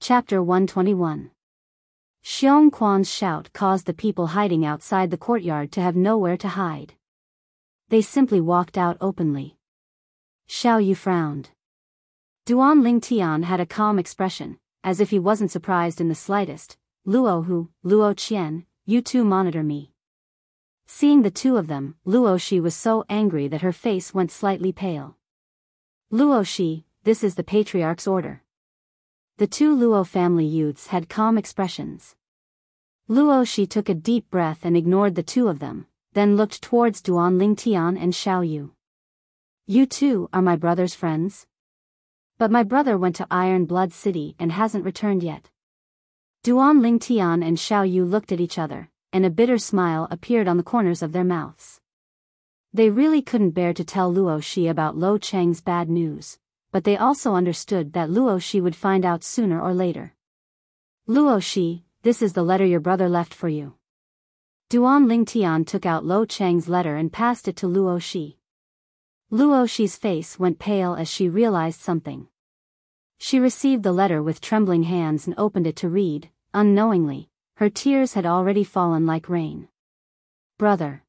Chapter 121. Xiong Quan's shout caused the people hiding outside the courtyard to have nowhere to hide. They simply walked out openly. Xiao Yu frowned. Duan Lingtian had a calm expression, as if he wasn't surprised in the slightest. Luo Hu, Luo Qian, you two monitor me. Seeing the two of them, Luo Shi was so angry that her face went slightly pale. Luo Shi, this is the patriarch's order. The two Luo family youths had calm expressions. Luo Shi took a deep breath and ignored the two of them, then looked towards Duan Lingtian and Xiao Yu. You two are my brother's friends? But my brother went to Iron Blood City and hasn't returned yet. Duan Lingtian and Xiao Yu looked at each other, and a bitter smile appeared on the corners of their mouths. They really couldn't bear to tell Luo Shi about Lo Cheng's bad news, but they also understood that Luo Shi would find out sooner or later. Luo Shi, this is the letter your brother left for you. Duan Lingtian took out Lo Cheng's letter and passed it to Luo Shi. Luo Shi's face went pale as she realized something. She received the letter with trembling hands and opened it to read. Unknowingly, her tears had already fallen like rain. Brother.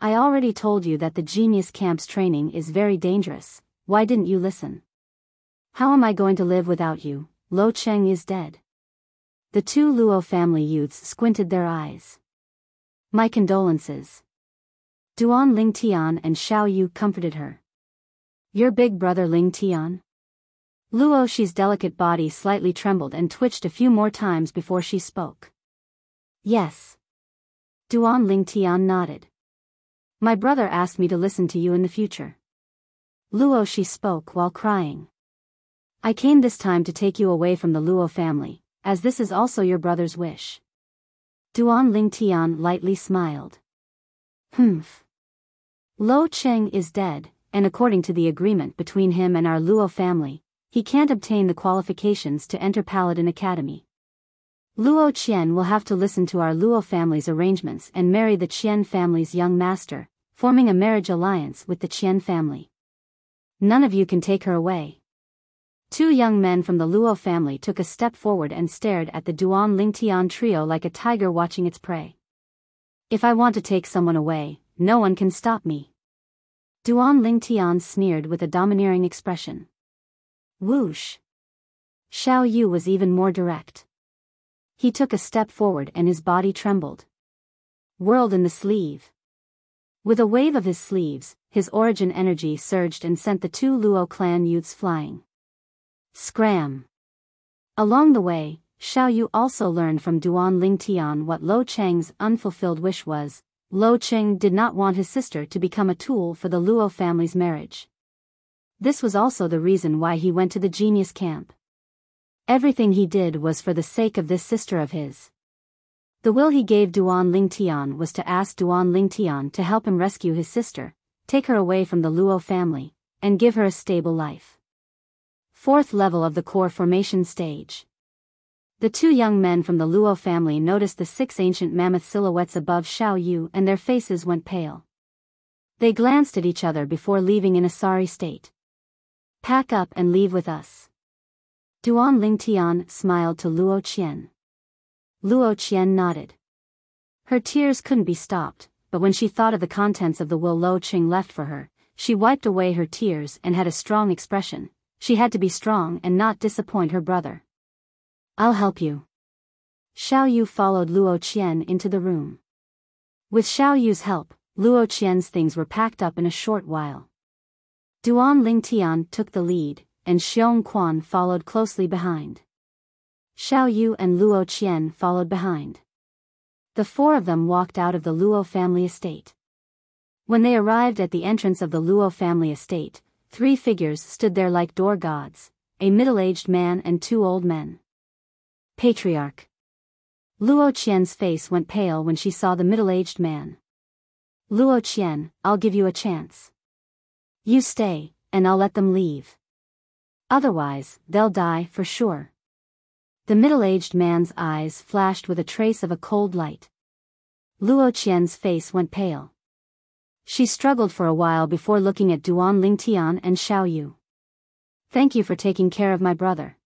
I already told you that the Genius Camp's training is very dangerous. Why didn't you listen? How am I going to live without you? Lo Cheng is dead. The two Luo family youths squinted their eyes. My condolences. Duan Lingtian and Xiao Yu comforted her. Your big brother Lingtian? Luo Shi's delicate body slightly trembled and twitched a few more times before she spoke. Yes. Duan Lingtian nodded. My brother asked me to listen to you in the future. Luo Shi spoke while crying. I came this time to take you away from the Luo family, as this is also your brother's wish. Duan Lingtian lightly smiled. Lo Cheng is dead, and according to the agreement between him and our Luo family, he can't obtain the qualifications to enter Paladin Academy. Luo Qian will have to listen to our Luo family's arrangements and marry the Qian family's young master, forming a marriage alliance with the Qian family. None of you can take her away. Two young men from the Luo family took a step forward and stared at the Duan Lingtian trio like a tiger watching its prey. If I want to take someone away, no one can stop me. Duan Lingtian sneered with a domineering expression. Whoosh. Xiao Yu was even more direct. He took a step forward and his body trembled. Whirled in the sleeve. With a wave of his sleeves, his origin energy surged and sent the two Luo clan youths flying. Scram! Along the way, Xiao Yu also learned from Duan Lingtian what Lo Cheng's unfulfilled wish was. Lo Cheng did not want his sister to become a tool for the Luo family's marriage. This was also the reason why he went to the Genius Camp. Everything he did was for the sake of this sister of his. The will he gave Duan Lingtian was to ask Duan Lingtian to help him rescue his sister, take her away from the Luo family, and give her a stable life. Fourth level of the core formation stage. The two young men from the Luo family noticed the 6 ancient mammoth silhouettes above Xiao Yu and their faces went pale. They glanced at each other before leaving in a sorry state. Pack up and leave with us. Duan Lingtian smiled to Luo Qian. Luo Qian nodded. Her tears couldn't be stopped, but when she thought of the contents of the will Lo Cheng left for her, she wiped away her tears and had a strong expression. She had to be strong and not disappoint her brother. I'll help you. Xiao Yu followed Luo Qian into the room. With Xiao Yu's help, Luo Qian's things were packed up in a short while. Duan Lingtian took the lead, and Xiong Quan followed closely behind. Xiao Yu and Luo Qian followed behind. The four of them walked out of the Luo family estate. When they arrived at the entrance of the Luo family estate, 3 figures stood there like door gods, a middle-aged man and 2 old men. Patriarch. Luo Qian's face went pale when she saw the middle-aged man. Luo Qian, I'll give you a chance. You stay, and I'll let them leave. Otherwise, they'll die for sure. The middle-aged man's eyes flashed with a trace of a cold light. Luo Qian's face went pale. She struggled for a while before looking at Duan Lingtian and Xiao Yu. Thank you for taking care of my brother.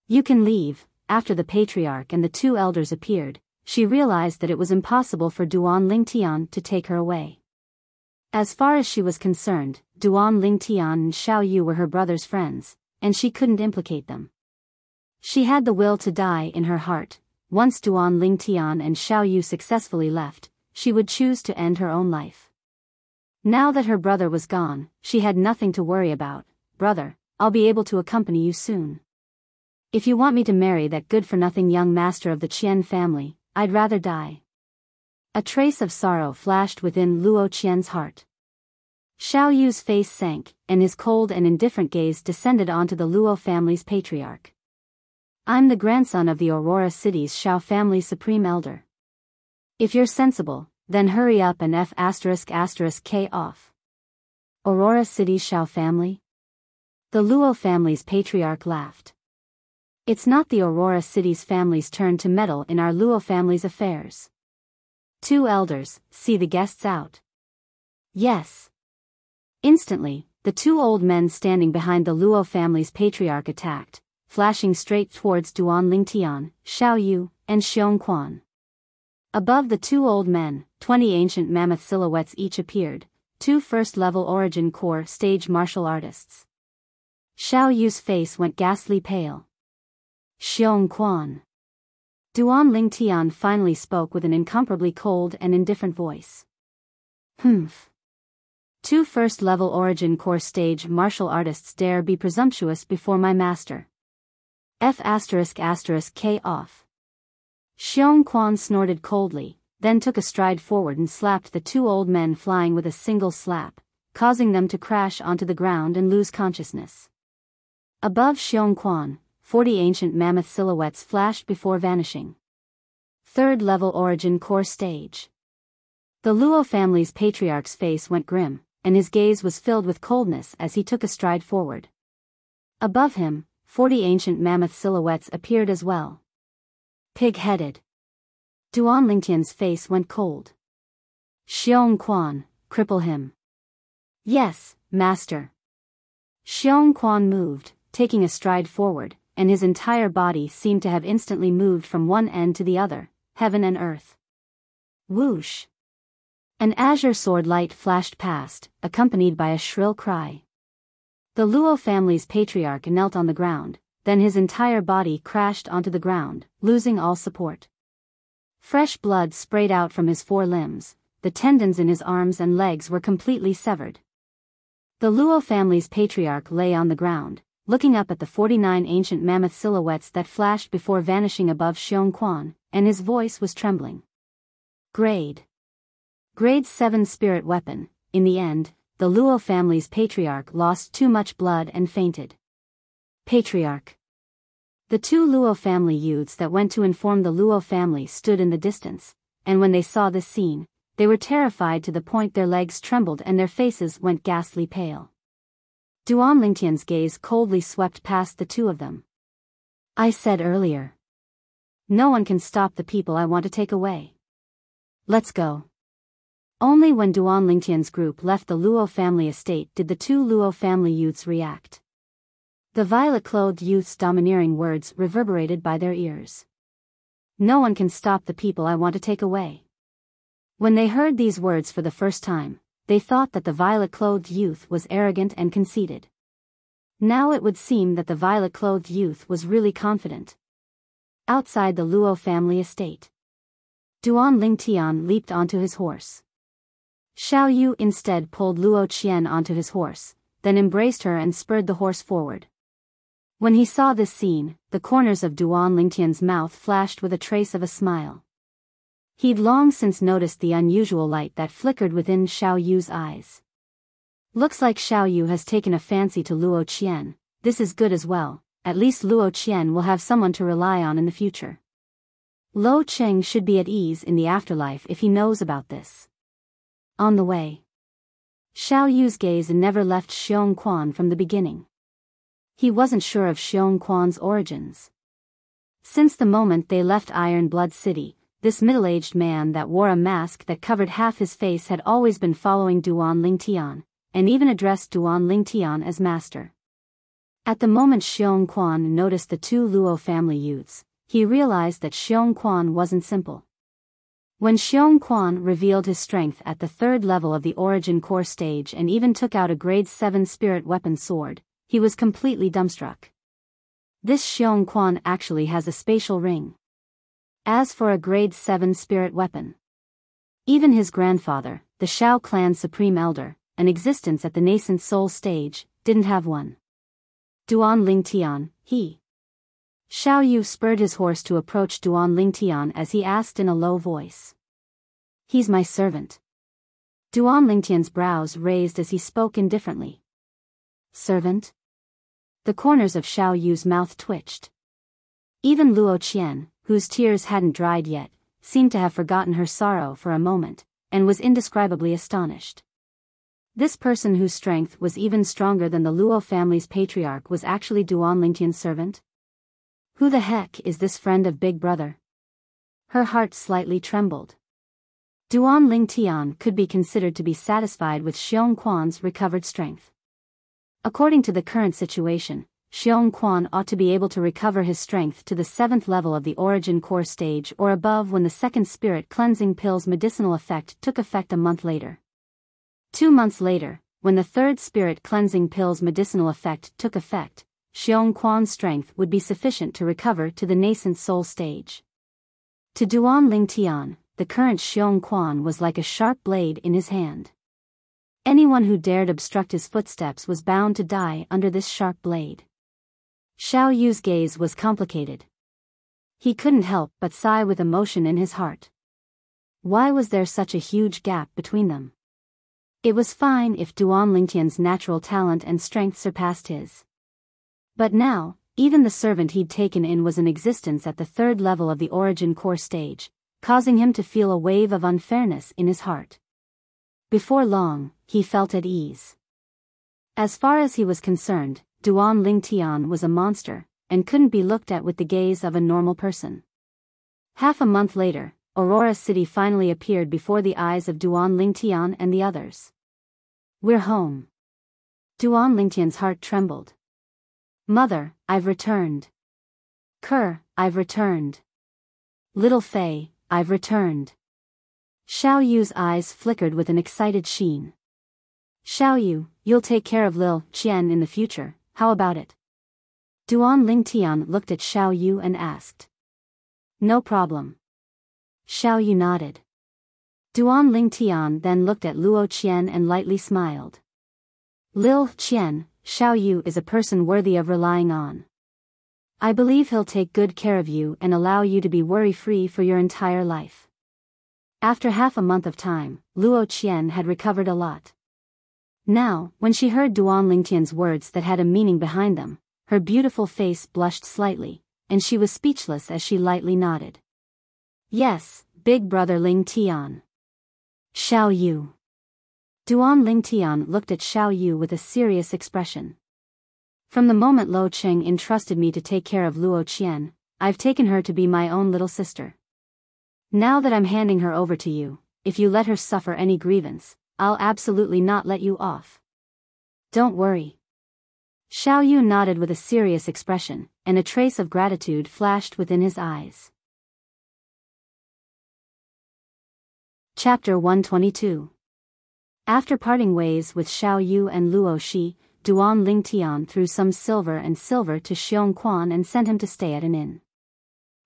You can leave. After the patriarch and the two elders appeared, she realized that it was impossible for Duan Lingtian to take her away. As far as she was concerned, Duan Lingtian and Xiao Yu were her brother's friends, and she couldn't implicate them. She had the will to die in her heart. Once Duan Lingtian and Xiao Yu successfully left, she would choose to end her own life. Now that her brother was gone, she had nothing to worry about. Brother, I'll be able to accompany you soon. If you want me to marry that good-for-nothing young master of the Qian family, I'd rather die. A trace of sorrow flashed within Luo Qian's heart. Xiao Yu's face sank, and his cold and indifferent gaze descended onto the Luo family's patriarch. I'm the grandson of the Aurora City's Xiao family's supreme elder. If you're sensible, then hurry up and F***K off. Aurora City's Xiao family? The Luo family's patriarch laughed. It's not the Aurora City's family's turn to meddle in our Luo family's affairs. Two elders, see the guests out. Yes. Instantly, the two old men standing behind the Luo family's patriarch attacked, flashing straight towards Duan Lingtian, Xiao Yu, and Xiong Quan. Above the two old men, 20 ancient mammoth silhouettes each appeared, two first-level origin core stage martial artists. Xiao Yu's face went ghastly pale. Xiong Quan. Duan Lingtian finally spoke with an incomparably cold and indifferent voice. Humph. Two first-level origin core stage martial artists dare be presumptuous before my master. F***K off. Xiong Quan snorted coldly, then took a stride forward and slapped the two old men flying with a single slap, causing them to crash onto the ground and lose consciousness. Above Xiong Quan, 40 ancient mammoth silhouettes flashed before vanishing. Third-level origin core stage. The Luo family's patriarch's face went grim, and his gaze was filled with coldness as he took a stride forward. Above him, 40 ancient mammoth silhouettes appeared as well. Pig-headed. Duan Lingtian's face went cold. Xiong Quan, cripple him. Yes, master. Xiong Quan moved, taking a stride forward, and his entire body seemed to have instantly moved from one end to the other, heaven and earth. Whoosh! An azure sword light flashed past, accompanied by a shrill cry. The Luo family's patriarch knelt on the ground, then his entire body crashed onto the ground, losing all support. Fresh blood sprayed out from his four limbs, the tendons in his arms and legs were completely severed. The Luo family's patriarch lay on the ground, looking up at the 49 ancient mammoth silhouettes that flashed before vanishing above Xiong Quan, and his voice was trembling. Grade 7 spirit weapon. In the end, the Luo family's patriarch lost too much blood and fainted. Patriarch. The two Luo family youths that went to inform the Luo family stood in the distance, and when they saw this scene, they were terrified to the point their legs trembled and their faces went ghastly pale. Duan Lingtian's gaze coldly swept past the two of them. I said earlier. No one can stop the people I want to take away. Let's go. Only when Duan Lingtian's group left the Luo family estate did the two Luo family youths react. The violet-clothed youth's domineering words reverberated by their ears. No one can stop the people I want to take away. When they heard these words for the first time, they thought that the violet-clothed youth was arrogant and conceited. Now it would seem that the violet-clothed youth was really confident. Outside the Luo family estate, Duan Lingtian leaped onto his horse. Xiao Yu instead pulled Luo Qian onto his horse, then embraced her and spurred the horse forward. When he saw this scene, the corners of Duan Lingtian's mouth flashed with a trace of a smile. He'd long since noticed the unusual light that flickered within Xiao Yu's eyes. Looks like Xiao Yu has taken a fancy to Luo Qian. This is good as well, at least Luo Qian will have someone to rely on in the future. Lo Cheng should be at ease in the afterlife if he knows about this. On the way, Xiao Yu's gaze never left Xiong Quan from the beginning. He wasn't sure of Xiong Quan's origins. Since the moment they left Iron Blood City, this middle-aged man that wore a mask that covered half his face had always been following Duan Lingtian, and even addressed Duan Lingtian as master. At the moment Xiong Quan noticed the two Luo family youths, he realized that Xiong Quan wasn't simple. When Xiong Quan revealed his strength at the third level of the Origin Core stage and even took out a grade 7 spirit weapon sword, he was completely dumbstruck. This Xiong Quan actually has a spatial ring. As for a grade 7 spirit weapon, even his grandfather, the Shao clan's supreme elder, an existence at the nascent soul stage, didn't have one. Duan Lingtian, he. Xiao Yu spurred his horse to approach Duan Lingtian as he asked in a low voice. He's my servant. Duan Lingtian's brows raised as he spoke indifferently. Servant? The corners of Xiao Yu's mouth twitched. Even Luo Qian, whose tears hadn't dried yet, seemed to have forgotten her sorrow for a moment, and was indescribably astonished. This person whose strength was even stronger than the Luo family's patriarch was actually Duan Lingtian's servant? Who the heck is this friend of Big Brother? Her heart slightly trembled. Duan Lingtian could be considered to be satisfied with Xiong Quan's recovered strength. According to the current situation, Xiong Quan ought to be able to recover his strength to the 7th level of the Origin Core stage or above when the second spirit cleansing pill's medicinal effect took effect a month later. 2 months later, when the third spirit cleansing pill's medicinal effect took effect, Xiong Quan's strength would be sufficient to recover to the nascent soul stage. To Duan Lingtian, the current Xiong Quan was like a sharp blade in his hand. Anyone who dared obstruct his footsteps was bound to die under this sharp blade. Xiao Yu's gaze was complicated. He couldn't help but sigh with emotion in his heart. Why was there such a huge gap between them? It was fine if Duan Lingtian's natural talent and strength surpassed his. But now, even the servant he'd taken in was in existence at the third level of the Origin Core stage, causing him to feel a wave of unfairness in his heart. Before long, he felt at ease. As far as he was concerned, Duan Lingtian was a monster, and couldn't be looked at with the gaze of a normal person. Half a month later, Aurora City finally appeared before the eyes of Duan Lingtian and the others. We're home. Duan Lingtian's heart trembled. Mother, I've returned. Kerr, I've returned. Little Fei, I've returned. Xiao Yu's eyes flickered with an excited sheen. Xiao Yu, you'll take care of Lil Qian in the future, how about it? Duan Lingtian looked at Xiao Yu and asked. No problem. Xiao Yu nodded. Duan Lingtian then looked at Luo Qian and lightly smiled. Lil Qian, Xiao Yu is a person worthy of relying on. I believe he'll take good care of you and allow you to be worry-free for your entire life. After half a month of time, Luo Qian had recovered a lot. Now, when she heard Duan Lingtian's words that had a meaning behind them, her beautiful face blushed slightly, and she was speechless as she lightly nodded. Yes, Big Brother Lingtian. Xiao Yu. Duan Lingtian looked at Xiao Yu with a serious expression. From the moment Lo Cheng entrusted me to take care of Luo Qian, I've taken her to be my own little sister. Now that I'm handing her over to you, if you let her suffer any grievance, I'll absolutely not let you off. Don't worry. Xiao Yu nodded with a serious expression, and a trace of gratitude flashed within his eyes. Chapter 122. After parting ways with Xiao Yu and Luo Shi, Duan Lingtian threw some silver to Xiong Quan and sent him to stay at an inn.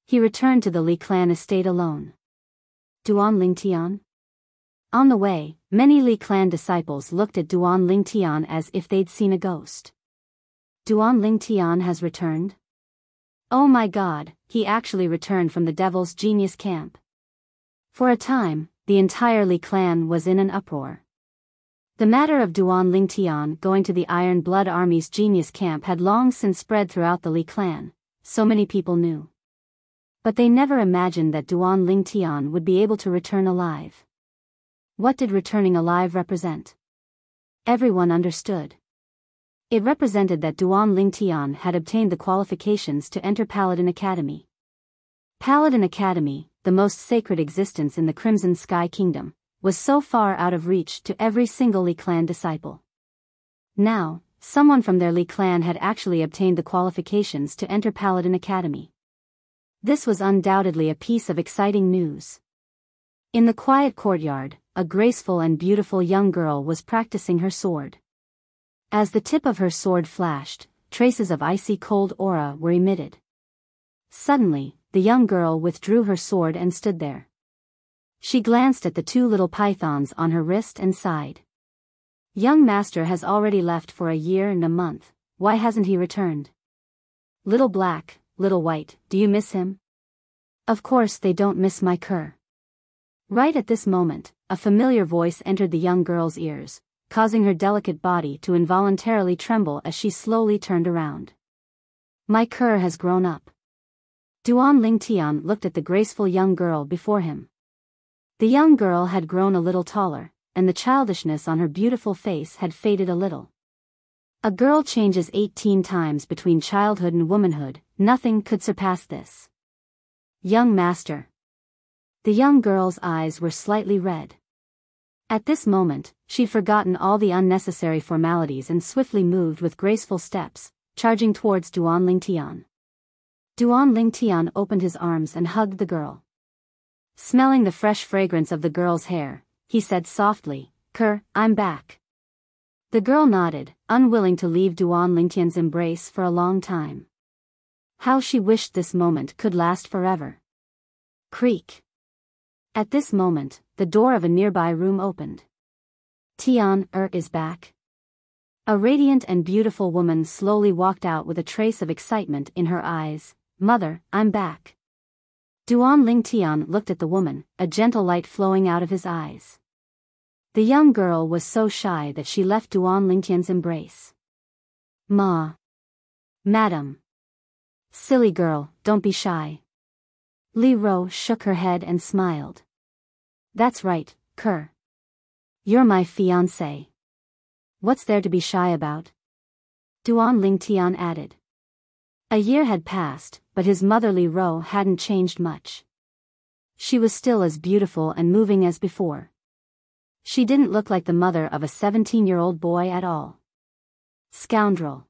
He returned to the Li clan estate alone. Duan Lingtian? On the way, many Li clan disciples looked at Duan Lingtian as if they'd seen a ghost. Duan Lingtian has returned? Oh my god, he actually returned from the Devil's Genius camp. For a time, the entire Li clan was in an uproar. The matter of Duan Lingtian going to the Iron Blood Army's Genius camp had long since spread throughout the Li clan, so many people knew. But they never imagined that Duan Lingtian would be able to return alive. What did returning alive represent? Everyone understood. It represented that Duan Lingtian had obtained the qualifications to enter Paladin Academy. Paladin Academy, the most sacred existence in the Crimson Sky Kingdom, was so far out of reach to every single Li clan disciple. Now, someone from their Li clan had actually obtained the qualifications to enter Paladin Academy. This was undoubtedly a piece of exciting news. In the quiet courtyard, a graceful and beautiful young girl was practicing her sword. As the tip of her sword flashed, traces of icy cold aura were emitted. Suddenly, the young girl withdrew her sword and stood there. She glanced at the two little pythons on her wrist and sighed. Young master has already left for a year and a month, why hasn't he returned? Little black, little white, do you miss him? Of course they don't miss my cur. Right at this moment, a familiar voice entered the young girl's ears, causing her delicate body to involuntarily tremble as she slowly turned around. My cur has grown up. Duan Lingtian looked at the graceful young girl before him. The young girl had grown a little taller, and the childishness on her beautiful face had faded a little. A girl changes 18 times between childhood and womanhood, nothing could surpass this. Young master. The young girl's eyes were slightly red. At this moment, she'd forgotten all the unnecessary formalities and swiftly moved with graceful steps, charging towards Duan Lingtian. Duan Lingtian opened his arms and hugged the girl. Smelling the fresh fragrance of the girl's hair, he said softly, "Cur, I'm back." The girl nodded, unwilling to leave Duan Lingtian's embrace for a long time. How she wished this moment could last forever. Creak. At this moment, the door of a nearby room opened. Tian is back. A radiant and beautiful woman slowly walked out with a trace of excitement in her eyes. "Mother, I'm back." Duan Lingtian looked at the woman, a gentle light flowing out of his eyes. The young girl was so shy that she left Duan Lingtian's embrace. "Ma. Madam. Silly girl, don't be shy." Li Ro shook her head and smiled. "That's right, cur. You're my fiancé. What's there to be shy about?" Duan Lingtian added. A year had passed, but his mother Li Ro hadn't changed much. She was still as beautiful and moving as before. She didn't look like the mother of a 17-year-old boy at all. Scoundrel.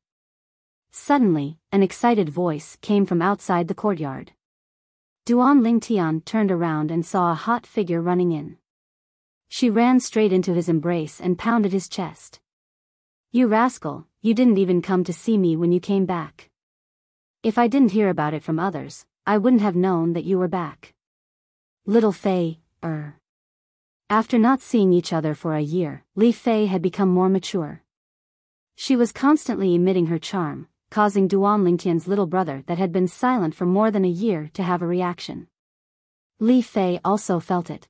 Suddenly, an excited voice came from outside the courtyard. Duan Lingtian turned around and saw a hot figure running in. She ran straight into his embrace and pounded his chest. "You rascal, you didn't even come to see me when you came back. If I didn't hear about it from others, I wouldn't have known that you were back." Little Fei, After not seeing each other for a year, Li Fei had become more mature. She was constantly emitting her charm, causing Duan Lingtian's little brother that had been silent for more than a year to have a reaction. Li Fei also felt it.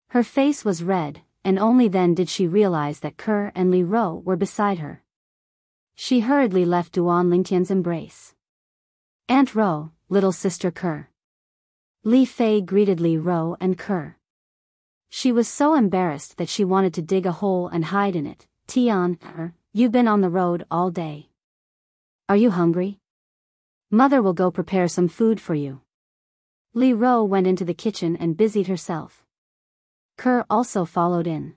Her face was red, and only then did she realize that Ker and Li Ro were beside her. She hurriedly left Duan Lingtian's embrace. "Aunt Ro, little sister Ker." Li Fei greeted Li Ro and Ker. She was so embarrassed that she wanted to dig a hole and hide in it. "Tian, you've been on the road all day. Are you hungry? Mother will go prepare some food for you." Li Ro went into the kitchen and busied herself. Ker also followed in.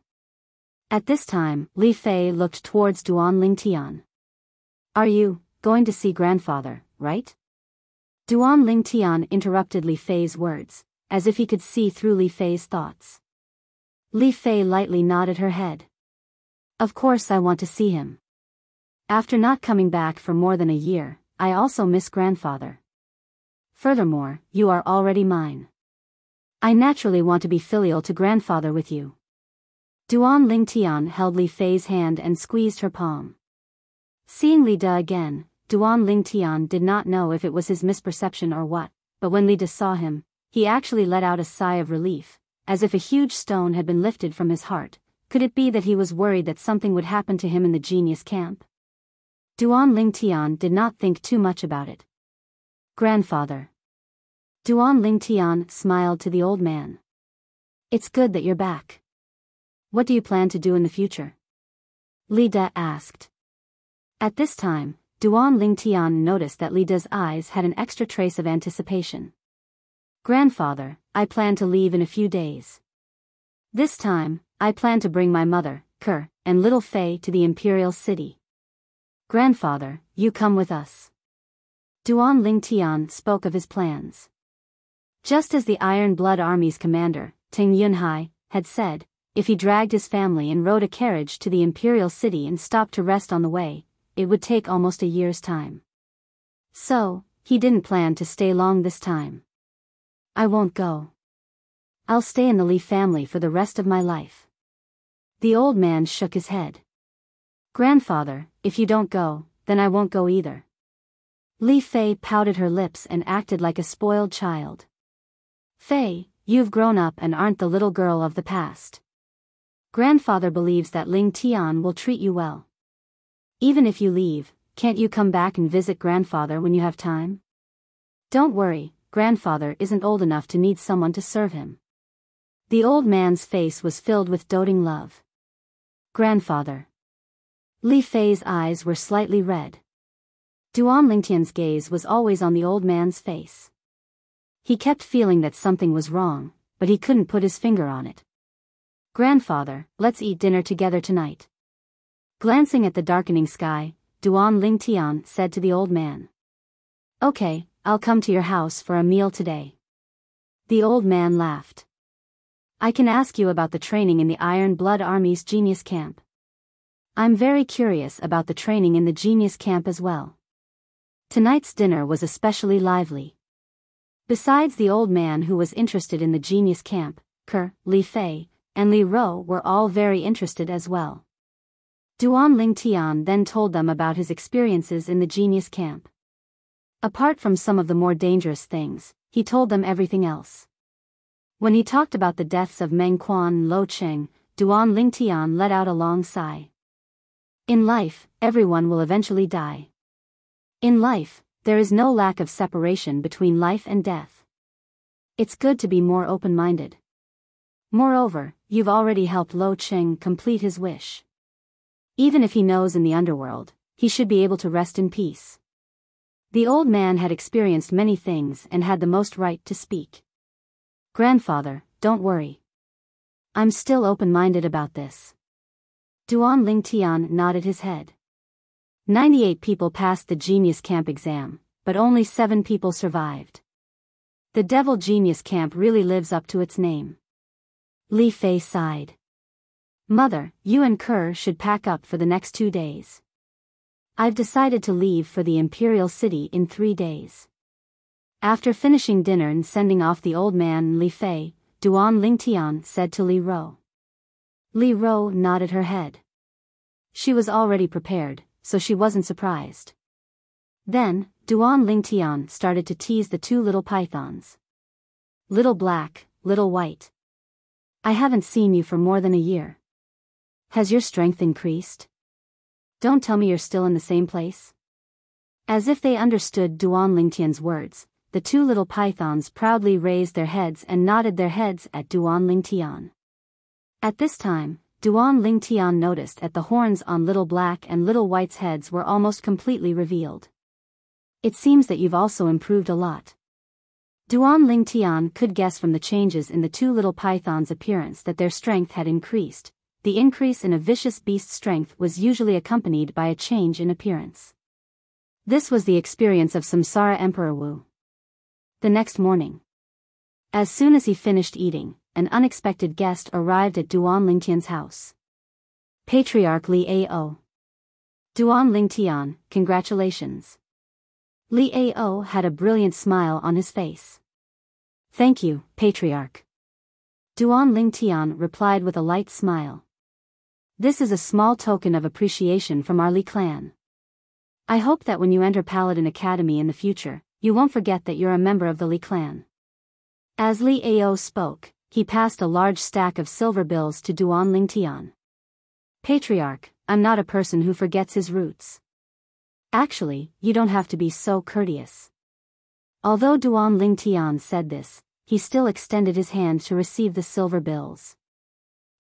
At this time, Li Fei looked towards Duan Lingtian. "Are you going to see grandfather, right?" Duan Lingtian interrupted Li Fei's words, as if he could see through Li Fei's thoughts. Li Fei lightly nodded her head. "Of course I want to see him. After not coming back for more than a year, I also miss grandfather. Furthermore, you are already mine. I naturally want to be filial to grandfather with you." Duan Lingtian held Li Fei's hand and squeezed her palm. Seeing Li Da again, Duan Lingtian did not know if it was his misperception or what, but when Li Da saw him, he actually let out a sigh of relief, as if a huge stone had been lifted from his heart. Could it be that he was worried that something would happen to him in the genius camp? Duan Lingtian did not think too much about it. "Grandfather." Duan Lingtian smiled to the old man. "It's good that you're back. What do you plan to do in the future?" Li Da asked. At this time, Duan Lingtian noticed that Li Da's eyes had an extra trace of anticipation. "Grandfather, I plan to leave in a few days. This time, I plan to bring my mother, Ker, and little Fei to the imperial city. Grandfather, you come with us. Duan Lingtian spoke of his plans. Just as the Iron Blood Army's commander, Ting Yunhai, had said, if he dragged his family and rode a carriage to the imperial city and stopped to rest on the way, it would take almost a year's time. So, he didn't plan to stay long this time. I won't go. I'll stay in the Li family for the rest of my life. The old man shook his head. Grandfather, if you don't go, then I won't go either. Li Fei pouted her lips and acted like a spoiled child. Fei, you've grown up and aren't the little girl of the past. Grandfather believes that Ling Tian will treat you well. Even if you leave, can't you come back and visit grandfather when you have time? Don't worry, grandfather isn't old enough to need someone to serve him. The old man's face was filled with doting love. Grandfather. Li Fei's eyes were slightly red. Duan Lingtian's gaze was always on the old man's face. He kept feeling that something was wrong, but he couldn't put his finger on it. Grandfather, let's eat dinner together tonight. Glancing at the darkening sky, Duan Lingtian said to the old man. Okay, I'll come to your house for a meal today. The old man laughed. I can ask you about the training in the Iron Blood Army's Genius Camp. I'm very curious about the training in the Genius Camp as well. Tonight's dinner was especially lively. Besides the old man who was interested in the Genius Camp, Ke, Li Fei, and Li Ro were all very interested as well. Duan Lingtian then told them about his experiences in the Genius Camp. Apart from some of the more dangerous things, he told them everything else. When he talked about the deaths of Meng Quan and Lo Cheng, Duan Lingtian let out a long sigh. In life, everyone will eventually die. In life, there is no lack of separation between life and death. It's good to be more open-minded. Moreover, you've already helped Lo Cheng complete his wish. Even if he knows in the underworld, he should be able to rest in peace. The old man had experienced many things and had the most right to speak. Grandfather, don't worry. I'm still open-minded about this. Duan Lingtian nodded his head. 98 people passed the Genius Camp exam, but only 7 people survived. The Devil Genius Camp really lives up to its name. Li Fei sighed. Mother, you and Ke should pack up for the next 2 days. I've decided to leave for the Imperial City in 3 days. After finishing dinner and sending off the old man and Li Fei, Duan Lingtian said to Li Ro. Li Ro nodded her head. She was already prepared, so she wasn't surprised. Then, Duan Lingtian started to tease the 2 little pythons. Little black, little white. I haven't seen you for more than a year. Has your strength increased? Don't tell me you're still in the same place. As if they understood Duan Lingtian's words, the 2 little pythons proudly raised their heads and nodded their heads at Duan Lingtian. At this time, Duan Lingtian noticed that the horns on Little Black and Little White's heads were almost completely revealed. It seems that you've also improved a lot. Duan Lingtian could guess from the changes in the 2 little pythons' appearance that their strength had increased. The increase in a vicious beast's strength was usually accompanied by a change in appearance. This was the experience of Samsara Emperor Wu. The next morning, as soon as he finished eating, an unexpected guest arrived at Duan Lingtian's house. Patriarch Li Ao. Duan Lingtian, congratulations. Li Ao had a brilliant smile on his face. Thank you, Patriarch. Duan Lingtian replied with a light smile. This is a small token of appreciation from our Li clan. I hope that when you enter Paladin Academy in the future, you won't forget that you're a member of the Li clan. As Li Ao spoke, he passed a large stack of silver bills to Duan Lingtian. Patriarch, I'm not a person who forgets his roots. Actually, you don't have to be so courteous. Although Duan Lingtian said this, he still extended his hand to receive the silver bills.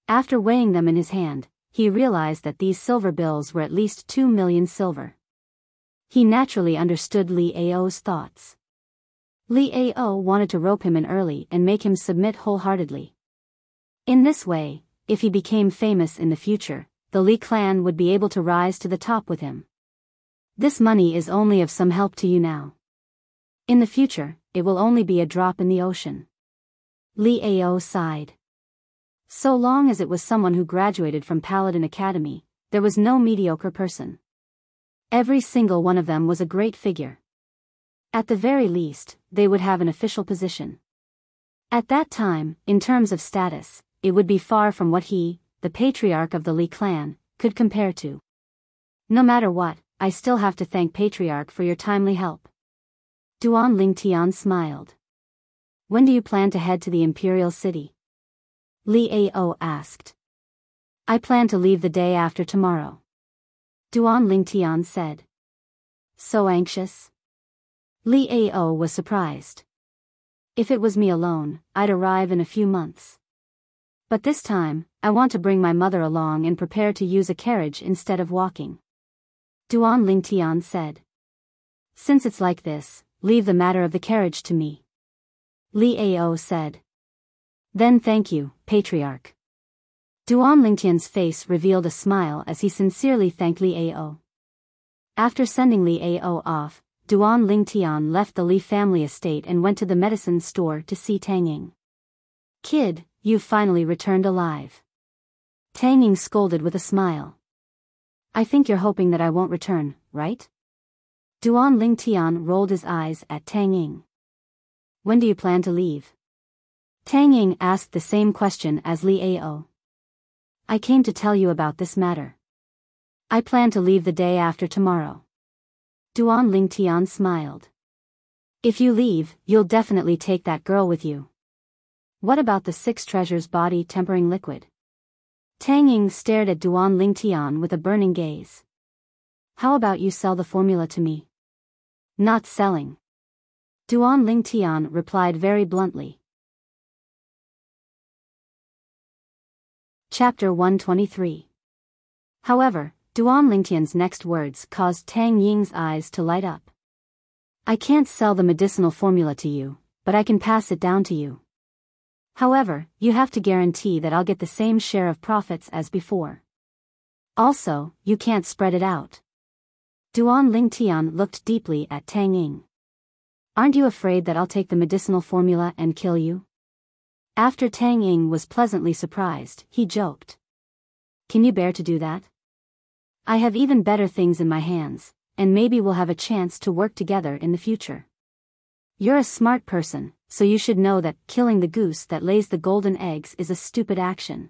After weighing them in his hand, he realized that these silver bills were at least 2 million silver. He naturally understood Li Ao's thoughts. Li Ao wanted to rope him in early and make him submit wholeheartedly. In this way, if he became famous in the future, the Li clan would be able to rise to the top with him. This money is only of some help to you now. In the future, it will only be a drop in the ocean. Liao sighed. So long as it was someone who graduated from Paladin Academy, there was no mediocre person. Every single one of them was a great figure. At the very least, they would have an official position. At that time, in terms of status, it would be far from what he, the patriarch of the Li clan, could compare to. No matter what, I still have to thank Patriarch for your timely help. Duan Lingtian smiled. When do you plan to head to the Imperial City? Liao asked. I plan to leave the day after tomorrow. Duan Lingtian said. So anxious? Liao was surprised. If it was me alone, I'd arrive in a few months. But this time, I want to bring my mother along and prepare to use a carriage instead of walking. Duan Lingtian said. Since it's like this, leave the matter of the carriage to me. Liao said. Then thank you, Patriarch. Duan Lingtian's face revealed a smile as he sincerely thanked Liao. After sending Liao off, Duan Lingtian left the Li family estate and went to the medicine store to see Tang Ying. Kid, you've finally returned alive. Tang Ying scolded with a smile. I think you're hoping that I won't return, right? Duan Lingtian rolled his eyes at Tang Ying. When do you plan to leave? Tang Ying asked the same question as Liao. I came to tell you about this matter. I plan to leave the day after tomorrow. Duan Lingtian smiled. If you leave, you'll definitely take that girl with you. What about the 6 treasures body tempering liquid? Tang Ying stared at Duan Lingtian with a burning gaze. How about you sell the formula to me? Not selling. Duan Lingtian replied very bluntly. Chapter 123. However, Duan Lingtian's next words caused Tang Ying's eyes to light up. I can't sell the medicinal formula to you, but I can pass it down to you. However, you have to guarantee that I'll get the same share of profits as before. Also, you can't spread it out. Duan Lingtian looked deeply at Tang Ying. Aren't you afraid that I'll take the medicinal formula and kill you? After Tang Ying was pleasantly surprised, he joked. Can you bear to do that? I have even better things in my hands, and maybe we'll have a chance to work together in the future. You're a smart person, so you should know that killing the goose that lays the golden eggs is a stupid action.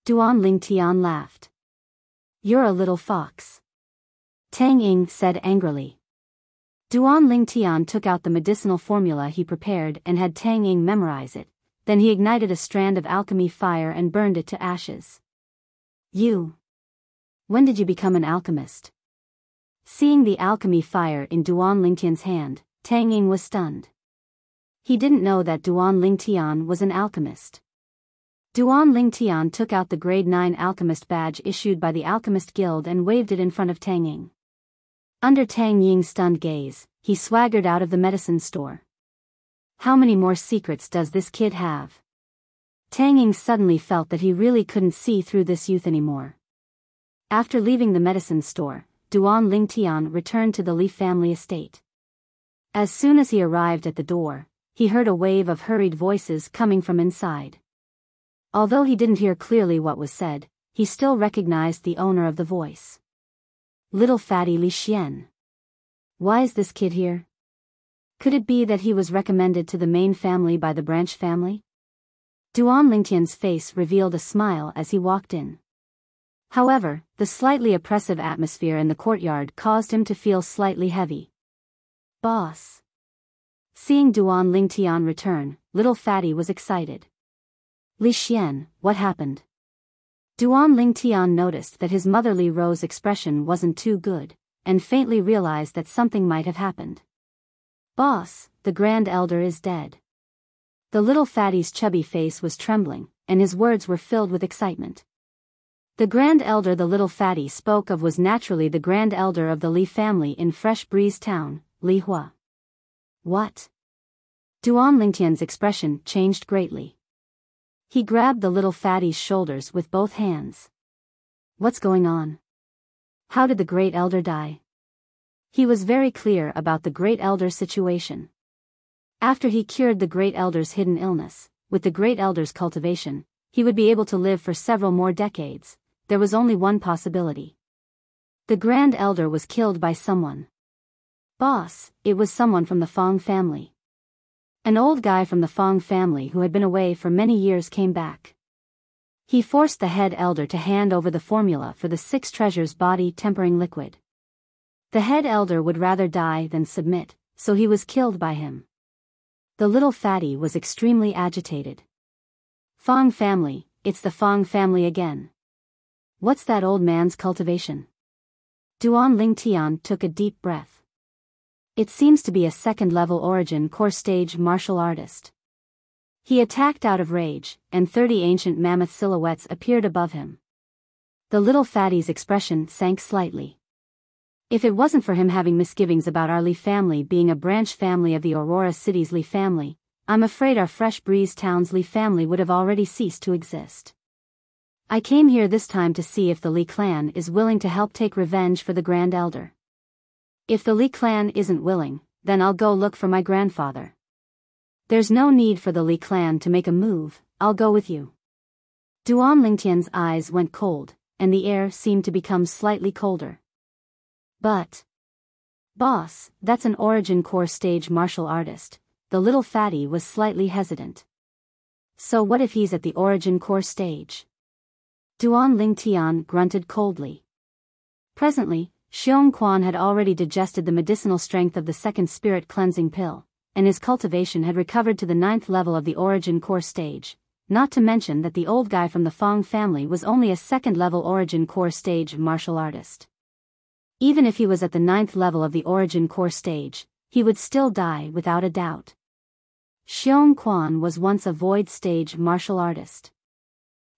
Duan Lingtian laughed. You're a little fox. Tang Ying said angrily. Duan Lingtian took out the medicinal formula he prepared and had Tang Ying memorize it, then he ignited a strand of alchemy fire and burned it to ashes. You. When did you become an alchemist? Seeing the alchemy fire in Duan Lingtian's hand, Tang Ying was stunned. He didn't know that Duan Lingtian was an alchemist. Duan Lingtian took out the grade 9 alchemist badge issued by the Alchemist Guild and waved it in front of Tang Ying. Under Tang Ying's stunned gaze, he swaggered out of the medicine store. How many more secrets does this kid have? Tang Ying suddenly felt that he really couldn't see through this youth anymore. After leaving the medicine store, Duan Lingtian returned to the Li family estate. As soon as he arrived at the door, he heard a wave of hurried voices coming from inside. Although he didn't hear clearly what was said, he still recognized the owner of the voice. Little fatty Li Xian. Why is this kid here? Could it be that he was recommended to the main family by the branch family? Duan Lingtian's face revealed a smile as he walked in. However, the slightly oppressive atmosphere in the courtyard caused him to feel slightly heavy. Boss. Seeing Duan Lingtian return, little fatty was excited. Li Xian, what happened? Duan Lingtian noticed that his motherly rose expression wasn't too good, and faintly realized that something might have happened. Boss, the Grand Elder is dead. The little fatty's chubby face was trembling, and his words were filled with excitement. The Grand Elder the little fatty spoke of was naturally the Grand Elder of the Li family in Fresh Breeze Town, Li Hua. What? Duan Lingtian's expression changed greatly. He grabbed the little fatty's shoulders with both hands. What's going on? How did the Great Elder die? He was very clear about the Great Elder's situation. After he cured the Great Elder's hidden illness, with the Great Elder's cultivation, he would be able to live for several more decades. There was only one possibility. The Grand Elder was killed by someone. Boss, it was someone from the Fong family. An old guy from the Fong family who had been away for many years came back. He forced the head elder to hand over the formula for the 6 treasures body-tempering liquid. The head elder would rather die than submit, so he was killed by him. The little fatty was extremely agitated. Fong family, it's the Fong family again. What's that old man's cultivation? Duan Lingtian took a deep breath. It seems to be a second-level origin core stage martial artist. He attacked out of rage, and 30 ancient mammoth silhouettes appeared above him. The little fatty's expression sank slightly. If it wasn't for him having misgivings about our Li family being a branch family of the Aurora City's Li family, I'm afraid our Fresh Breeze Town's Li family would have already ceased to exist. I came here this time to see if the Li clan is willing to help take revenge for the Grand Elder. If the Li clan isn't willing, then I'll go look for my grandfather. There's no need for the Li clan to make a move, I'll go with you. Duan Lingtian's eyes went cold, and the air seemed to become slightly colder. But, boss, that's an origin core stage martial artist. The little fatty was slightly hesitant. So what if he's at the origin core stage? Duan Lingtian grunted coldly. Presently, Xiong Quan had already digested the medicinal strength of the second spirit cleansing pill, and his cultivation had recovered to the 9th level of the origin core stage, not to mention that the old guy from the Fong family was only a 2nd level origin core stage martial artist. Even if he was at the 9th level of the origin core stage, he would still die without a doubt. Xiong Quan was once a void stage martial artist.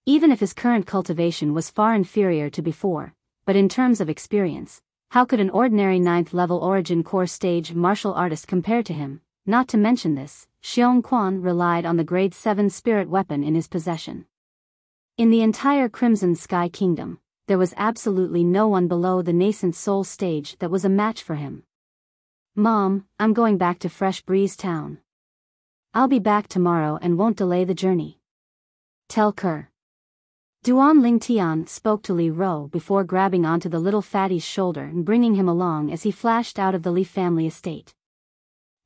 Even if his current cultivation was far inferior to before, but in terms of experience, how could an ordinary 9th level origin core stage martial artist compare to him? Not to mention this, Xiong Quan relied on the grade 7 spirit weapon in his possession. In the entire Crimson Sky Kingdom, there was absolutely no one below the nascent soul stage that was a match for him. Mom, I'm going back to Fresh Breeze Town. I'll be back tomorrow and won't delay the journey. Tell Kerr. Duan Lingtian spoke to Li Ro before grabbing onto the little fatty's shoulder and bringing him along as he flashed out of the Li family estate.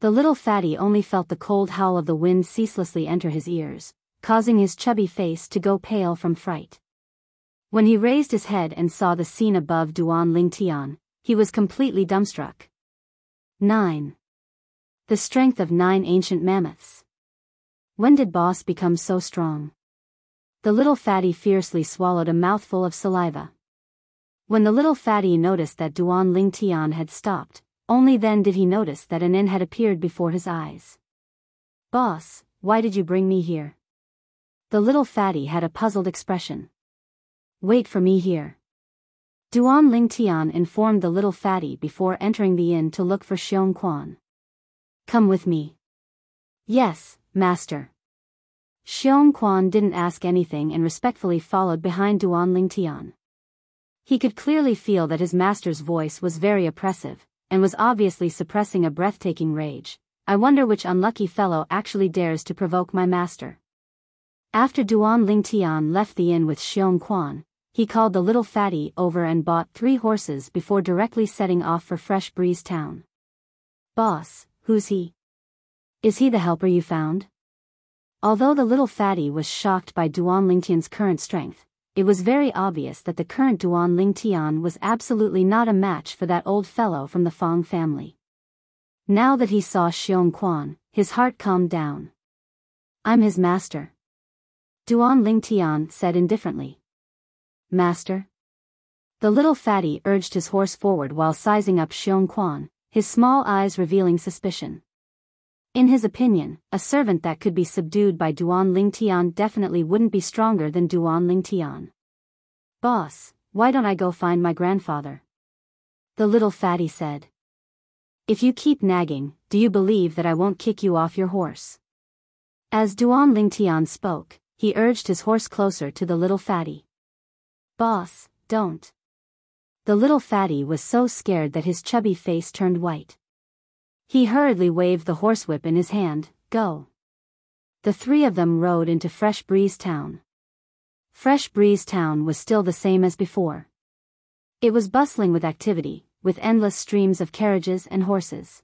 The little fatty only felt the cold howl of the wind ceaselessly enter his ears, causing his chubby face to go pale from fright. When he raised his head and saw the scene above Duan Lingtian, he was completely dumbstruck. 9. The strength of 9 ancient mammoths. When did boss become so strong? The little fatty fiercely swallowed a mouthful of saliva. When the little fatty noticed that Duan Lingtian had stopped, only then did he notice that an inn had appeared before his eyes. Boss, why did you bring me here? The little fatty had a puzzled expression. Wait for me here. Duan Lingtian informed the little fatty before entering the inn to look for Xiong Quan. Come with me. Yes, master. Xiong Quan didn't ask anything and respectfully followed behind Duan Lingtian. He could clearly feel that his master's voice was very oppressive, and was obviously suppressing a breathtaking rage. I wonder which unlucky fellow actually dares to provoke my master. After Duan Lingtian left the inn with Xiong Quan, he called the little fatty over and bought 3 horses before directly setting off for Fresh Breeze Town. Boss, who's he? Is he the helper you found? Although the little fatty was shocked by Duan Lingtian's current strength, it was very obvious that the current Duan Lingtian was absolutely not a match for that old fellow from the Fong family. Now that he saw Xiong Quan, his heart calmed down. I'm his master. Duan Lingtian said indifferently. Master? The little fatty urged his horse forward while sizing up Xiong Quan, his small eyes revealing suspicion. In his opinion, a servant that could be subdued by Duan Lingtian definitely wouldn't be stronger than Duan Lingtian. Boss, why don't I go find my grandfather? The little fatty said. If you keep nagging, do you believe that I won't kick you off your horse? As Duan Lingtian spoke, he urged his horse closer to the little fatty. Boss, don't. The little fatty was so scared that his chubby face turned white. He hurriedly waved the horsewhip in his hand. Go. The three of them rode into Fresh Breeze Town. Fresh Breeze Town was still the same as before. It was bustling with activity, with endless streams of carriages and horses.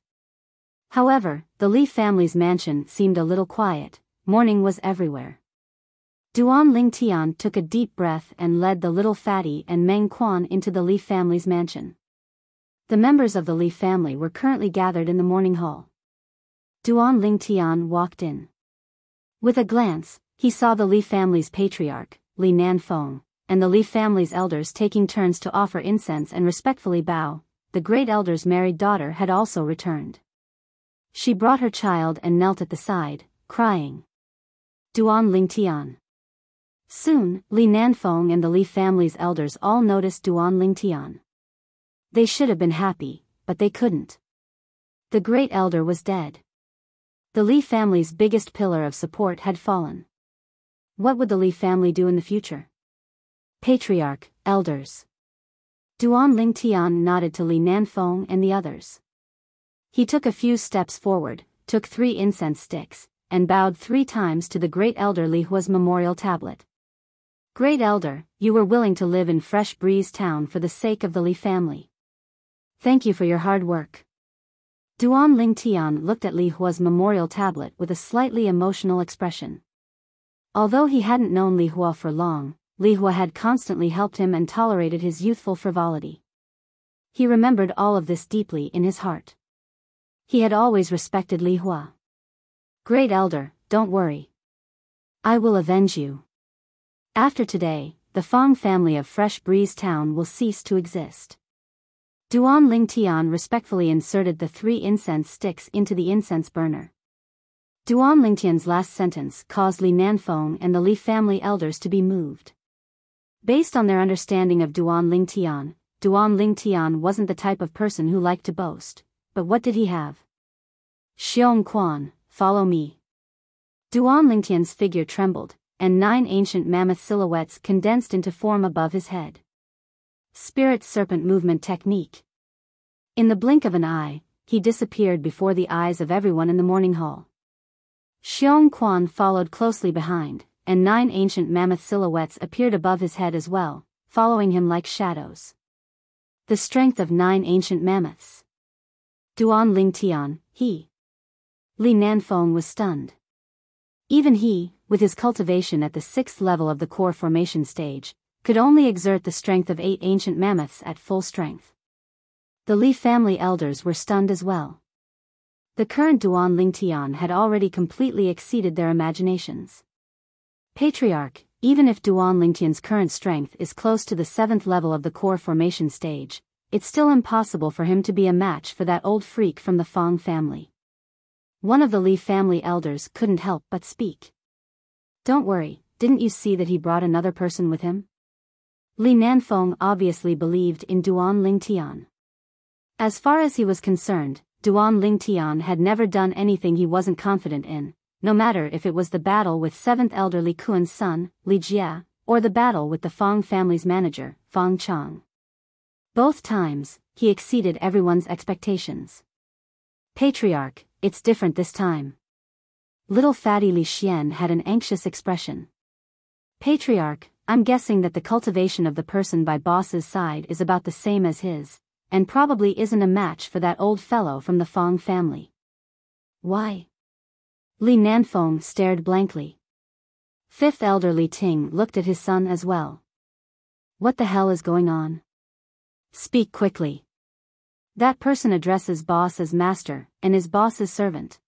However, the Li family's mansion seemed a little quiet. Mourning was everywhere. Duan Lingtian took a deep breath and led the little fatty and Meng Quan into the Li family's mansion. The members of the Li family were currently gathered in the morning hall. Duan Lingtian walked in. With a glance, he saw the Li family's patriarch, Li Nanfeng, and the Li family's elders taking turns to offer incense and respectfully bow. The great elder's married daughter had also returned. She brought her child and knelt at the side, crying. Duan Lingtian. Soon, Li Nanfeng and the Li family's elders all noticed Duan Lingtian. They should have been happy, but they couldn't. The great elder was dead. The Li family's biggest pillar of support had fallen. What would the Li family do in the future? Patriarch, elders. Duan Lingtian nodded to Li Nanfeng and the others. He took a few steps forward, took 3 incense sticks, and bowed 3 times to the great elder Li Hua's memorial tablet. Great elder, you were willing to live in Fresh Breeze Town for the sake of the Li family. Thank you for your hard work. Duan Lingtian looked at Li Hua's memorial tablet with a slightly emotional expression. Although he hadn't known Li Hua for long, Li Hua had constantly helped him and tolerated his youthful frivolity. He remembered all of this deeply in his heart. He had always respected Li Hua. Great elder, don't worry. I will avenge you. After today, the Fang family of Fresh Breeze Town will cease to exist. Duan Lingtian respectfully inserted the 3 incense sticks into the incense burner. Duan Lingtian's last sentence caused Li Nanfeng and the Li family elders to be moved. Based on their understanding of Duan Lingtian wasn't the type of person who liked to boast. But what did he have? Xiong Quan, follow me. Duan Lingtian's figure trembled, and 9 ancient mammoth silhouettes condensed into form above his head. Spirit serpent movement technique. In the blink of an eye, he disappeared before the eyes of everyone in the morning hall. Xiong Quan followed closely behind, and 9 ancient mammoth silhouettes appeared above his head as well, following him like shadows. The strength of 9 ancient mammoths. Duan Lingtian, he. Li Nanfeng was stunned. Even he, with his cultivation at the 6th level of the core formation stage, could only exert the strength of 8 ancient mammoths at full strength. The Li family elders were stunned as well. The current Duan Lingtian had already completely exceeded their imaginations. Patriarch, even if Duan Lingtian's current strength is close to the 7th level of the core formation stage, it's still impossible for him to be a match for that old freak from the Fang family. One of the Li family elders couldn't help but speak. Don't worry, didn't you see that he brought another person with him? Li Nanfeng obviously believed in Duan Lingtian. As far as he was concerned, Duan Lingtian had never done anything he wasn't confident in, no matter if it was the battle with 7th elder Li Kuan's son, Li Jia, or the battle with the Fang family's manager, Fang Chang. Both times, he exceeded everyone's expectations. Patriarch, it's different this time. Little fatty Li Xian had an anxious expression. Patriarch, I'm guessing that the cultivation of the person by boss's side is about the same as his, and probably isn't a match for that old fellow from the Fang family. Why? Li Nanfeng stared blankly. 5th elder Li Ting looked at his son as well. What the hell is going on? Speak quickly. That person addresses boss as master, and is boss's servant.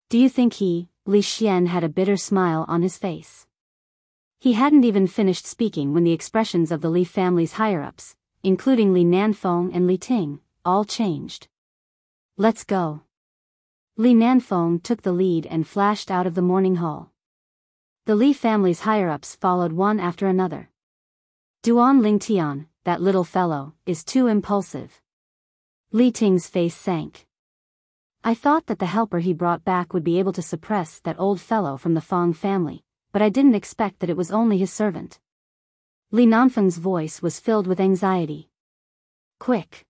Do you think he, Li Xian had a bitter smile on his face. He hadn't even finished speaking when the expressions of the Li family's higher-ups, including Li Nanfeng and Li Ting, all changed. Let's go. Li Nanfeng took the lead and flashed out of the morning hall. The Li family's higher-ups followed one after another. Duan Lingtian, that little fellow, is too impulsive. Li Ting's face sank. I thought that the helper he brought back would be able to suppress that old fellow from the Fang family, but I didn't expect that it was only his servant. Li Nanfeng's voice was filled with anxiety. Quick!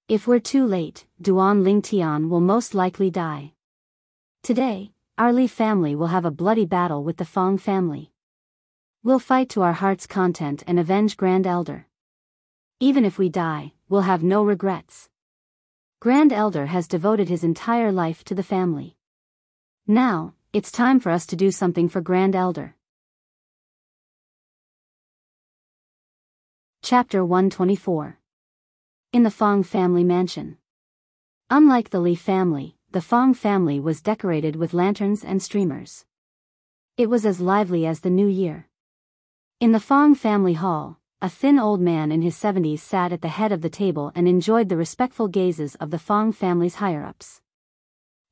If we're too late, Duan Lingtian will most likely die. Today, our Li family will have a bloody battle with the Fong family. We'll fight to our heart's content and avenge Grand Elder. Even if we die, we'll have no regrets. Grand Elder has devoted his entire life to the family. Now, it's time for us to do something for Grand Elder. Chapter 124. In the Fong family mansion. Unlike the Li family, the Fong family was decorated with lanterns and streamers. It was as lively as the new year. In the Fong family hall, a thin old man in his 70s sat at the head of the table and enjoyed the respectful gazes of the Fong family's higher-ups.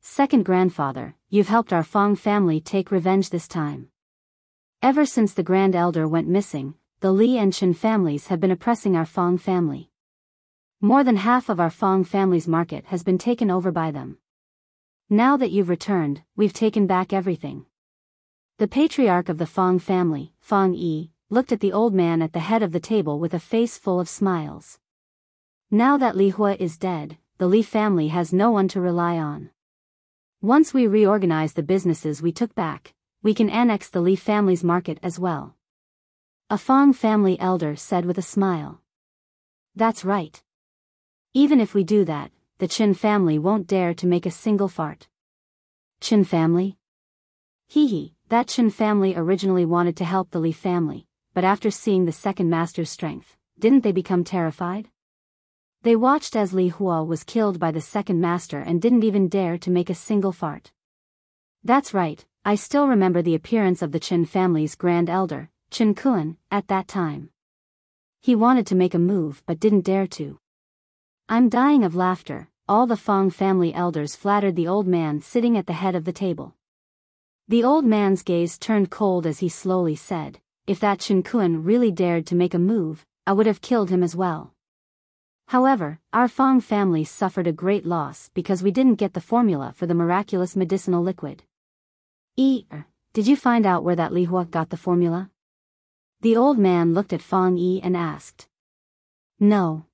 Second grandfather, you've helped our Fong family take revenge this time. Ever since the Grand Elder went missing, the Li and Chen families have been oppressing our Fong family. More than half of our Fong family's market has been taken over by them. Now that you've returned, we've taken back everything. The patriarch of the Fong family, Fong Yi, looked at the old man at the head of the table with a face full of smiles. Now that Li Hua is dead, the Li family has no one to rely on. Once we reorganize the businesses we took back, we can annex the Li family's market as well. A Fong family elder said with a smile. That's right. Even if we do that, the Chen family won't dare to make a single fart. Chen family? Hee, that Chen family originally wanted to help the Li family, but after seeing the second master's strength, didn't they become terrified? They watched as Li Hua was killed by the second master and didn't even dare to make a single fart. That's right, I still remember the appearance of the Chen family's grand elder, Chen Kun, at that time. He wanted to make a move but didn't dare to. I'm dying of laughter. All the Fong family elders flattered the old man sitting at the head of the table. The old man's gaze turned cold as he slowly said, if that Chen Kun really dared to make a move, I would have killed him as well. However, our Fong family suffered a great loss because we didn't get the formula for the miraculous medicinal liquid. Did you find out where that Li Hua got the formula? The old man looked at Fong Yi and asked. No.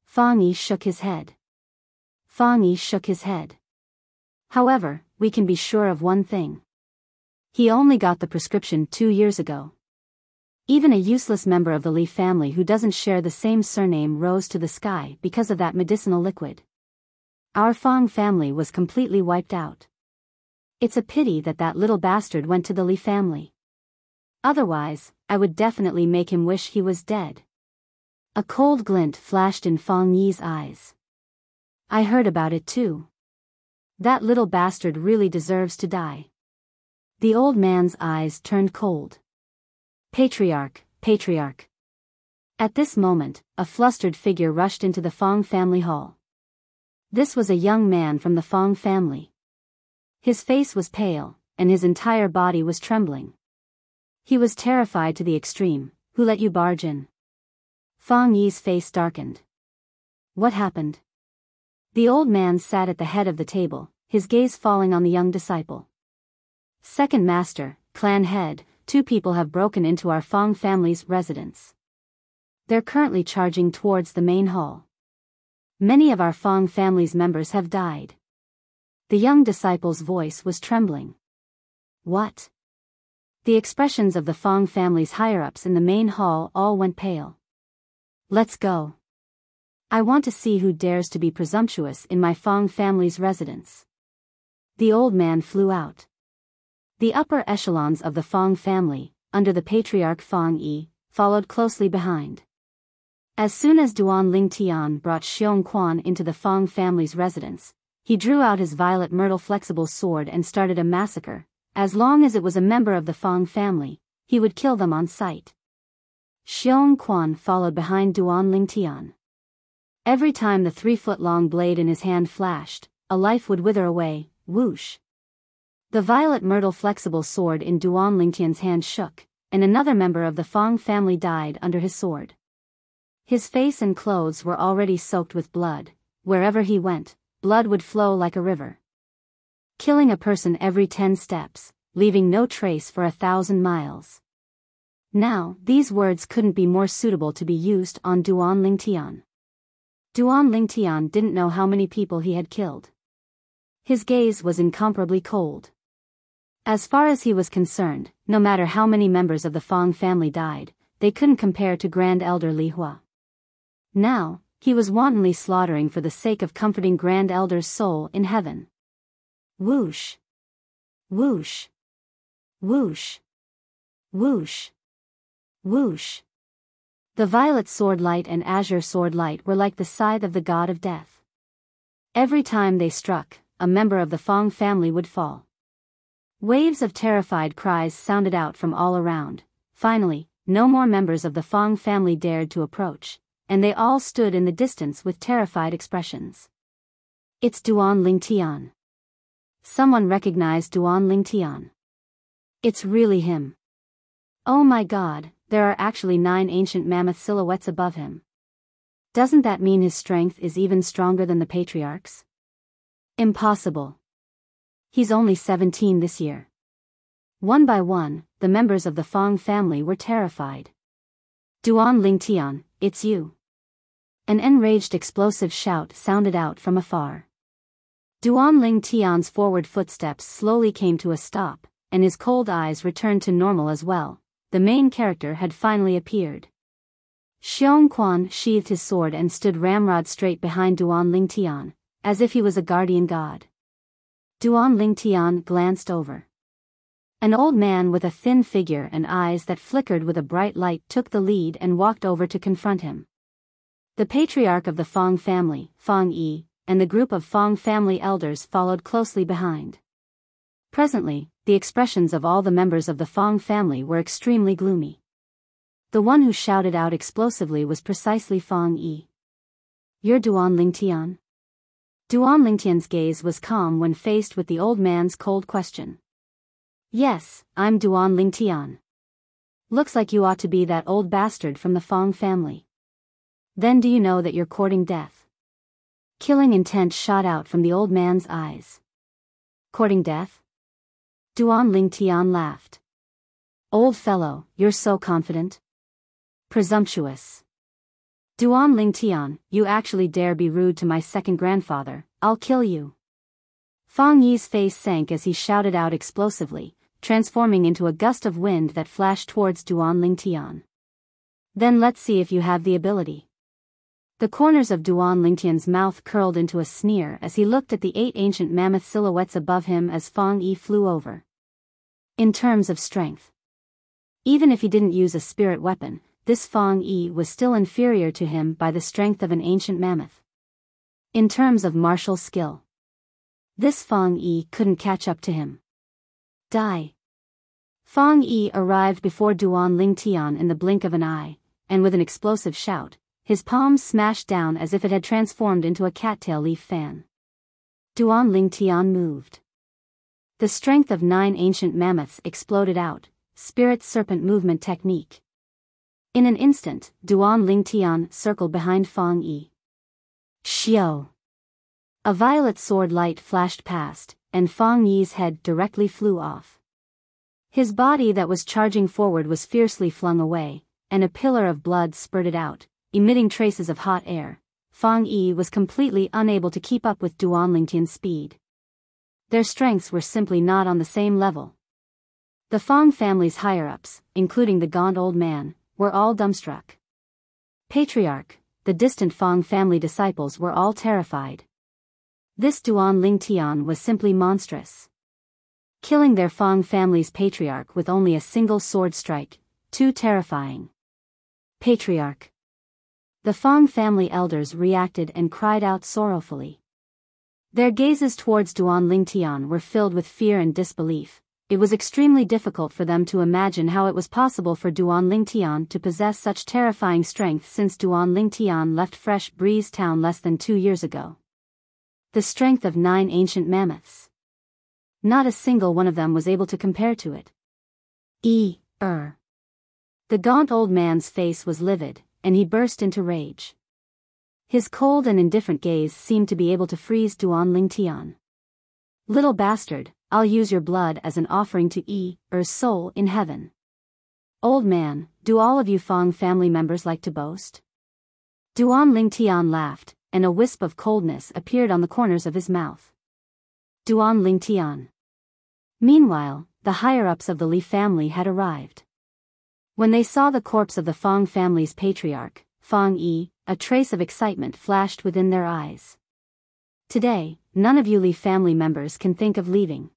Fong Yi shook his head. However, we can be sure of one thing. He only got the prescription 2 years ago. Even a useless member of the Li family who doesn't share the same surname rose to the sky because of that medicinal liquid. Our Fong family was completely wiped out. It's a pity that that little bastard went to the Li family. Otherwise, I would definitely make him wish he was dead. A cold glint flashed in Fong Yi's eyes. I heard about it too. That little bastard really deserves to die. The old man's eyes turned cold. Patriarch. At this moment, a flustered figure rushed into the Fong family hall. This was a young man from the Fong family. His face was pale, and his entire body was trembling. He was terrified to the extreme. Who let you barge in? Fong Yi's face darkened. What happened? The old man sat at the head of the table, his gaze falling on the young disciple. Second master, clan head, 2 people have broken into our Fong family's residence. They're currently charging towards the main hall. Many of our Fong family's members have died. The young disciple's voice was trembling. What? The expressions of the Fong family's higher-ups in the main hall all went pale. Let's go. I want to see who dares to be presumptuous in my Fong family's residence. The old man flew out. The upper echelons of the Fong family, under the patriarch Fong Yi, followed closely behind. As soon as Duan Lingtian brought Xiong Quan into the Fong family's residence, he drew out his violet myrtle flexible sword and started a massacre. As long as it was a member of the Fong family, he would kill them on sight. Xiong Quan followed behind Duan Lingtian. Every time the 3-foot-long blade in his hand flashed, a life would wither away, whoosh. The violet myrtle flexible sword in Duan Lingtian's hand shook, and another member of the Fong family died under his sword. His face and clothes were already soaked with blood. Wherever he went, blood would flow like a river. Killing a person every 10 steps, leaving no trace for 1,000 miles. Now, these words couldn't be more suitable to be used on Duan Lingtian. Duan Lingtian didn't know how many people he had killed. His gaze was incomparably cold. As far as he was concerned, no matter how many members of the Fang family died, they couldn't compare to Grand Elder Li Hua. Now, he was wantonly slaughtering for the sake of comforting Grand Elder's soul in heaven. Whoosh! Whoosh! Whoosh! Whoosh! Whoosh! The violet sword light and azure sword light were like the scythe of the god of death. Every time they struck, a member of the Fang family would fall. Waves of terrified cries sounded out from all around. Finally, no more members of the Fang family dared to approach, and they all stood in the distance with terrified expressions. It's Duan Lingtian. Someone recognized Duan Lingtian. It's really him. Oh my god, there are actually 9 ancient mammoth silhouettes above him. Doesn't that mean his strength is even stronger than the patriarch's? Impossible. He's only 17 this year. One by one, the members of the Fang family were terrified. Duan Lingtian, it's you. An enraged explosive shout sounded out from afar. Duan Lingtian's forward footsteps slowly came to a stop, and his cold eyes returned to normal as well. The main character had finally appeared. Xiong Quan sheathed his sword and stood ramrod straight behind Duan Lingtian, as if he was a guardian god. Duan Lingtian glanced over. An old man with a thin figure and eyes that flickered with a bright light took the lead and walked over to confront him. The patriarch of the Fang family, Fang Yi, and the group of Fang family elders followed closely behind. Presently, the expressions of all the members of the Fang family were extremely gloomy. The one who shouted out explosively was precisely Fang Yi. You're Duan Lingtian? Duan Lingtian's gaze was calm when faced with the old man's cold question. Yes, I'm Duan Lingtian. Looks like you ought to be that old bastard from the Fang family. Then do you know that you're courting death? Killing intent shot out from the old man's eyes. Courting death? Duan Lingtian laughed. Old fellow, you're so confident. Presumptuous. Duan Lingtian, you actually dare be rude to my second grandfather, I'll kill you. Fang Yi's face sank as he shouted out explosively, transforming into a gust of wind that flashed towards Duan Lingtian. Then let's see if you have the ability. The corners of Duan Lingtian's mouth curled into a sneer as he looked at the 8 ancient mammoth silhouettes above him as Fang Yi flew over. In terms of strength. Even if he didn't use a spirit weapon, this Fang Yi was still inferior to him by the strength of an ancient mammoth. In terms of martial skill, this Fang Yi couldn't catch up to him. Die. Fang Yi arrived before Duan Lingtian in the blink of an eye, and with an explosive shout, his palms smashed down as if it had transformed into a cattail leaf fan. Duan Lingtian moved. The strength of 9 ancient mammoths exploded out, spirit serpent movement technique. In an instant, Duan Lingtian circled behind Fang Yi. Xiao! A violet sword light flashed past, and Fang Yi's head directly flew off. His body that was charging forward was fiercely flung away, and a pillar of blood spurted out, emitting traces of hot air. Fang Yi was completely unable to keep up with Duan Lingtian's speed. Their strengths were simply not on the same level. The Fang family's higher-ups, including the gaunt old man, were all dumbstruck. Patriarch, the distant Fang family disciples were all terrified. This Duan Lingtian was simply monstrous. Killing their Fang family's patriarch with only a single sword strike, too terrifying. Patriarch. The Fang family elders reacted and cried out sorrowfully. Their gazes towards Duan Lingtian were filled with fear and disbelief. It was extremely difficult for them to imagine how it was possible for Duan Lingtian to possess such terrifying strength since Duan Lingtian left Fresh Breeze Town less than 2 years ago. The strength of 9 ancient mammoths. Not a single one of them was able to compare to it. The gaunt old man's face was livid, and he burst into rage. His cold and indifferent gaze seemed to be able to freeze Duan Lingtian. Little bastard, I'll use your blood as an offering to Er's soul in heaven. Old man, do all of you Fang family members like to boast? Duan Lingtian laughed, and a wisp of coldness appeared on the corners of his mouth. Duan Lingtian. Meanwhile, the higher-ups of the Li family had arrived. When they saw the corpse of the Fang family's patriarch, Fang Yi, a trace of excitement flashed within their eyes. Today, none of you Li family members can think of leaving.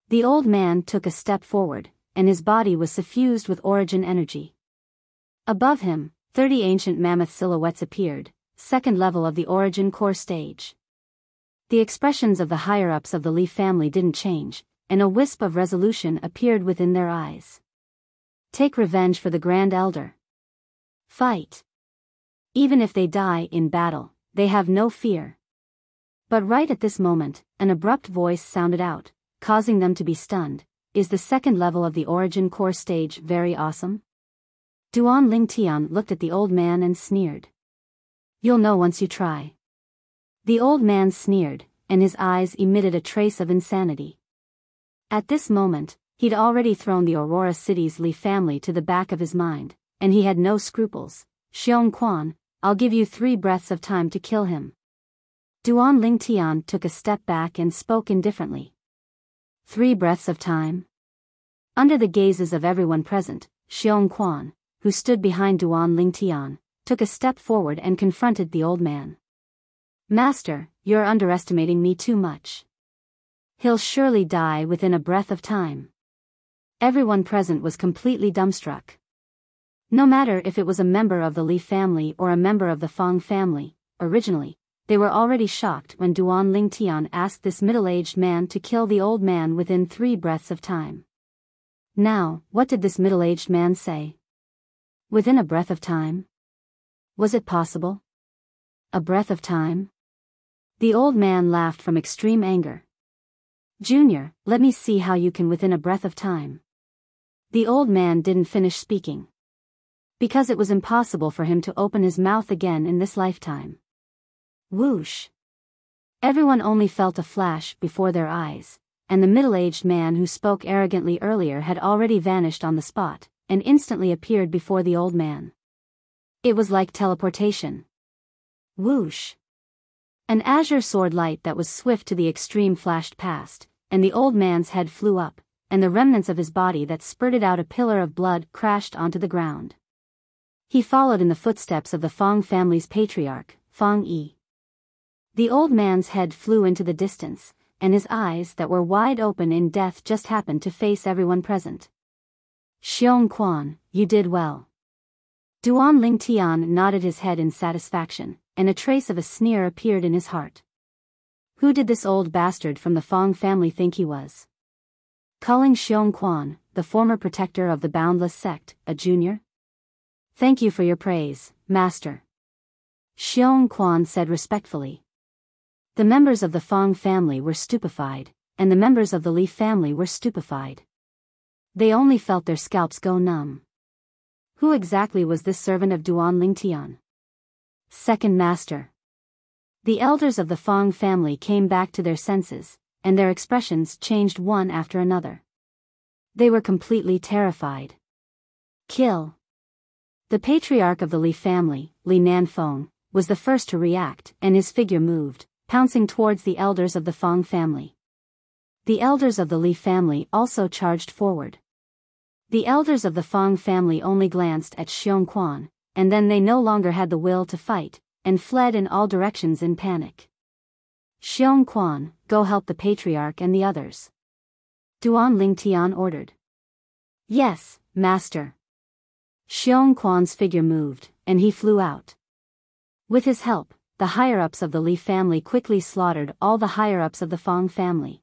The old man took a step forward, and his body was suffused with origin energy. Above him, 30 ancient mammoth silhouettes appeared, second level of the origin core stage. The expressions of the higher-ups of the Li family didn't change, and a wisp of resolution appeared within their eyes. Take revenge for the Grand Elder. Fight. Even if they die in battle, they have no fear. But right at this moment, an abrupt voice sounded out, causing them to be stunned. Is the second level of the origin core stage very awesome? Duan Lingtian looked at the old man and sneered. You'll know once you try. The old man sneered, and his eyes emitted a trace of insanity. At this moment, he'd already thrown the Aurora City's Li family to the back of his mind, and he had no scruples. Xiong Quan, I'll give you 3 breaths of time to kill him. Duan Lingtian took a step back and spoke indifferently. 3 breaths of time? Under the gazes of everyone present, Xiong Quan, who stood behind Duan Lingtian, took a step forward and confronted the old man. Master, you're underestimating me too much. He'll surely die within a breath of time. Everyone present was completely dumbstruck. No matter if it was a member of the Li family or a member of the Fang family, originally, they were already shocked when Duan Lingtian asked this middle-aged man to kill the old man within 3 breaths of time. Now, what did this middle-aged man say? Within a breath of time? Was it possible? A breath of time? The old man laughed from extreme anger. Junior, let me see how you can within a breath of time. The old man didn't finish speaking. Because it was impossible for him to open his mouth again in this lifetime. Whoosh! Everyone only felt a flash before their eyes, and the middle-aged man who spoke arrogantly earlier had already vanished on the spot, and instantly appeared before the old man. It was like teleportation. Whoosh! An azure sword light that was swift to the extreme flashed past, and the old man's head flew up, and the remnants of his body that spurted out a pillar of blood crashed onto the ground. He followed in the footsteps of the Fang family's patriarch, Fang Yi. The old man's head flew into the distance, and his eyes that were wide open in death just happened to face everyone present. Xiong Quan, you did well. Duan Lingtian nodded his head in satisfaction, and a trace of a sneer appeared in his heart. Who did this old bastard from the Fang family think he was? Calling Xiong Quan, the former protector of the Boundless Sect, a junior? Thank you for your praise, Master. Xiong Quan said respectfully. The members of the Fang family were stupefied, and the members of the Li family were stupefied. They only felt their scalps go numb. Who exactly was this servant of Duan Lingtian? Second Master. The elders of the Fang family came back to their senses, and their expressions changed one after another. They were completely terrified. Kill. The patriarch of the Li family, Li Nanfeng, was the first to react, and his figure moved, pouncing towards the elders of the Fang family. The elders of the Li family also charged forward. The elders of the Fang family only glanced at Xiong Quan, and then they no longer had the will to fight, and fled in all directions in panic. Xiong Quan, go help the patriarch and the others. Duan Lingtian ordered. Yes, Master. Xiong Quan's figure moved, and he flew out. With his help, the higher-ups of the Li family quickly slaughtered all the higher-ups of the Fang family.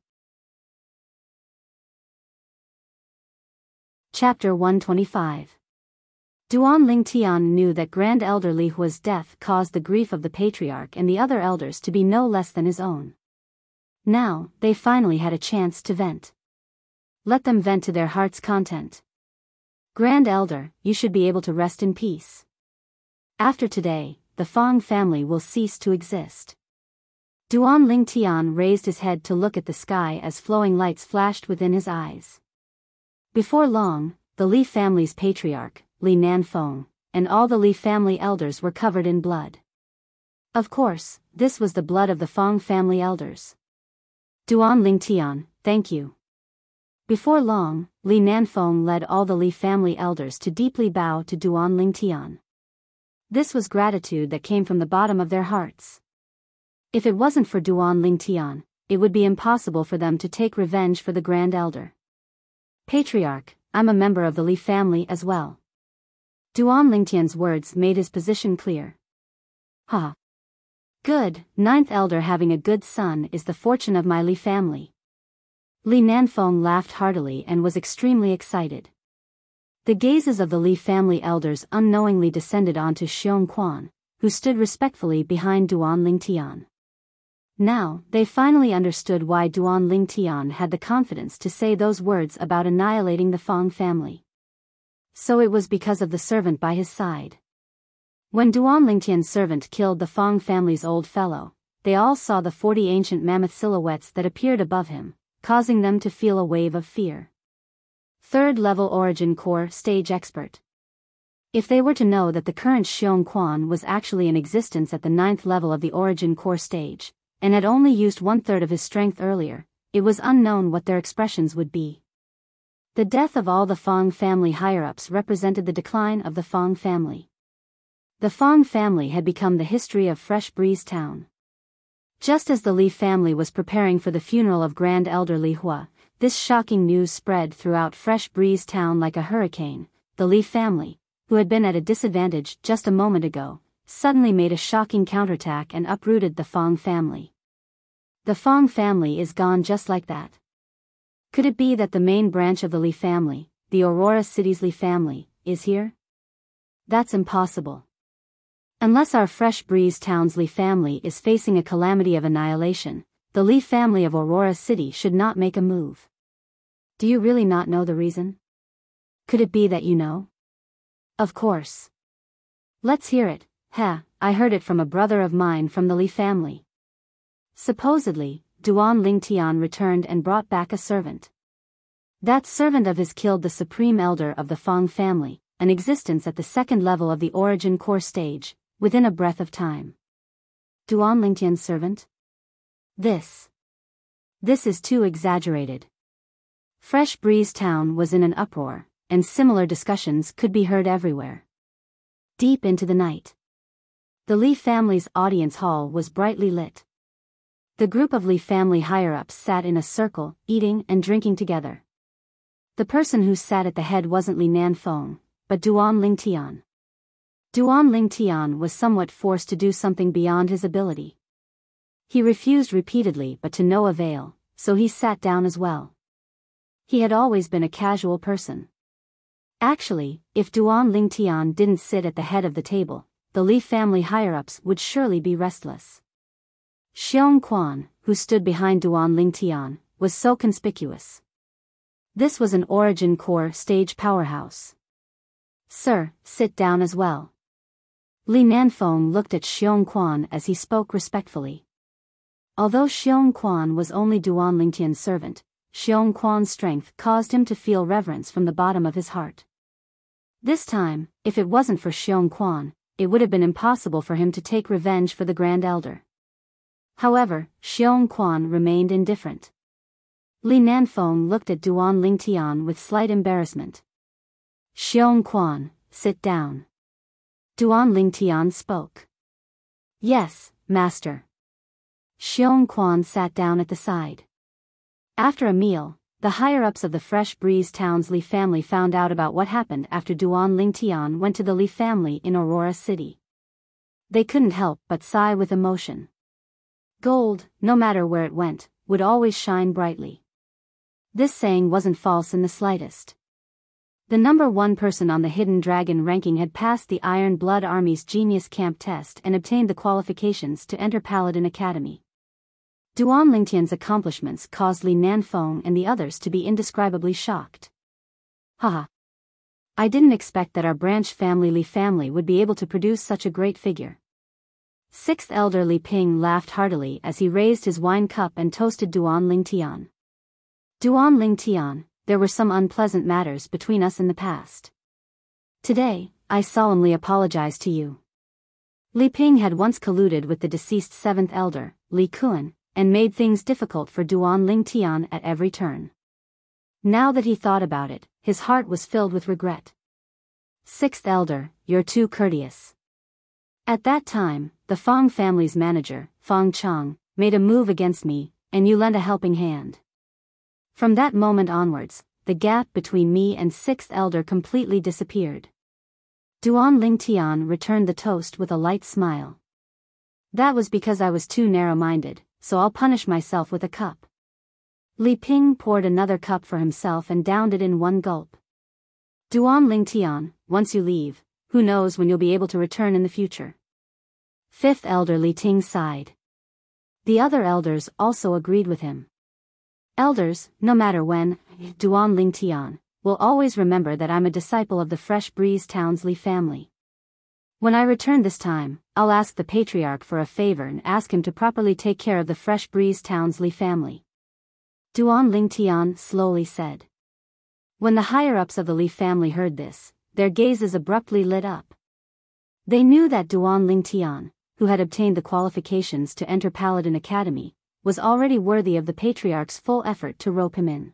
Chapter 125. Duan Lingtian knew that Grand Elder Li Hua's death caused the grief of the patriarch and the other elders to be no less than his own. Now, they finally had a chance to vent. Let them vent to their heart's content. Grand Elder, you should be able to rest in peace. After today, the Fang family will cease to exist. Duan Lingtian raised his head to look at the sky as flowing lights flashed within his eyes. Before long, the Li family's patriarch, Li Nanfeng, and all the Li family elders were covered in blood. Of course, this was the blood of the Fong family elders. Duan Lingtian, thank you. Before long, Li Nanfeng led all the Li family elders to deeply bow to Duan Lingtian. This was gratitude that came from the bottom of their hearts. If it wasn't for Duan Lingtian, it would be impossible for them to take revenge for the Grand Elder. Patriarch, I'm a member of the Li family as well. Duan Lingtian's words made his position clear. Ha! Good, ninth elder having a good son is the fortune of my Li family. Li Nanfeng laughed heartily and was extremely excited. The gazes of the Li family elders unknowingly descended onto Xiong Quan, who stood respectfully behind Duan Lingtian. Now, they finally understood why Duan Lingtian had the confidence to say those words about annihilating the Fong family. So it was because of the servant by his side. When Duan Lingtian's servant killed the Fong family's old fellow, they all saw the 40 ancient mammoth silhouettes that appeared above him, causing them to feel a wave of fear. Third level origin core stage expert. If they were to know that the current Xiong Quan was actually in existence at the 9th level of the origin core stage, and had only used 1/3 of his strength earlier, it was unknown what their expressions would be. The death of all the Fong family higher-ups represented the decline of the Fong family. The Fong family had become the history of Fresh Breeze Town. Just as the Li family was preparing for the funeral of Grand Elder Li Hua, this shocking news spread throughout Fresh Breeze Town like a hurricane. The Li family, who had been at a disadvantage just a moment ago, suddenly made a shocking counterattack and uprooted the Fong family. The Fong family is gone just like that. Could it be that the main branch of the Li family, the Aurora City's Li family, is here? That's impossible. Unless our Fresh Breeze Town's Li family is facing a calamity of annihilation, the Li family of Aurora City should not make a move. Do you really not know the reason? Could it be that you know? Of course. Let's hear it. I heard it from a brother of mine from the Li family. Supposedly, Duan Lingtian returned and brought back a servant. That servant of his killed the supreme elder of the Fong family, an existence at the 2nd level of the origin core stage, within a breath of time. Duan Lingtian's servant? This is too exaggerated. Fresh Breeze Town was in an uproar, and similar discussions could be heard everywhere. Deep into the night, the Li family's audience hall was brightly lit. The group of Li family higher-ups sat in a circle, eating and drinking together. The person who sat at the head wasn't Li Nanfeng, but Duan Lingtian. Duan Lingtian was somewhat forced to do something beyond his ability. He refused repeatedly but to no avail, so he sat down as well. He had always been a casual person. Actually, if Duan Lingtian didn't sit at the head of the table, the Li family higher-ups would surely be restless. Xiong Quan, who stood behind Duan Lingtian, was so conspicuous. This was an origin core stage powerhouse. Sir, sit down as well. Li Nanfeng looked at Xiong Quan as he spoke respectfully. Although Xiong Quan was only Duan Lingtian's servant, Xiong Quan's strength caused him to feel reverence from the bottom of his heart. This time, if it wasn't for Xiong Quan, it would have been impossible for him to take revenge for the Grand Elder. However, Xiong Quan remained indifferent. Li Nanfeng looked at Duan Lingtian with slight embarrassment. Xiong Quan, sit down. Duan Lingtian spoke. Yes, master. Xiong Quan sat down at the side. After a meal, the higher-ups of the Fresh Breeze Town's Li family found out about what happened after Duan Lingtian went to the Li family in Aurora City. They couldn't help but sigh with emotion. Gold, no matter where it went, would always shine brightly. This saying wasn't false in the slightest. The number 1 person on the Hidden Dragon ranking had passed the Iron Blood Army's Genius Camp test and obtained the qualifications to enter Paladin Academy. Duan Lingtian's accomplishments caused Li Nanfeng and the others to be indescribably shocked. Haha. I didn't expect that our branch family Li family would be able to produce such a great figure. 6th Elder Li Ping laughed heartily as he raised his wine cup and toasted Duan Lingtian. Duan Lingtian, there were some unpleasant matters between us in the past. Today, I solemnly apologize to you. Li Ping had once colluded with the deceased seventh elder, Li Kun, and made things difficult for Duan Lingtian at every turn. Now that he thought about it, his heart was filled with regret. Sixth elder, you're too courteous. At that time, the Fang family's manager, Fang Chang, made a move against me, and you lent a helping hand. From that moment onwards, the gap between me and sixth elder completely disappeared. Duan Lingtian returned the toast with a light smile. That was because I was too narrow-minded, so I'll punish myself with a cup. Li Ping poured another cup for himself and downed it in one gulp. Duan Lingtian, once you leave, who knows when you'll be able to return in the future. Fifth elder Li Ting sighed. The other elders also agreed with him. Elders, no matter when, Duan Lingtian, will always remember that I'm a disciple of the Fresh Breeze Town's Li family. When I return this time, I'll ask the patriarch for a favor and ask him to properly take care of the Fresh Breeze Town's Li family. Duan Lingtian slowly said. When the higher-ups of the Li family heard this, their gazes abruptly lit up. They knew that Duan Lingtian, who had obtained the qualifications to enter Paladin Academy, was already worthy of the patriarch's full effort to rope him in.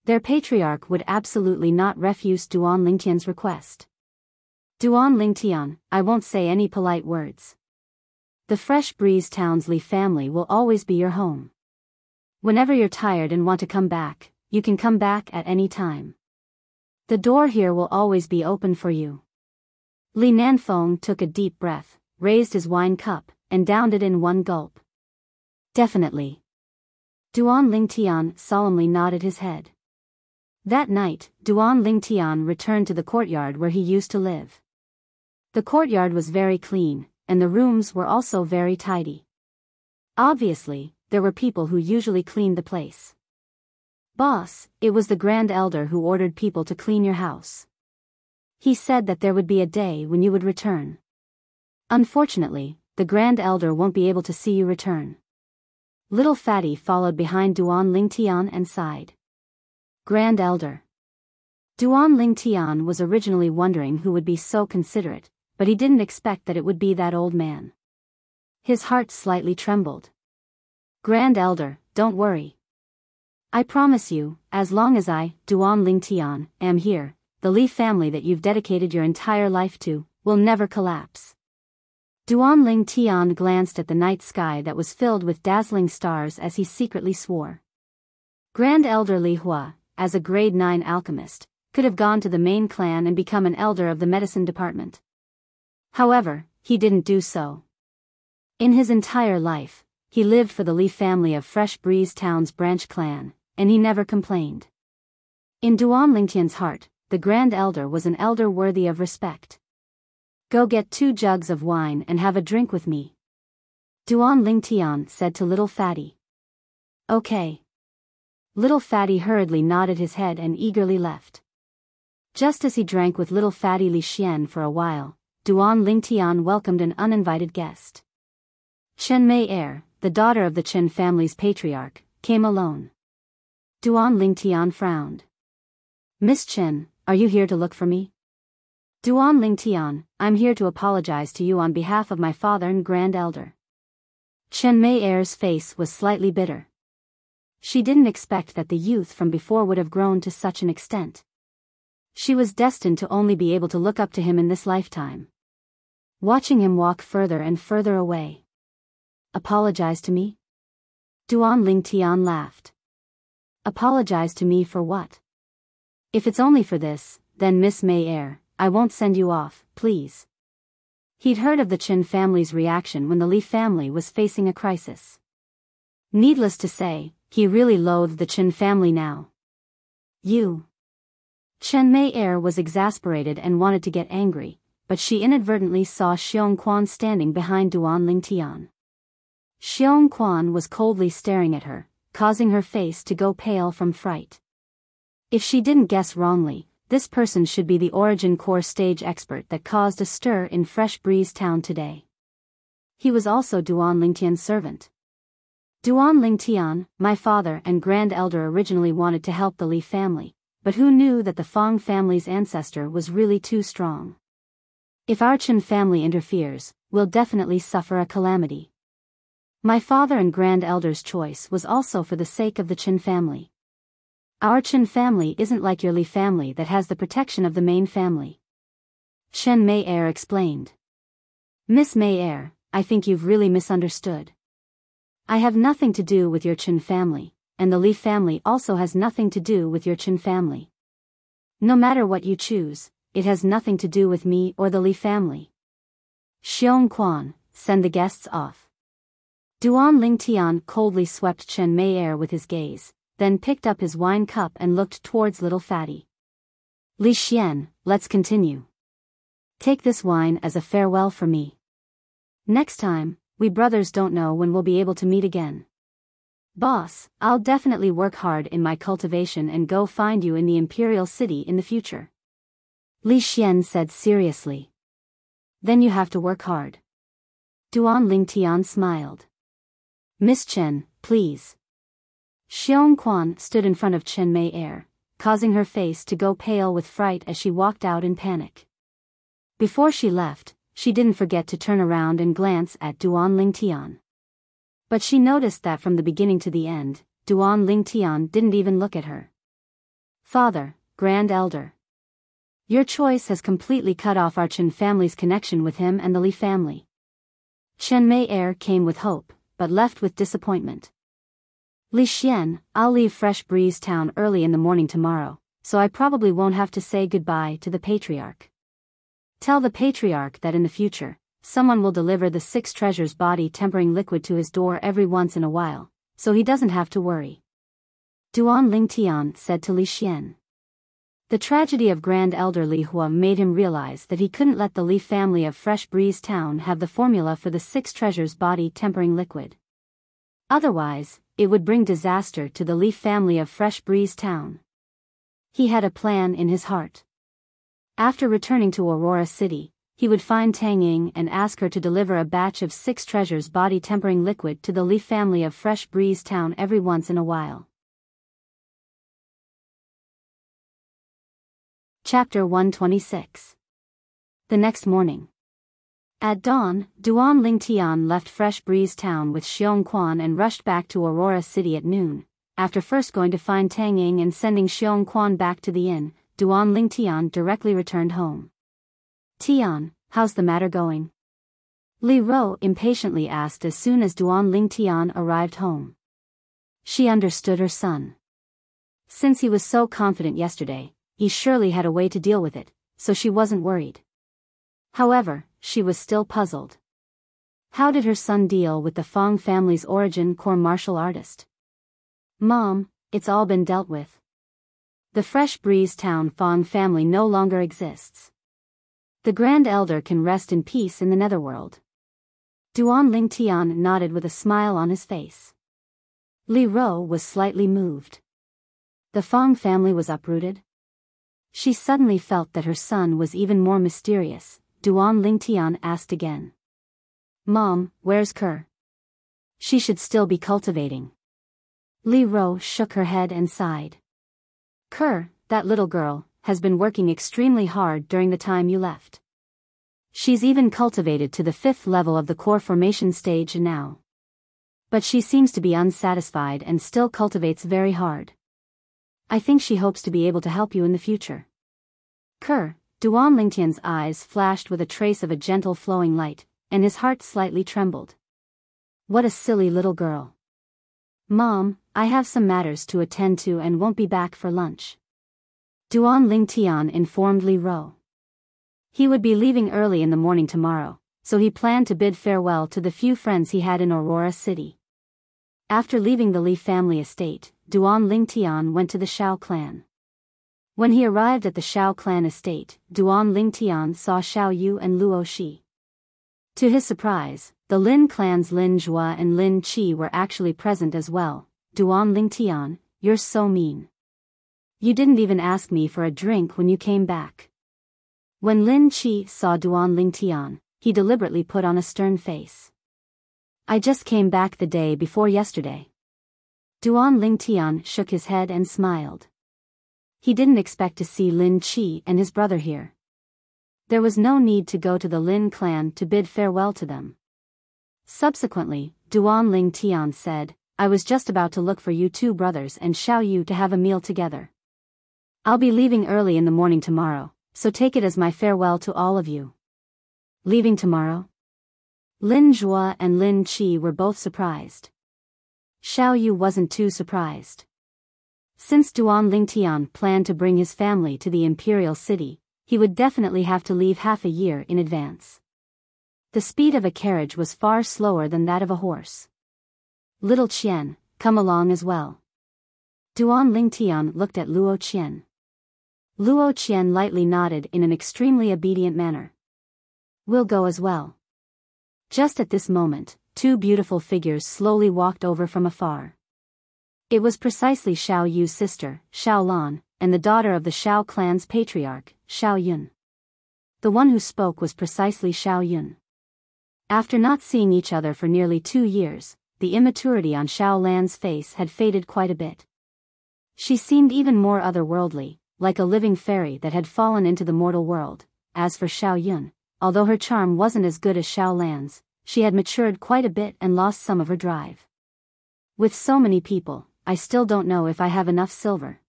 Their patriarch would absolutely not refuse Duan Lingtian's request. Duan Lingtian, I won't say any polite words. The Fresh Breeze Town's Li family will always be your home. Whenever you're tired and want to come back, you can come back at any time. The door here will always be open for you. Li Nanfeng took a deep breath, raised his wine cup, and downed it in one gulp. Definitely. Duan Lingtian solemnly nodded his head. That night, Duan Lingtian returned to the courtyard where he used to live. The courtyard was very clean, and the rooms were also very tidy. Obviously, there were people who usually cleaned the place. Boss, it was the Grand Elder who ordered people to clean your house. He said that there would be a day when you would return. Unfortunately, the Grand Elder won't be able to see you return. Little Fatty followed behind Duan Lingtian and sighed. Grand Elder. Duan Lingtian was originally wondering who would be so considerate, but he didn't expect that it would be that old man. His heart slightly trembled. Grand Elder, don't worry. I promise you, as long as I, Duan Lingtian, am here, the Li family that you've dedicated your entire life to, will never collapse. Duan Lingtian glanced at the night sky that was filled with dazzling stars as he secretly swore. Grand Elder Li Hua, as a grade 9 alchemist, could have gone to the main clan and become an elder of the medicine department. However, he didn't do so. In his entire life, he lived for the Li family of Fresh Breeze Town's branch clan, and he never complained. In Duan Lingtian's heart, the Grand Elder was an elder worthy of respect. Go get 2 jugs of wine and have a drink with me. Duan Lingtian said to Little Fatty. Okay. Little Fatty hurriedly nodded his head and eagerly left. Just as he drank with Little Fatty Li Xian for a while, Duan Lingtian welcomed an uninvited guest. Chen Mei Er, the daughter of the Chen family's patriarch, came alone. Duan Lingtian frowned. Miss Chen, are you here to look for me? Duan Lingtian, I'm here to apologize to you on behalf of my father and Grand Elder. Chen Mei Er's face was slightly bitter. She didn't expect that the youth from before would have grown to such an extent. She was destined to only be able to look up to him in this lifetime. Watching him walk further and further away. Apologize to me? Duan Lingtian laughed. Apologize to me for what? If it's only for this, then Miss Mei Er, I won't send you off, please. He'd heard of the Chen family's reaction when the Li family was facing a crisis. Needless to say, he really loathed the Chen family now. You. Chen Mei Er was exasperated and wanted to get angry, but she inadvertently saw Xiong Quan standing behind Duan Lingtian. Xiong Quan was coldly staring at her, causing her face to go pale from fright. If she didn't guess wrongly, this person should be the Origin Core stage expert that caused a stir in Fresh Breeze Town today. He was also Duan Lingtian's servant. Duan Lingtian, my father and Grand Elder originally wanted to help the Li family, but who knew that the Fang family's ancestor was really too strong? If our Chen family interferes, will definitely suffer a calamity. My father and grand elder's choice was also for the sake of the Chen family. Our Chen family isn't like your Li family that has the protection of the main family. Chen Mei-er explained. Miss Mei-er, I think you've really misunderstood. I have nothing to do with your Chen family, and the Li family also has nothing to do with your Chen family. No matter what you choose, it has nothing to do with me or the Li family. Xiong Quan, send the guests off. Duan Lingtian coldly swept Chen Mei-er with his gaze, then picked up his wine cup and looked towards little fatty. Li Xian, let's continue. Take this wine as a farewell for me. Next time, we brothers don't know when we'll be able to meet again. Boss, I'll definitely work hard in my cultivation and go find you in the imperial city in the future. Li Xian said seriously. Then you have to work hard. Duan Lingtian smiled. Miss Chen, please. Xiong Quan stood in front of Chen Mei-er, causing her face to go pale with fright as she walked out in panic. Before she left, she didn't forget to turn around and glance at Duan Lingtian. But she noticed that from the beginning to the end, Duan Lingtian didn't even look at her. Father, Grand Elder. Your choice has completely cut off our Chen family's connection with him and the Li family. Chen Mei-er came with hope, but left with disappointment. Li Xian, I'll leave Fresh Breeze Town early in the morning tomorrow, so I probably won't have to say goodbye to the Patriarch. Tell the Patriarch that in the future, someone will deliver the 6 treasures body tempering liquid to his door every once in a while, so he doesn't have to worry. Duan Lingtian said to Li Xian. The tragedy of Grand Elder Li Hua made him realize that he couldn't let the Li family of Fresh Breeze Town have the formula for the 6 treasures body tempering liquid. Otherwise, it would bring disaster to the Li family of Fresh Breeze Town. He had a plan in his heart. After returning to Aurora City, he would find Tang Ying and ask her to deliver a batch of 6 treasures body tempering liquid to the Li family of Fresh Breeze Town every once in a while. Chapter 126. The next morning. At dawn, Duan Lingtian left Fresh Breeze Town with Xiong Quan and rushed back to Aurora City at noon. After first going to find Tang Ying and sending Xiong Quan back to the inn, Duan Lingtian directly returned home. Tian, how's the matter going? Li Ro impatiently asked as soon as Duan Lingtian arrived home. She understood her son. Since he was so confident yesterday, he surely had a way to deal with it, so she wasn't worried. However, she was still puzzled. How did her son deal with the Fong family's origin core martial artist? Mom, it's all been dealt with. The Fresh Breeze Town Fong family no longer exists. The Grand Elder can rest in peace in the Netherworld. Duan Lingtian nodded with a smile on his face. Li Ro was slightly moved. The Fong family was uprooted? She suddenly felt that her son was even more mysterious. Duan Lingtian asked again. Mom, where's Kerr? She should still be cultivating. Li Ro shook her head and sighed. Kerr, that little girl, has been working extremely hard during the time you left. She's even cultivated to the 5th level of the core formation stage now. But she seems to be unsatisfied and still cultivates very hard. I think she hopes to be able to help you in the future. Kerr, Duan Lingtian's eyes flashed with a trace of a gentle flowing light, and his heart slightly trembled. What a silly little girl. Mom, I have some matters to attend to and won't be back for lunch. Duan Lingtian informed Li Ro. He would be leaving early in the morning tomorrow, so he planned to bid farewell to the few friends he had in Aurora City. After leaving the Li family estate, Duan Lingtian went to the Shao clan. When he arrived at the Shao clan estate, Duan Lingtian saw Shao Yu and Luo Shi. To his surprise, the Lin clans Lin Zhua and Lin Qi were actually present as well. Duan Lingtian, you're so mean. You didn't even ask me for a drink when you came back. When Lin Qi saw Duan Lingtian, he deliberately put on a stern face. I just came back the day before yesterday. Duan Lingtian shook his head and smiled. He didn't expect to see Lin Qi and his brother here. There was no need to go to the Lin clan to bid farewell to them. Subsequently, Duan Ling Tian said, I was just about to look for you two brothers and Xiao Yu to have a meal together. I'll be leaving early in the morning tomorrow, so take it as my farewell to all of you. Leaving tomorrow? Lin Zhuo and Lin Qi were both surprised. Xiao Yu wasn't too surprised. Since Duan Ling Tian planned to bring his family to the imperial city, he would definitely have to leave half a year in advance. The speed of a carriage was far slower than that of a horse. Little Qian, come along as well. Duan Ling Tian looked at Luo Qian. Luo Qian lightly nodded in an extremely obedient manner. We'll go as well. Just at this moment, two beautiful figures slowly walked over from afar. It was precisely Xiao Yu's sister, Xiao Lan, and the daughter of the Xiao clan's patriarch, Xiao Yun. The one who spoke was precisely Xiao Yun. After not seeing each other for nearly 2 years, the immaturity on Xiao Lan's face had faded quite a bit. She seemed even more otherworldly, like a living fairy that had fallen into the mortal world. As for Xiao Yun, although her charm wasn't as good as Xiao Lan's, she had matured quite a bit and lost some of her drive. With so many people, I still don't know if I have enough silver.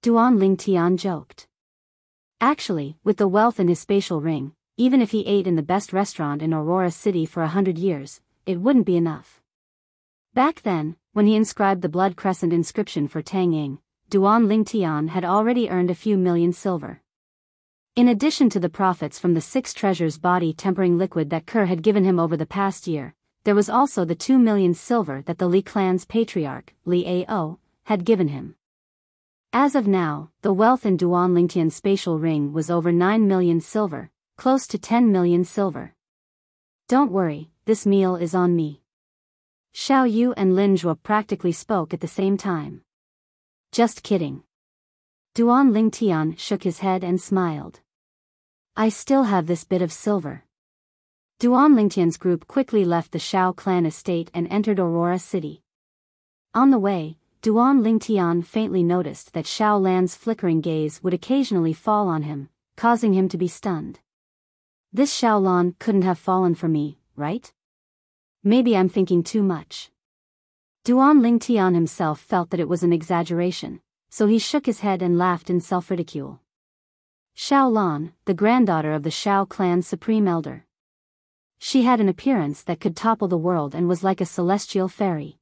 Duan Ling Tian joked. Actually, with the wealth in his spatial ring, even if he ate in the best restaurant in Aurora City for 100 years, it wouldn't be enough. Back then, when he inscribed the blood crescent inscription for Tang Ying, Duan Ling Tian had already earned a few million silver. In addition to the profits from the 6 treasures body tempering liquid that Kerr had given him over the past year, there was also the 2 million silver that the Li clan's patriarch, Li Ao, had given him. As of now, the wealth in Duan Lingtian's spatial ring was over 9 million silver, close to 10 million silver. Don't worry, this meal is on me. Xiao Yu and Lin Zhuo practically spoke at the same time. Just kidding. Duan Ling Tian shook his head and smiled. I still have this bit of silver. Duan Lingtian's group quickly left the Xiao clan estate and entered Aurora City. On the way, Duan Ling Tian faintly noticed that Xiao Lan's flickering gaze would occasionally fall on him, causing him to be stunned. This Xiao Lan couldn't have fallen for me, right? Maybe I'm thinking too much. Duan Ling Tian himself felt that it was an exaggeration, so he shook his head and laughed in self-ridicule. Xiao Lan, the granddaughter of the Xiao clan's supreme elder. She had an appearance that could topple the world and was like a celestial fairy.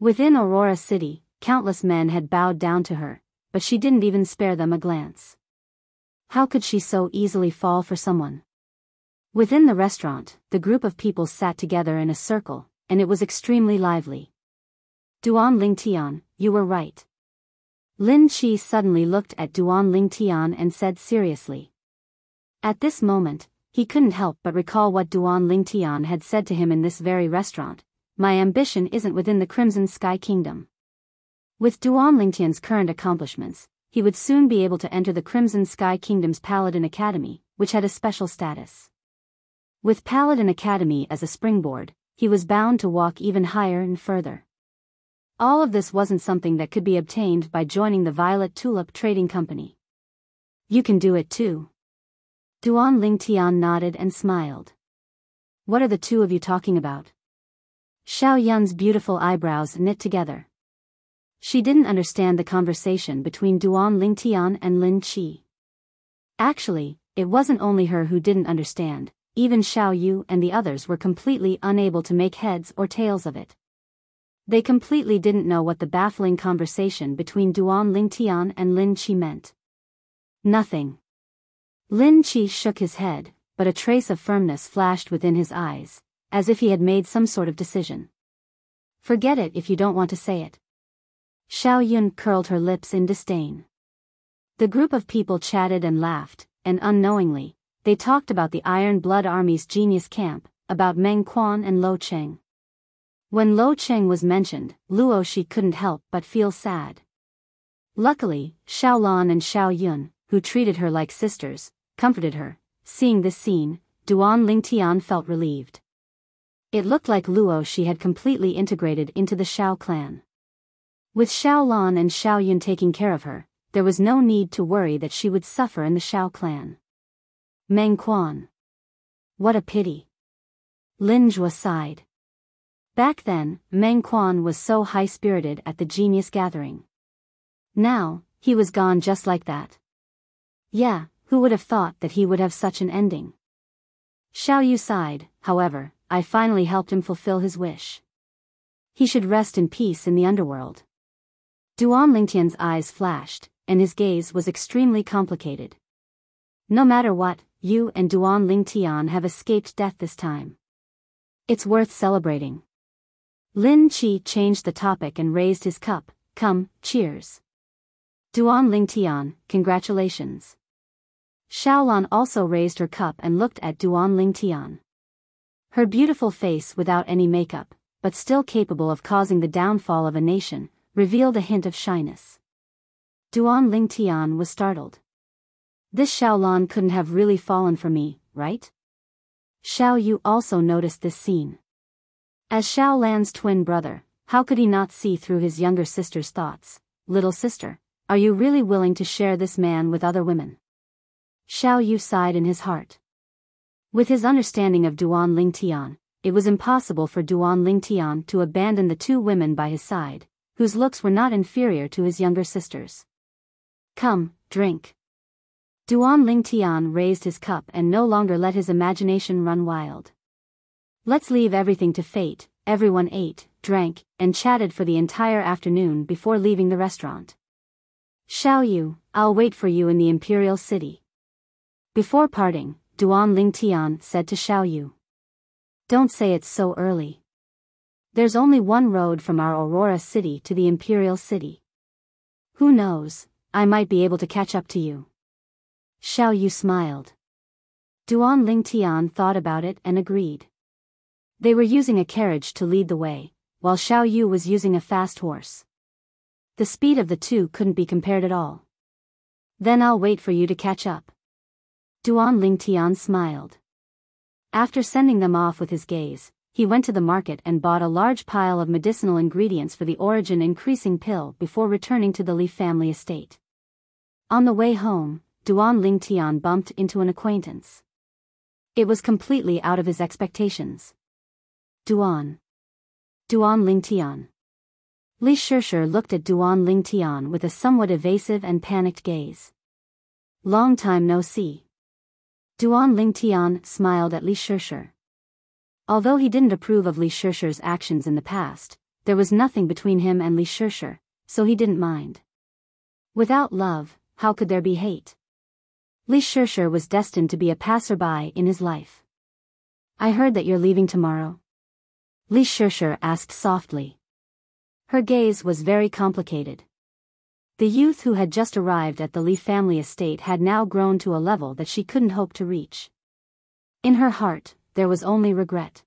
Within Aurora City, countless men had bowed down to her, but she didn't even spare them a glance. How could she so easily fall for someone? Within the restaurant, the group of people sat together in a circle, and it was extremely lively. Duan Ling Tian, you were right. Lin Qi suddenly looked at Duan Ling Tian and said seriously. At this moment, he couldn't help but recall what Duan Ling Tian had said to him in this very restaurant. My ambition isn't within the Crimson Sky Kingdom. With Duan Ling Tian's current accomplishments, he would soon be able to enter the Crimson Sky Kingdom's Paladin Academy, which had a special status. With Paladin Academy as a springboard, he was bound to walk even higher and further. All of this wasn't something that could be obtained by joining the Violet Tulip Trading Company. You can do it too. Duan Ling Tian nodded and smiled. What are the two of you talking about? Xiao Yun's beautiful eyebrows knit together. She didn't understand the conversation between Duan Ling Tian and Lin Qi. Actually, it wasn't only her who didn't understand, even Xiao Yu and the others were completely unable to make heads or tails of it. They completely didn't know what the baffling conversation between Duan Ling Tian and Lin Qi meant. Nothing. Lin Qi shook his head, but a trace of firmness flashed within his eyes, as if he had made some sort of decision. Forget it if you don't want to say it. Xiao Yun curled her lips in disdain. The group of people chatted and laughed, and unknowingly, they talked about the Iron Blood Army's genius camp, about Meng Quan and Lo Cheng. When Lo Cheng was mentioned, Luo Shi couldn't help but feel sad. Luckily, Xiao Lan and Xiao Yun, who treated her like sisters, comforted her. Seeing this scene, Duan Ling Tian felt relieved. It looked like Luo Shi had completely integrated into the Xiao clan. With Xiao Lan and Xiao Yun taking care of her, there was no need to worry that she would suffer in the Xiao clan. Meng Quan. What a pity. Lin Jue sighed. Back then, Meng Quan was so high-spirited at the genius gathering. Now, he was gone just like that. Yeah, who would have thought that he would have such an ending? Xiao Yu sighed. However, I finally helped him fulfill his wish. He should rest in peace in the underworld. Duan Lingtian's eyes flashed, and his gaze was extremely complicated. No matter what, you and Duan Lingtian have escaped death this time. It's worth celebrating. Lin Qi changed the topic and raised his cup. Come, cheers. Duan Lingtian, congratulations. Xiaolan also raised her cup and looked at Duan Lingtian. Her beautiful face without any makeup, but still capable of causing the downfall of a nation, revealed a hint of shyness. Duan Lingtian was startled. This Xiaolan couldn't have really fallen for me, right? Xiao Yu also noticed this scene. As Xiaolan's twin brother, how could he not see through his younger sister's thoughts? Little sister, are you really willing to share this man with other women? Xiao Yu sighed in his heart. With his understanding of Duan Lingtian, it was impossible for Duan Lingtian to abandon the two women by his side, whose looks were not inferior to his younger sister's. Come, drink. Duan Lingtian raised his cup and no longer let his imagination run wild. Let's leave everything to fate. Everyone ate, drank, and chatted for the entire afternoon before leaving the restaurant. Xiao Yu, I'll wait for you in the Imperial City. Before parting, Duan Lingtian said to Xiao Yu. Don't say it's so early. There's only one road from our Aurora City to the Imperial City. Who knows, I might be able to catch up to you. Xiao Yu smiled. Duan Lingtian thought about it and agreed. They were using a carriage to lead the way, while Xiao Yu was using a fast horse. The speed of the two couldn't be compared at all. Then I'll wait for you to catch up. Duan Lingtian smiled. After sending them off with his gaze, he went to the market and bought a large pile of medicinal ingredients for the origin-increasing pill before returning to the Li family estate. On the way home, Duan Lingtian bumped into an acquaintance. It was completely out of his expectations. Duan Lingtian. Li Shishir looked at Duan Lingtian with a somewhat evasive and panicked gaze. Long time no see. Duan Lingtian smiled at Li Shishir. Although he didn't approve of Li Shishir's actions in the past, there was nothing between him and Li Shishir, so he didn't mind. Without love, how could there be hate? Li Shishir was destined to be a passerby in his life. I heard that you're leaving tomorrow. Li Shishir asked softly. Her gaze was very complicated. The youth who had just arrived at the Li family estate had now grown to a level that she couldn't hope to reach. In her heart, there was only regret.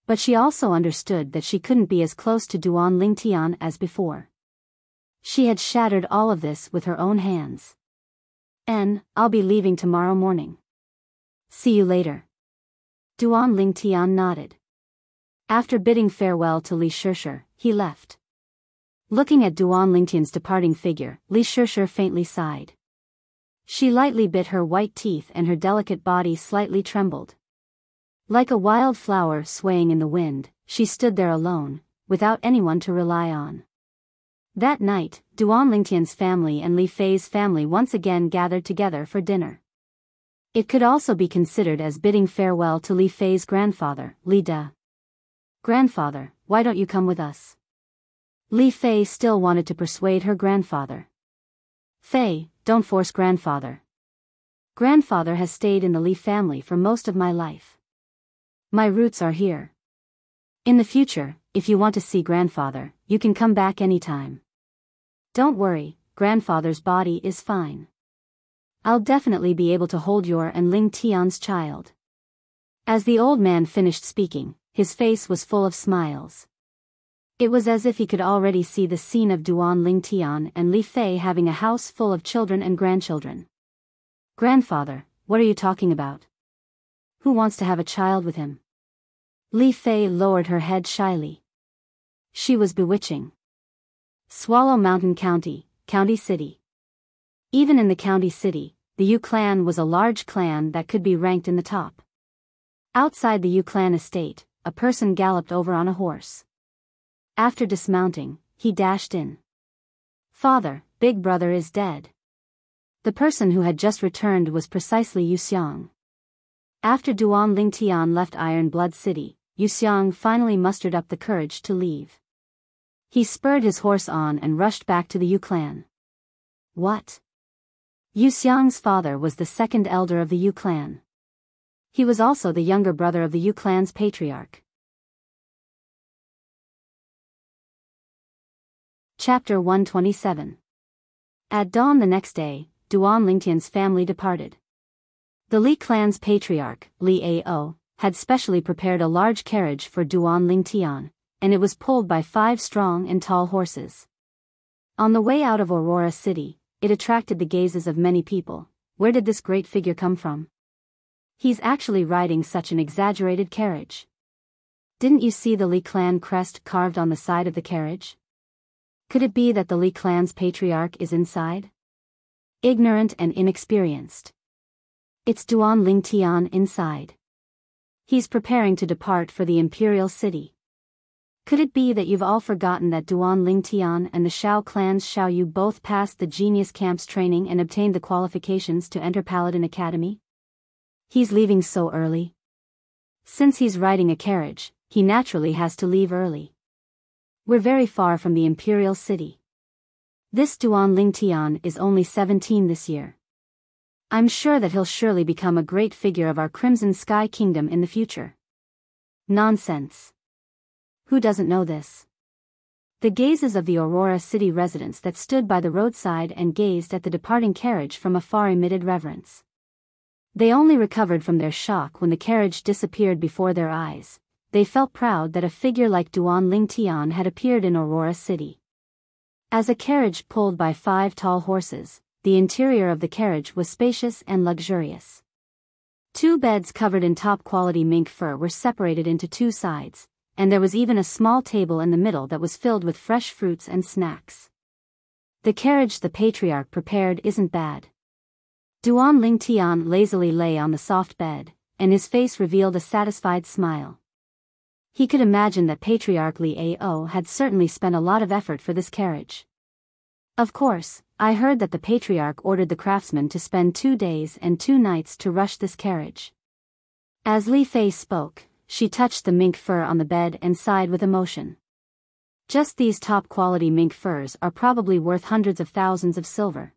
But she also understood that she couldn't be as close to Duan Lingtian as before. She had shattered all of this with her own hands. I'll be leaving tomorrow morning. See you later. Duan Lingtian nodded. After bidding farewell to Li Shishir, he left. Looking at Duan Lingtian's departing figure, Li Shishir faintly sighed. She lightly bit her white teeth and her delicate body slightly trembled. Like a wild flower swaying in the wind, she stood there alone, without anyone to rely on. That night, Duan Lingtian's family and Li Fei's family once again gathered together for dinner. It could also be considered as bidding farewell to Li Fei's grandfather, Li De. Grandfather, why don't you come with us? Li Fei still wanted to persuade her grandfather. Fei, don't force grandfather. Grandfather has stayed in the Li family for most of my life. My roots are here. In the future, if you want to see grandfather, you can come back anytime. Don't worry, grandfather's body is fine. I'll definitely be able to hold your and Ling Tian's child. As the old man finished speaking, his face was full of smiles. It was as if he could already see the scene of Duan Lingtian and Li Fei having a house full of children and grandchildren. Grandfather, what are you talking about? Who wants to have a child with him? Li Fei lowered her head shyly. She was bewitching. Swallow Mountain County, County City. Even in the county city, the Yu clan was a large clan that could be ranked in the top. Outside the Yu clan estate, a person galloped over on a horse. After dismounting, he dashed in. "Father, big brother is dead." The person who had just returned was precisely Yu Xiang. After Duan Lingtian left Iron Blood City, Yu Xiang finally mustered up the courage to leave. He spurred his horse on and rushed back to the Yu clan. What? Yu Xiang's father was the second elder of the Yu clan. He was also the younger brother of the Yu clan's patriarch. Chapter 127. At dawn the next day, Duan Lingtian's family departed. The Li clan's patriarch, Li Ao, had specially prepared a large carriage for Duan Lingtian, and it was pulled by 5 strong and tall horses. On the way out of Aurora City, it attracted the gazes of many people. Where did this great figure come from? He's actually riding such an exaggerated carriage. Didn't you see the Li clan crest carved on the side of the carriage? Could it be that the Li clan's patriarch is inside? Ignorant and inexperienced. It's Duan Lingtian inside. He's preparing to depart for the imperial city. Could it be that you've all forgotten that Duan Lingtian and the Shao clan's Shao Yu both passed the genius camp's training and obtained the qualifications to enter Paladin Academy? He's leaving so early. Since he's riding a carriage, he naturally has to leave early. We're very far from the imperial city. This Duan Lingtian is only 17 this year. I'm sure that he'll surely become a great figure of our Crimson Sky Kingdom in the future. Nonsense. Who doesn't know this? The gazes of the Aurora City residents that stood by the roadside and gazed at the departing carriage from afar emitted reverence. They only recovered from their shock when the carriage disappeared before their eyes. They felt proud that a figure like Duan Lingtian had appeared in Aurora City. As a carriage pulled by 5 tall horses, the interior of the carriage was spacious and luxurious. 2 beds covered in top-quality mink fur were separated into 2 sides, and there was even a small table in the middle that was filled with fresh fruits and snacks. The carriage the patriarch prepared isn't bad. Duan Lingtian lazily lay on the soft bed, and his face revealed a satisfied smile. He could imagine that Patriarch Li Ao had certainly spent a lot of effort for this carriage. Of course, I heard that the patriarch ordered the craftsman to spend 2 days and 2 nights to rush this carriage. As Li Fei spoke, she touched the mink fur on the bed and sighed with emotion. Just these top-quality mink furs are probably worth hundreds of thousands of silver.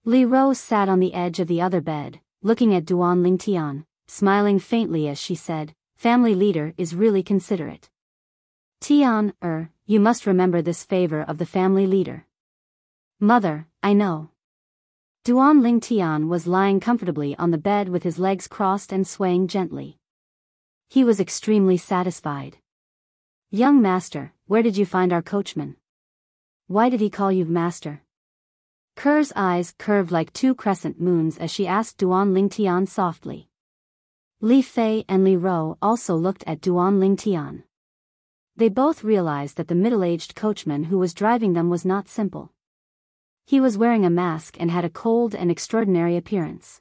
Li Rose sat on the edge of the other bed, looking at Duan Lingtian, smiling faintly as she said, "Family leader is really considerate. Tian, you must remember this favor of the family leader." "Mother, I know." Duan Lingtian was lying comfortably on the bed with his legs crossed and swaying gently. He was extremely satisfied. "Young master, where did you find our coachman? Why did he call you master?" Ker's eyes curved like 2 crescent moons as she asked Duan Lingtian softly. Li Fei and Li Rou also looked at Duan Lingtian. They both realized that the middle-aged coachman who was driving them was not simple. He was wearing a mask and had a cold and extraordinary appearance.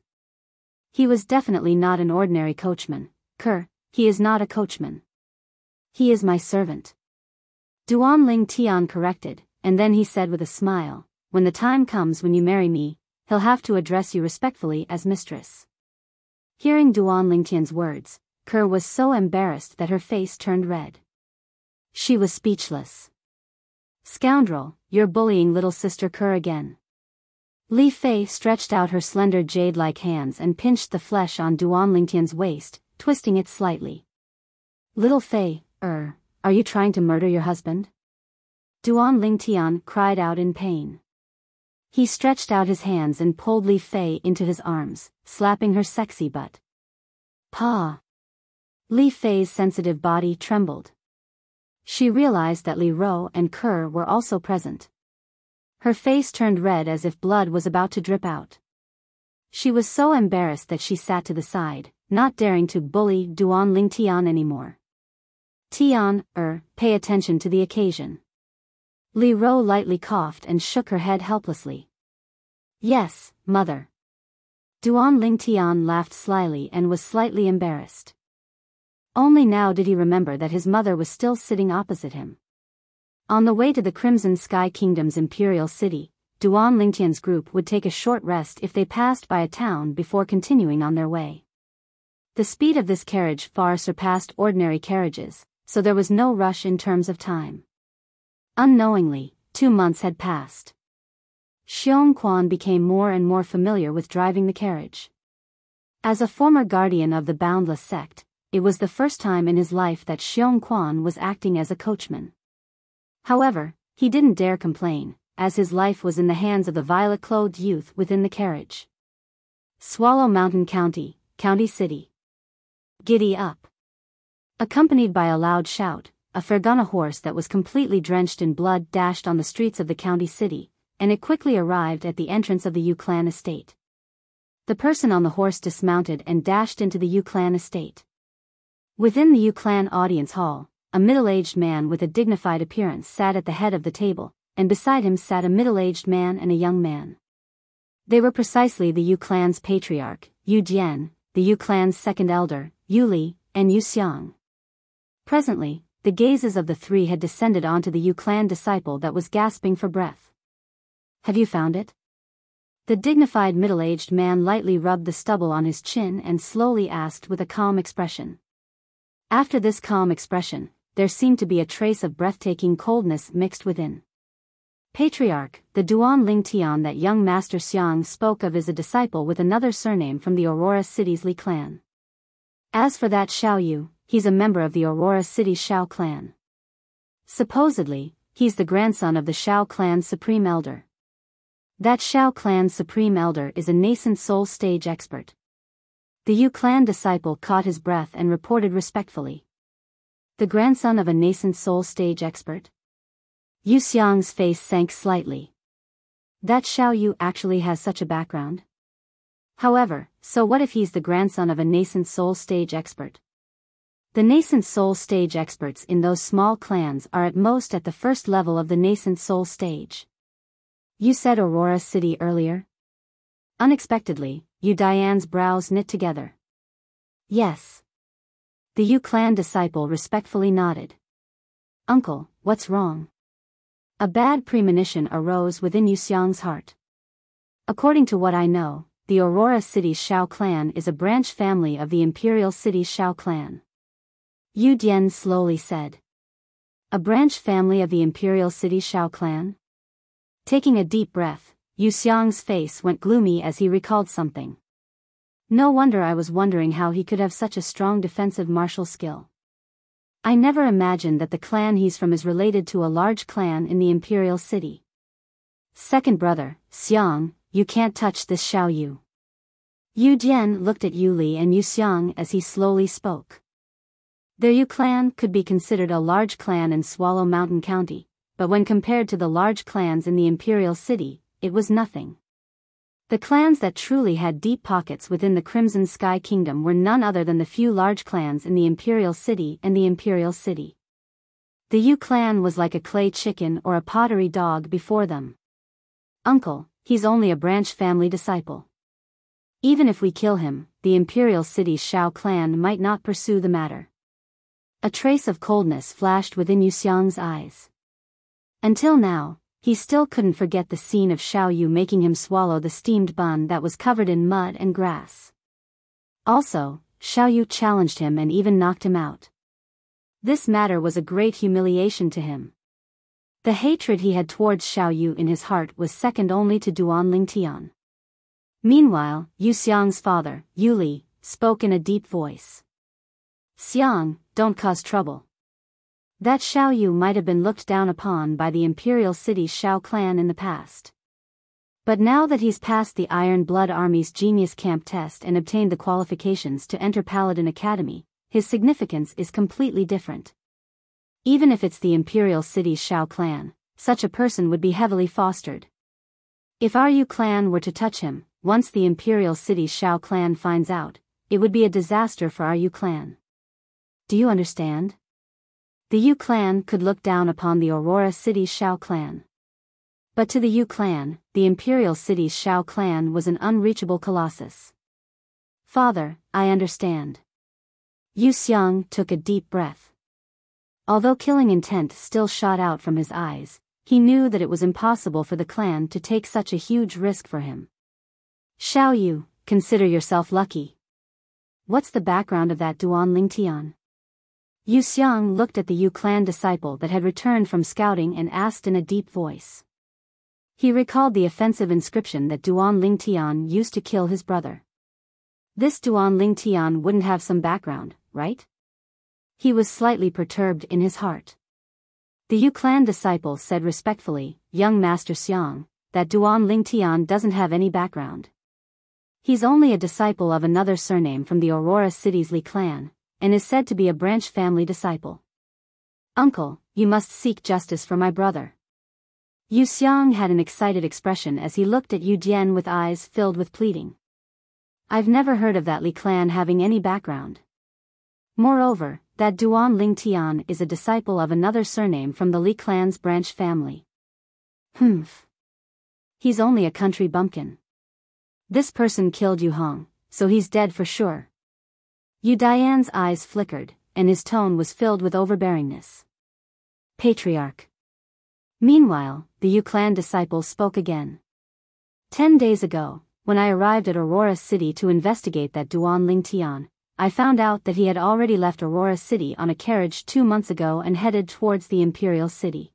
He was definitely not an ordinary coachman. "Ker, he is not a coachman. He is my servant," Duan Lingtian corrected, and then he said with a smile, "When the time comes when you marry me, he'll have to address you respectfully as mistress." Hearing Duan Lingtian's words, Ker was so embarrassed that her face turned red. She was speechless. "Scoundrel, you're bullying little sister Ker again." Li Fei stretched out her slender jade-like hands and pinched the flesh on Duan Lingtian's waist, twisting it slightly. "Little Fei, are you trying to murder your husband?" Duan Lingtian cried out in pain. He stretched out his hands and pulled Li Fei into his arms, slapping her sexy butt. "Pa!" Li Fei's sensitive body trembled. She realized that Li Rou and Ker were also present. Her face turned red as if blood was about to drip out. She was so embarrassed that she sat to the side, not daring to bully Duan Lingtian anymore. "Tian, pay attention to the occasion." Li Rou lightly coughed and shook her head helplessly. "Yes, mother." Duan Lingtian laughed slyly and was slightly embarrassed. Only now did he remember that his mother was still sitting opposite him. On the way to the Crimson Sky Kingdom's imperial city, Duan Lingtian's group would take a short rest if they passed by a town before continuing on their way. The speed of this carriage far surpassed ordinary carriages, so there was no rush in terms of time. Unknowingly, 2 months had passed. Xiong Quan became more and more familiar with driving the carriage. As a former guardian of the Boundless Sect, it was the first time in his life that Xiong Quan was acting as a coachman. However, he didn't dare complain, as his life was in the hands of the violet-clothed youth within the carriage. Swallow Mountain County, County City. Giddy up. Accompanied by a loud shout, a Fergana horse that was completely drenched in blood dashed on the streets of the county city, and it quickly arrived at the entrance of the Yu Clan estate. The person on the horse dismounted and dashed into the Yu Clan estate. Within the Yu Clan audience hall, a middle-aged man with a dignified appearance sat at the head of the table, and beside him sat a middle-aged man and a young man. They were precisely the Yu Clan's patriarch, Yu Jian, the Yu Clan's second elder, Yu Li, and Yu Xiang. Presently, the gazes of the three had descended onto the Yu Clan disciple that was gasping for breath. Have you found it? The dignified middle-aged man lightly rubbed the stubble on his chin and slowly asked with a calm expression. After this calm expression, there seemed to be a trace of breathtaking coldness mixed within. Patriarch, the Duan Lingtian that young Master Xiang spoke of is a disciple with another surname from the Aurora City's Li clan. As for that Xiao Yu, he's a member of the Aurora City Shao clan. Supposedly, he's the grandson of the Shao clan's supreme elder. That Shao clan's supreme elder is a nascent soul stage expert. The Yu clan disciple caught his breath and reported respectfully. The grandson of a nascent soul stage expert? Yu Xiang's face sank slightly. That Xiao Yu actually has such a background? However, so what if he's the grandson of a nascent soul stage expert? The nascent soul stage experts in those small clans are at most at the first level of the nascent soul stage. You said Aurora City earlier? Unexpectedly, Yu Dian's brows knit together. Yes. The Yu clan disciple respectfully nodded. Uncle, what's wrong? A bad premonition arose within Yu Xiang's heart. According to what I know, the Aurora City Shao clan is a branch family of the Imperial City Shao clan. Yu Dian slowly said. A branch family of the Imperial City Shao clan? Taking a deep breath, Yu Xiang's face went gloomy as he recalled something. No wonder I was wondering how he could have such a strong defensive martial skill. I never imagined that the clan he's from is related to a large clan in the Imperial City. Second brother, Xiang, you can't touch this Xiao Yu. Yu Jian looked at Yu Li and Yu Xiang as he slowly spoke. Their Yu clan could be considered a large clan in Swallow Mountain County, but when compared to the large clans in the Imperial City, it was nothing. The clans that truly had deep pockets within the Crimson Sky Kingdom were none other than the few large clans in the Imperial City and the Imperial City. The Yu clan was like a clay chicken or a pottery dog before them. Uncle, he's only a branch family disciple. Even if we kill him, the Imperial City Shao clan might not pursue the matter. A trace of coldness flashed within Yu Xiang's eyes. Until now, he still couldn't forget the scene of Xiao Yu making him swallow the steamed bun that was covered in mud and grass. Also, Xiao Yu challenged him and even knocked him out. This matter was a great humiliation to him. The hatred he had towards Xiao Yu in his heart was second only to Duan Lingtian. Meanwhile, Yu Xiang's father, Yu Li, spoke in a deep voice. Xiang, don't cause trouble. That Xiao Yu might have been looked down upon by the Imperial City Shao clan in the past. But now that he's passed the Iron Blood Army's Genius Camp test and obtained the qualifications to enter Paladin Academy, his significance is completely different. Even if it's the Imperial City Shao clan, such a person would be heavily fostered. If our Yu clan were to touch him, once the Imperial City Shao clan finds out, it would be a disaster for our Yu clan. Do you understand? The Yu clan could look down upon the Aurora City Shao clan. But to the Yu clan, the imperial city's Shao clan was an unreachable colossus. Father, I understand. Yu Xiang took a deep breath. Although killing intent still shot out from his eyes, he knew that it was impossible for the clan to take such a huge risk for him. Shao Yu, consider yourself lucky. What's the background of that Duan Lingtian? Yu Xiang looked at the Yu clan disciple that had returned from scouting and asked in a deep voice. He recalled the offensive inscription that Duan Lingtian used to kill his brother. This Duan Lingtian wouldn't have some background, right? He was slightly perturbed in his heart. The Yu clan disciple said respectfully, Young Master Xiang, that Duan Lingtian doesn't have any background. He's only a disciple of another surname from the Aurora City's Li clan, and is said to be a branch family disciple. Uncle, you must seek justice for my brother. Yu Xiang had an excited expression as he looked at Yu Jian with eyes filled with pleading. I've never heard of that Li clan having any background. Moreover, that Duan Lingtian is a disciple of another surname from the Li clan's branch family. Humph. He's only a country bumpkin. This person killed Yu Hong, so he's dead for sure. Yu Dian's eyes flickered, and his tone was filled with overbearingness. Patriarch. Meanwhile, the Yu clan disciple spoke again. 10 days ago, when I arrived at Aurora City to investigate that Duan Lingtian, I found out that he had already left Aurora City on a carriage 2 months ago and headed towards the Imperial City.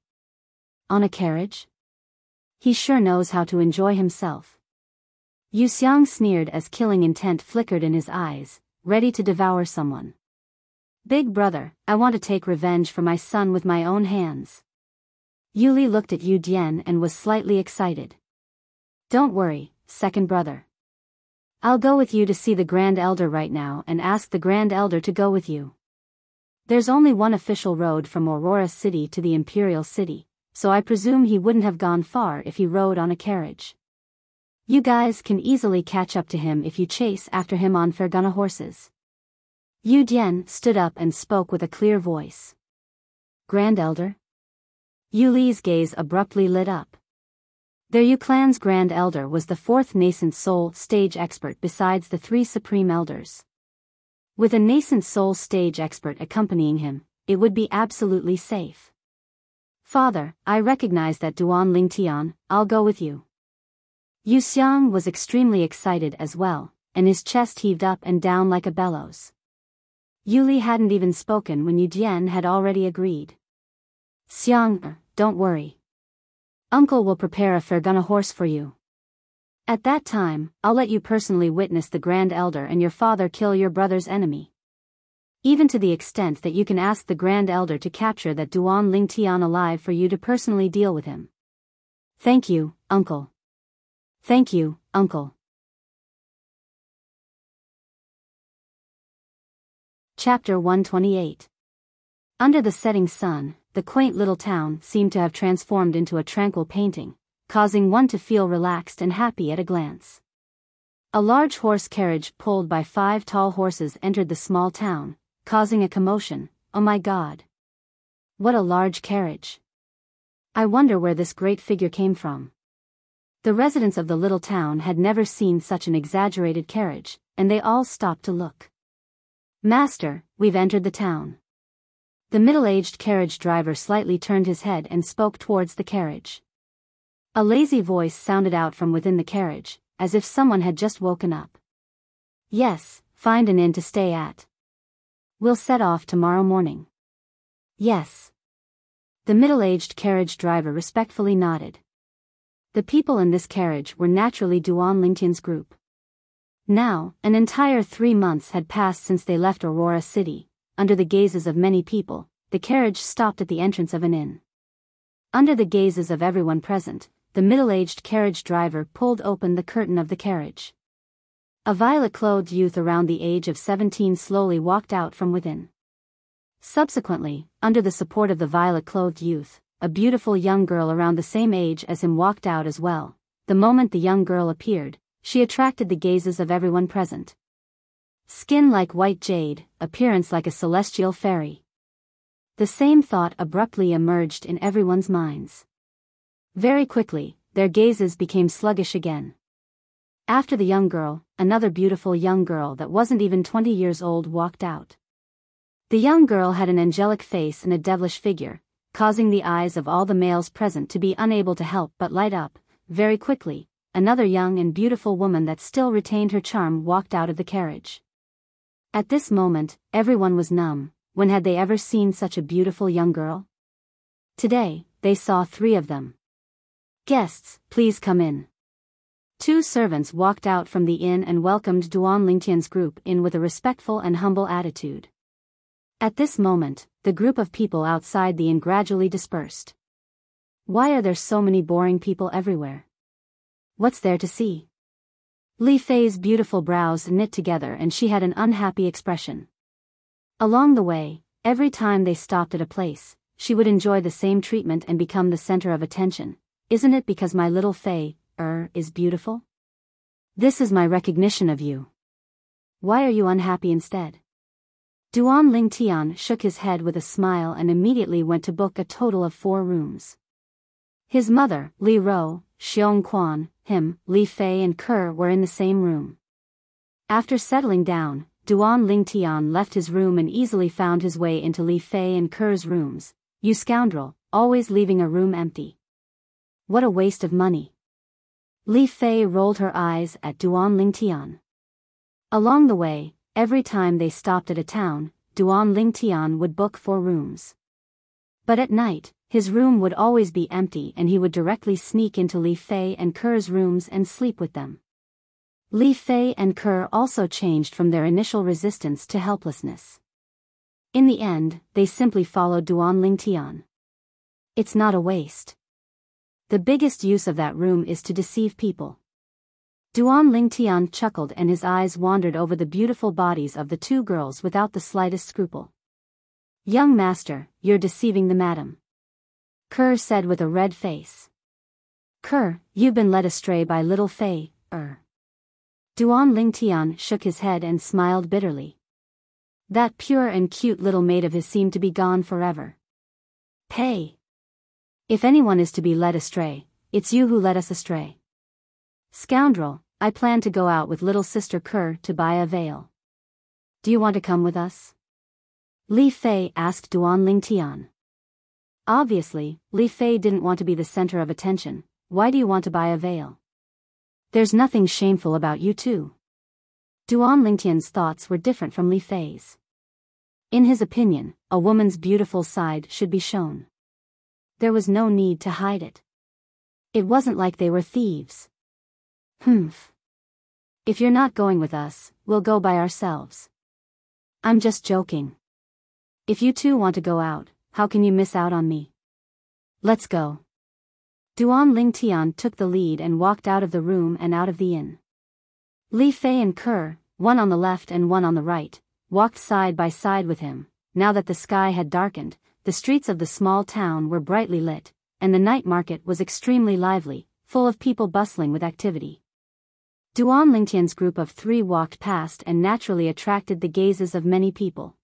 On a carriage? He sure knows how to enjoy himself. Yu Xiang sneered as killing intent flickered in his eyes, ready to devour someone. Big brother, I want to take revenge for my son with my own hands. Yuli looked at Yu Dian and was slightly excited. Don't worry, second brother. I'll go with you to see the Grand Elder right now and ask the Grand Elder to go with you. There's only one official road from Aurora City to the Imperial City, so I presume he wouldn't have gone far if he rode on a carriage. You guys can easily catch up to him if you chase after him on Fergana horses. Yu Dian stood up and spoke with a clear voice. Grand Elder? Yu Li's gaze abruptly lit up. Their Yu clan's Grand Elder was the 4th nascent soul stage expert besides the 3 supreme elders. With a nascent soul stage expert accompanying him, it would be absolutely safe. Father, I recognize that Duan Lingtian, I'll go with you. Yu Xiang was extremely excited as well, and his chest heaved up and down like a bellows. Yu Li hadn't even spoken when Yu Jian had already agreed. Xiang, don't worry. Uncle will prepare a Fergana horse for you. At that time, I'll let you personally witness the Grand Elder and your father kill your brother's enemy. Even to the extent that you can ask the Grand Elder to capture that Duan Lingtian alive for you to personally deal with him. Thank you, Uncle. Thank you, Uncle. Chapter 128. Under the setting sun, the quaint little town seemed to have transformed into a tranquil painting, causing one to feel relaxed and happy at a glance. A large horse carriage pulled by 5 tall horses entered the small town, causing a commotion. Oh my God! What a large carriage! I wonder where this great figure came from. The residents of the little town had never seen such an exaggerated carriage, and they all stopped to look. Master, we've entered the town. The middle-aged carriage driver slightly turned his head and spoke towards the carriage. A lazy voice sounded out from within the carriage, as if someone had just woken up. Yes, find an inn to stay at. We'll set off tomorrow morning. Yes. The middle-aged carriage driver respectfully nodded. The people in this carriage were naturally Duan Lingtian's group. Now, an entire 3 months had passed since they left Aurora City. Under the gazes of many people, the carriage stopped at the entrance of an inn. Under the gazes of everyone present, the middle-aged carriage driver pulled open the curtain of the carriage. A violet-clothed youth around the age of 17 slowly walked out from within. Subsequently, under the support of the violet-clothed youth, a beautiful young girl around the same age as him walked out as well. The moment the young girl appeared, she attracted the gazes of everyone present. Skin like white jade, appearance like a celestial fairy. The same thought abruptly emerged in everyone's minds. Very quickly, their gazes became sluggish again. After the young girl, another beautiful young girl that wasn't even 20 years old walked out. The young girl had an angelic face and a devilish figure, causing the eyes of all the males present to be unable to help but light up. Very quickly, another young and beautiful woman that still retained her charm walked out of the carriage. At this moment, everyone was numb. When had they ever seen such a beautiful young girl? Today, they saw 3 of them. Guests, please come in. 2 servants walked out from the inn and welcomed Duan Lingtian's group in with a respectful and humble attitude. At this moment, the group of people outside the inn gradually dispersed. Why are there so many boring people everywhere? What's there to see? Li Fei's beautiful brows knit together and she had an unhappy expression. Along the way, every time they stopped at a place, she would enjoy the same treatment and become the center of attention. Isn't it because my little Fei, is beautiful? This is my recognition of you. Why are you unhappy instead? Duan Lingtian shook his head with a smile and immediately went to book a total of 4 rooms. His mother, Li Ro, Xiong Quan, him, Li Fei and Ke were in the same room. After settling down, Duan Lingtian left his room and easily found his way into Li Fei and Ke's rooms. You scoundrel, always leaving a room empty. What a waste of money. Li Fei rolled her eyes at Duan Lingtian. Along the way, every time they stopped at a town, Duan Lingtian would book 4 rooms. But at night, his room would always be empty and he would directly sneak into Li Fei and Ke's rooms and sleep with them. Li Fei and Ke also changed from their initial resistance to helplessness. In the end, they simply followed Duan Lingtian. It's not a waste. The biggest use of that room is to deceive people. Duan Lingtian chuckled and his eyes wandered over the beautiful bodies of the 2 girls without the slightest scruple. Young master, you're deceiving the madam. Ke said with a red face. Ke, you've been led astray by little Fei, Duan Lingtian shook his head and smiled bitterly. That pure and cute little maid of his seemed to be gone forever. Pei. If anyone is to be led astray, it's you who led us astray. Scoundrel, I plan to go out with little sister Ke to buy a veil. Do you want to come with us? Li Fei asked Duan Lingtian. Obviously, Li Fei didn't want to be the center of attention. Why do you want to buy a veil? There's nothing shameful about you too. Duan Lingtian's thoughts were different from Li Fei's. In his opinion, a woman's beautiful side should be shown. There was no need to hide it. It wasn't like they were thieves. Humph. If you're not going with us, we'll go by ourselves. I'm just joking. If you 2 want to go out, how can you miss out on me? Let's go. Duan Lingtian took the lead and walked out of the room and out of the inn. Li Fei and Ke, one on the left and one on the right, walked side by side with him. Now that the sky had darkened, the streets of the small town were brightly lit, and the night market was extremely lively, full of people bustling with activity. Duan Lingtian's group of 3 walked past and naturally attracted the gazes of many people.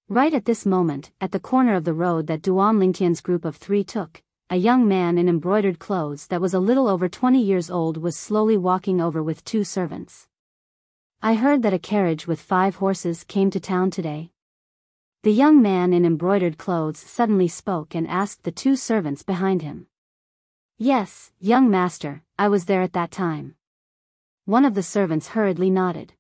Right at this moment, at the corner of the road that Duan Lingtian's group of 3 took, a young man in embroidered clothes that was a little over 20 years old was slowly walking over with 2 servants. I heard that a carriage with 5 horses came to town today. The young man in embroidered clothes suddenly spoke and asked the 2 servants behind him. Yes, young master, I was there at that time. One of the servants hurriedly nodded.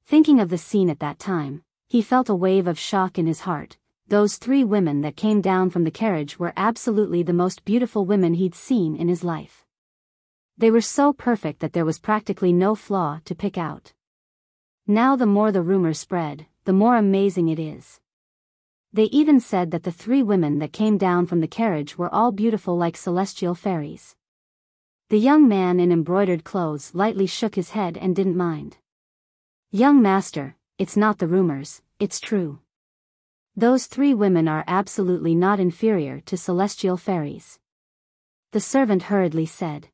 Thinking of the scene at that time, he felt a wave of shock in his heart. Those 3 women that came down from the carriage were absolutely the most beautiful women he'd seen in his life. They were so perfect that there was practically no flaw to pick out. Now the more the rumor spread, the more amazing it is. They even said that the 3 women that came down from the carriage were all beautiful like celestial fairies. The young man in embroidered clothes lightly shook his head and didn't mind. Young master, it's not the rumors, it's true. Those 3 women are absolutely not inferior to celestial fairies. The servant hurriedly said.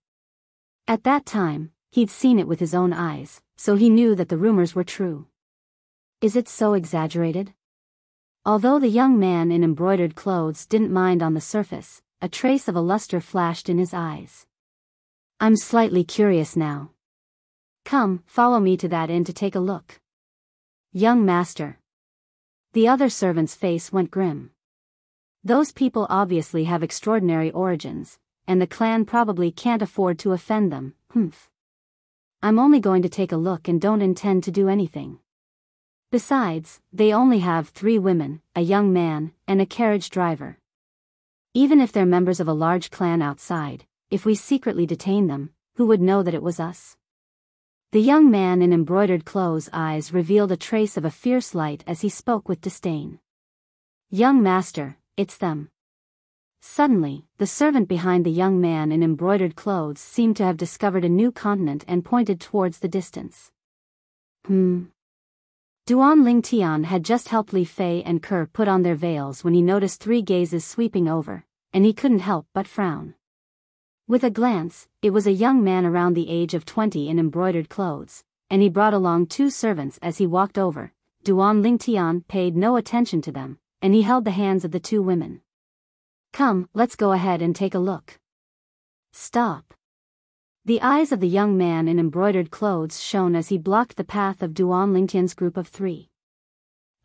At that time, he'd seen it with his own eyes, so he knew that the rumors were true. Is it so exaggerated? Although the young man in embroidered clothes didn't mind on the surface, a trace of a luster flashed in his eyes. I'm slightly curious now. Come, follow me to that inn to take a look. Young master. The other servant's face went grim. Those people obviously have extraordinary origins, and the clan probably can't afford to offend them. I'm only going to take a look and don't intend to do anything. Besides, they only have 3 women, a young man, and a carriage driver. Even if they're members of a large clan outside, if we secretly detain them, who would know that it was us? The young man in embroidered clothes' eyes revealed a trace of a fierce light as he spoke with disdain. Young master, it's them. Suddenly, the servant behind the young man in embroidered clothes seemed to have discovered a new continent and pointed towards the distance. Duan Ling Tian had just helped Li Fei and Ke put on their veils when he noticed 3 gazes sweeping over, and he couldn't help but frown. With a glance, it was a young man around the age of 20 in embroidered clothes, and he brought along 2 servants as he walked over. Duan Ling Tian paid no attention to them, and he held the hands of the 2 women. Come, let's go ahead and take a look. Stop. The eyes of the young man in embroidered clothes shone as he blocked the path of Duan Lingtian's group of 3.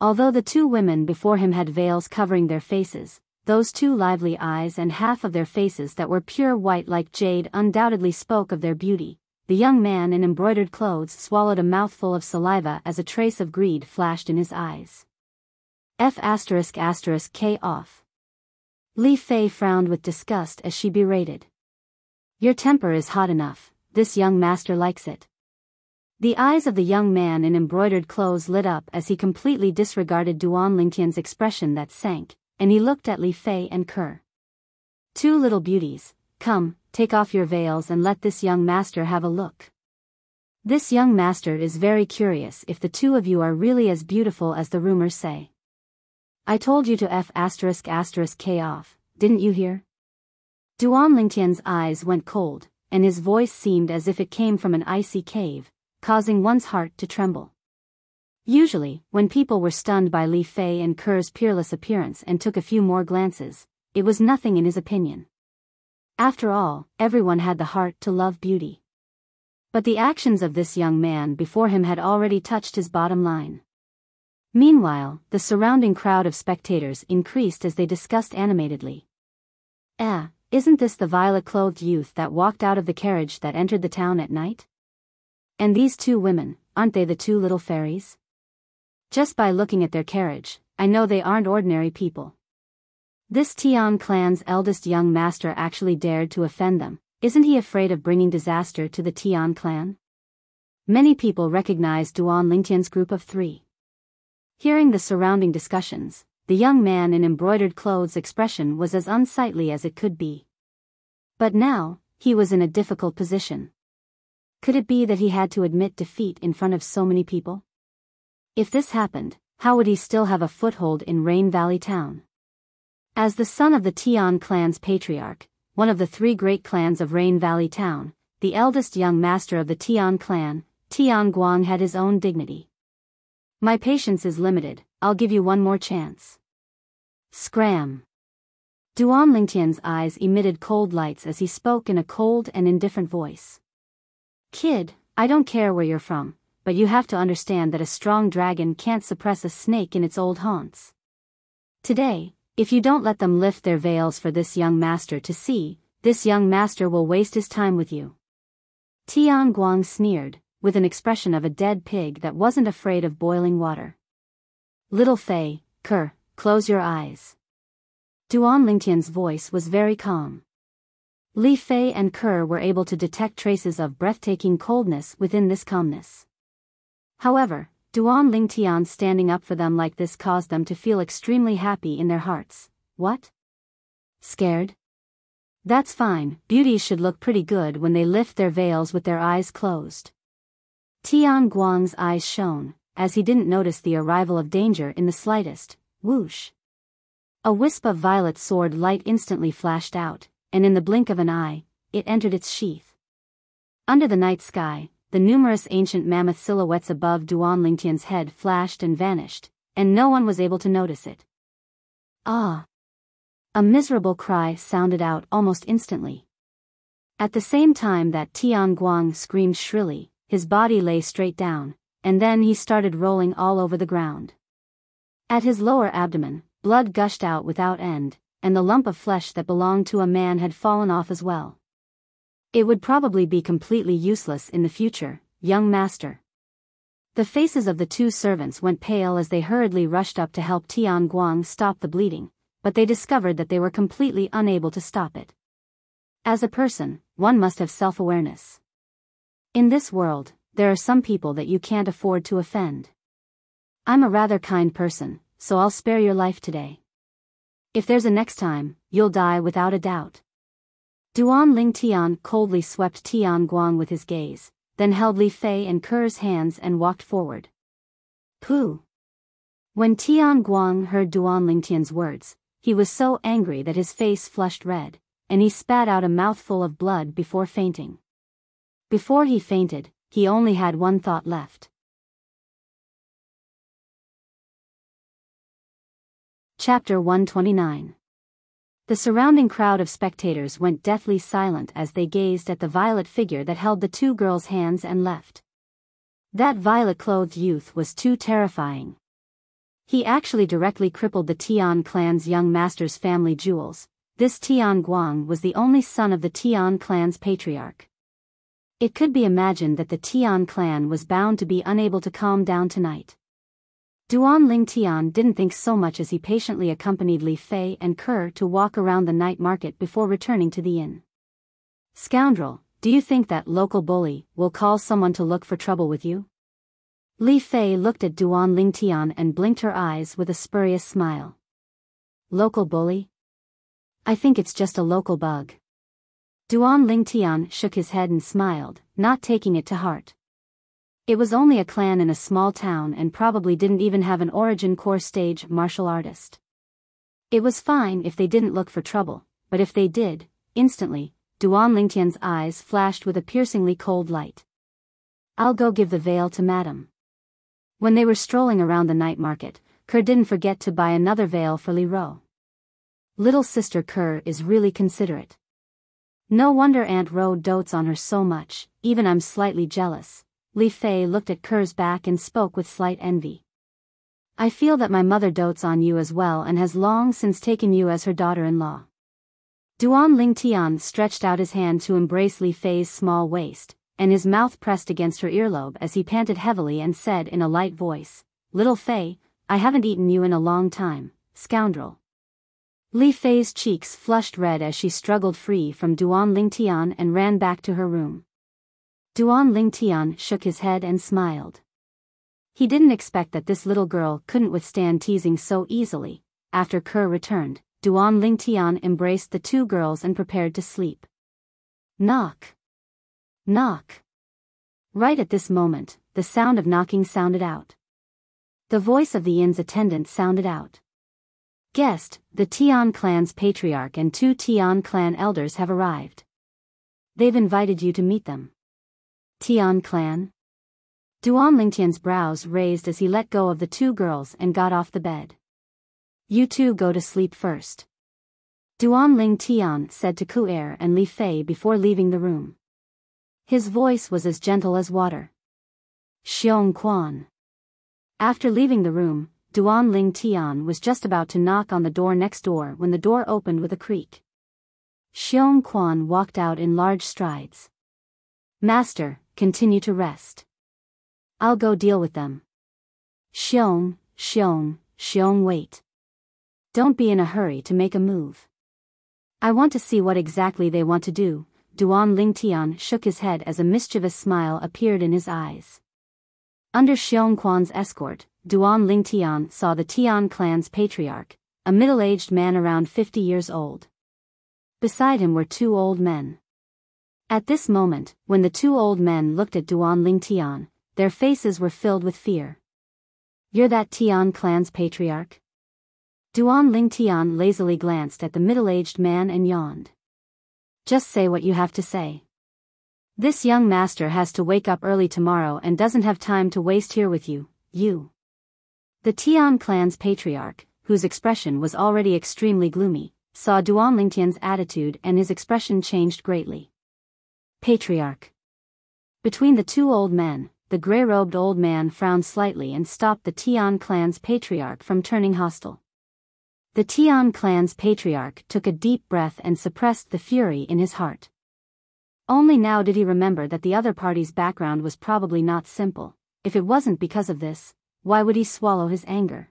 Although the 2 women before him had veils covering their faces, those 2 lively eyes and half of their faces that were pure white like jade undoubtedly spoke of their beauty. The young man in embroidered clothes swallowed a mouthful of saliva as a trace of greed flashed in his eyes. K off. Li Fei frowned with disgust as she berated. Your temper is hot enough, this young master likes it. The eyes of the young man in embroidered clothes lit up as he completely disregarded Duan Lingtian's expression that sank, and he looked at Li Fei and Ke. 2 little beauties, come, take off your veils and let this young master have a look. This young master is very curious if the 2 of you are really as beautiful as the rumors say. I told you to K off, didn't you hear? Duan Lingtian's eyes went cold, and his voice seemed as if it came from an icy cave, causing one's heart to tremble. Usually, when people were stunned by Li Fei and Ke's peerless appearance and took a few more glances, it was nothing in his opinion. After all, everyone had the heart to love beauty. But the actions of this young man before him had already touched his bottom line. Meanwhile, the surrounding crowd of spectators increased as they discussed animatedly. Isn't this the violet-clothed youth that walked out of the carriage that entered the town at night? And these 2 women, aren't they the 2 little fairies? Just by looking at their carriage, I know they aren't ordinary people. This Tian clan's eldest young master actually dared to offend them. Isn't he afraid of bringing disaster to the Tian clan? Many people recognized Duan Lingtian's group of 3. Hearing the surrounding discussions, the young man in embroidered clothes' expression was as unsightly as it could be. But now, he was in a difficult position. Could it be that he had to admit defeat in front of so many people? If this happened, how would he still have a foothold in Rain Valley Town? As the son of the Tian clan's patriarch, one of the 3 great clans of Rain Valley Town, the eldest young master of the Tian clan, Tian Guang had his own dignity. My patience is limited, I'll give you one more chance. Scram. Duan Lingtian's eyes emitted cold lights as he spoke in a cold and indifferent voice. Kid, I don't care where you're from, but you have to understand that a strong dragon can't suppress a snake in its old haunts. Today, if you don't let them lift their veils for this young master to see, this young master will waste his time with you. Tian Guang sneered, with an expression of a dead pig that wasn't afraid of boiling water. Little Fei, Ke, close your eyes. Duan Lingtian's voice was very calm. Li Fei and Ke were able to detect traces of breathtaking coldness within this calmness. However, Duan Lingtian standing up for them like this caused them to feel extremely happy in their hearts. What? Scared? That's fine, beauties should look pretty good when they lift their veils with their eyes closed. Tian Guang's eyes shone, as he didn't notice the arrival of danger in the slightest. Whoosh! A wisp of violet sword light instantly flashed out, and in the blink of an eye, it entered its sheath. Under the night sky, the numerous ancient mammoth silhouettes above Duan Lingtian's head flashed and vanished, and no one was able to notice it. Ah! A miserable cry sounded out almost instantly. At the same time that Tian Guang screamed shrilly, his body lay straight down, and then he started rolling all over the ground. At his lower abdomen, blood gushed out without end, and the lump of flesh that belonged to a man had fallen off as well. It would probably be completely useless in the future, young master. The faces of the two servants went pale as they hurriedly rushed up to help Tian Guang stop the bleeding, but they discovered that they were completely unable to stop it. As a person, one must have self-awareness. In this world, there are some people that you can't afford to offend. I'm a rather kind person, so I'll spare your life today. If there's a next time, you'll die without a doubt. Duan Ling Tian coldly swept Tian Guang with his gaze, then held Li Fei and Ker's hands and walked forward. Pooh! When Tian Guang heard Duan Ling Tian's words, he was so angry that his face flushed red, and he spat out a mouthful of blood before fainting. Before he fainted, he only had one thought left. Chapter 129. The surrounding crowd of spectators went deathly silent as they gazed at the violet figure that held the two girls' hands and left. That violet-clothed youth was too terrifying. He actually directly crippled the Tian clan's young master's family jewels. This Tian Guang was the only son of the Tian clan's patriarch. It could be imagined that the Tian clan was bound to be unable to calm down tonight. Duan Ling Tian didn't think so much as he patiently accompanied Li Fei and Ker to walk around the night market before returning to the inn. Scoundrel, do you think that local bully will call someone to look for trouble with you? Li Fei looked at Duan Ling Tian and blinked her eyes with a spurious smile. Local bully? I think it's just a local bug. Duan Ling Tian shook his head and smiled, not taking it to heart. It was only a clan in a small town and probably didn't even have an origin core stage martial artist. It was fine if they didn't look for trouble, but if they did, instantly, Duan Ling Tian's eyes flashed with a piercingly cold light. I'll go give the veil to madam. When they were strolling around the night market, Ker didn't forget to buy another veil for Li Ro. Little sister Ker is really considerate. No wonder Aunt Ro dotes on her so much, even I'm slightly jealous. Li Fei looked at Ker's back and spoke with slight envy. I feel that my mother dotes on you as well and has long since taken you as her daughter-in-law. Duan Ling Tian stretched out his hand to embrace Li Fei's small waist, and his mouth pressed against her earlobe as he panted heavily and said in a light voice, Little Fei, I haven't eaten you in a long time, scoundrel. Li Fei's cheeks flushed red as she struggled free from Duan Ling Tian and ran back to her room. Duan Ling Tian shook his head and smiled. He didn't expect that this little girl couldn't withstand teasing so easily. After Ker returned, Duan Ling Tian embraced the two girls and prepared to sleep. Knock. Knock. Right at this moment, the sound of knocking sounded out. The voice of the inn's attendant sounded out. Guest, the Tian clan's patriarch and two Tian clan elders have arrived. They've invited you to meet them. Tian clan? Duan Lingtian's brows raised as he let go of the two girls and got off the bed. You two go to sleep first. Duan Ling Tian said to Ku'er and Li Fei before leaving the room. His voice was as gentle as water. Xiong Quan. After leaving the room, Duan Ling Tian was just about to knock on the door next door when the door opened with a creak. Xiong Quan walked out in large strides. Master, continue to rest. I'll go deal with them. Xiong, wait. Don't be in a hurry to make a move. I want to see what exactly they want to do. Duan Ling Tian shook his head as a mischievous smile appeared in his eyes. Under Xiong Quan's escort, Duan Ling Tian saw the Tian clan's patriarch, a middle-aged man around 50 years old. Beside him were two old men. At this moment, when the two old men looked at Duan Ling Tian, their faces were filled with fear. You're that Tian clan's patriarch? Duan Ling Tian lazily glanced at the middle-aged man and yawned. Just say what you have to say. This young master has to wake up early tomorrow and doesn't have time to waste here with you, The Tian clan's patriarch, whose expression was already extremely gloomy, saw Duan Lingtian's attitude and his expression changed greatly. Patriarch. Between the two old men, the gray-robed old man frowned slightly and stopped the Tian clan's patriarch from turning hostile. The Tian clan's patriarch took a deep breath and suppressed the fury in his heart. Only now did he remember that the other party's background was probably not simple. If it wasn't because of this, why would he swallow his anger?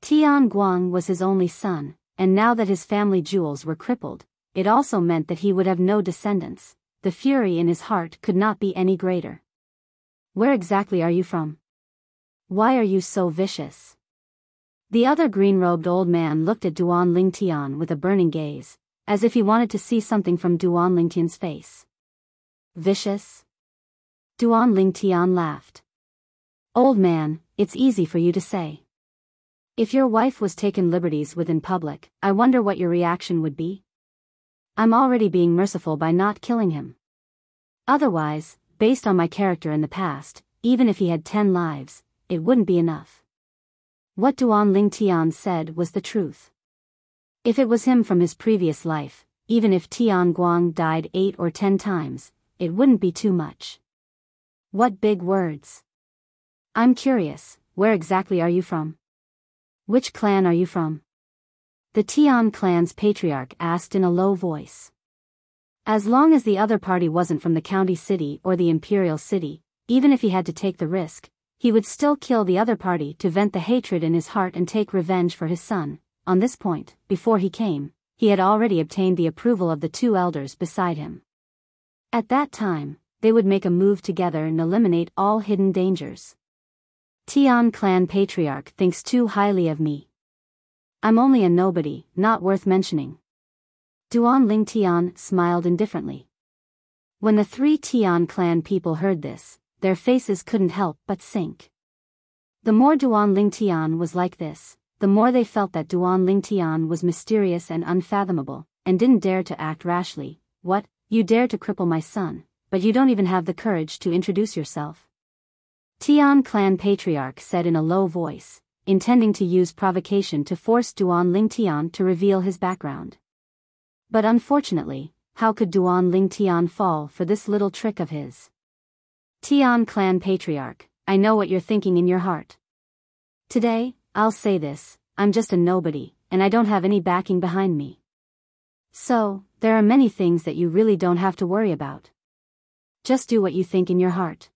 Tian Guang was his only son, and now that his family jewels were crippled, it also meant that he would have no descendants. The fury in his heart could not be any greater. Where exactly are you from? Why are you so vicious? The other green-robed old man looked at Duan Lingtian with a burning gaze, as if he wanted to see something from Duan Lingtian's face. Vicious? Duan Lingtian laughed. Old man, it's easy for you to say. If your wife was taken liberties with in public, I wonder what your reaction would be? I'm already being merciful by not killing him. Otherwise, based on my character in the past, even if he had 10 lives, it wouldn't be enough. What Duan Lingtian said was the truth. If it was him from his previous life, even if Tian Guang died 8 or 10 times, it wouldn't be too much. What big words. I'm curious, where exactly are you from? Which clan are you from? The Tian clan's patriarch asked in a low voice. As long as the other party wasn't from the county city or the imperial city, even if he had to take the risk, he would still kill the other party to vent the hatred in his heart and take revenge for his son. On this point, before he came, he had already obtained the approval of the 2 elders beside him. At that time, they would make a move together and eliminate all hidden dangers. Tian clan patriarch thinks too highly of me. I'm only a nobody, not worth mentioning. Duan Lingtian smiled indifferently. When the 3 Tian clan people heard this, their faces couldn't help but sink. The more Duan Lingtian was like this, the more they felt that Duan Lingtian was mysterious and unfathomable, and didn't dare to act rashly. What, you dare to cripple my son, but you don't even have the courage to introduce yourself? Tian clan patriarch said in a low voice, intending to use provocation to force Duan Lingtian to reveal his background. But unfortunately, how could Duan Lingtian fall for this little trick of his? Tian clan patriarch, I know what you're thinking in your heart. Today, I'll say this, I'm just a nobody, and I don't have any backing behind me. So, there are many things that you really don't have to worry about. Just do what you think in your heart.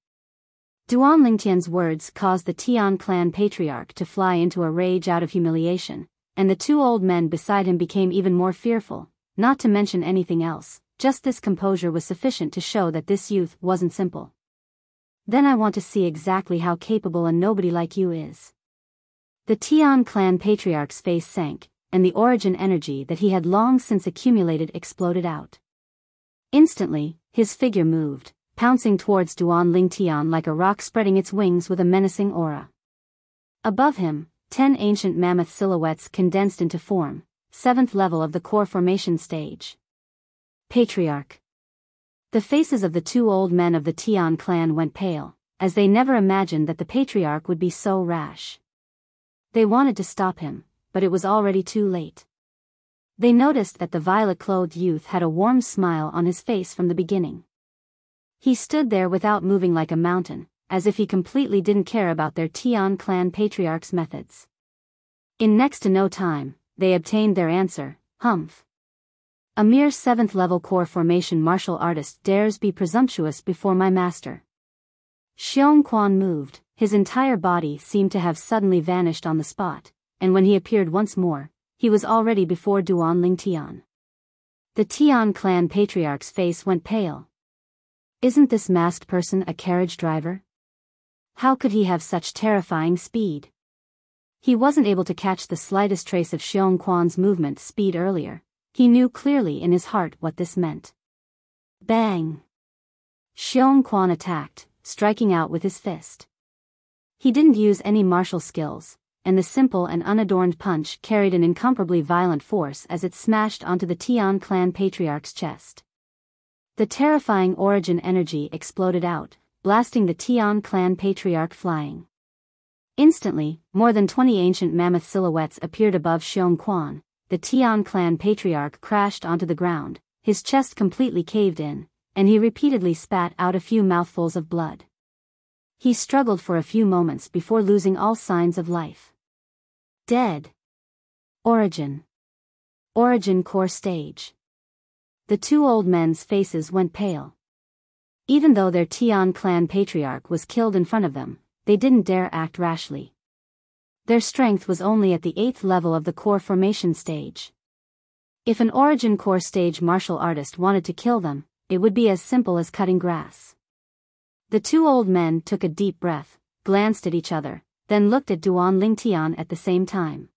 Duan Lingtian's words caused the Tian clan patriarch to fly into a rage out of humiliation, and the 2 old men beside him became even more fearful, not to mention anything else. Just this composure was sufficient to show that this youth wasn't simple. Then I want to see exactly how capable a nobody like you is. The Tian clan patriarch's face sank, and the origin energy that he had long since accumulated exploded out. Instantly, his figure moved, pouncing towards Duan Lingtian like a rock spreading its wings with a menacing aura. Above him, 10 ancient mammoth silhouettes condensed into form, 7th level of the core formation stage. Patriarch. The faces of the 2 old men of the Tian clan went pale, as they never imagined that the patriarch would be so rash. They wanted to stop him, but it was already too late. They noticed that the violet-clothed youth had a warm smile on his face from the beginning. He stood there without moving like a mountain, as if he completely didn't care about their Tian clan patriarch's methods. In next to no time, they obtained their answer. Humph. A mere 7th level core formation martial artist dares be presumptuous before my master. Xiong Quan moved, his entire body seemed to have suddenly vanished on the spot, and when he appeared once more, he was already before Duan Lingtian. The Tian clan patriarch's face went pale. Isn't this masked person a carriage driver? How could he have such terrifying speed? He wasn't able to catch the slightest trace of Xiong Quan's movement speed earlier. He knew clearly in his heart what this meant. Bang! Xiong Quan attacked, striking out with his fist. He didn't use any martial skills, and the simple and unadorned punch carried an incomparably violent force as it smashed onto the Tian clan patriarch's chest. The terrifying origin energy exploded out, blasting the Tian clan patriarch flying. Instantly, more than 20 ancient mammoth silhouettes appeared above Xiong Quan, the Tian clan patriarch crashed onto the ground, his chest completely caved in, and he repeatedly spat out a few mouthfuls of blood. He struggled for a few moments before losing all signs of life. Dead. Origin core stage. The two old men's faces went pale. Even though their Tian clan patriarch was killed in front of them, they didn't dare act rashly. Their strength was only at the 8th level of the core formation stage. If an origin core stage martial artist wanted to kill them, it would be as simple as cutting grass. The two old men took a deep breath, glanced at each other, then looked at Duan Lingtian at the same time.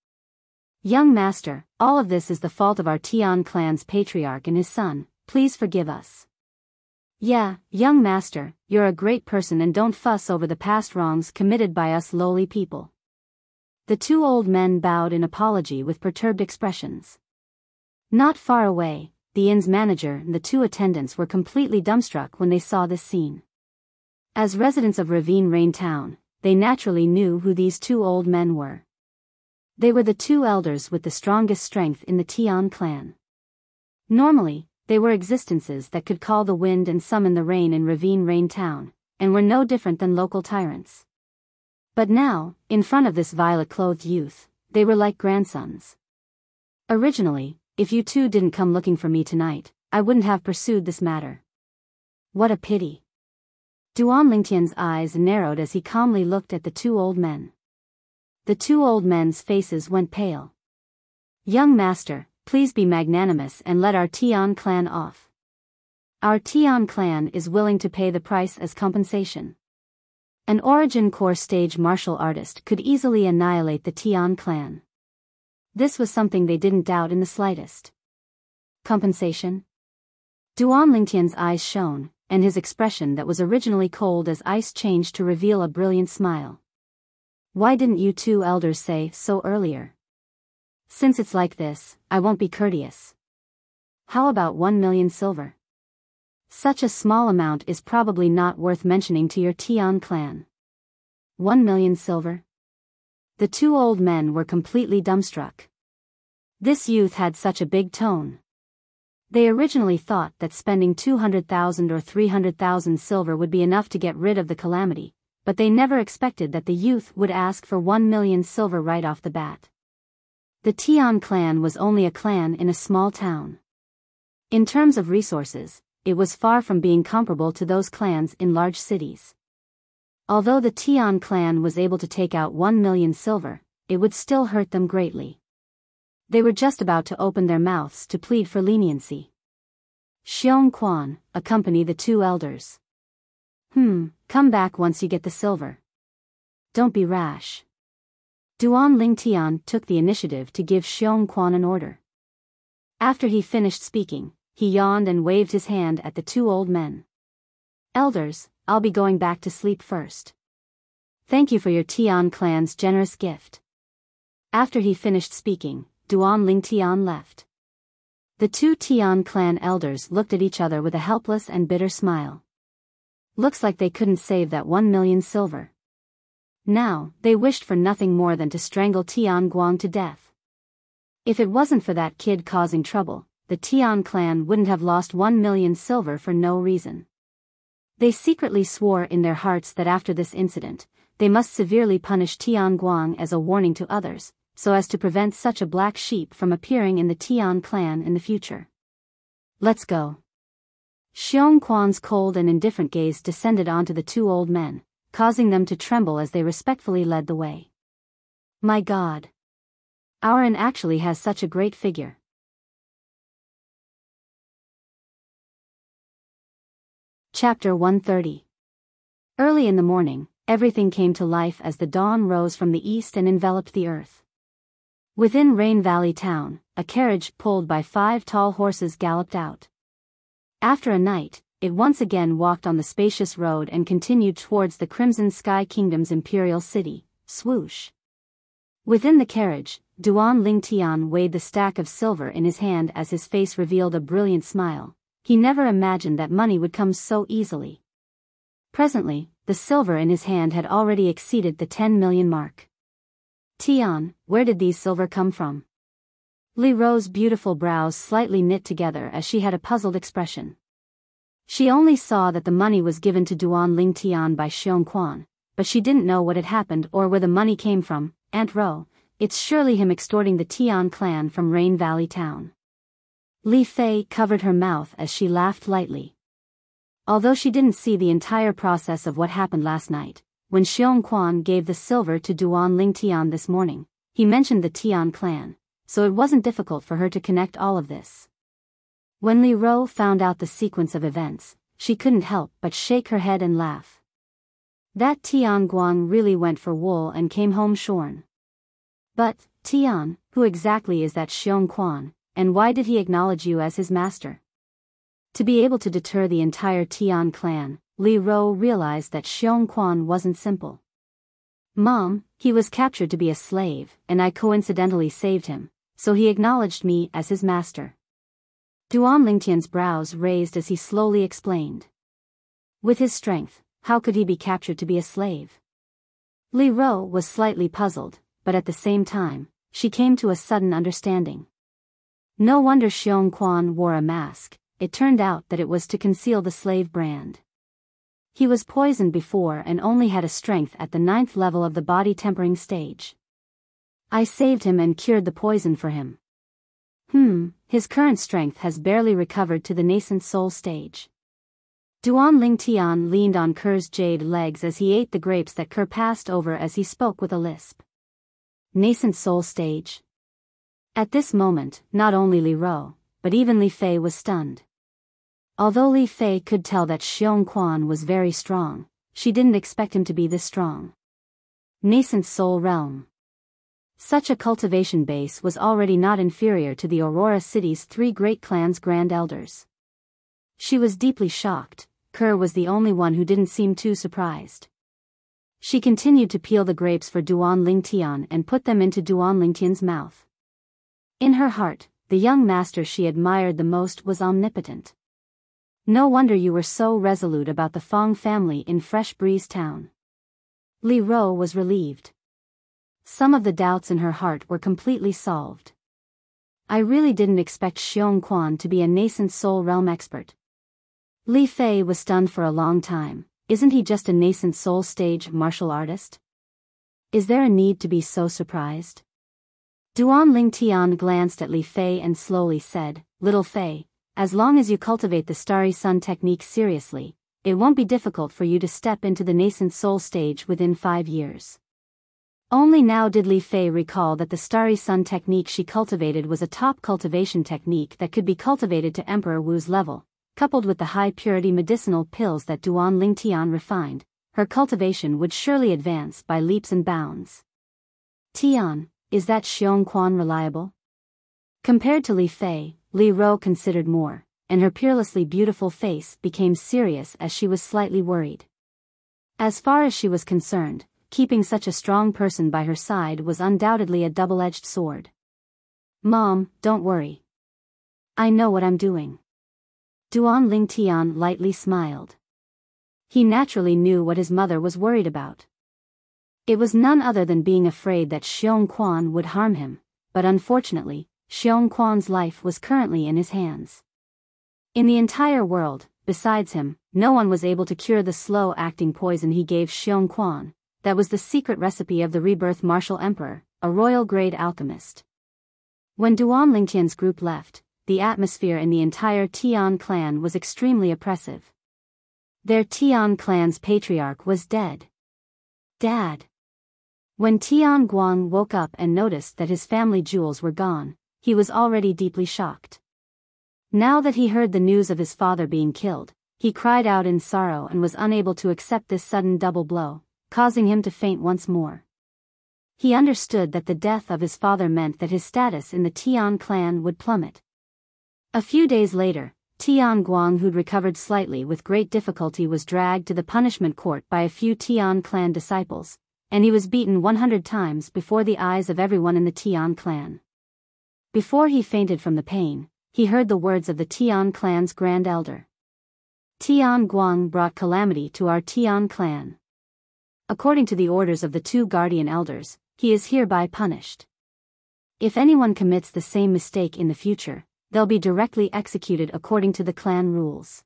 Young master, all of this is the fault of our Tian clan's patriarch and his son, please forgive us. Yeah, young master, you're a great person and don't fuss over the past wrongs committed by us lowly people. The two old men bowed in apology with perturbed expressions. Not far away, the inn's manager and the two attendants were completely dumbstruck when they saw this scene. As residents of Ravine Rain Town, they naturally knew who these two old men were. They were the two elders with the strongest strength in the Tian clan. Normally, they were existences that could call the wind and summon the rain in Ravine Rain Town, and were no different than local tyrants. But now, in front of this violet-clothed youth, they were like grandsons. Originally, if you two didn't come looking for me tonight, I wouldn't have pursued this matter. What a pity. Duan Lingtian's eyes narrowed as he calmly looked at the two old men. The two old men's faces went pale. Young master, please be magnanimous and let our Tian clan off. Our Tian clan is willing to pay the price as compensation. An origin core stage martial artist could easily annihilate the Tian clan. This was something they didn't doubt in the slightest. Compensation? Duan Lingtian's eyes shone, and his expression that was originally cold as ice changed to reveal a brilliant smile. Why didn't you two elders say so earlier? Since it's like this, I won't be courteous. How about 1 million silver? Such a small amount is probably not worth mentioning to your Tian clan. 1 million silver? The two old men were completely dumbstruck. This youth had such a big tone. They originally thought that spending 200,000 or 300,000 silver would be enough to get rid of the calamity, but they never expected that the youth would ask for 1 million silver right off the bat. The Tian clan was only a clan in a small town. In terms of resources, it was far from being comparable to those clans in large cities. Although the Tian clan was able to take out 1 million silver, it would still hurt them greatly. They were just about to open their mouths to plead for leniency. Xiong Quan, accompany the two elders. Come back once you get the silver. Don't be rash. Duan Lingtian took the initiative to give Xiong Quan an order. After he finished speaking, he yawned and waved his hand at the two old men. Elders, I'll be going back to sleep first. Thank you for your Tian clan's generous gift. After he finished speaking, Duan Lingtian left. The two Tian clan elders looked at each other with a helpless and bitter smile. Looks like they couldn't save that 1 million silver. Now, they wished for nothing more than to strangle Tian Guang to death. If it wasn't for that kid causing trouble, the Tian clan wouldn't have lost 1 million silver for no reason. They secretly swore in their hearts that after this incident, they must severely punish Tian Guang as a warning to others, so as to prevent such a black sheep from appearing in the Tian clan in the future. Let's go. Xiong Quan's cold and indifferent gaze descended onto the two old men, causing them to tremble as they respectfully led the way. My God! Our inn actually has such a great figure. Chapter 130. Early in the morning, everything came to life as the dawn rose from the east and enveloped the earth. Within Rain Valley town, a carriage pulled by 5 tall horses galloped out. After a night, it once again walked on the spacious road and continued towards the Crimson Sky Kingdom's imperial city, Swoosh. Within the carriage, Duan Lingtian weighed the stack of silver in his hand as his face revealed a brilliant smile. He never imagined that money would come so easily. Presently, the silver in his hand had already exceeded the 10 million mark. Tian, where did these silver come from? Li Ro's beautiful brows slightly knit together as she had a puzzled expression. She only saw that the money was given to Duan Ling Tian by Xiong Quan, but she didn't know what had happened or where the money came from. Aunt Ro, it's surely him extorting the Tian clan from Rain Valley Town. Li Fei covered her mouth as she laughed lightly. Although she didn't see the entire process of what happened last night, when Xiong Quan gave the silver to Duan Ling Tian this morning, he mentioned the Tian clan, so it wasn't difficult for her to connect all of this. When Li Ro found out the sequence of events, she couldn't help but shake her head and laugh. That Tian Guang really went for wool and came home shorn. But, Tian, who exactly is that Xiong Quan, and why did he acknowledge you as his master? To be able to deter the entire Tian clan, Li Ro realized that Xiong Quan wasn't simple. Mom, he was captured to be a slave, and I coincidentally saved him, so he acknowledged me as his master. Duan Lingtian's brows raised as he slowly explained. With his strength, how could he be captured to be a slave? Li Ro was slightly puzzled, but at the same time, she came to a sudden understanding. No wonder Xiong Quan wore a mask, it turned out that it was to conceal the slave brand. He was poisoned before and only had a strength at the 9th level of the body tempering stage. I saved him and cured the poison for him. His current strength has barely recovered to the nascent soul stage. Duan Ling Tian leaned on Ker's jade legs as he ate the grapes that Ker passed over as he spoke with a lisp. Nascent soul stage. At this moment, not only Li Ro, but even Li Fei was stunned. Although Li Fei could tell that Xiong Quan was very strong, she didn't expect him to be this strong. Nascent soul realm. Such a cultivation base was already not inferior to the Aurora City's 3 great clans' grand elders. She was deeply shocked. Ker was the only one who didn't seem too surprised. She continued to peel the grapes for Duan Ling Tian and put them into Duan Ling Tian's mouth. In her heart, the young master she admired the most was omnipotent. No wonder you were so resolute about the Fong family in Fresh Breeze Town. Li Ro was relieved. Some of the doubts in her heart were completely solved. I really didn't expect Xiong Quan to be a nascent soul realm expert. Li Fei was stunned for a long time. Isn't he just a nascent soul stage martial artist? Is there a need to be so surprised? Duan Ling Tian glanced at Li Fei and slowly said, Little Fei, as long as you cultivate the Starry Sun technique seriously, it won't be difficult for you to step into the nascent soul stage within 5 years. Only now did Li Fei recall that the Starry Sun technique she cultivated was a top cultivation technique that could be cultivated to Emperor Wu's level, coupled with the high-purity medicinal pills that Duan Ling Tian refined. Her cultivation would surely advance by leaps and bounds. Tian, is that Xiong Quan reliable? Compared to Li Fei, Li Ro considered more, and her peerlessly beautiful face became serious as she was slightly worried. As far as she was concerned, keeping such a strong person by her side was undoubtedly a double-edged sword. Mom, don't worry. I know what I'm doing. Duan Ling Tian lightly smiled. He naturally knew what his mother was worried about. It was none other than being afraid that Xiong Quan would harm him, but unfortunately, Xiong Quan's life was currently in his hands. In the entire world, besides him, no one was able to cure the slow-acting poison he gave Xiong Quan. That was the secret recipe of the rebirth martial emperor, a royal-grade alchemist. When Duan Lingtian's group left, the atmosphere in the entire Tian clan was extremely oppressive. Their Tian clan's patriarch was dead. Dad. When Tian Guang woke up and noticed that his family jewels were gone, he was already deeply shocked. Now that he heard the news of his father being killed, he cried out in sorrow and was unable to accept this sudden double blow, causing him to faint once more. He understood that the death of his father meant that his status in the Tian clan would plummet. A few days later, Tian Guang, who'd recovered slightly with great difficulty, was dragged to the punishment court by a few Tian clan disciples, and he was beaten 100 times before the eyes of everyone in the Tian clan. Before he fainted from the pain, he heard the words of the Tian clan's grand elder. Tian Guang brought calamity to our Tian clan. According to the orders of the 2 guardian elders, he is hereby punished. If anyone commits the same mistake in the future, they'll be directly executed according to the clan rules.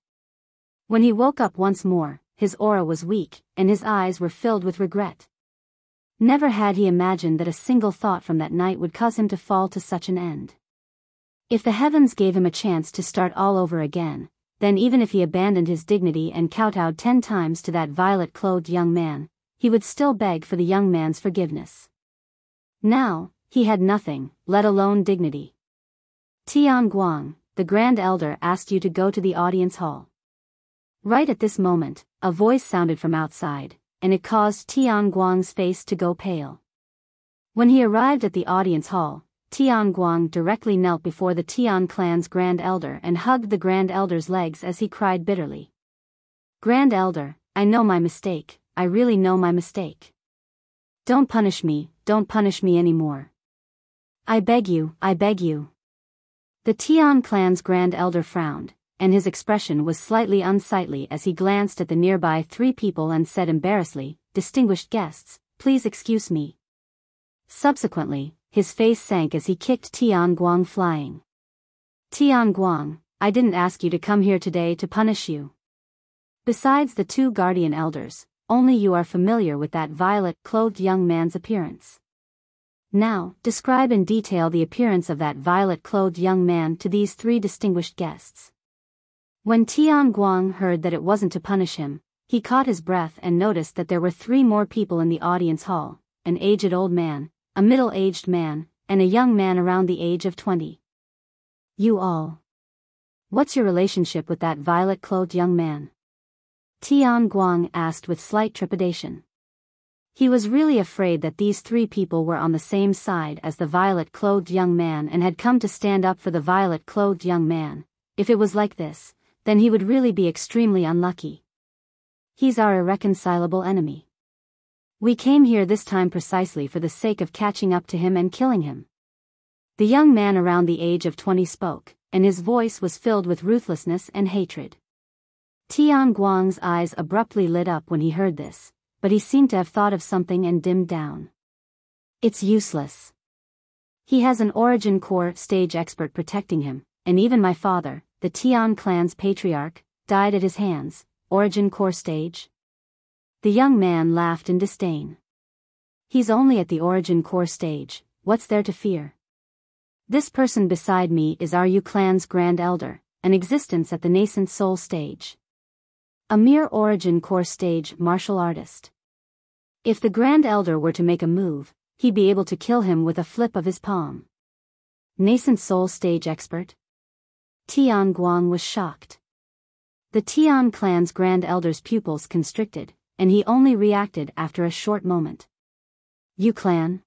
When he woke up once more, his aura was weak, and his eyes were filled with regret. Never had he imagined that a single thought from that night would cause him to fall to such an end. If the heavens gave him a chance to start all over again, then even if he abandoned his dignity and kowtowed 10 times to that violet-clothed young man, he would still beg for the young man's forgiveness. Now, he had nothing, let alone dignity. Tian Guang, the Grand Elder asked you to go to the audience hall. Right at this moment, a voice sounded from outside, and it caused Tian Guang's face to go pale. When he arrived at the audience hall, Tian Guang directly knelt before the Tian clan's Grand Elder and hugged the Grand Elder's legs as he cried bitterly. Grand Elder, I know my mistake, I really know my mistake. Don't punish me anymore. I beg you, I beg you. The Tian clan's Grand Elder frowned, and his expression was slightly unsightly as he glanced at the nearby 3 people and said embarrassedly, Distinguished guests, please excuse me. Subsequently, his face sank as he kicked Tian Guang flying. Tian Guang, I didn't ask you to come here today to punish you. Besides the 2 guardian elders, only you are familiar with that violet-clothed young man's appearance. Now, describe in detail the appearance of that violet-clothed young man to these 3 distinguished guests. When Tian Guang heard that it wasn't to punish him, he caught his breath and noticed that there were 3 more people in the audience hall, an aged old man, a middle-aged man, and a young man around the age of 20. You all. What's your relationship with that violet-clothed young man? Tian Guang asked with slight trepidation. He was really afraid that these 3 people were on the same side as the violet-clothed young man and had come to stand up for the violet-clothed young man. If it was like this, then he would really be extremely unlucky. He's our irreconcilable enemy. We came here this time precisely for the sake of catching up to him and killing him. The young man around the age of 20 spoke, and his voice was filled with ruthlessness and hatred. Tian Guang's eyes abruptly lit up when he heard this, but he seemed to have thought of something and dimmed down. It's useless. He has an origin core stage expert protecting him, and even my father, the Tian clan's patriarch, died at his hands. Origin core stage? The young man laughed in disdain. He's only at the origin core stage, what's there to fear? This person beside me is our Yu clan's Grand Elder, an existence at the nascent soul stage. A mere origin core stage martial artist. If the Grand Elder were to make a move, he'd be able to kill him with a flip of his palm. Nascent soul stage expert? Tian Guang was shocked. The Tian clan's Grand Elder's pupils constricted, and he only reacted after a short moment. Yu clan?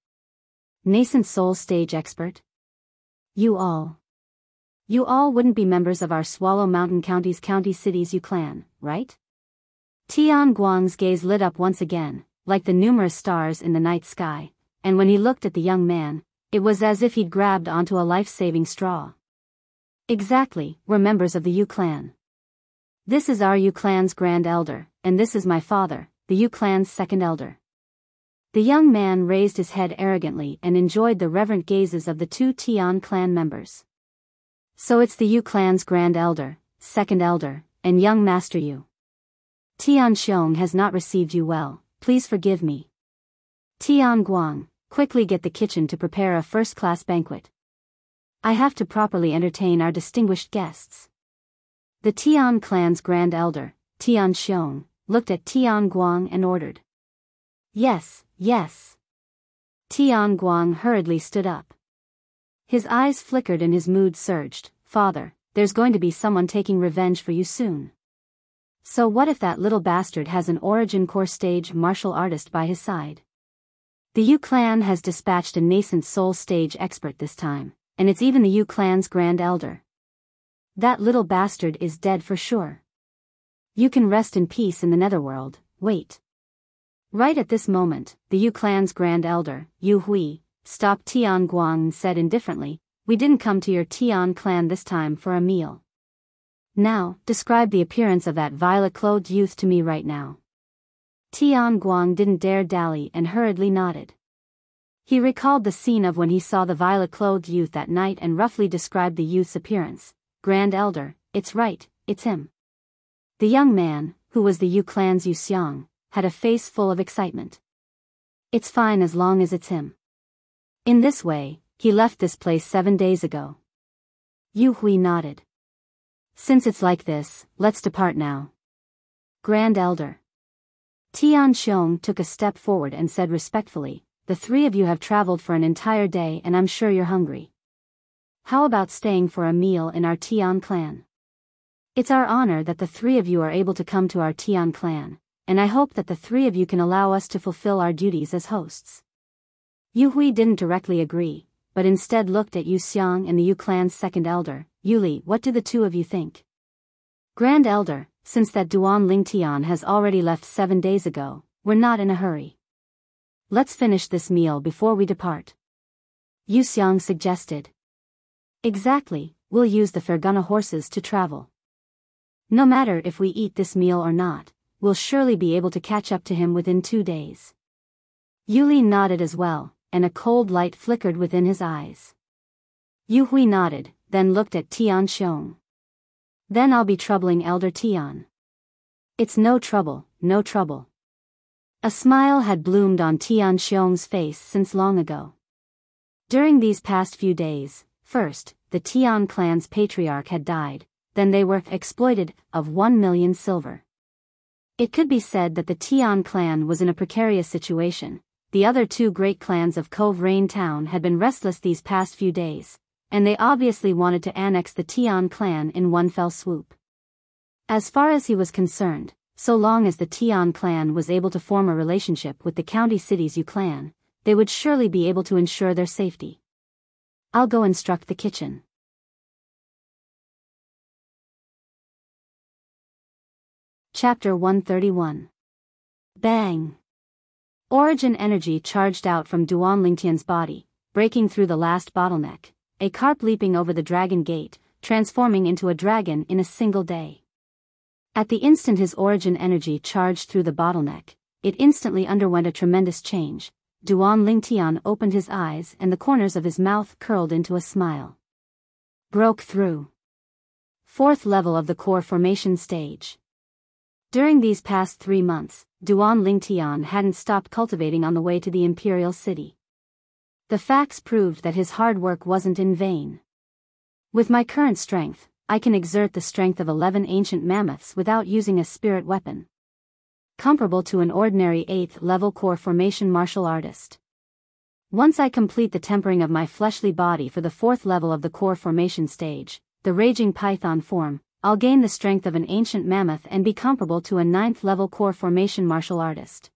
Nascent soul stage expert? You all wouldn't be members of our Swallow Mountain County's County Cities Yu clan, right? Tian Guang's gaze lit up once again, like the numerous stars in the night sky, and when he looked at the young man, it was as if he'd grabbed onto a life-saving straw. Exactly, we're members of the Yu clan. This is our Yu clan's Grand Elder, and this is my father, the Yu clan's second elder. The young man raised his head arrogantly and enjoyed the reverent gazes of the 2 Tian clan members. So it's the Yu clan's Grand Elder, second elder, and young Master Yu. Tian Xiong has not received you well, please forgive me. Tian Guang, quickly get the kitchen to prepare a first-class banquet. I have to properly entertain our distinguished guests. The Tian clan's Grand Elder, Tian Xiong, looked at Tian Guang and ordered. Yes, yes. Tian Guang hurriedly stood up. His eyes flickered and his mood surged. Father, there's going to be someone taking revenge for you soon. So what if that little bastard has an origin core stage martial artist by his side? The Yu clan has dispatched a nascent soul stage expert this time, and it's even the Yu clan's Grand Elder. That little bastard is dead for sure. You can rest in peace in the netherworld, wait. Right at this moment, the Yu clan's Grand Elder, Yu Hui, stopped Tian Guang and said indifferently, we didn't come to your Tian clan this time for a meal. Now, describe the appearance of that violet-clothed youth to me right now. Tian Guang didn't dare dally and hurriedly nodded. He recalled the scene of when he saw the violet-clothed youth that night and roughly described the youth's appearance. Grand Elder, it's right, it's him. The young man, who was the Yu clan's Yu Xiang, had a face full of excitement. It's fine as long as it's him. In this way, he left this place 7 days ago. Yu Hui nodded. Since it's like this, let's depart now. Grand Elder. Tian Xiong took a step forward and said respectfully, the three of you have traveled for an entire day and I'm sure you're hungry. How about staying for a meal in our Tian clan? It's our honor that the three of you are able to come to our Tian clan, and I hope that the three of you can allow us to fulfill our duties as hosts. Yu Hui didn't directly agree, but instead looked at Yu Xiang and the Yu clan's second elder. Yuli, what do the two of you think? Grand Elder, since that Duan Ling Tian has already left 7 days ago, we're not in a hurry. Let's finish this meal before we depart. Yu Xiang suggested. Exactly, we'll use the Fergana horses to travel. No matter if we eat this meal or not, we'll surely be able to catch up to him within 2 days. Yuli nodded as well, and a cold light flickered within his eyes. Yu Hui nodded, then looked at Tian Xiong. Then I'll be troubling Elder Tian. It's no trouble, no trouble. A smile had bloomed on Tian Xiong's face since long ago. During these past few days, first, the Tian clan's patriarch had died, then they were exploited of 1 million silver. It could be said that the Tian clan was in a precarious situation. The other two great clans of Cove Rain Town had been restless these past few days, and they obviously wanted to annex the Tian clan in one fell swoop. As far as he was concerned, so long as the Tian clan was able to form a relationship with the county city's Yu clan, they would surely be able to ensure their safety. I'll go instruct the kitchen. Chapter 131. Bang! Origin energy charged out from Duan Lingtian's body, breaking through the last bottleneck, a carp leaping over the dragon gate, transforming into a dragon in a single day. At the instant his origin energy charged through the bottleneck, it instantly underwent a tremendous change. Duan Lingtian opened his eyes and the corners of his mouth curled into a smile. Broke through. 4th level of the core formation stage. During these past 3 months, Duan Lingtian hadn't stopped cultivating on the way to the imperial city. The facts proved that his hard work wasn't in vain. With my current strength, I can exert the strength of 11 ancient mammoths without using a spirit weapon. Comparable to an ordinary 8th level core formation martial artist. Once I complete the tempering of my fleshly body for the 4th level of the core formation stage, the raging python form, I'll gain the strength of an ancient mammoth and be comparable to a 9th level core formation martial artist.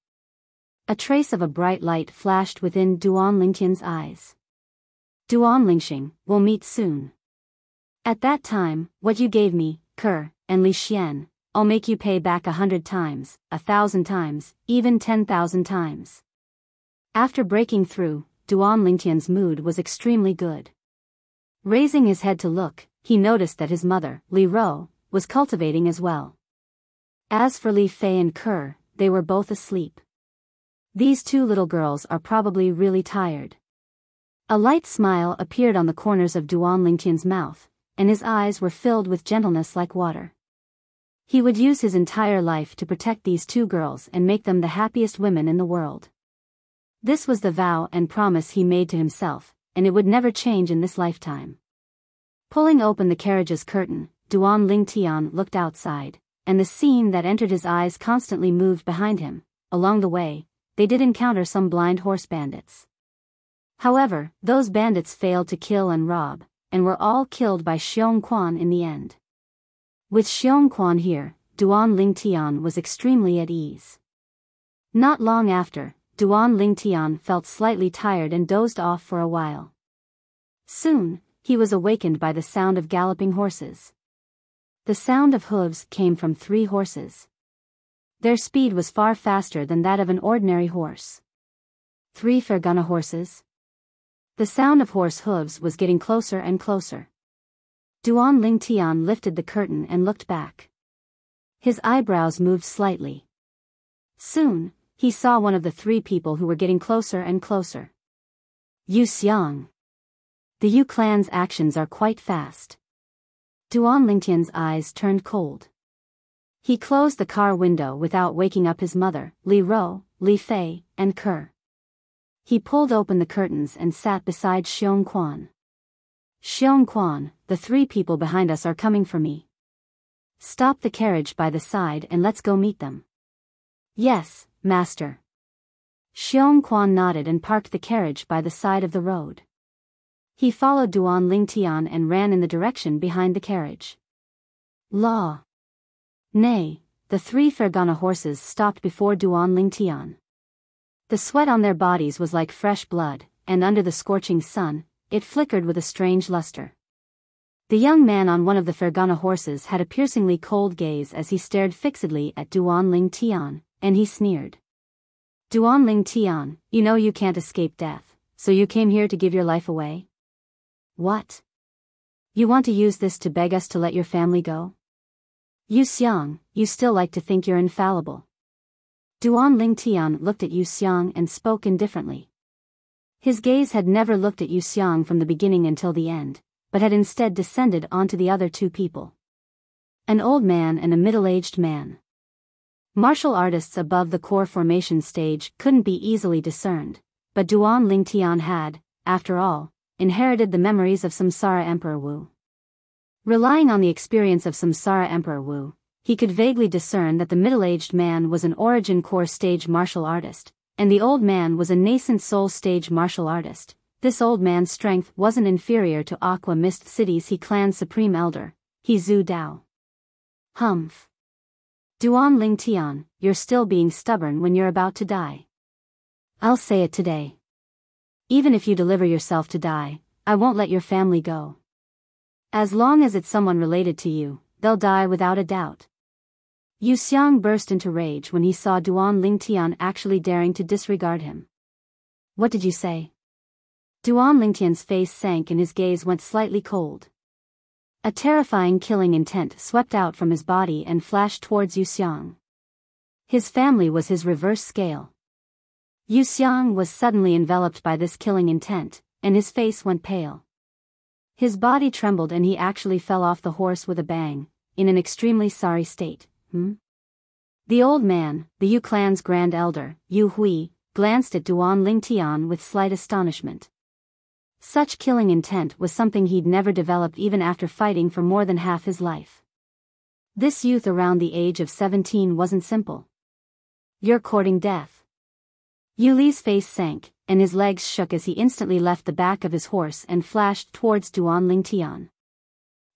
A trace of a bright light flashed within Duan Lingtian's eyes. Duan Lingxing, we'll meet soon. At that time, what you gave me, Ke, and Li Xian, I'll make you pay back 100 times, 1,000 times, even 10,000 times. After breaking through, Duan Lingtian's mood was extremely good. Raising his head to look, he noticed that his mother, Li Ro, was cultivating as well. As for Li Fei and Ke, they were both asleep. These two little girls are probably really tired. A light smile appeared on the corners of Duan Lingtian's mouth, and his eyes were filled with gentleness like water. He would use his entire life to protect these two girls and make them the happiest women in the world. This was the vow and promise he made to himself, and it would never change in this lifetime. Pulling open the carriage's curtain, Duan Lingtian looked outside, and the scene that entered his eyes constantly moved behind him. Along the way, they did encounter some blind horse bandits. However, those bandits failed to kill and rob, and were all killed by Xiong Quan in the end. With Xiong Quan here, Duan Lingtian was extremely at ease. Not long after, Duan Lingtian felt slightly tired and dozed off for a while. Soon, he was awakened by the sound of galloping horses. The sound of hooves came from 3 horses. Their speed was far faster than that of an ordinary horse. 3 Fergana horses. The sound of horse hooves was getting closer and closer. Duan Lingtian lifted the curtain and looked back. His eyebrows moved slightly. Soon, he saw one of the 3 people who were getting closer and closer. Yu Xiang. The Yu clan's actions are quite fast. Duan Lingtian's eyes turned cold. He closed the car window without waking up his mother, Li Ro, Li Fei, and Ke. He pulled open the curtains and sat beside Xiong Quan. Xiong Quan, the three people behind us are coming for me. Stop the carriage by the side and let's go meet them. Yes, master. Xiong Quan nodded and parked the carriage by the side of the road. He followed Duan Lingtian and ran in the direction behind the carriage. Law. Nay, the three Fergana horses stopped before Duan Lingtian. The sweat on their bodies was like fresh blood, and under the scorching sun, it flickered with a strange luster. The young man on one of the Fergana horses had a piercingly cold gaze as he stared fixedly at Duan Lingtian, and he sneered. Duan Lingtian, you know you can't escape death, so you came here to give your life away? What? You want to use this to beg us to let your family go? Yu Xiang, you still like to think you're infallible. Duan Lingtian looked at Yu Xiang and spoke indifferently. His gaze had never looked at Yu Xiang from the beginning until the end, but had instead descended onto the other two people. An old man and a middle-aged man. Martial artists above the core formation stage couldn't be easily discerned, but Duan Lingtian had, after all, inherited the memories of Samsara Emperor Wu. Relying on the experience of Samsara Emperor Wu, he could vaguely discern that the middle-aged man was an origin core stage martial artist, and the old man was a nascent soul stage martial artist. This old man's strength wasn't inferior to Aqua Mist City's He Clan's supreme elder, He Zhu Dao. Humph. Duan Lingtian, you're still being stubborn when you're about to die. I'll say it today. Even if you deliver yourself to die, I won't let your family go. As long as it's someone related to you, they'll die without a doubt. Yu Xiang burst into rage when he saw Duan Lingtian actually daring to disregard him. What did you say? Duan Lingtian's face sank and his gaze went slightly cold. A terrifying killing intent swept out from his body and flashed towards Yu Xiang. His family was his reverse scale. Yu Xiang was suddenly enveloped by this killing intent, and his face went pale. His body trembled and he actually fell off the horse with a bang, in an extremely sorry state. The old man, the Yu clan's grand elder, Yu Hui, glanced at Duan Lingtian with slight astonishment. Such killing intent was something he'd never developed even after fighting for more than half his life. This youth around the age of 17 wasn't simple. You're courting death. Yu Li's face sank, and his legs shook as he instantly left the back of his horse and flashed towards Duan Lingtian.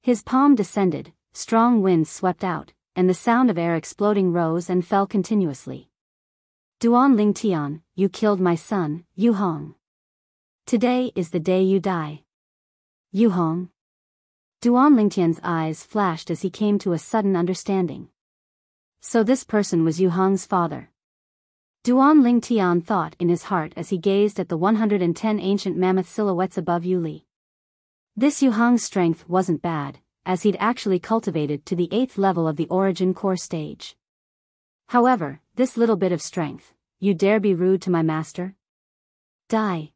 His palm descended, strong winds swept out, and the sound of air exploding rose and fell continuously. Duan Lingtian, you killed my son, Yu Hong. Today is the day you die. Yu Hong. Duan Lingtian's eyes flashed as he came to a sudden understanding. So this person was Yu Hong's father. Duan Lingtian thought in his heart as he gazed at the 110 ancient mammoth silhouettes above Yu Li. This Yu Hong's strength wasn't bad, as he'd actually cultivated to the 8th level of the origin core stage. However, this little bit of strength, you dare be rude to my master? Die.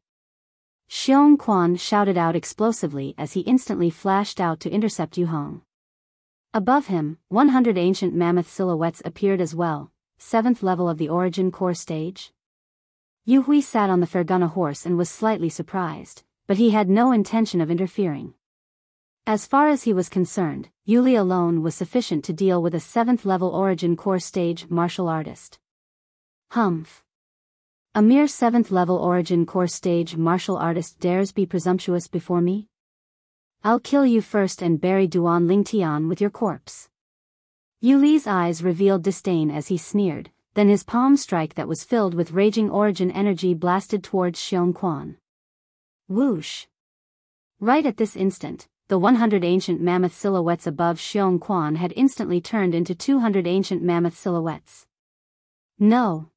Xiong Quan shouted out explosively as he instantly flashed out to intercept Yu Hong. Above him, 100 ancient mammoth silhouettes appeared as well, 7th level of the origin core stage. Yu Hui sat on the Fergana horse and was slightly surprised, but he had no intention of interfering. As far as he was concerned, Yu Li alone was sufficient to deal with a 7th level origin core stage martial artist. Humph. A mere 7th level origin core stage martial artist dares be presumptuous before me? I'll kill you first and bury Duan Lingtian with your corpse. Yu Li's eyes revealed disdain as he sneered, then his palm strike that was filled with raging origin energy blasted towards Xiong Quan. Whoosh! Right at this instant, the 100 ancient mammoth silhouettes above Xiong Quan had instantly turned into 200 ancient mammoth silhouettes. No!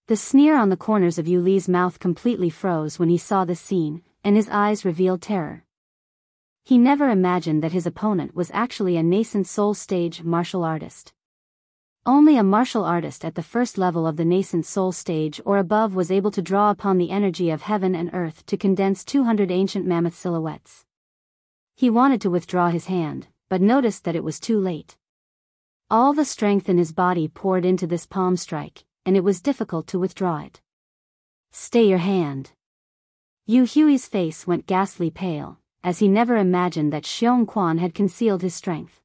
The sneer on the corners of Yu Li's mouth completely froze when he saw this scene, and his eyes revealed terror. He never imagined that his opponent was actually a nascent soul stage martial artist. Only a martial artist at the first level of the nascent soul stage or above was able to draw upon the energy of heaven and earth to condense 200 ancient mammoth silhouettes. He wanted to withdraw his hand, but noticed that it was too late. All the strength in his body poured into this palm strike, and it was difficult to withdraw it. "Stay your hand." Yu Hui's face went ghastly pale, as he never imagined that Xiong Quan had concealed his strength.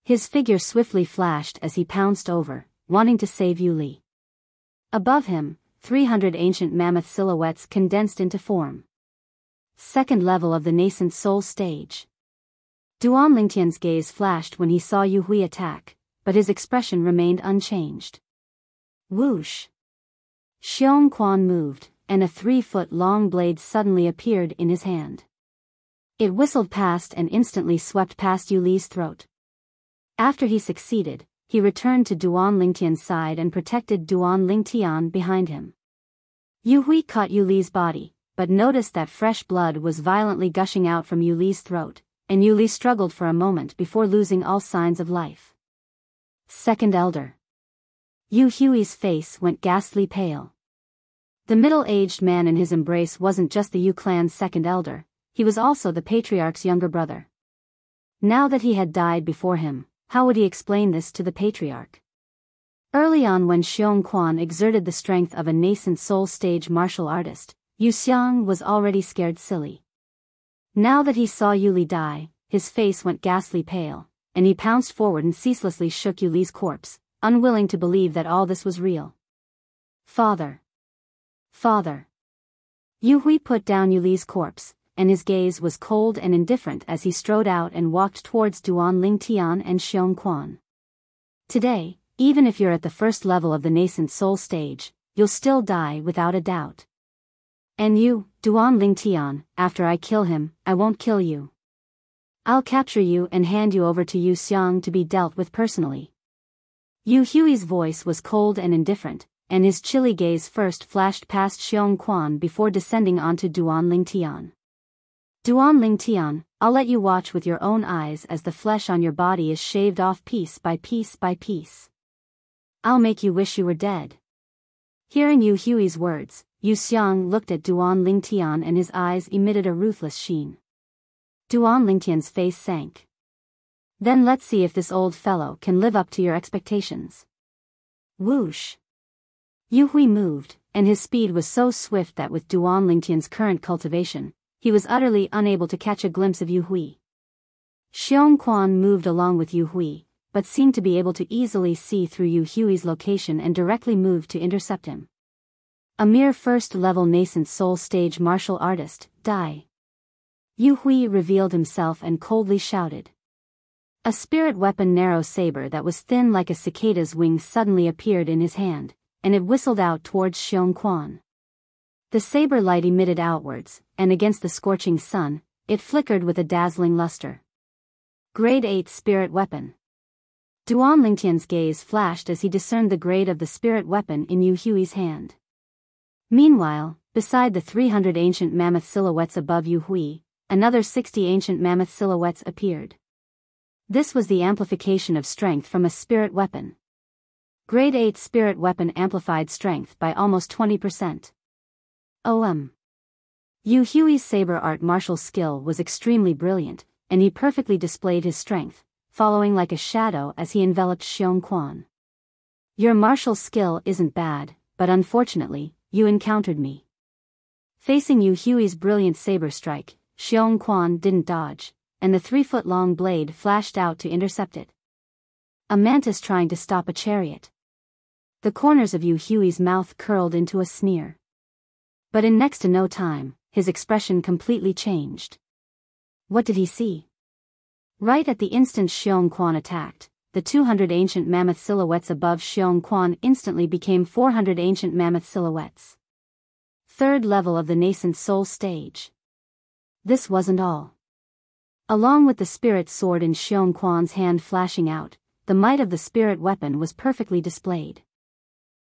His figure swiftly flashed as he pounced over, wanting to save Yu Li. Above him, 300 ancient mammoth silhouettes condensed into form. Second level of the nascent soul stage. Duan Lingtian's gaze flashed when he saw Yu Hui attack, but his expression remained unchanged. Whoosh! Xiong Quan moved, and a 3-foot-long blade suddenly appeared in his hand. It whistled past and instantly swept past Yu Li's throat. After he succeeded, he returned to Duan Lingtian's side and protected Duan Lingtian behind him. Yu Hui caught Yu Li's body, but noticed that fresh blood was violently gushing out from Yu Li's throat, and Yu Li struggled for a moment before losing all signs of life. Second Elder. Yu Hui's face went ghastly pale. The middle-aged man in his embrace wasn't just the Yu clan's second elder, he was also the patriarch's younger brother. Now that he had died before him, how would he explain this to the patriarch? Early on, when Xiong Quan exerted the strength of a nascent soul stage martial artist, Yu Xiang was already scared silly. Now that he saw Yu Li die, his face went ghastly pale, and he pounced forward and ceaselessly shook Yu Li's corpse, unwilling to believe that all this was real. "Father! Father!" Yu Hui put down Yu Li's corpse, and his gaze was cold and indifferent as he strode out and walked towards Duan Lingtian and Xiong Quan. "Today, even if you're at the first level of the nascent soul stage, you'll still die without a doubt. And you, Duan Lingtian, after I kill him, I won't kill you. I'll capture you and hand you over to Yu Xiang to be dealt with personally." Yu Hui's voice was cold and indifferent, and his chilly gaze first flashed past Xiong Quan before descending onto Duan Lingtian. "Duan Lingtian, I'll let you watch with your own eyes as the flesh on your body is shaved off piece by piece by piece. I'll make you wish you were dead." Hearing Yu Hui's words, Yu Xiang looked at Duan Lingtian and his eyes emitted a ruthless sheen. Duan Lingtian's face sank. "Then let's see if this old fellow can live up to your expectations." Whoosh! Yu Hui moved, and his speed was so swift that with Duan Lingtian's current cultivation, he was utterly unable to catch a glimpse of Yu Hui. Xiong Quan moved along with Yu Hui, but seemed to be able to easily see through Yu Hui's location and directly moved to intercept him. A mere first-level nascent soul stage martial artist, die. Yu Hui revealed himself and coldly shouted. A spirit weapon narrow saber that was thin like a cicada's wing suddenly appeared in his hand, and it whistled out towards Xiong Quan. The saber light emitted outwards, and against the scorching sun, it flickered with a dazzling luster. Grade 8 Spirit Weapon. Duan Lingtian's gaze flashed as he discerned the grade of the spirit weapon in Yu Hui's hand. Meanwhile, beside the 300 ancient mammoth silhouettes above Yu Hui, another 60 ancient mammoth silhouettes appeared. This was the amplification of strength from a spirit weapon. Grade 8 Spirit Weapon amplified strength by almost 20%. Yu Hui's saber art martial skill was extremely brilliant, and he perfectly displayed his strength, following like a shadow as he enveloped Xiong Quan. "Your martial skill isn't bad, but unfortunately, you encountered me." Facing Yu Hui's brilliant saber strike, Xiong Quan didn't dodge, and the 3-foot-long blade flashed out to intercept it. A mantis trying to stop a chariot. The corners of Yu Hui's mouth curled into a sneer. But in next to no time, his expression completely changed. What did he see? Right at the instant Xiong Quan attacked, the 200 ancient mammoth silhouettes above Xiong Quan instantly became 400 ancient mammoth silhouettes. Third level of the nascent soul stage. This wasn't all. Along with the spirit sword in Xiong Quan's hand flashing out, the might of the spirit weapon was perfectly displayed.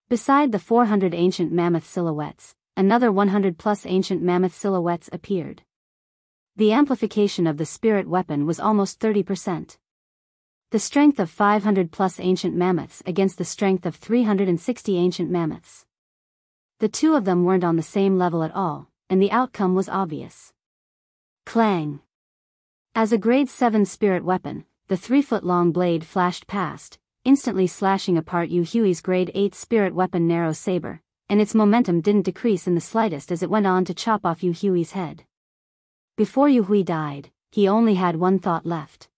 Beside the 400 ancient mammoth silhouettes, another 100+ ancient mammoth silhouettes appeared. The amplification of the spirit weapon was almost 30%. The strength of 500 plus ancient mammoths against the strength of 360 ancient mammoths. The two of them weren't on the same level at all, and the outcome was obvious. Clang! As a grade 7 spirit weapon, the 3-foot-long blade flashed past, instantly slashing apart Yu Hui's grade 8 spirit weapon narrow saber, and its momentum didn't decrease in the slightest as it went on to chop off Yu Hui's head. Before Yu Hui died, he only had one thought left.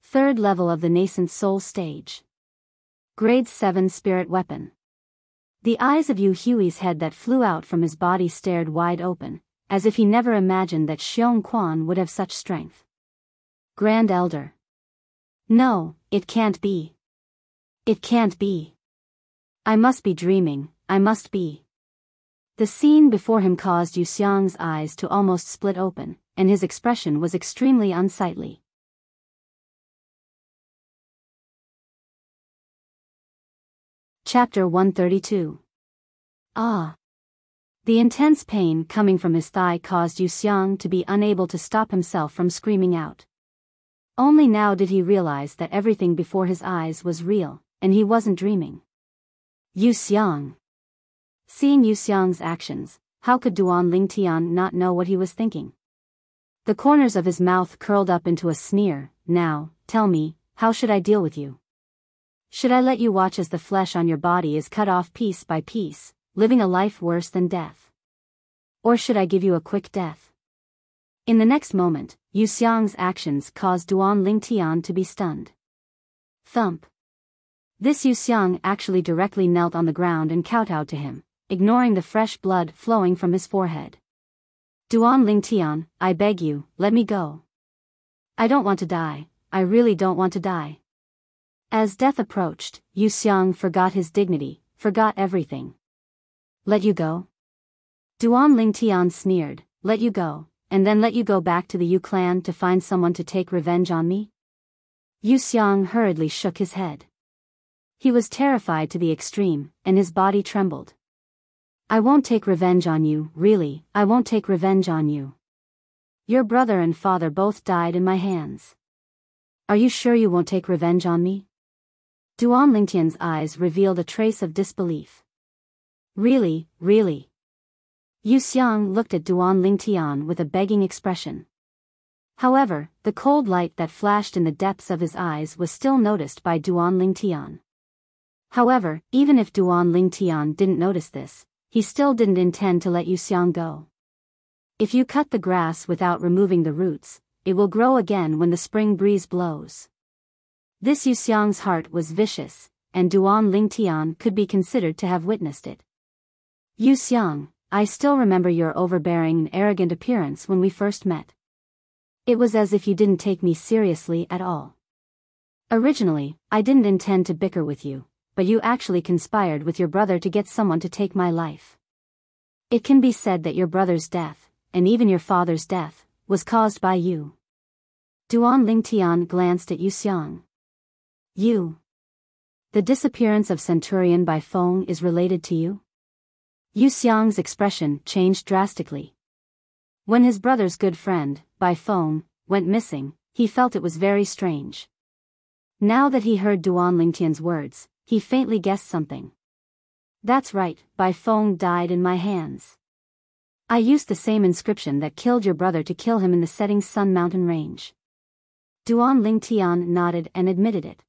Third level of the nascent soul stage. Grade 7 spirit weapon. The eyes of Yu Hui's head that flew out from his body stared wide open, as if he never imagined that Xiong Quan would have such strength. Grand Elder. No, it can't be. It can't be. I must be dreaming, I must be. The scene before him caused Yu Xiang's eyes to almost split open, and his expression was extremely unsightly. Chapter 132. Ah! The intense pain coming from his thigh caused Yu Xiang to be unable to stop himself from screaming out. Only now did he realize that everything before his eyes was real, and he wasn't dreaming. Yu Xiang. Seeing Yu Xiang's actions, how could Duan Lingtian not know what he was thinking? The corners of his mouth curled up into a sneer. Now, tell me, how should I deal with you? Should I let you watch as the flesh on your body is cut off piece by piece, living a life worse than death? Or should I give you a quick death? In the next moment, Yu Xiang's actions caused Duan Lingtian to be stunned. Thump. This Yu Xiang actually directly knelt on the ground and kowtowed to him, ignoring the fresh blood flowing from his forehead. Duan Lingtian, I beg you, let me go. I don't want to die, I really don't want to die. As death approached, Yu Xiang forgot his dignity, forgot everything. Let you go? Duan Lingtian sneered, let you go, and then let you go back to the Yu clan to find someone to take revenge on me? Yu Xiang hurriedly shook his head. He was terrified to the extreme, and his body trembled. I won't take revenge on you, really, I won't take revenge on you. Your brother and father both died in my hands. Are you sure you won't take revenge on me? Duan Lingtian's eyes revealed a trace of disbelief. Really, really. Yu Xiang looked at Duan Lingtian with a begging expression. However, the cold light that flashed in the depths of his eyes was still noticed by Duan Lingtian. However, even if Duan Lingtian didn't notice this, he still didn't intend to let Yu Xiang go. If you cut the grass without removing the roots, it will grow again when the spring breeze blows. This Yu Xiang's heart was vicious, and Duan Lingtian could be considered to have witnessed it. Yu Xiang, I still remember your overbearing and arrogant appearance when we first met. It was as if you didn't take me seriously at all. Originally, I didn't intend to bicker with you, but you actually conspired with your brother to get someone to take my life. It can be said that your brother's death, and even your father's death, was caused by you. Duan Lingtian glanced at Yu Xiang. You. The disappearance of Centurion Bai Feng is related to you? Yu Xiang's expression changed drastically. When his brother's good friend, Bai Feng, went missing, he felt it was very strange. Now that he heard Duan Lingtian's words, he faintly guessed something. That's right, Bai Feng died in my hands. I used the same inscription that killed your brother to kill him in the setting sun mountain range. Duan Lingtian nodded and admitted it.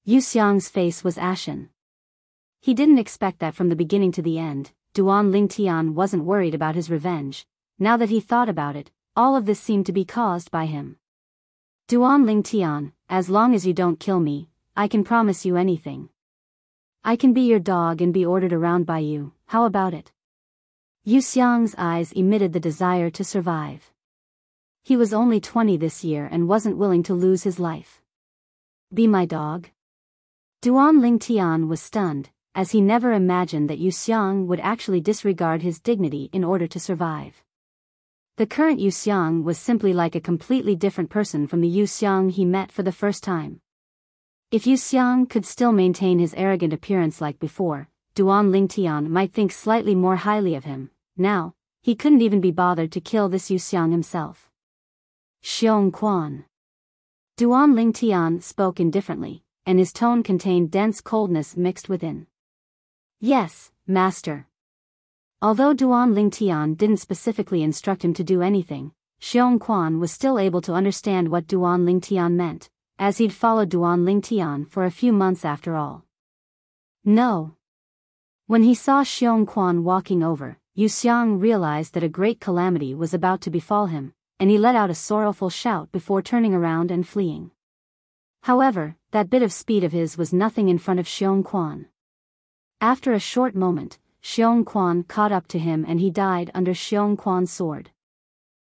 Yu Xiang's face was ashen. He didn't expect that from the beginning to the end. Duan Lingtian wasn't worried about his revenge. Now that he thought about it, all of this seemed to be caused by him. Duan Lingtian, as long as you don't kill me, I can promise you anything. I can be your dog and be ordered around by you, how about it? Yu Xiang's eyes emitted the desire to survive. He was only 20 this year and wasn't willing to lose his life. Be my dog? Duan Lingtian was stunned, as he never imagined that Yu Xiang would actually disregard his dignity in order to survive. The current Yu Xiang was simply like a completely different person from the Yu Xiang he met for the first time. If Yu Xiang could still maintain his arrogant appearance like before, Duan Lingtian might think slightly more highly of him. Now, he couldn't even be bothered to kill this Yu Xiang himself. Xiong Quan. Duan Lingtian spoke indifferently, and his tone contained dense coldness mixed within. Yes, master. Although Duan Lingtian didn't specifically instruct him to do anything, Xiong Quan was still able to understand what Duan Lingtian meant, as he'd followed Duan Lingtian for a few months after all. No. When he saw Xiong Quan walking over, Yu Xiang realized that a great calamity was about to befall him, and he let out a sorrowful shout before turning around and fleeing. However, that bit of speed of his was nothing in front of Xiong Quan. After a short moment, Xiong Quan caught up to him and he died under Xiong Quan's sword.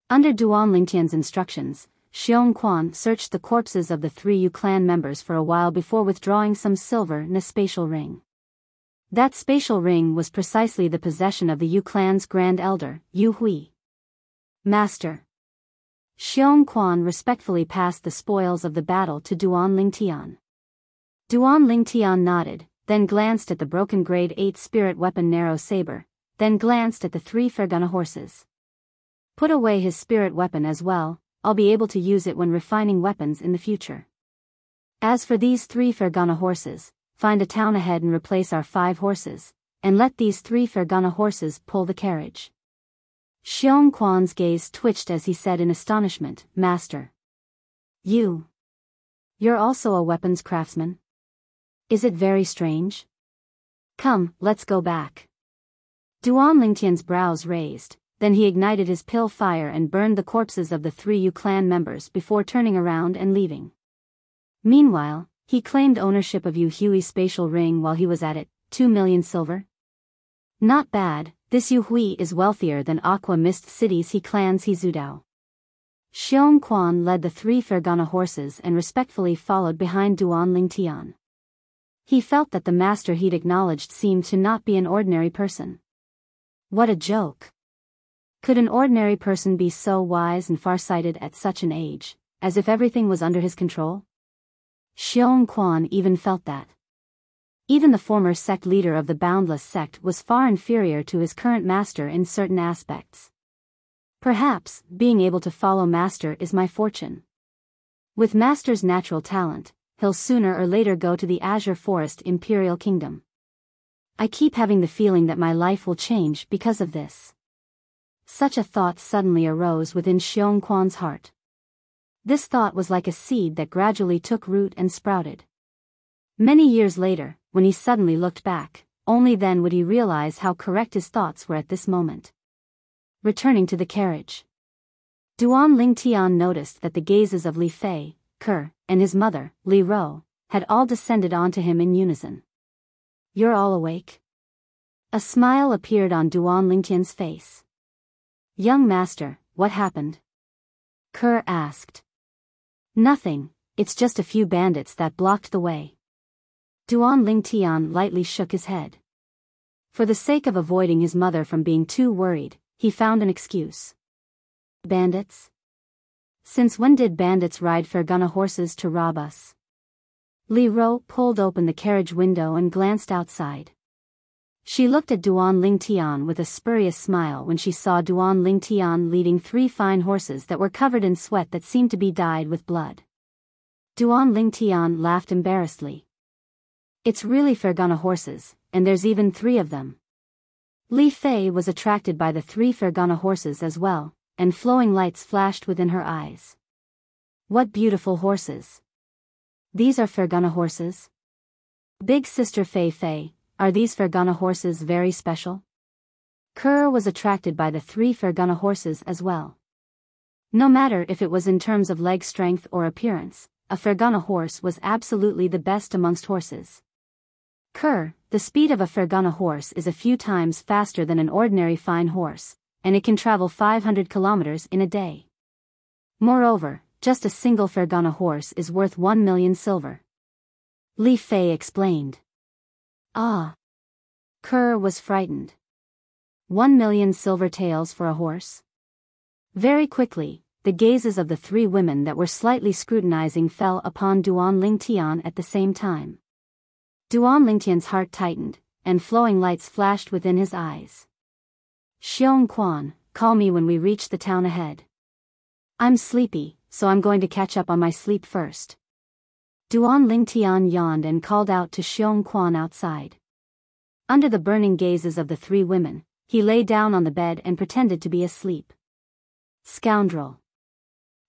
Under Duan Lingtian's instructions, Xiong Quan searched the corpses of the 3 Yu clan members for a while before withdrawing some silver in a spatial ring. That spatial ring was precisely the possession of the Yu clan's grand elder, Yu Hui. Master. Xiong Quan respectfully passed the spoils of the battle to Duan Lingtian. Duan Lingtian nodded, then glanced at the broken grade 8 spirit weapon narrow saber, then glanced at the 3 Fergana horses. Put away his spirit weapon as well, I'll be able to use it when refining weapons in the future. As for these 3 Fergana horses, find a town ahead and replace our 5 horses, and let these 3 Fergana horses pull the carriage. Xiong Quan's gaze twitched as he said in astonishment, Master. You're also a weapons craftsman? Is it very strange? Come, let's go back. Duan Lingtian's brows raised, then he ignited his pill fire and burned the corpses of the 3 Yu clan members before turning around and leaving. Meanwhile, he claimed ownership of Yu Hui's spatial ring while he was at it, 2 million silver. Not bad, this Yu Hui is wealthier than Aqua Mist City's He clan's He Zudao. Xiong Quan led the 3 Fergana horses and respectfully followed behind Duan Lingtian. He felt that the master he'd acknowledged seemed to not be an ordinary person. What a joke. Could an ordinary person be so wise and farsighted at such an age, as if everything was under his control? Xiong Quan even felt that. Even the former sect leader of the Boundless sect was far inferior to his current master in certain aspects. Perhaps, being able to follow master is my fortune. With master's natural talent, he'll sooner or later go to the Azure Forest Imperial Kingdom. I keep having the feeling that my life will change because of this. Such a thought suddenly arose within Xiong Quan's heart. This thought was like a seed that gradually took root and sprouted. Many years later, when he suddenly looked back, only then would he realize how correct his thoughts were at this moment. Returning to the carriage, Duan Lingtian noticed that the gazes of Li Fei, Ke, and his mother, Li Ro, had all descended onto him in unison. You're all awake? A smile appeared on Duan Lingtian's face. Young master, what happened? Ke asked. Nothing, it's just a few bandits that blocked the way. Duan Lingtian lightly shook his head. For the sake of avoiding his mother from being too worried, he found an excuse. Bandits? Since when did bandits ride Fergana horses to rob us? Li Ro pulled open the carriage window and glanced outside. She looked at Duan Lingtian with a spurious smile when she saw Duan Lingtian leading 3 fine horses that were covered in sweat that seemed to be dyed with blood. Duan Lingtian laughed embarrassedly. It's really Fergana horses, and there's even 3 of them. Li Fei was attracted by the 3 Fergana horses as well, and flowing lights flashed within her eyes. What beautiful horses. These are Fergana horses? Big sister Fei Fei, are these Fergana horses very special? Ke was attracted by the 3 Fergana horses as well. No matter if it was in terms of leg strength or appearance, a Fergana horse was absolutely the best amongst horses. Ke, the speed of a Fergana horse is a few times faster than an ordinary fine horse, and it can travel 500 kilometers in a day. Moreover, just a single Fergana horse is worth 1 million silver. Li Fei explained. Ah. Ke was frightened. 1 million silver taels for a horse? Very quickly, the gazes of the 3 women that were slightly scrutinizing fell upon Duan Lingtian at the same time. Duan Lingtian's heart tightened, and flowing lights flashed within his eyes. Xiong Quan, call me when we reach the town ahead. I'm sleepy, so I'm going to catch up on my sleep first. Duan Lingtian yawned and called out to Xiong Quan outside. Under the burning gazes of the three women, he lay down on the bed and pretended to be asleep. Scoundrel!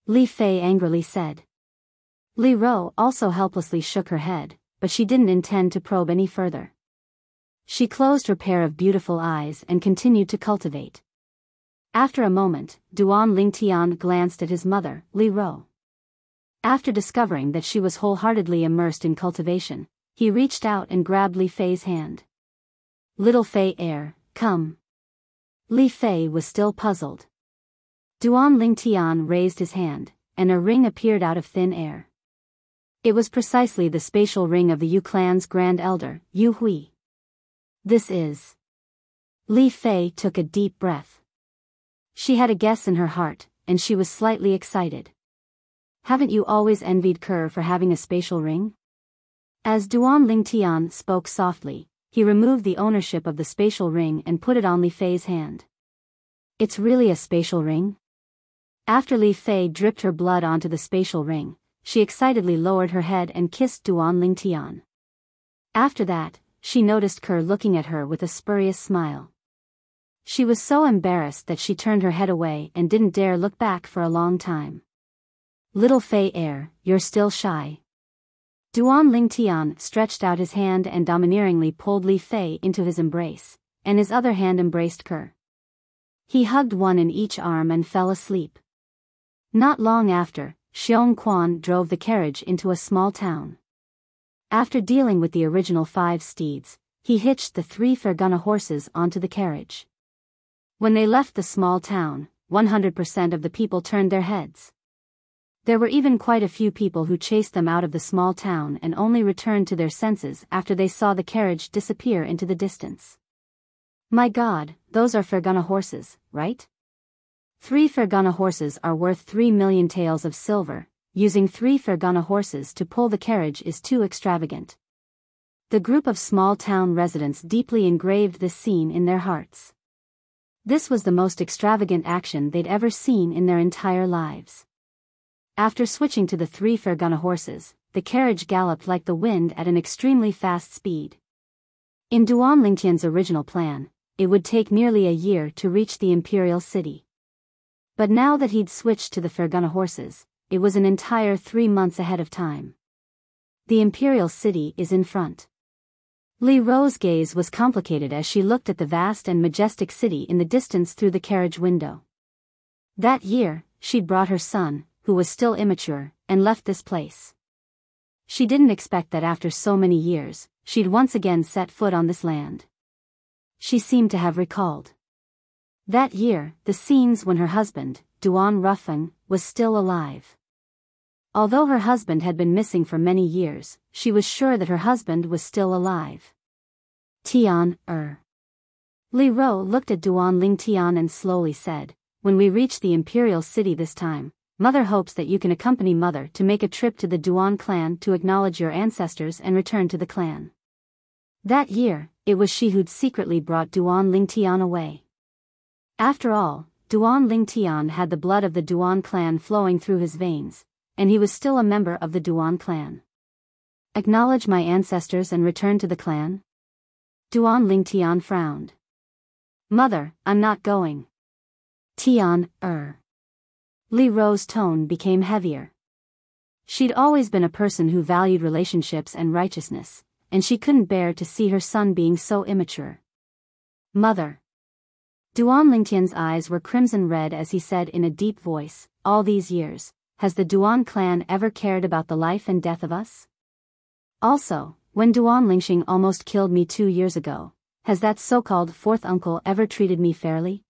Li Fei angrily said. Li Ro also helplessly shook her head, but she didn't intend to probe any further. She closed her pair of beautiful eyes and continued to cultivate. After a moment, Duan Lingtian glanced at his mother, Li Ro. After discovering that she was wholeheartedly immersed in cultivation, he reached out and grabbed Li Fei's hand. Little Fei heir, come. Li Fei was still puzzled. Duan Lingtian raised his hand, and a ring appeared out of thin air. It was precisely the spatial ring of the Yu clan's grand elder, Yu Hui. This is. Li Fei took a deep breath. She had a guess in her heart, and she was slightly excited. Haven't you always envied Kerr for having a spatial ring? As Duan Lingtian spoke softly, he removed the ownership of the spatial ring and put it on Li Fei's hand. It's really a spatial ring? After Li Fei dripped her blood onto the spatial ring, she excitedly lowered her head and kissed Duan Lingtian. After that, she noticed Kerr looking at her with a spurious smile. She was so embarrassed that she turned her head away and didn't dare look back for a long time. Little Fei heir, you're still shy. Duan Lingtian stretched out his hand and domineeringly pulled Li Fei into his embrace, and his other hand embraced Kerr. He hugged one in each arm and fell asleep. Not long after, Xiong Quan drove the carriage into a small town. After dealing with the original 5 steeds, he hitched the 3 Fergana horses onto the carriage. When they left the small town, 100% of the people turned their heads. There were even quite a few people who chased them out of the small town and only returned to their senses after they saw the carriage disappear into the distance. My God, those are Fergana horses, right? 3 Fergana horses are worth 3 million taels of silver. Using 3 Fergana horses to pull the carriage is too extravagant. The group of small town residents deeply engraved this scene in their hearts. This was the most extravagant action they'd ever seen in their entire lives. After switching to the 3 Fergana horses, the carriage galloped like the wind at an extremely fast speed. In Duan Lingtian's original plan, it would take nearly a year to reach the imperial city. But now that he'd switched to the Fergana horses, it was an entire 3 months ahead of time. The imperial city is in front. Li Ro's gaze was complicated as she looked at the vast and majestic city in the distance through the carriage window. That year, she'd brought her son, who was still immature, and left this place. She didn't expect that after so many years, she'd once again set foot on this land. She seemed to have recalled. That year, the scenes when her husband, Duan Rufeng, was still alive. Although her husband had been missing for many years, she was sure that her husband was still alive. Tian, Li Ro looked at Duan Lingtian and slowly said, when we reach the imperial city this time, Mother hopes that you can accompany Mother to make a trip to the Duan clan to acknowledge your ancestors and return to the clan. That year, it was she who'd secretly brought Duan Lingtian away. After all, Duan Lingtian had the blood of the Duan clan flowing through his veins, and he was still a member of the Duan clan. Acknowledge my ancestors and return to the clan? Duan Lingtian frowned. Mother, I'm not going. Tian, Li Ro's tone became heavier. She'd always been a person who valued relationships and righteousness, and she couldn't bear to see her son being so immature. Mother. Duan Lingtian's eyes were crimson red as he said in a deep voice, all these years, has the Duan clan ever cared about the life and death of us? Also, when Duan Lingxing almost killed me 2 years ago, has that so-called fourth uncle ever treated me fairly?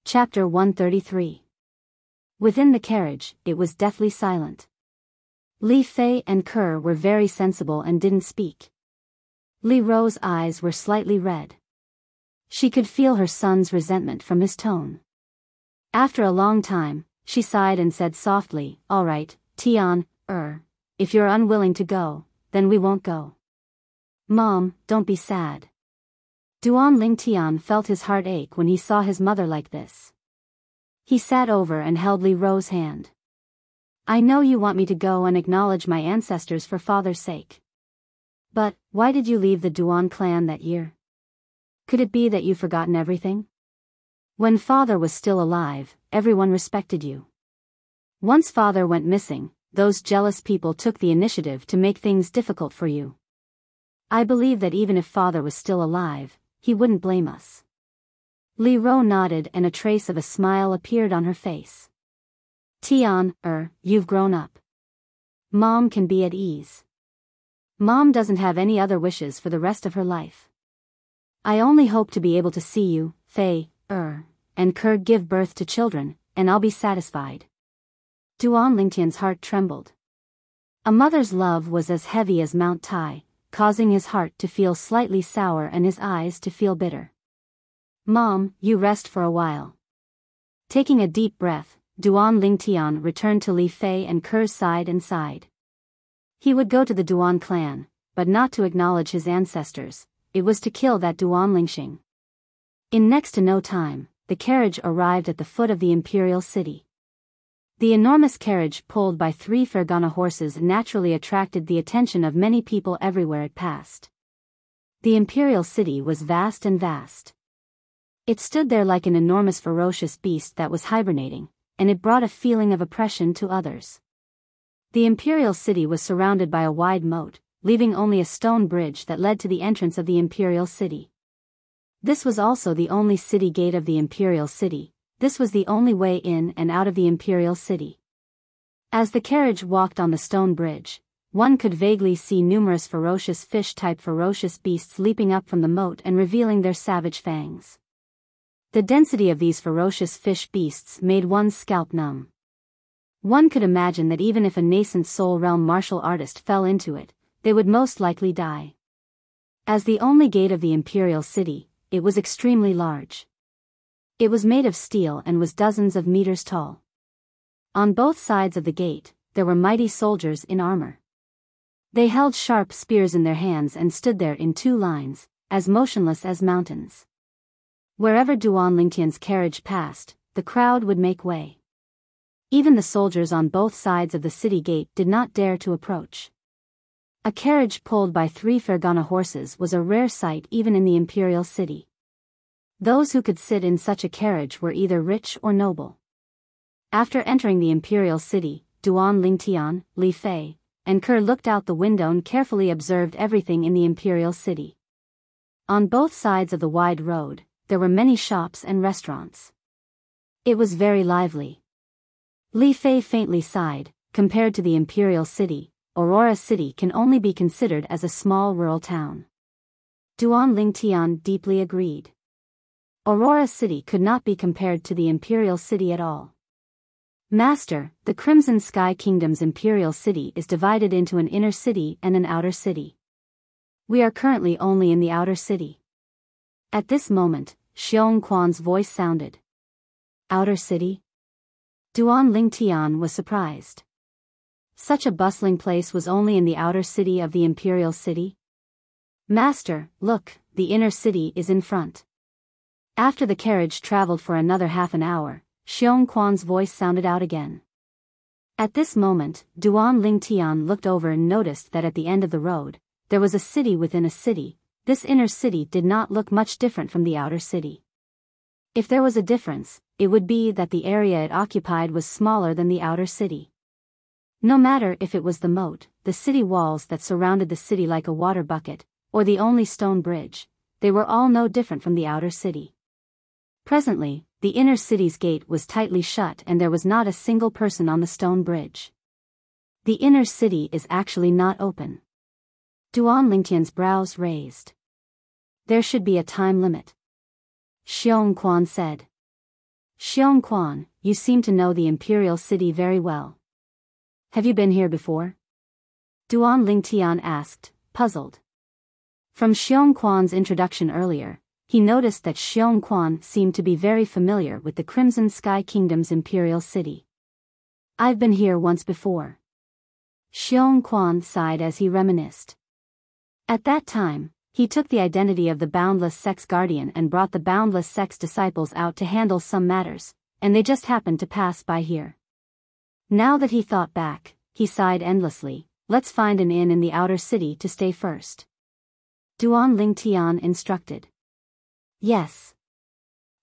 Chapter 133. Within the carriage, it was deathly silent. Li Fei and Kerr were very sensible and didn't speak. Li Ro's eyes were slightly red. She could feel her son's resentment from his tone. After a long time, she sighed and said softly, all right, Tian, if you're unwilling to go, then we won't go. Mom, don't be sad. Duan Lingtian felt his heart ache when he saw his mother like this. He sat over and held Li Ro's hand. I know you want me to go and acknowledge my ancestors for father's sake. But, why did you leave the Duan clan that year? Could it be that you've forgotten everything? When father was still alive, everyone respected you. Once father went missing, those jealous people took the initiative to make things difficult for you. I believe that even if father was still alive, he wouldn't blame us. Li Ro nodded and a trace of a smile appeared on her face. Tian, you've grown up. Mom can be at ease. Mom doesn't have any other wishes for the rest of her life. I only hope to be able to see you, Fei, and Ker give birth to children, and I'll be satisfied. Duan Lingtian's heart trembled. A mother's love was as heavy as Mount Tai, causing his heart to feel slightly sour and his eyes to feel bitter. Mom, you rest for a while. Taking a deep breath, Duan Lingtian returned to Li Fei and Ker's side and sighed. He would go to the Duan clan, but not to acknowledge his ancestors, it was to kill that Duan Lingxing. In next to no time, the carriage arrived at the foot of the imperial city. The enormous carriage pulled by 3 Fergana horses naturally attracted the attention of many people everywhere it passed. The imperial city was vast and vast. It stood there like an enormous ferocious beast that was hibernating, and it brought a feeling of oppression to others. The imperial city was surrounded by a wide moat, leaving only a stone bridge that led to the entrance of the imperial city. This was also the only city gate of the imperial city. This was the only way in and out of the imperial city. As the carriage walked on the stone bridge, one could vaguely see numerous ferocious fish-type ferocious beasts leaping up from the moat and revealing their savage fangs. The density of these ferocious fish beasts made one's scalp numb. One could imagine that even if a nascent Soul Realm martial artist fell into it, they would most likely die. As the only gate of the imperial city, it was extremely large. It was made of steel and was dozens of meters tall. On both sides of the gate, there were mighty soldiers in armor. They held sharp spears in their hands and stood there in 2 lines, as motionless as mountains. Wherever Duan Lingtian's carriage passed, the crowd would make way. Even the soldiers on both sides of the city gate did not dare to approach. A carriage pulled by 3 Fergana horses was a rare sight even in the imperial city. Those who could sit in such a carriage were either rich or noble. After entering the imperial city, Duan Lingtian, Li Fei, and Ker looked out the window and carefully observed everything in the imperial city. On both sides of the wide road, there were many shops and restaurants. It was very lively. Li Fei faintly sighed. Compared to the imperial city, Aurora City can only be considered as a small rural town. Duan Lingtian deeply agreed. Aurora City could not be compared to the imperial city at all. Master, the Crimson Sky Kingdom's imperial city is divided into an inner city and an outer city. We are currently only in the outer city. At this moment, Xiong Quan's voice sounded. Outer city? Duan Lingtian was surprised. Such a bustling place was only in the outer city of the imperial city? Master, look, the inner city is in front. After the carriage traveled for another half an hour, Xiong Quan's voice sounded out again. At this moment, Duan Lingtian looked over and noticed that at the end of the road, there was a city within a city. This inner city did not look much different from the outer city. If there was a difference, it would be that the area it occupied was smaller than the outer city. No matter if it was the moat, the city walls that surrounded the city like a water bucket, or the only stone bridge, they were all no different from the outer city. Presently, the inner city's gate was tightly shut and there was not a single person on the stone bridge. The inner city is actually not open. Duan Lingtian's brows raised. There should be a time limit. Xiong Quan said. Xiong Quan, you seem to know the imperial city very well. Have you been here before? Duan Lingtian asked, puzzled. From Xiong Quan's introduction earlier, he noticed that Xiong Quan seemed to be very familiar with the Crimson Sky Kingdom's imperial city. I've been here once before. Xiong Quan sighed as he reminisced. At that time, He took the identity of the boundless sex guardian and brought the boundless sex disciples out to handle some matters, and they just happened to pass by here. Now that he thought back, he sighed endlessly. Let's find an inn in the outer city to stay first. Duan Lingtian instructed. Yes.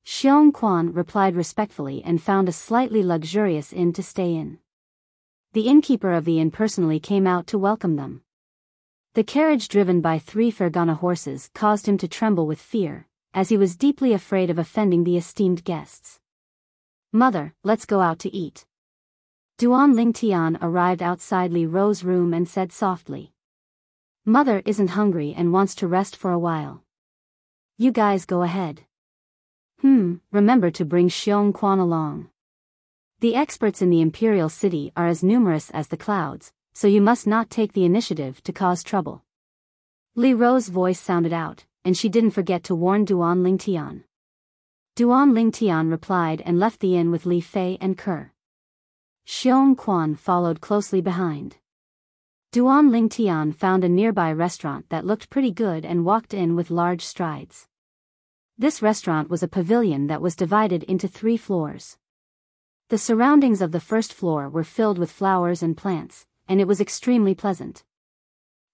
Xiong Quan replied respectfully and found a slightly luxurious inn to stay in. The innkeeper of the inn personally came out to welcome them. The carriage driven by 3 Fergana horses caused him to tremble with fear, as he was deeply afraid of offending the esteemed guests. Mother, let's go out to eat. Duan Lingtian arrived outside Li Ro's room and said softly. Mother isn't hungry and wants to rest for a while. You guys go ahead. Remember to bring Xiong Quan along. The experts in the Imperial City are as numerous as the clouds, so you must not take the initiative to cause trouble. Li Ro's voice sounded out, and she didn't forget to warn Duan Lingtian. Duan Lingtian replied and left the inn with Li Fei and Ke. Xiong Quan followed closely behind. Duan Lingtian found a nearby restaurant that looked pretty good and walked in with large strides. This restaurant was a pavilion that was divided into 3 floors. The surroundings of the first floor were filled with flowers and plants, and it was extremely pleasant.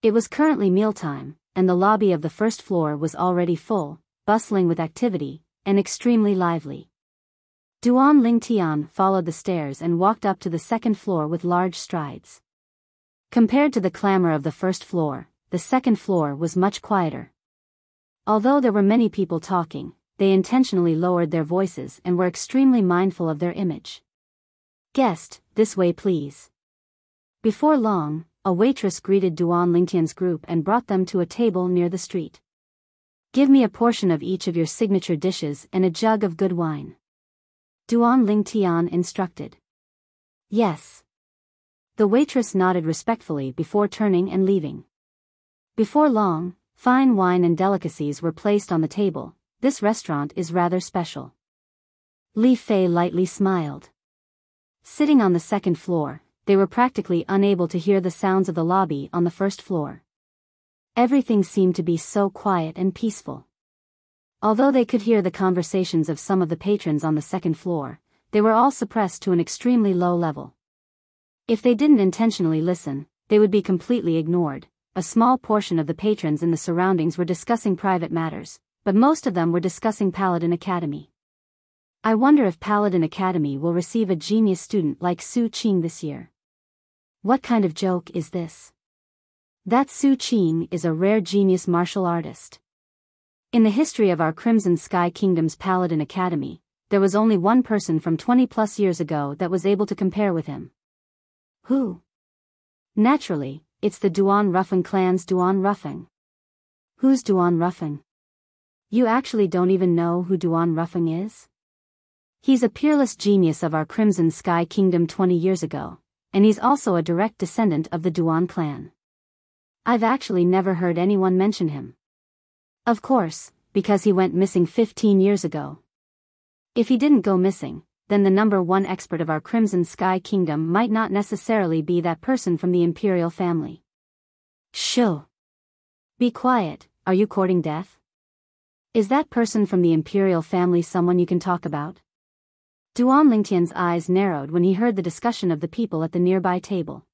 It was currently mealtime, and the lobby of the first floor was already full, bustling with activity, and extremely lively. Duan Lingtian followed the stairs and walked up to the second floor with large strides. Compared to the clamor of the first floor, the second floor was much quieter. Although there were many people talking, they intentionally lowered their voices and were extremely mindful of their image. Guest, this way please. Before long, a waitress greeted Duan Lingtian's group and brought them to a table near the street. Give me a portion of each of your signature dishes and a jug of good wine. Duan Lingtian instructed. Yes. The waitress nodded respectfully before turning and leaving. Before long, fine wine and delicacies were placed on the table. This restaurant is rather special. Li Fei lightly smiled. Sitting on the second floor, they were practically unable to hear the sounds of the lobby on the first floor. Everything seemed to be so quiet and peaceful. Although they could hear the conversations of some of the patrons on the second floor, they were all suppressed to an extremely low level. If they didn't intentionally listen, they would be completely ignored. A small portion of the patrons in the surroundings were discussing private matters, but most of them were discussing Paladin Academy. I wonder if Paladin Academy will receive a genius student like Su Qing this year. What kind of joke is this? That Su Qing is a rare genius martial artist. In the history of our Crimson Sky Kingdom's Paladin Academy, there was only one person from 20+ years ago that was able to compare with him. Who? Naturally, it's the Duan Ruffing clan's Duan Ruffing. Who's Duan Ruffing? You actually don't even know who Duan Ruffing is? He's a peerless genius of our Crimson Sky Kingdom 20 years ago, and he's also a direct descendant of the Duan clan. I've actually never heard anyone mention him. Of course, because he went missing 15 years ago. If he didn't go missing, then the #1 expert of our Crimson Sky Kingdom might not necessarily be that person from the Imperial family. Shh. Be quiet, are you courting death? Is that person from the Imperial family someone you can talk about? Duan Lingtian's eyes narrowed when he heard the discussion of the people at the nearby table.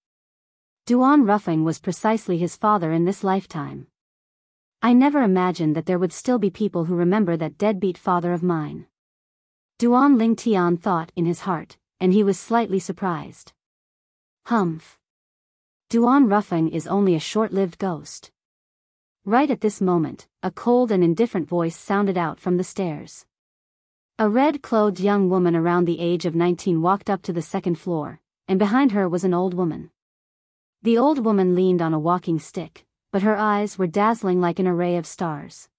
Duan Ruffing was precisely his father in this lifetime. I never imagined that there would still be people who remember that deadbeat father of mine. Duan Lingtian thought in his heart, and he was slightly surprised. Humph. Duan Ruffing is only a short-lived ghost. Right at this moment, a cold and indifferent voice sounded out from the stairs. A red-clothed young woman around the age of 19 walked up to the second floor, and behind her was an old woman. The old woman leaned on a walking stick, but her eyes were dazzling like an array of stars.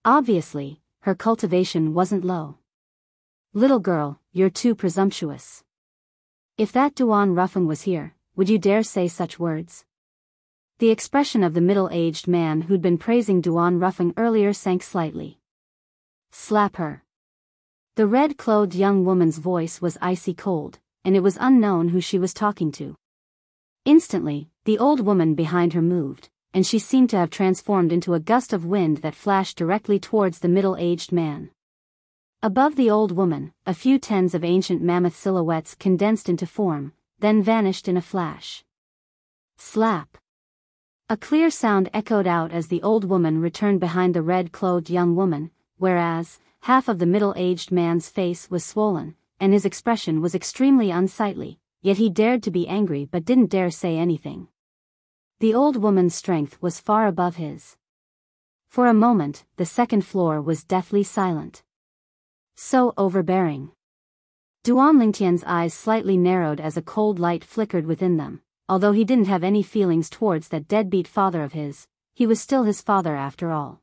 Obviously, her cultivation wasn't low. Little girl, you're too presumptuous. If that Duan Ruffing was here, would you dare say such words? The expression of the middle-aged man who'd been praising Duan Ruffing earlier sank slightly. Slap her. The red-clothed young woman's voice was icy cold, and it was unknown who she was talking to. Instantly, the old woman behind her moved, and she seemed to have transformed into a gust of wind that flashed directly towards the middle-aged man. Above the old woman, a few tens of ancient mammoth silhouettes condensed into form, then vanished in a flash. Slap! A clear sound echoed out as the old woman returned behind the red-clothed young woman, whereas, half of the middle-aged man's face was swollen, and his expression was extremely unsightly, yet he dared to be angry but didn't dare say anything. The old woman's strength was far above his. For a moment, the second floor was deathly silent. So overbearing. Duan Lingtian's eyes slightly narrowed as a cold light flickered within them. Although he didn't have any feelings towards that deadbeat father of his, he was still his father after all.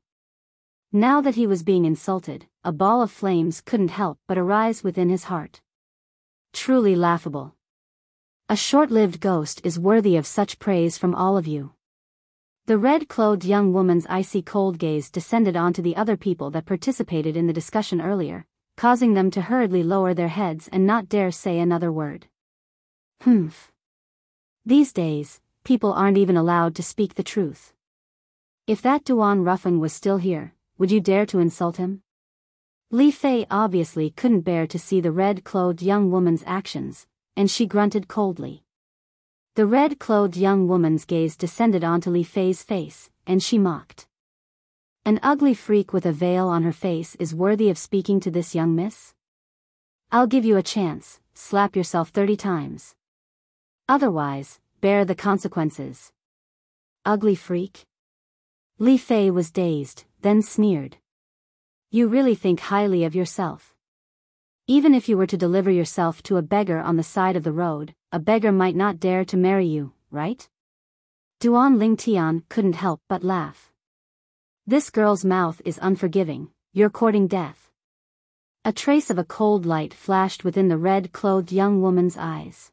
Now that he was being insulted, a ball of flames couldn't help but arise within his heart. Truly laughable. A short-lived ghost is worthy of such praise from all of you. The red-clothed young woman's icy cold gaze descended onto the other people that participated in the discussion earlier, causing them to hurriedly lower their heads and not dare say another word. Humph. These days, people aren't even allowed to speak the truth. If that Duan Ruffin was still here, would you dare to insult him? Li Fei obviously couldn't bear to see the red-clothed young woman's actions, and she grunted coldly. The red-clothed young woman's gaze descended onto Li Fei's face, and she mocked. An ugly freak with a veil on her face is worthy of speaking to this young miss? I'll give you a chance, slap yourself 30 times. Otherwise, bear the consequences. Ugly freak? Li Fei was dazed, then sneered. You really think highly of yourself. Even if you were to deliver yourself to a beggar on the side of the road, a beggar might not dare to marry you, right? Duan Lingtian couldn't help but laugh. This girl's mouth is unforgiving, you're courting death. A trace of a cold light flashed within the red-clothed young woman's eyes.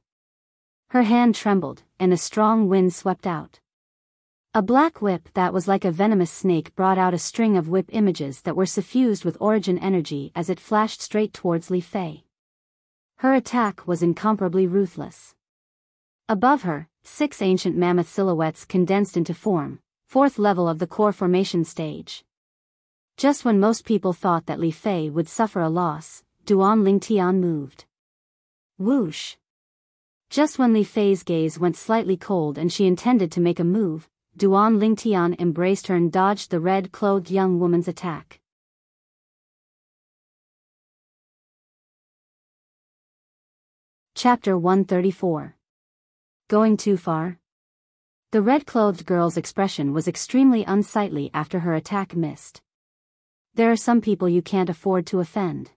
Her hand trembled, and a strong wind swept out. A black whip that was like a venomous snake brought out a string of whip images that were suffused with origin energy as it flashed straight towards Li Fei. Her attack was incomparably ruthless. Above her, 6 ancient mammoth silhouettes condensed into form, 4th level of the core formation stage. Just when most people thought that Li Fei would suffer a loss, Duan Lingtian moved. Whoosh! Just when Li Fei's gaze went slightly cold and she intended to make a move, Duan Lingtian embraced her and dodged the red-clothed young woman's attack. Chapter 134. Going too far? The red-clothed girl's expression was extremely unsightly after her attack missed. There are some people you can't afford to offend.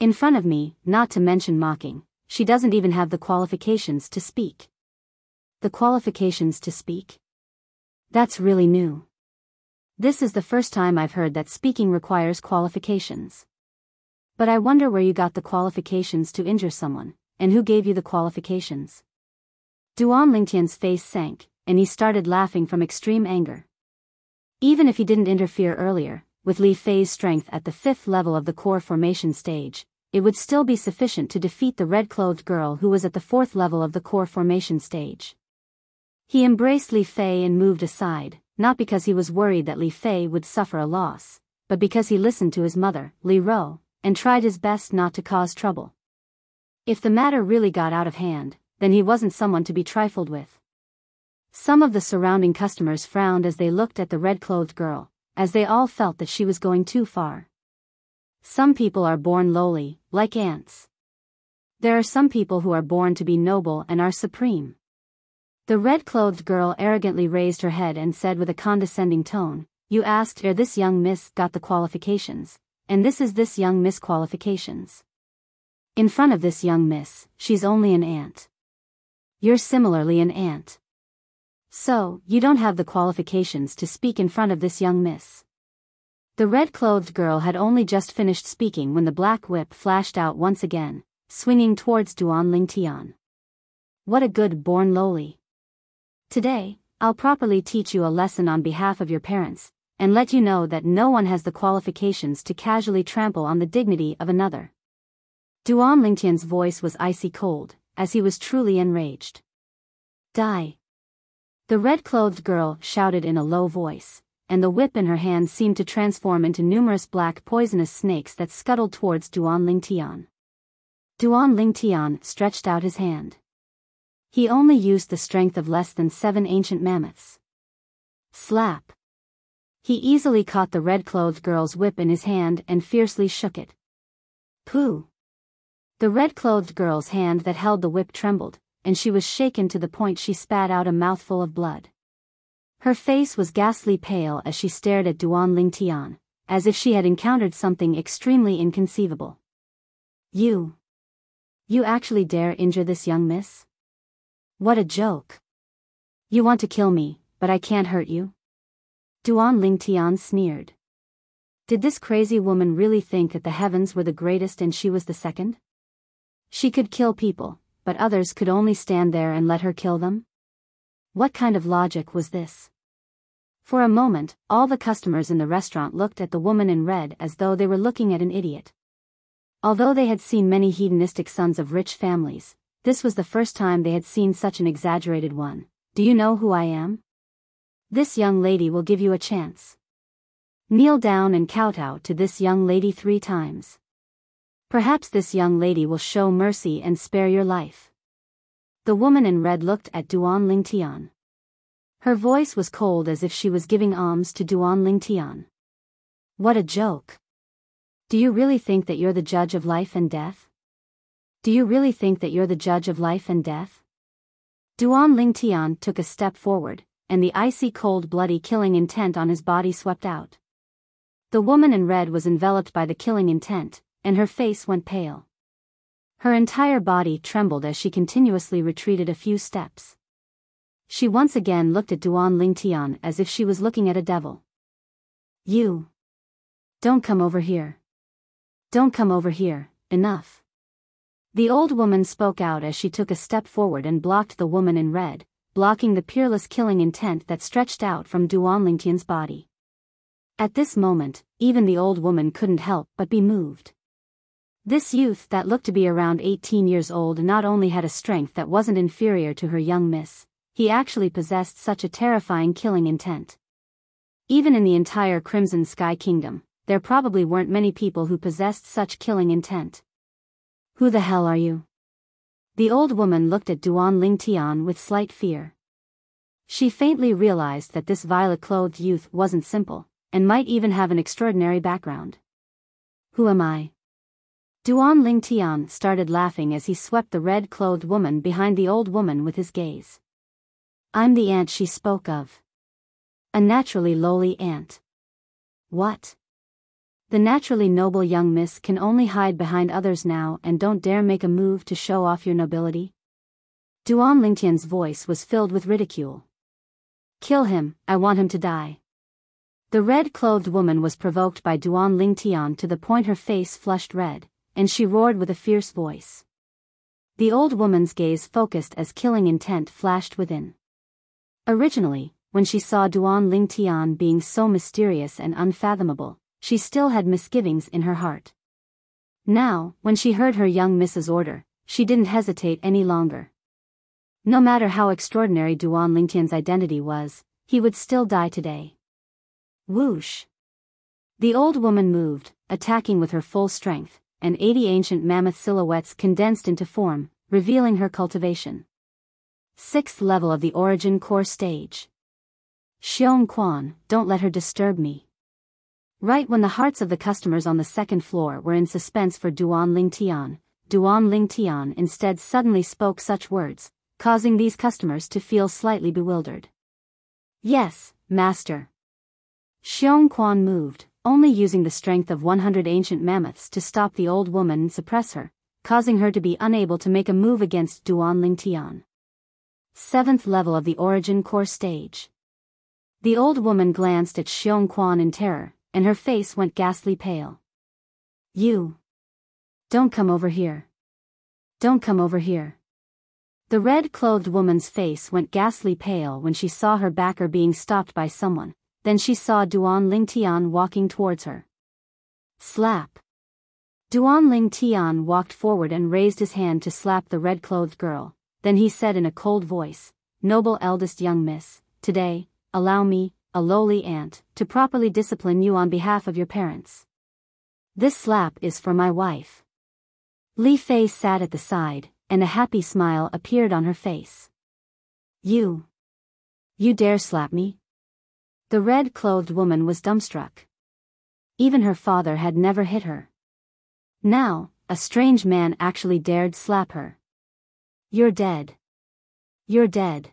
In front of me, not to mention mocking, she doesn't even have the qualifications to speak. The qualifications to speak? That's really new. This is the first time I've heard that speaking requires qualifications. But I wonder where you got the qualifications to injure someone, and who gave you the qualifications? Duan Lingtian's face sank, and he started laughing from extreme anger. Even if he didn't interfere earlier, with Li Fei's strength at the 5th level of the core formation stage, it would still be sufficient to defeat the red-clothed girl who was at the 4th level of the core formation stage. He embraced Li Fei and moved aside, not because he was worried that Li Fei would suffer a loss, but because he listened to his mother, Li Ro, and tried his best not to cause trouble. If the matter really got out of hand, then he wasn't someone to be trifled with. Some of the surrounding customers frowned as they looked at the red-clothed girl, as they all felt that she was going too far. Some people are born lowly, like ants. There are some people who are born to be noble and are supreme. The red-clothed girl arrogantly raised her head and said with a condescending tone, "You asked ere this young miss got the qualifications, and this is this young miss qualifications. In front of this young miss, she's only an ant. You're similarly an ant. So, you don't have the qualifications to speak in front of this young miss." The red-clothed girl had only just finished speaking when the black whip flashed out once again, swinging towards Duan Lingtian. What a good born lowly. Today, I'll properly teach you a lesson on behalf of your parents, and let you know that no one has the qualifications to casually trample on the dignity of another. Duan Lingtian's voice was icy cold, as he was truly enraged. Die. The red-clothed girl shouted in a low voice, and the whip in her hand seemed to transform into numerous black poisonous snakes that scuttled towards Duan Lingtian. Duan Lingtian stretched out his hand. He only used the strength of less than 7 ancient mammoths. Slap! He easily caught the red-clothed girl's whip in his hand and fiercely shook it. Pooh! The red-clothed girl's hand that held the whip trembled, and she was shaken to the point she spat out a mouthful of blood. Her face was ghastly pale as she stared at Duan Lingtian, as if she had encountered something extremely inconceivable. You actually dare injure this young miss? What a joke. You want to kill me, but I can't hurt you? Duan Lingtian sneered. Did this crazy woman really think that the heavens were the greatest and she was the second? She could kill people, but others could only stand there and let her kill them? What kind of logic was this? For a moment, all the customers in the restaurant looked at the woman in red as though they were looking at an idiot. Although they had seen many hedonistic sons of rich families, this was the first time they had seen such an exaggerated one. Do you know who I am? This young lady will give you a chance. Kneel down and kowtow to this young lady 3 times. Perhaps this young lady will show mercy and spare your life. The woman in red looked at Duan Lingtian. Her voice was cold as if she was giving alms to Duan Lingtian. What a joke. Do you really think that you're the judge of life and death? Do you really think that you're the judge of life and death? Duan Lingtian took a step forward, and the icy cold bloody killing intent on his body swept out. The woman in red was enveloped by the killing intent, and her face went pale. Her entire body trembled as she continuously retreated a few steps. She once again looked at Duan Lingtian as if she was looking at a devil. You! Don't come over here. Don't come over here, enough. The old woman spoke out as she took a step forward and blocked the woman in red, blocking the peerless killing intent that stretched out from Duan Lingtian's body. At this moment, even the old woman couldn't help but be moved. This youth that looked to be around 18 years old not only had a strength that wasn't inferior to her young miss, he actually possessed such a terrifying killing intent. Even in the entire Crimson Sky Kingdom, there probably weren't many people who possessed such killing intent. Who the hell are you? The old woman looked at Duan Lingtian with slight fear. She faintly realized that this violet-clothed youth wasn't simple, and might even have an extraordinary background. Who am I? Duan Lingtian started laughing as he swept the red-clothed woman behind the old woman with his gaze. I'm the ant she spoke of. A naturally lowly ant. What? The naturally noble young miss can only hide behind others now and don't dare make a move to show off your nobility? Duan Lingtian's voice was filled with ridicule. Kill him, I want him to die. The red-clothed woman was provoked by Duan Lingtian to the point her face flushed red, and she roared with a fierce voice. The old woman's gaze focused as killing intent flashed within. Originally, when she saw Duan Lingtian being so mysterious and unfathomable, she still had misgivings in her heart. Now, when she heard her young miss's order, she didn't hesitate any longer. No matter how extraordinary Duan Lingtian's identity was, he would still die today. Whoosh! The old woman moved, attacking with her full strength, and 80 ancient mammoth silhouettes condensed into form, revealing her cultivation. 6th level of the Origin Core Stage. Xiong Quan, don't let her disturb me. Right when the hearts of the customers on the 2nd floor were in suspense for Duan Lingtian instead suddenly spoke such words, causing these customers to feel slightly bewildered. Yes, master. Xiong Quan moved, only using the strength of 100 ancient mammoths to stop the old woman and suppress her, causing her to be unable to make a move against Duan Lingtian. 7th level of the Origin Core Stage. The old woman glanced at Xiong Quan in terror, and her face went ghastly pale. You! Don't come over here. Don't come over here. The red-clothed woman's face went ghastly pale when she saw her backer being stopped by someone, then she saw Duan Lingtian walking towards her. Slap! Duan Lingtian walked forward and raised his hand to slap the red-clothed girl, then he said in a cold voice, noble eldest young miss, today, allow me, a lowly aunt, to properly discipline you on behalf of your parents. This slap is for my wife." Li Fei sat at the side, and a happy smile appeared on her face. You dare slap me?" The red-clothed woman was dumbstruck. Even her father had never hit her. Now, a strange man actually dared slap her. "You're dead. You're dead."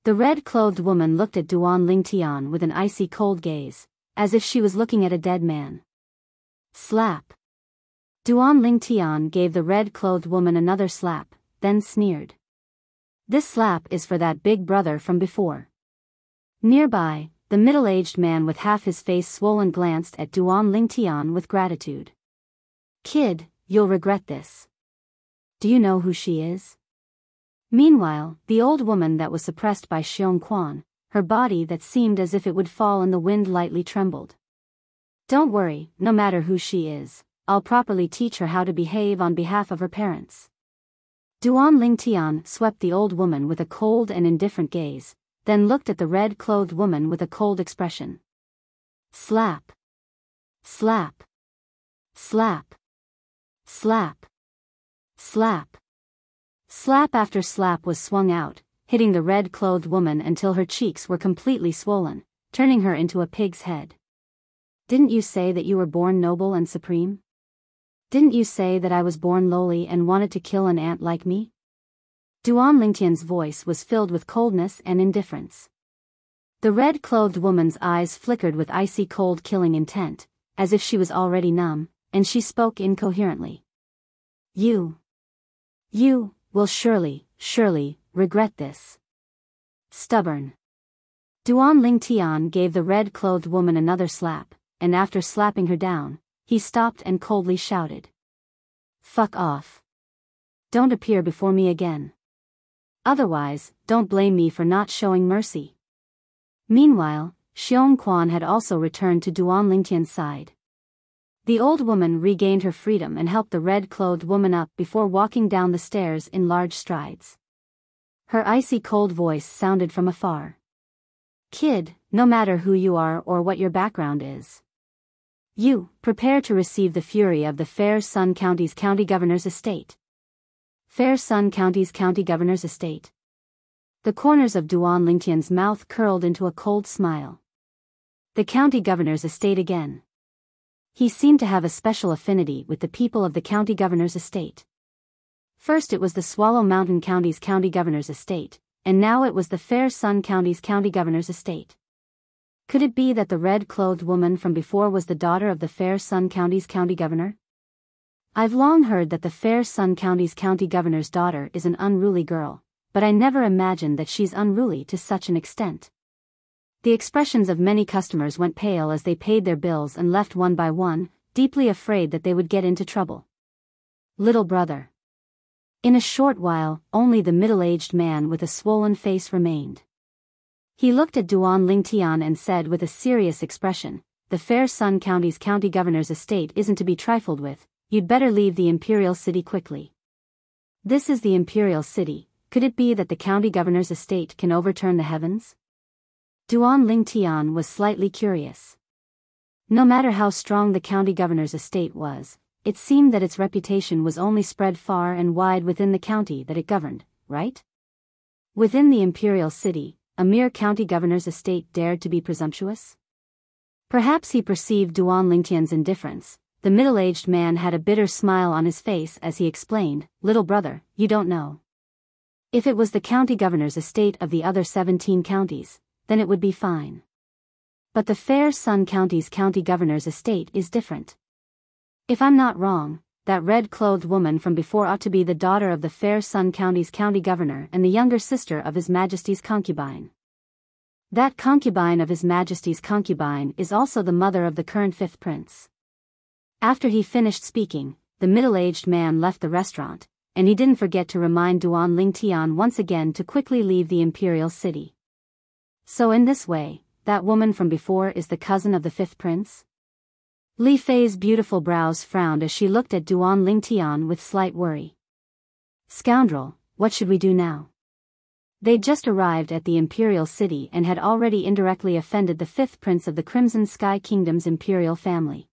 The red-clothed woman looked at Duan Lingtian with an icy cold gaze, as if she was looking at a dead man. Slap. Duan Lingtian gave the red-clothed woman another slap, then sneered. "This slap is for that big brother from before." Nearby, the middle-aged man with half his face swollen glanced at Duan Lingtian with gratitude. "Kid, you'll regret this. Do you know who she is?" Meanwhile, the old woman that was suppressed by Xiong Quan, her body that seemed as if it would fall in the wind lightly trembled. "Don't worry, no matter who she is, I'll properly teach her how to behave on behalf of her parents." Duan Lingtian swept the old woman with a cold and indifferent gaze, then looked at the red-clothed woman with a cold expression. Slap. Slap. Slap. Slap. Slap. Slap after slap was swung out, hitting the red-clothed woman until her cheeks were completely swollen, turning her into a pig's head. "Didn't you say that you were born noble and supreme? Didn't you say that I was born lowly and wanted to kill an ant like me?" Duan Lingtian's voice was filled with coldness and indifference. The red-clothed woman's eyes flickered with icy cold killing intent, as if she was already numb, and she spoke incoherently. You will surely, regret this. Stubborn." Duan Lingtian gave the red-clothed woman another slap, and after slapping her down, he stopped and coldly shouted. "Fuck off. Don't appear before me again. Otherwise, don't blame me for not showing mercy." Meanwhile, Xiong Quan had also returned to Duan Lingtian's side. The old woman regained her freedom and helped the red-clothed woman up before walking down the stairs in large strides. Her icy cold voice sounded from afar. "Kid, no matter who you are or what your background is, you prepare to receive the fury of the Fair Sun County's county governor's estate." Fair Sun County's county governor's estate. The corners of Duan Lingtian's mouth curled into a cold smile. The county governor's estate again. He seemed to have a special affinity with the people of the county governor's estate. First it was the Swallow Mountain County's county governor's estate, and now it was the Fair Sun County's county governor's estate. Could it be that the red-clothed woman from before was the daughter of the Fair Sun County's county governor? I've long heard that the Fair Sun County's county governor's daughter is an unruly girl, but I never imagined that she's unruly to such an extent. The expressions of many customers went pale as they paid their bills and left one by one, deeply afraid that they would get into trouble. Little brother. In a short while, only the middle-aged man with a swollen face remained. He looked at Duan Lingtian and said with a serious expression, "The Fair Sun County's county governor's estate isn't to be trifled with, you'd better leave the imperial city quickly." "This is the imperial city, could it be that the county governor's estate can overturn the heavens?" Duan Lingtian was slightly curious. No matter how strong the county governor's estate was, it seemed that its reputation was only spread far and wide within the county that it governed, right? Within the imperial city, a mere county governor's estate dared to be presumptuous? Perhaps he perceived Duan Lingtian's indifference. The middle-aged man had a bitter smile on his face as he explained, "Little brother, you don't know. If it was the county governor's estate of the other 17 counties, then it would be fine. But the Fair Sun County's county governor's estate is different. If I'm not wrong, that red-clothed woman from before ought to be the daughter of the Fair Sun County's county governor and the younger sister of His Majesty's concubine. That concubine of His Majesty's concubine is also the mother of the current 5th prince." After he finished speaking, the middle-aged man left the restaurant, and he didn't forget to remind Duan Lingtian once again to quickly leave the imperial city. So in this way, that woman from before is the cousin of the 5th prince? Li Fei's beautiful brows frowned as she looked at Duan Lingtian with slight worry. "Scoundrel, what should we do now?" They'd just arrived at the imperial city and had already indirectly offended the fifth prince of the Crimson Sky Kingdom's imperial family.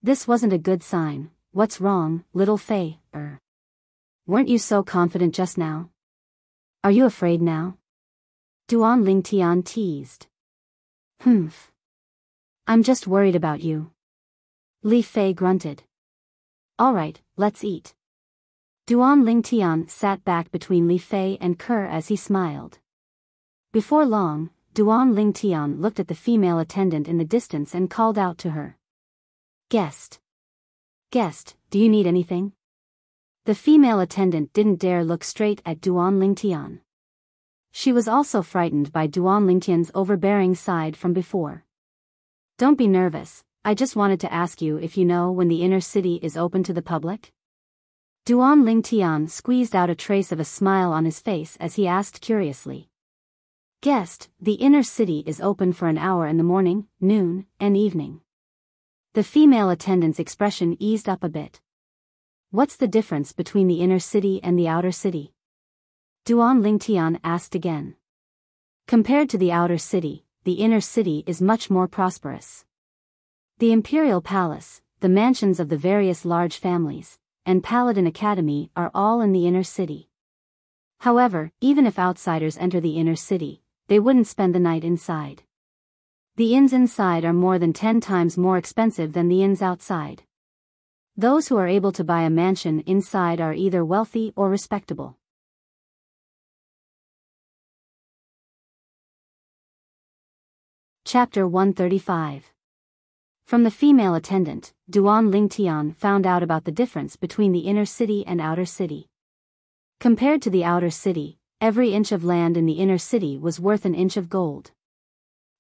This wasn't a good sign. What's wrong, little Fei? Weren't you so confident just now? Are you afraid now? Duan Lingtian teased. I'm just worried about you. Li Fei grunted. All right, let's eat. Duan Lingtian sat back between Li Fei and Kerr as he smiled. Before long, Duan Lingtian looked at the female attendant in the distance and called out to her. Guest, do you need anything? The female attendant didn't dare look straight at Duan Lingtian. She was also frightened by Duan Lingtian's overbearing side from before. Don't be nervous, I just wanted to ask you if you know when the inner city is open to the public? Duan Lingtian squeezed out a trace of a smile on his face as he asked curiously. Guest, the inner city is open for an hour in the morning, noon, and evening. The female attendant's expression eased up a bit. What's the difference between the inner city and the outer city? Duan Lingtian asked again. Compared to the outer city, the inner city is much more prosperous. The imperial palace, the mansions of the various large families, and Paladin Academy are all in the inner city. However, even if outsiders enter the inner city, they wouldn't spend the night inside. The inns inside are more than 10 times more expensive than the inns outside. Those who are able to buy a mansion inside are either wealthy or respectable. Chapter 135. From the female attendant, Duan Lingtian found out about the difference between the inner city and outer city. Compared to the outer city, every inch of land in the inner city was worth an inch of gold.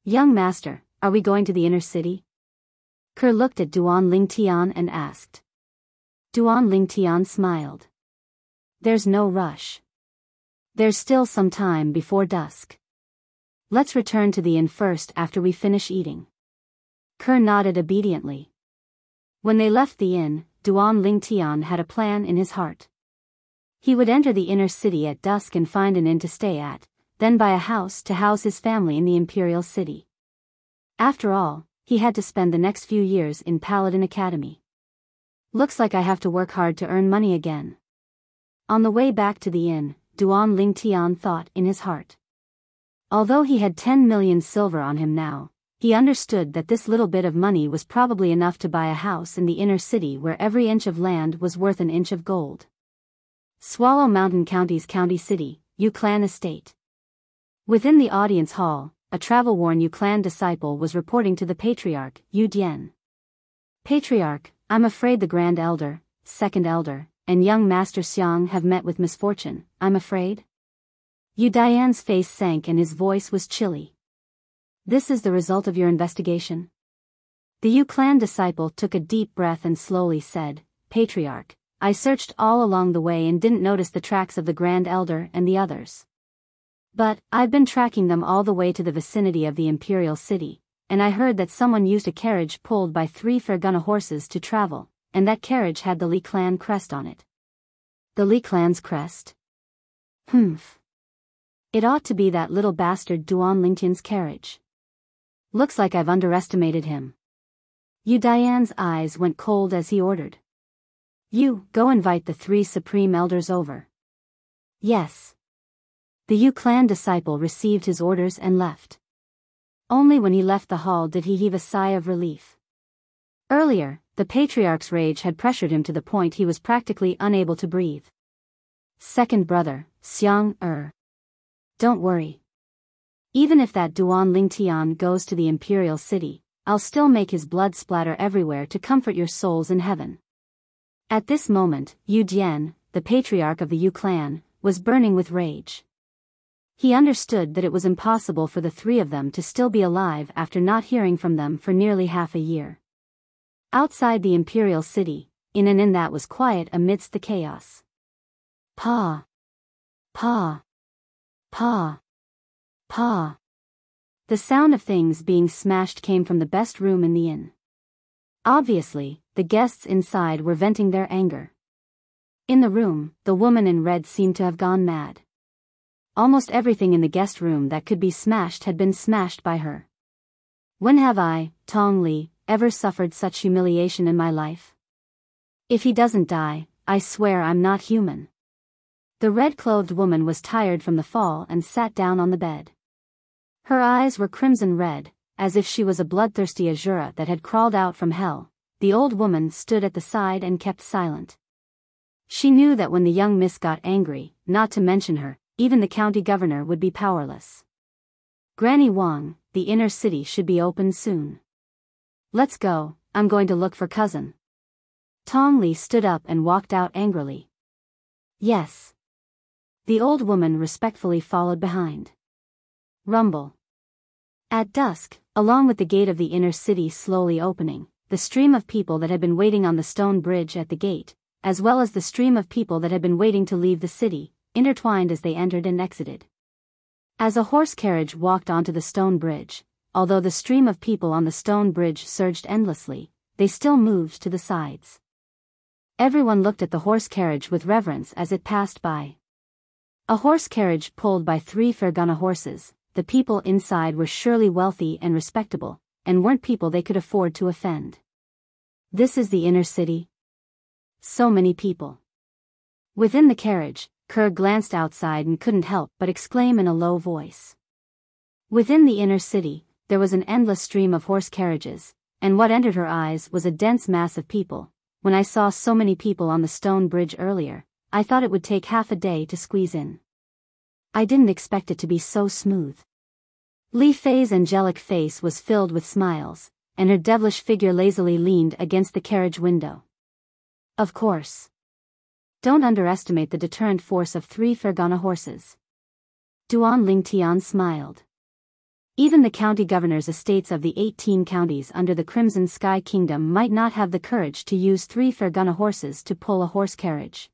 Young master, are we going to the inner city? Kerr looked at Duan Lingtian and asked. Duan Lingtian smiled. There's no rush. There's still some time before dusk. Let's return to the inn first after we finish eating. Kerr nodded obediently. When they left the inn, Duan Lingtian had a plan in his heart. He would enter the inner city at dusk and find an inn to stay at, then buy a house to house his family in the imperial city. After all, he had to spend the next few years in Paladin Academy. Looks like I have to work hard to earn money again. On the way back to the inn, Duan Lingtian thought in his heart. Although he had 10 million silver on him now, he understood that this little bit of money was probably enough to buy a house in the inner city where every inch of land was worth an inch of gold. Swallow Mountain County's county city, Yu Clan Estate. Within the audience hall, a travel-worn Yu Clan disciple was reporting to the Patriarch, Yu Dian. Patriarch, I'm afraid the Grand Elder, Second Elder, and young Master Xiang have met with misfortune, I'm afraid. Yu Dian's face sank and his voice was chilly. This is the result of your investigation? The Yu Clan disciple took a deep breath and slowly said, Patriarch, I searched all along the way and didn't notice the tracks of the Grand Elder and the others. But, I've been tracking them all the way to the vicinity of the Imperial City, and I heard that someone used a carriage pulled by 3 Fergana horses to travel, and that carriage had the Li Clan crest on it. The Li Clan's crest? It ought to be that little bastard Duan Lingtian's carriage. Looks like I've underestimated him. Yu Dian's eyes went cold as he ordered. You, go invite the 3 supreme elders over. Yes. The Yu Clan disciple received his orders and left. Only when he left the hall did he heave a sigh of relief. Earlier, the Patriarch's rage had pressured him to the point he was practically unable to breathe. Second brother, Xiang. Don't worry. Even if that Duan Lingtian goes to the Imperial City, I'll still make his blood splatter everywhere to comfort your souls in heaven. At this moment, Yu Dian, the Patriarch of the Yu Clan, was burning with rage. He understood that it was impossible for the 3 of them to still be alive after not hearing from them for nearly half a year. Outside the Imperial City, in an inn that was quiet amidst the chaos. Pa. Pa. Pa. Pa. The sound of things being smashed came from the best room in the inn. Obviously, the guests inside were venting their anger. In the room, the woman in red seemed to have gone mad. Almost everything in the guest room that could be smashed had been smashed by her. When have I, Tong Li, ever suffered such humiliation in my life? If he doesn't die, I swear I'm not human. The red-clothed woman was tired from the fall and sat down on the bed. Her eyes were crimson red, as if she was a bloodthirsty Azura that had crawled out from hell. The old woman stood at the side and kept silent. She knew that when the young miss got angry, not to mention her, even the county governor would be powerless. Granny Wang, the inner city should be open soon. Let's go, I'm going to look for cousin. Tong Li stood up and walked out angrily. Yes. The old woman respectfully followed behind. Rumble. At dusk, along with the gate of the inner city slowly opening, the stream of people that had been waiting on the stone bridge at the gate, as well as the stream of people that had been waiting to leave the city, intertwined as they entered and exited. As a horse carriage walked onto the stone bridge, although the stream of people on the stone bridge surged endlessly, they still moved to the sides. Everyone looked at the horse carriage with reverence as it passed by. A horse carriage pulled by 3 Fergana horses. The people inside were surely wealthy and respectable, and weren't people they could afford to offend. This is the inner city? So many people. Within the carriage, Kerr glanced outside and couldn't help but exclaim in a low voice. Within the inner city, there was an endless stream of horse carriages, and what entered her eyes was a dense mass of people. When I saw so many people on the stone bridge earlier, I thought it would take half a day to squeeze in. I didn't expect it to be so smooth. Li Fei's angelic face was filled with smiles, and her devilish figure lazily leaned against the carriage window. Of course. Don't underestimate the deterrent force of 3 Fergana horses. Duan Lingtian smiled. Even the county governors' estates of the 18 counties under the Crimson Sky Kingdom might not have the courage to use 3 Fergana horses to pull a horse carriage.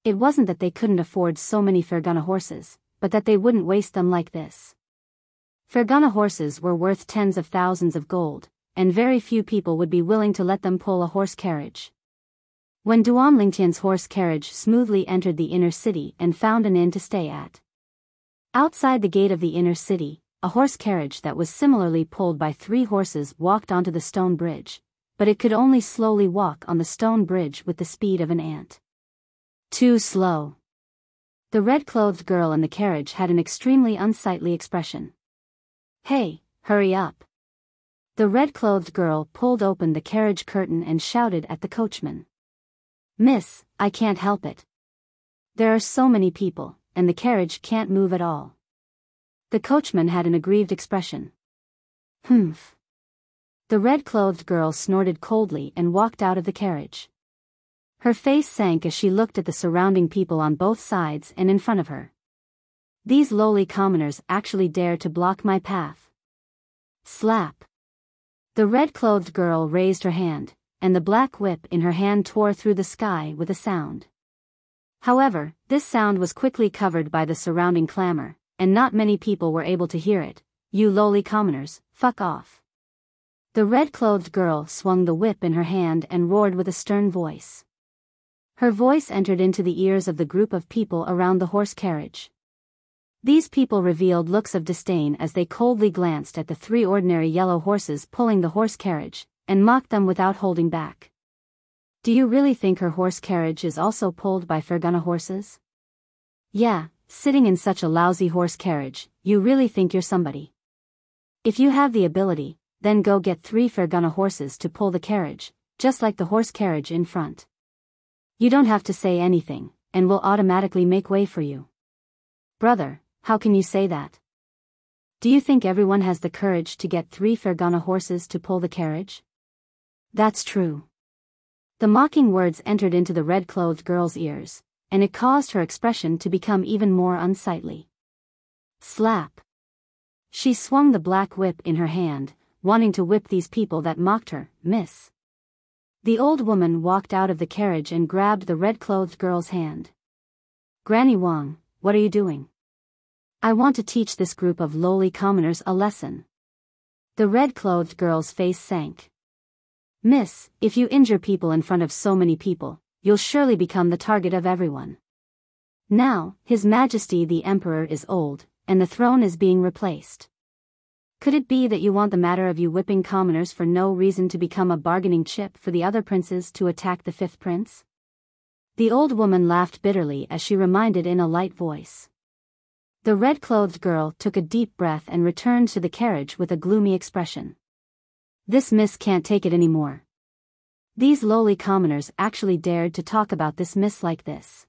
It wasn't that they couldn't afford so many Fergana horses, but that they wouldn't waste them like this. Fergana horses were worth tens of thousands of gold, and very few people would be willing to let them pull a horse carriage. When Duan Lingtian's horse carriage smoothly entered the inner city and found an inn to stay at. Outside the gate of the inner city, a horse carriage that was similarly pulled by 3 horses walked onto the stone bridge, but it could only slowly walk on the stone bridge with the speed of an ant. Too slow. The red-clothed girl in the carriage had an extremely unsightly expression. Hey, hurry up. The red-clothed girl pulled open the carriage curtain and shouted at the coachman. Miss, I can't help it. There are so many people, and the carriage can't move at all. The coachman had an aggrieved expression. Humph. The red-clothed girl snorted coldly and walked out of the carriage. Her face sank as she looked at the surrounding people on both sides and in front of her. These lowly commoners actually dare to block my path. Slap. The red-clothed girl raised her hand, and the black whip in her hand tore through the sky with a sound. However, this sound was quickly covered by the surrounding clamor, and not many people were able to hear it. You lowly commoners, fuck off. The red-clothed girl swung the whip in her hand and roared with a stern voice. Her voice entered into the ears of the group of people around the horse carriage. These people revealed looks of disdain as they coldly glanced at the 3 ordinary yellow horses pulling the horse carriage, and mocked them without holding back. Do you really think her horse carriage is also pulled by Fergana horses? Yeah, sitting in such a lousy horse carriage, you really think you're somebody. If you have the ability, then go get 3 Fergana horses to pull the carriage, just like the horse carriage in front. You don't have to say anything, and we'll automatically make way for you. Brother, how can you say that? Do you think everyone has the courage to get 3 Fergana horses to pull the carriage? That's true. The mocking words entered into the red-clothed girl's ears, and it caused her expression to become even more unsightly. Slap. She swung the black whip in her hand, wanting to whip these people that mocked her. Miss. The old woman walked out of the carriage and grabbed the red-clothed girl's hand. Granny Wang, what are you doing? I want to teach this group of lowly commoners a lesson. The red-clothed girl's face sank. Miss, if you injure people in front of so many people, you'll surely become the target of everyone. Now, His Majesty the Emperor is old, and the throne is being replaced. Could it be that you want the matter of you whipping commoners for no reason to become a bargaining chip for the other princes to attack the fifth prince? The old woman laughed bitterly as she reminded in a light voice. The red-clothed girl took a deep breath and returned to the carriage with a gloomy expression. This miss can't take it anymore. These lowly commoners actually dared to talk about this miss like this.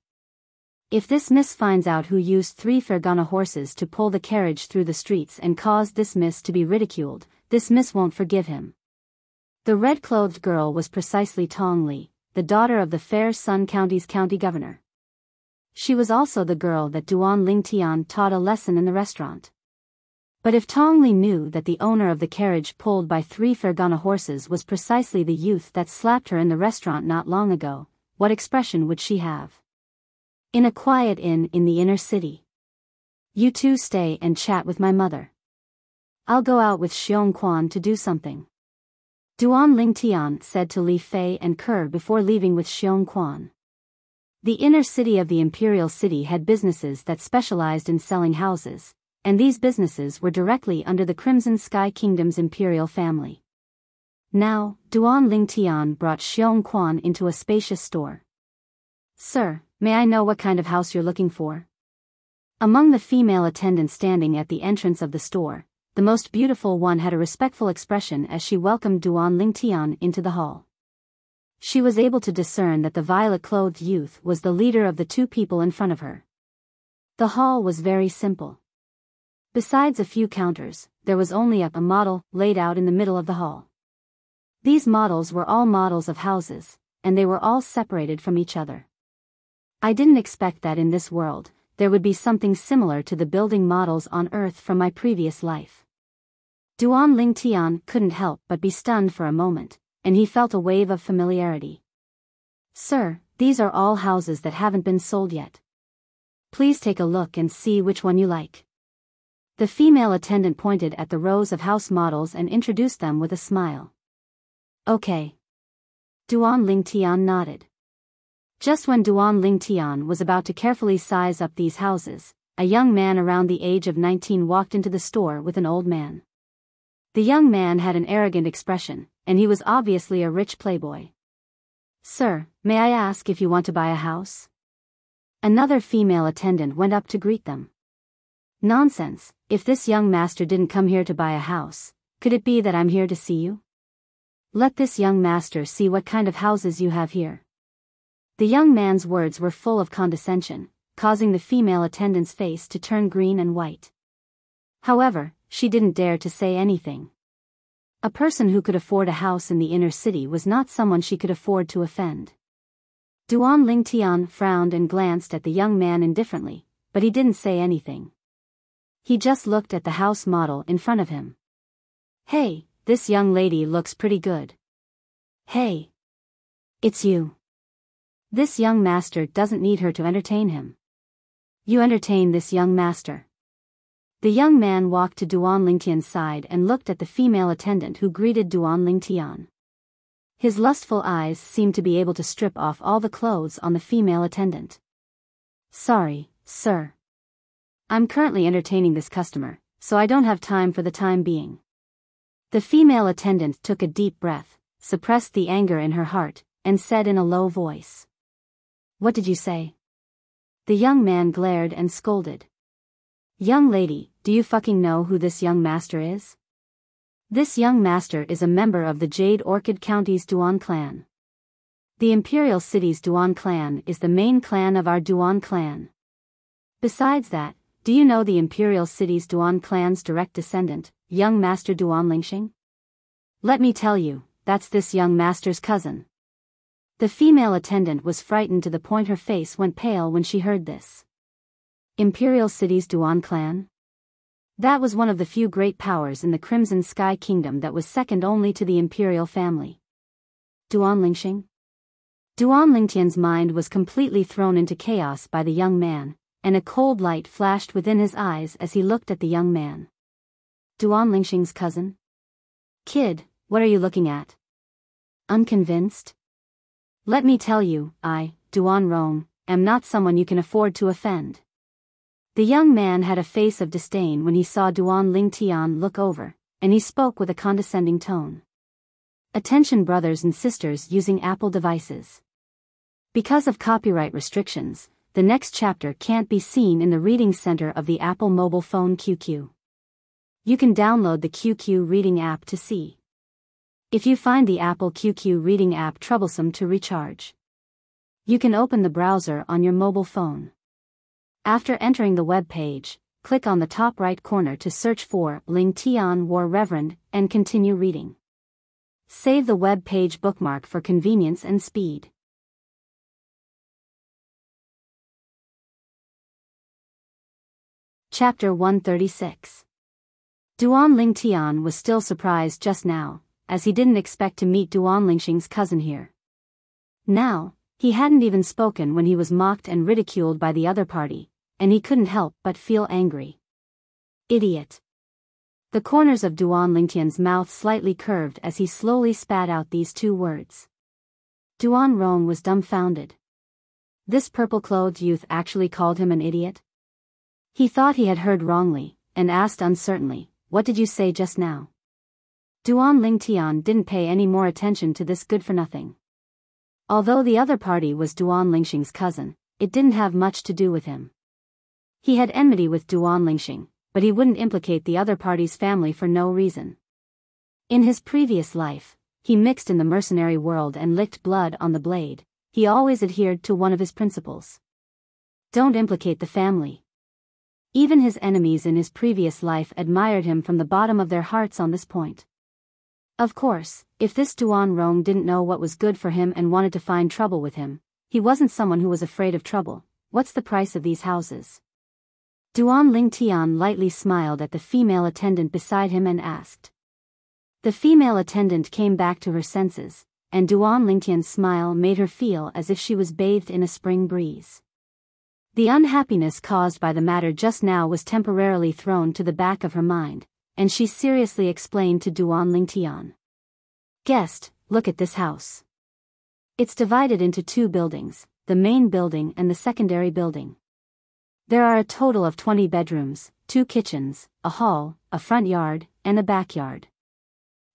If this miss finds out who used 3 Fergana horses to pull the carriage through the streets and caused this miss to be ridiculed, this miss won't forgive him. The red-clothed girl was precisely Tong Li, the daughter of the fair Sun County's county governor. She was also the girl that Duan Lingtian taught a lesson in the restaurant. But if Tong Li knew that the owner of the carriage pulled by 3 Fergana horses was precisely the youth that slapped her in the restaurant not long ago, what expression would she have? In a quiet inn in the inner city. You two stay and chat with my mother. I'll go out with Xiong Quan to do something. Duan Lingtian said to Li Fei and Kerr before leaving with Xiong Quan. The inner city of the imperial city had businesses that specialized in selling houses, and these businesses were directly under the Crimson Sky Kingdom's imperial family. Now, Duan Lingtian brought Xiong Quan into a spacious store. Sir, may I know what kind of house you're looking for? Among the female attendants standing at the entrance of the store, the most beautiful one had a respectful expression as she welcomed Duan Lingtian into the hall. She was able to discern that the violet-clothed youth was the leader of the 2 people in front of her. The hall was very simple. Besides a few counters, there was only a model laid out in the middle of the hall. These models were all models of houses, and they were all separated from each other. I didn't expect that in this world, there would be something similar to the building models on Earth from my previous life. Duan Lingtian couldn't help but be stunned for a moment, and he felt a wave of familiarity. Sir, these are all houses that haven't been sold yet. Please take a look and see which one you like. The female attendant pointed at the rows of house models and introduced them with a smile. Okay. Duan Lingtian nodded. Just when Duan Lingtian was about to carefully size up these houses, a young man around the age of 19 walked into the store with an old man. The young man had an arrogant expression, and he was obviously a rich playboy. Sir, may I ask if you want to buy a house? Another female attendant went up to greet them. Nonsense, if this young master didn't come here to buy a house, could it be that I'm here to see you? Let this young master see what kind of houses you have here. The young man's words were full of condescension, causing the female attendant's face to turn green and white. However, she didn't dare to say anything. A person who could afford a house in the inner city was not someone she could afford to offend. Duan Lingtian frowned and glanced at the young man indifferently, but he didn't say anything. He just looked at the house model in front of him. Hey, this young lady looks pretty good. Hey. It's you. This young master doesn't need her to entertain him. You entertain this young master. The young man walked to Duan Lingtian's side and looked at the female attendant who greeted Duan Lingtian. His lustful eyes seemed to be able to strip off all the clothes on the female attendant. Sorry, sir. I'm currently entertaining this customer, so I don't have time for the time being. The female attendant took a deep breath, suppressed the anger in her heart, and said in a low voice. What did you say? The young man glared and scolded. Young lady, do you fucking know who this young master is? This young master is a member of the Jade Orchid County's Duan clan. The Imperial City's Duan clan is the main clan of our Duan clan. Besides that, do you know the Imperial City's Duan clan's direct descendant, young master Duan Lingxing? Let me tell you, that's this young master's cousin. The female attendant was frightened to the point her face went pale when she heard this. Imperial City's Duan clan? That was one of the few great powers in the Crimson Sky Kingdom that was second only to the imperial family. Duan Lingxing? Duan Lingtian's mind was completely thrown into chaos by the young man, and a cold light flashed within his eyes as he looked at the young man. Duan Lingxing's cousin? Kid, what are you looking at? Unconvinced? Let me tell you, I, Duan Rong, am not someone you can afford to offend. The young man had a face of disdain when he saw Duan Lingtian look over, and he spoke with a condescending tone. Attention brothers and sisters using Apple devices. Because of copyright restrictions, the next chapter can't be seen in the reading center of the Apple mobile phone QQ. You can download the QQ reading app to see. If you find the Apple QQ reading app troublesome to recharge, you can open the browser on your mobile phone. After entering the web page, click on the top right corner to search for Ling Tian War Reverend and continue reading. Save the web page bookmark for convenience and speed. Chapter 136. Duan Lingtian was still surprised just now, as he didn't expect to meet Duan Lingxing's cousin here. Now, he hadn't even spoken when he was mocked and ridiculed by the other party, and he couldn't help but feel angry. Idiot. The corners of Duan Lingtian's mouth slightly curved as he slowly spat out these two words. Duan Rong was dumbfounded. This purple-clothed youth actually called him an idiot? He thought he had heard wrongly, and asked uncertainly, "What did you say just now?" Duan Lingtian didn't pay any more attention to this good-for-nothing. Although the other party was Duan Lingxing's cousin, it didn't have much to do with him. He had enmity with Duan Lingxing, but he wouldn't implicate the other party's family for no reason. In his previous life, he mixed in the mercenary world and licked blood on the blade. He always adhered to one of his principles. Don't implicate the family. Even his enemies in his previous life admired him from the bottom of their hearts on this point. Of course, if this Duan Rong didn't know what was good for him and wanted to find trouble with him, he wasn't someone who was afraid of trouble. What's the price of these houses? Duan Lingtian lightly smiled at the female attendant beside him and asked. The female attendant came back to her senses, and Duan Lingtian's smile made her feel as if she was bathed in a spring breeze. The unhappiness caused by the matter just now was temporarily thrown to the back of her mind, and she seriously explained to Duan Lingtian. Guest, look at this house. It's divided into two buildings, the main building and the secondary building. There are a total of 20 bedrooms, 2 kitchens, a hall, a front yard, and a backyard.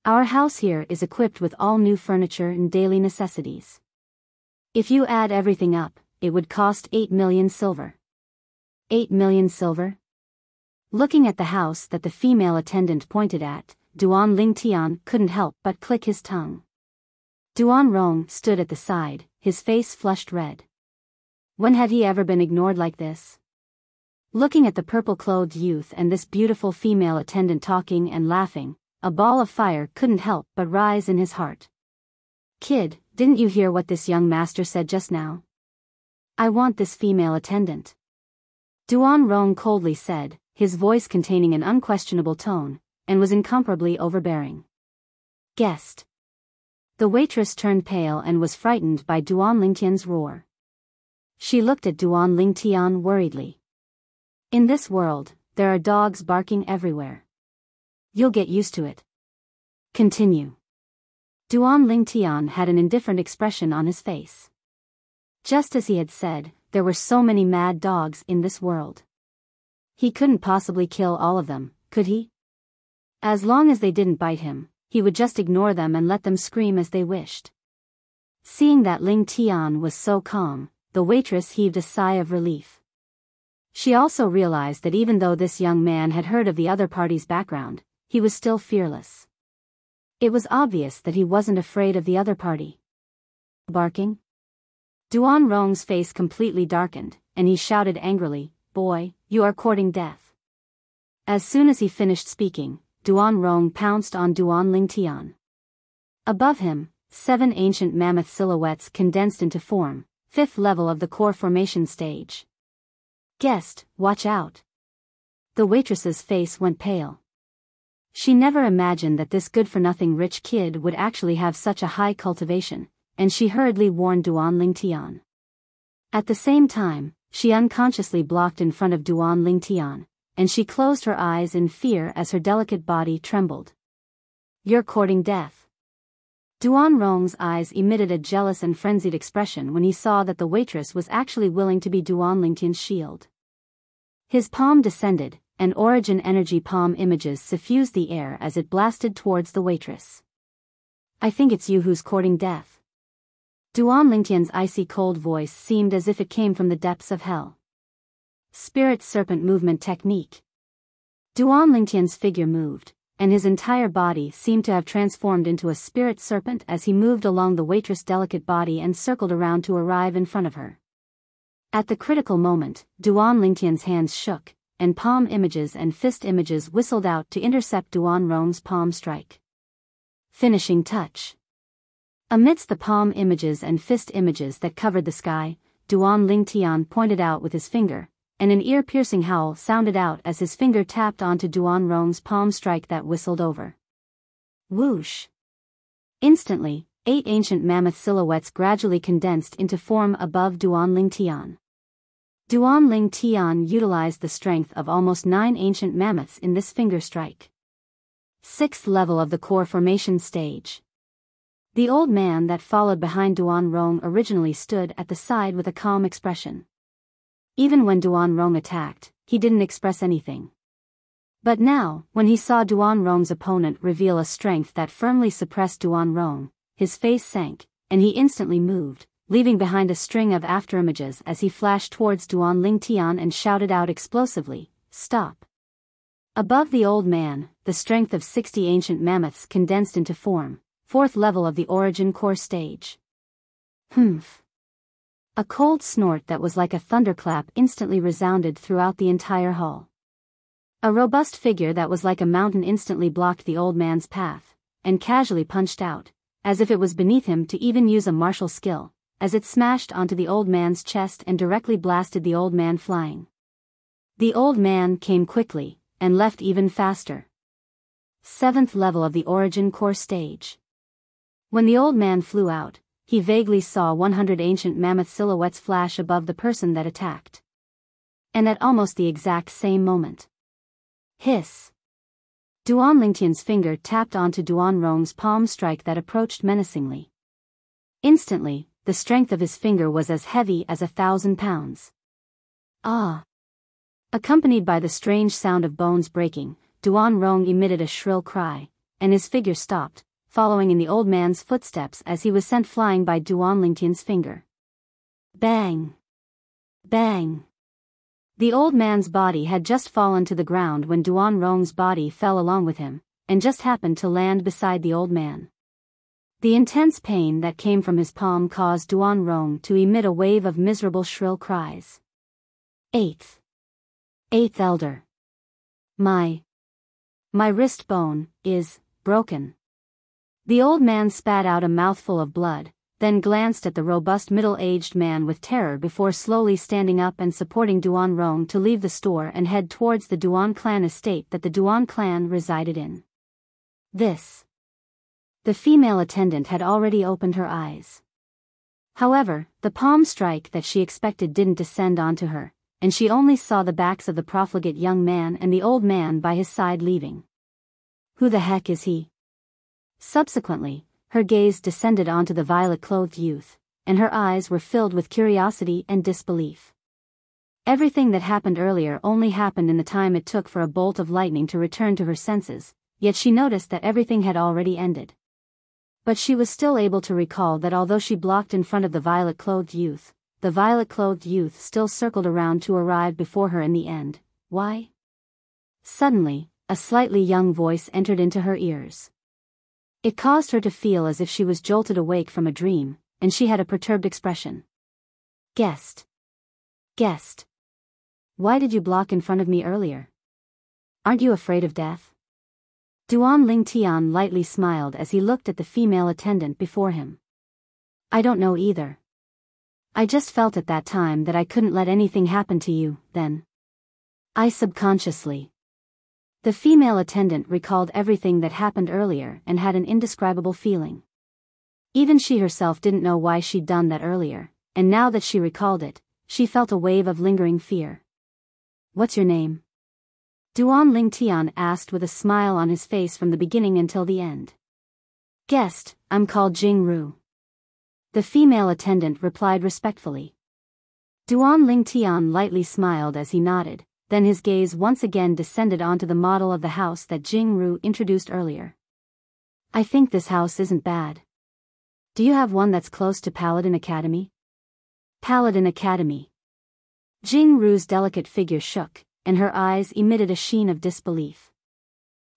Our house here is equipped with all new furniture and daily necessities. If you add everything up, it would cost 8 million silver. 8 million silver? Looking at the house that the female attendant pointed at, Duan Lingtian couldn't help but click his tongue. Duan Rong stood at the side, his face flushed red. When had he ever been ignored like this? Looking at the purple-clothed youth and this beautiful female attendant talking and laughing, a ball of fire couldn't help but rise in his heart. Kid, didn't you hear what this young master said just now? I want this female attendant. Duan Rong coldly said, his voice containing an unquestionable tone, and was incomparably overbearing. Guest. The waitress turned pale and was frightened by Duan Lingtian's roar. She looked at Duan Lingtian worriedly. In this world, there are dogs barking everywhere. You'll get used to it. Continue. Duan Lingtian had an indifferent expression on his face. Just as he had said, there were so many mad dogs in this world. He couldn't possibly kill all of them, could he? As long as they didn't bite him, he would just ignore them and let them scream as they wished. Seeing that Ling Tian was so calm, the waitress heaved a sigh of relief. She also realized that even though this young man had heard of the other party's background, he was still fearless. It was obvious that he wasn't afraid of the other party. Barking? Duan Rong's face completely darkened, and he shouted angrily, "Boy, you are courting death." As soon as he finished speaking, Duan Rong pounced on Duan Lingtian. Above him, 7 ancient mammoth silhouettes condensed into form, 5th level of the core formation stage. Guest, watch out. The waitress's face went pale. She never imagined that this good-for-nothing rich kid would actually have such a high cultivation, and she hurriedly warned Duan Lingtian. At the same time, she unconsciously blocked in front of Duan Lingtian, and she closed her eyes in fear as her delicate body trembled. You're courting death. Duanrong's eyes emitted a jealous and frenzied expression when he saw that the waitress was actually willing to be Duan Lingtian's shield. His palm descended, and origin energy palm images suffused the air as it blasted towards the waitress. I think it's you who's courting death. Duan Lingtian's icy cold voice seemed as if it came from the depths of hell. Spirit serpent movement technique. Duan Lingtian's figure moved, and his entire body seemed to have transformed into a spirit serpent as he moved along the waitress' delicate body and circled around to arrive in front of her. At the critical moment, Duan Lingtian's hands shook, and palm images and fist images whistled out to intercept Duanrong's palm strike. Finishing touch. Amidst the palm images and fist images that covered the sky, Duan Lingtian pointed out with his finger, and an ear-piercing howl sounded out as his finger tapped onto Duanrong's palm strike that whistled over. Whoosh! Instantly, 8 ancient mammoth silhouettes gradually condensed into form above Duan Lingtian. Duan Lingtian utilized the strength of almost 9 ancient mammoths in this finger strike. 6th level of the core formation stage. The old man that followed behind Duanrong originally stood at the side with a calm expression. Even when Duanrong attacked, he didn't express anything. But now, when he saw Duanrong's opponent reveal a strength that firmly suppressed Duanrong, his face sank, and he instantly moved, leaving behind a string of afterimages as he flashed towards Duan Lingtian and shouted out explosively, "Stop!" Above the old man, the strength of 60 ancient mammoths condensed into form, 4th level of the origin core stage. Humph! A cold snort that was like a thunderclap instantly resounded throughout the entire hall. A robust figure that was like a mountain instantly blocked the old man's path, and casually punched out, as if it was beneath him to even use a martial skill, as it smashed onto the old man's chest and directly blasted the old man flying. The old man came quickly, and left even faster. 7th level of the origin core stage. When the old man flew out, he vaguely saw 100 ancient mammoth silhouettes flash above the person that attacked. And at almost the exact same moment. Hiss! Duan Lingtian's finger tapped onto Duanrong's palm strike that approached menacingly. Instantly, the strength of his finger was as heavy as 1,000 pounds. Ah! Accompanied by the strange sound of bones breaking, Duanrong emitted a shrill cry, and his figure stopped, following in the old man's footsteps as he was sent flying by Duan Lingtian's finger. Bang! Bang! The old man's body had just fallen to the ground when Duanrong's body fell along with him, and just happened to land beside the old man. The intense pain that came from his palm caused Duanrong to emit a wave of miserable shrill cries. Eighth Elder. My wrist bone is broken. The old man spat out a mouthful of blood, then glanced at the robust middle-aged man with terror before slowly standing up and supporting Duanrong to leave the store and head towards the Duan clan estate that the Duan clan resided in. The female attendant had already opened her eyes. However, the palm strike that she expected didn't descend onto her, and she only saw the backs of the profligate young man and the old man by his side leaving. Who the heck is he? Subsequently, her gaze descended onto the violet-clothed youth, and her eyes were filled with curiosity and disbelief. Everything that happened earlier only happened in the time it took for a bolt of lightning to return to her senses, yet she noticed that everything had already ended. But she was still able to recall that although she blocked in front of the violet-clothed youth, the violet-clothed youth still circled around to arrive before her in the end. Why? Suddenly, a slightly young voice entered into her ears. It caused her to feel as if she was jolted awake from a dream, and she had a perturbed expression. Guest. Why did you block in front of me earlier? Aren't you afraid of death? Duan Lingtian lightly smiled as he looked at the female attendant before him. I don't know either. I just felt at that time that I couldn't let anything happen to you, then. I subconsciously. The female attendant recalled everything that happened earlier and had an indescribable feeling. Even she herself didn't know why she'd done that earlier, and now that she recalled it, she felt a wave of lingering fear. What's your name? Duan Lingtian asked with a smile on his face from the beginning until the end. Guest, I'm called Jing Ru. The female attendant replied respectfully. Duan Lingtian lightly smiled as he nodded, then his gaze once again descended onto the model of the house that Jing Ru introduced earlier. I think this house isn't bad. Do you have one that's close to Paladin Academy? Paladin Academy. Jing Ru's delicate figure shook, and her eyes emitted a sheen of disbelief.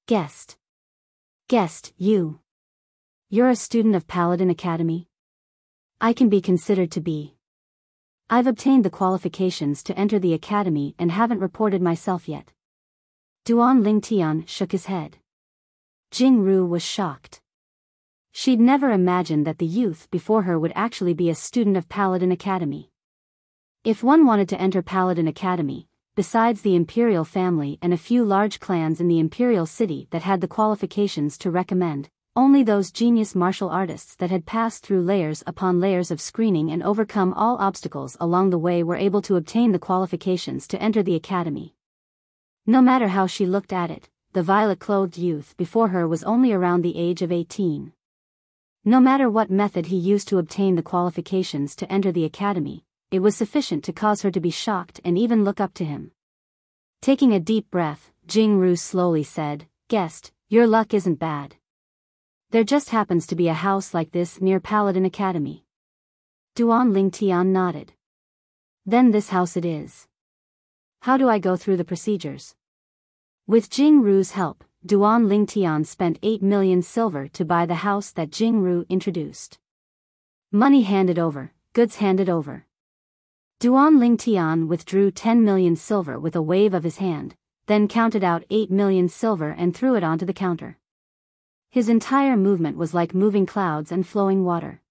Guest. Guest, you. You're a student of Paladin Academy? I can be considered to be. I've obtained the qualifications to enter the academy and haven't reported myself yet. Duan Lingtian shook his head. Jing Ru was shocked. She'd never imagined that the youth before her would actually be a student of Paladin Academy. If one wanted to enter Paladin Academy, besides the imperial family and a few large clans in the imperial city that had the qualifications to recommend, only those genius martial artists that had passed through layers upon layers of screening and overcome all obstacles along the way were able to obtain the qualifications to enter the academy. No matter how she looked at it, the violet-clothed youth before her was only around the age of 18. No matter what method he used to obtain the qualifications to enter the academy, it was sufficient to cause her to be shocked and even look up to him. Taking a deep breath, Jing Ru slowly said, Guest, your luck isn't bad. There just happens to be a house like this near Paladin Academy. Duan Lingtian nodded. Then this house it is. How do I go through the procedures? With Jing Ru's help, Duan Lingtian spent 8 million silver to buy the house that Jing Ru introduced. Money handed over, goods handed over. Duan Lingtian withdrew 10 million silver with a wave of his hand, then counted out 8 million silver and threw it onto the counter. His entire movement was like moving clouds and flowing water.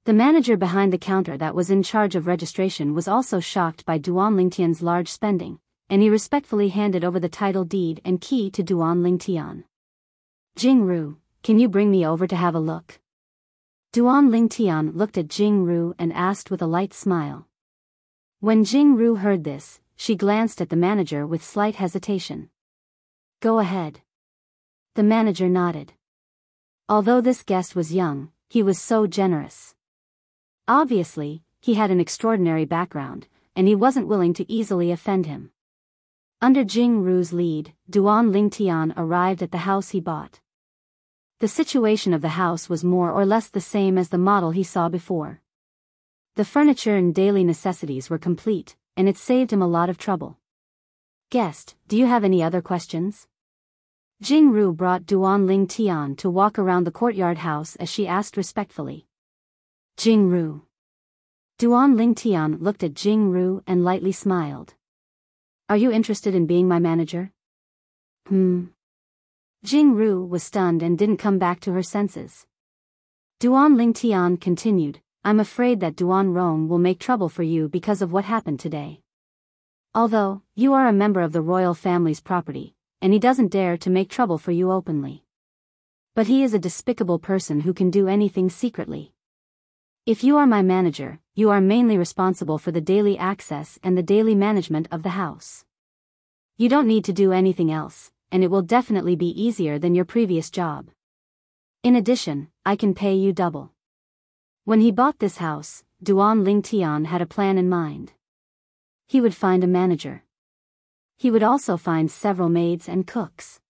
The manager behind the counter that was in charge of registration was also shocked by Duan Lingtian's large spending, and he respectfully handed over the title deed and key to Duan Lingtian. Jing Ru, can you bring me over to have a look? Duan Lingtian looked at Jing Ru and asked with a light smile. When Jing Ru heard this, she glanced at the manager with slight hesitation. Go ahead. The manager nodded. Although this guest was young, he was so generous. Obviously, he had an extraordinary background, and he wasn't willing to easily offend him. Under Jing Ru's lead, Duan Lingtian arrived at the house he bought. The situation of the house was more or less the same as the model he saw before. The furniture and daily necessities were complete, and it saved him a lot of trouble. Guest, do you have any other questions? Jing Ru brought Duan Lingtian to walk around the courtyard house as she asked respectfully. Jing Ru. Duan Lingtian looked at Jing Ru and lightly smiled. Are you interested in being my manager? Jing Ru was stunned and didn't come back to her senses. Duan Lingtian continued, I'm afraid that Duan Rong will make trouble for you because of what happened today. Although, you are a member of the royal family's property, and he doesn't dare to make trouble for you openly. But he is a despicable person who can do anything secretly. If you are my manager, you are mainly responsible for the daily access and the daily management of the house. You don't need to do anything else, and it will definitely be easier than your previous job. In addition, I can pay you double. When he bought this house, Duan Lingtian had a plan in mind. He would find a manager. He would also find several maids and cooks.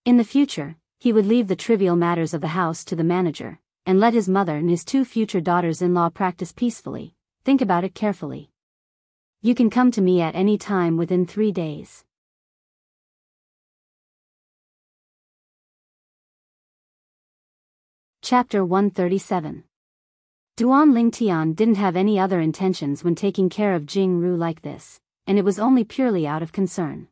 In the future, he would leave the trivial matters of the house to the manager, and let his mother and his 2 future daughters-in-law practice peacefully. Think about it carefully. You can come to me at any time within 3 days. Chapter 137. Duan Lingtian didn't have any other intentions when taking care of Jing Ru like this, and it was only purely out of concern.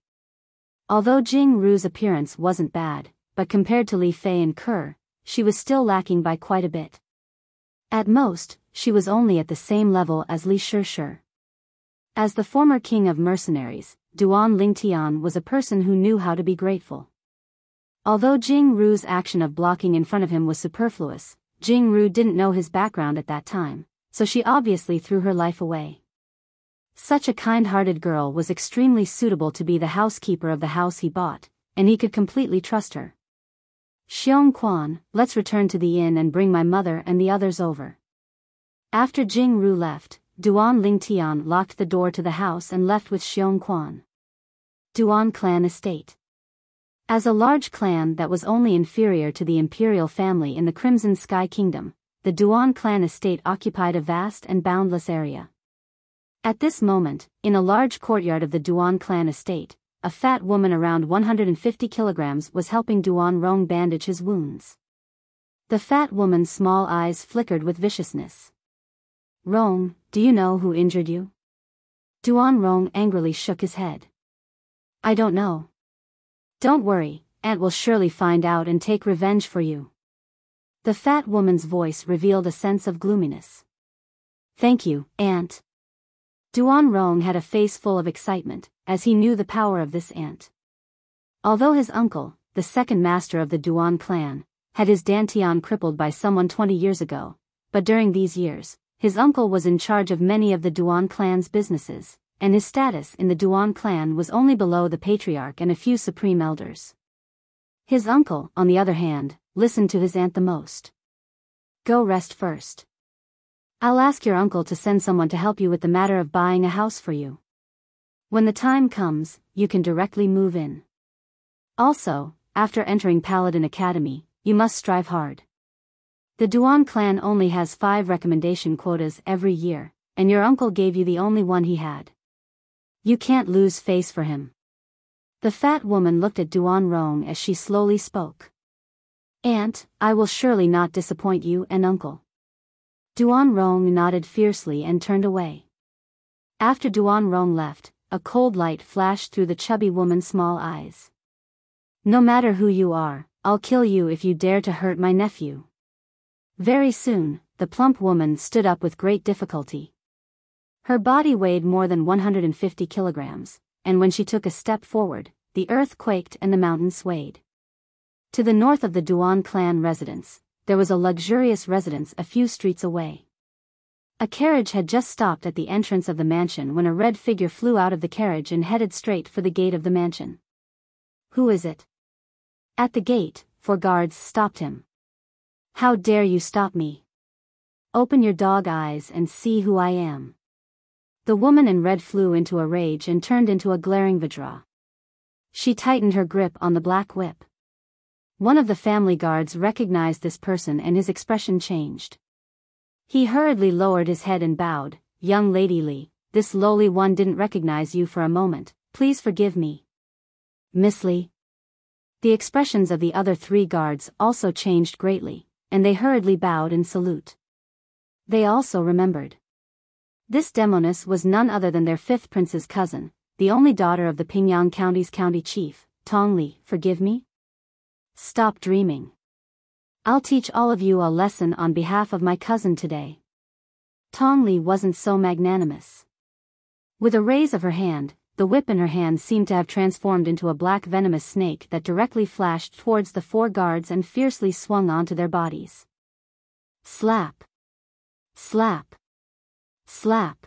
Although Jing Ru's appearance wasn't bad, but compared to Li Fei and Ke, she was still lacking by quite a bit. At most, she was only at the same level as Li Shi. As the former king of mercenaries, Duan Lingtian was a person who knew how to be grateful. Although Jing Ru's action of blocking in front of him was superfluous, Jing Ru didn't know his background at that time, so she obviously threw her life away. Such a kind-hearted girl was extremely suitable to be the housekeeper of the house he bought, and he could completely trust her. Xiong Quan, let's return to the inn and bring my mother and the others over. After Jing Ru left, Duan Lingtian locked the door to the house and left with Xiong Quan. Duan clan estate. As a large clan that was only inferior to the imperial family in the Crimson Sky Kingdom, the Duan clan estate occupied a vast and boundless area. At this moment, in a large courtyard of the Duan clan estate, a fat woman around 150 kilograms was helping Duan Rong bandage his wounds. The fat woman's small eyes flickered with viciousness. Rong, do you know who injured you? Duan Rong angrily shook his head. I don't know. Don't worry, Aunt will surely find out and take revenge for you. The fat woman's voice revealed a sense of gloominess. Thank you, Aunt. Duan Rong had a face full of excitement, as he knew the power of this aunt. Although his uncle, the second master of the Duan clan, had his dantian crippled by someone 20 years ago, but during these years, his uncle was in charge of many of the Duan clan's businesses, and his status in the Duan clan was only below the patriarch and a few supreme elders. His uncle, on the other hand, listened to his aunt the most. Go rest first. I'll ask your uncle to send someone to help you with the matter of buying a house for you. When the time comes, you can directly move in. Also, after entering Paladin Academy, you must strive hard. The Duan clan only has 5 recommendation quotas every year, and your uncle gave you the only one he had. You can't lose face for him. The fat woman looked at Duan Rong as she slowly spoke. Aunt, I will surely not disappoint you and uncle. Duan Rong nodded fiercely and turned away. After Duan Rong left, a cold light flashed through the chubby woman's small eyes. No matter who you are, I'll kill you if you dare to hurt my nephew. Very soon, the plump woman stood up with great difficulty. Her body weighed more than 150 kilograms, and when she took a step forward, the earth quaked and the mountain swayed. To the north of the Duan clan residence, there was a luxurious residence a few streets away. A carriage had just stopped at the entrance of the mansion when a red figure flew out of the carriage and headed straight for the gate of the mansion. Who is it? At the gate, 4 guards stopped him. How dare you stop me? Open your dog eyes and see who I am. The woman in red flew into a rage and turned into a glaring Vajra. She tightened her grip on the black whip. One of the family guards recognized this person and his expression changed. He hurriedly lowered his head and bowed. Young Lady Li, this lowly one didn't recognize you for a moment, please forgive me. Miss Li. The expressions of the other 3 guards also changed greatly, and they hurriedly bowed in salute. They also remembered. This demoness was none other than their 5th prince's cousin, the only daughter of the Pingyang County's county chief, Tong Li. Forgive me? Stop dreaming. I'll teach all of you a lesson on behalf of my cousin today. Tong Li wasn't so magnanimous. With a raise of her hand, the whip in her hand seemed to have transformed into a black venomous snake that directly flashed towards the 4 guards and fiercely swung onto their bodies. Slap. Slap. Slap.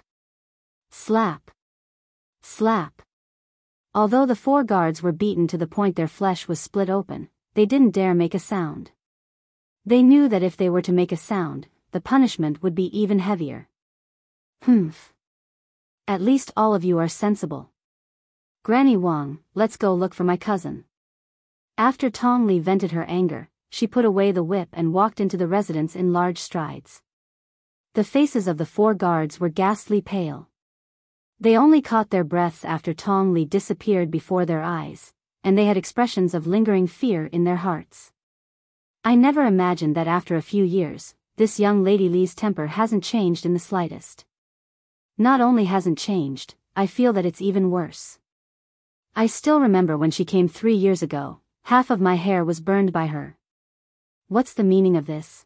Slap. Slap. Although the 4 guards were beaten to the point their flesh was split open, they didn't dare make a sound. They knew that if they were to make a sound, the punishment would be even heavier. Humph. At least all of you are sensible. Granny Wang, let's go look for my cousin. After Tong Li vented her anger, she put away the whip and walked into the residence in large strides. The faces of the 4 guards were ghastly pale. They only caught their breaths after Tong Li disappeared before their eyes, and they had expressions of lingering fear in their hearts. I never imagined that after a few years, this young Lady Li's temper hasn't changed in the slightest. Not only hasn't changed, I feel that it's even worse. I still remember when she came 3 years ago, half of my hair was burned by her. What's the meaning of this?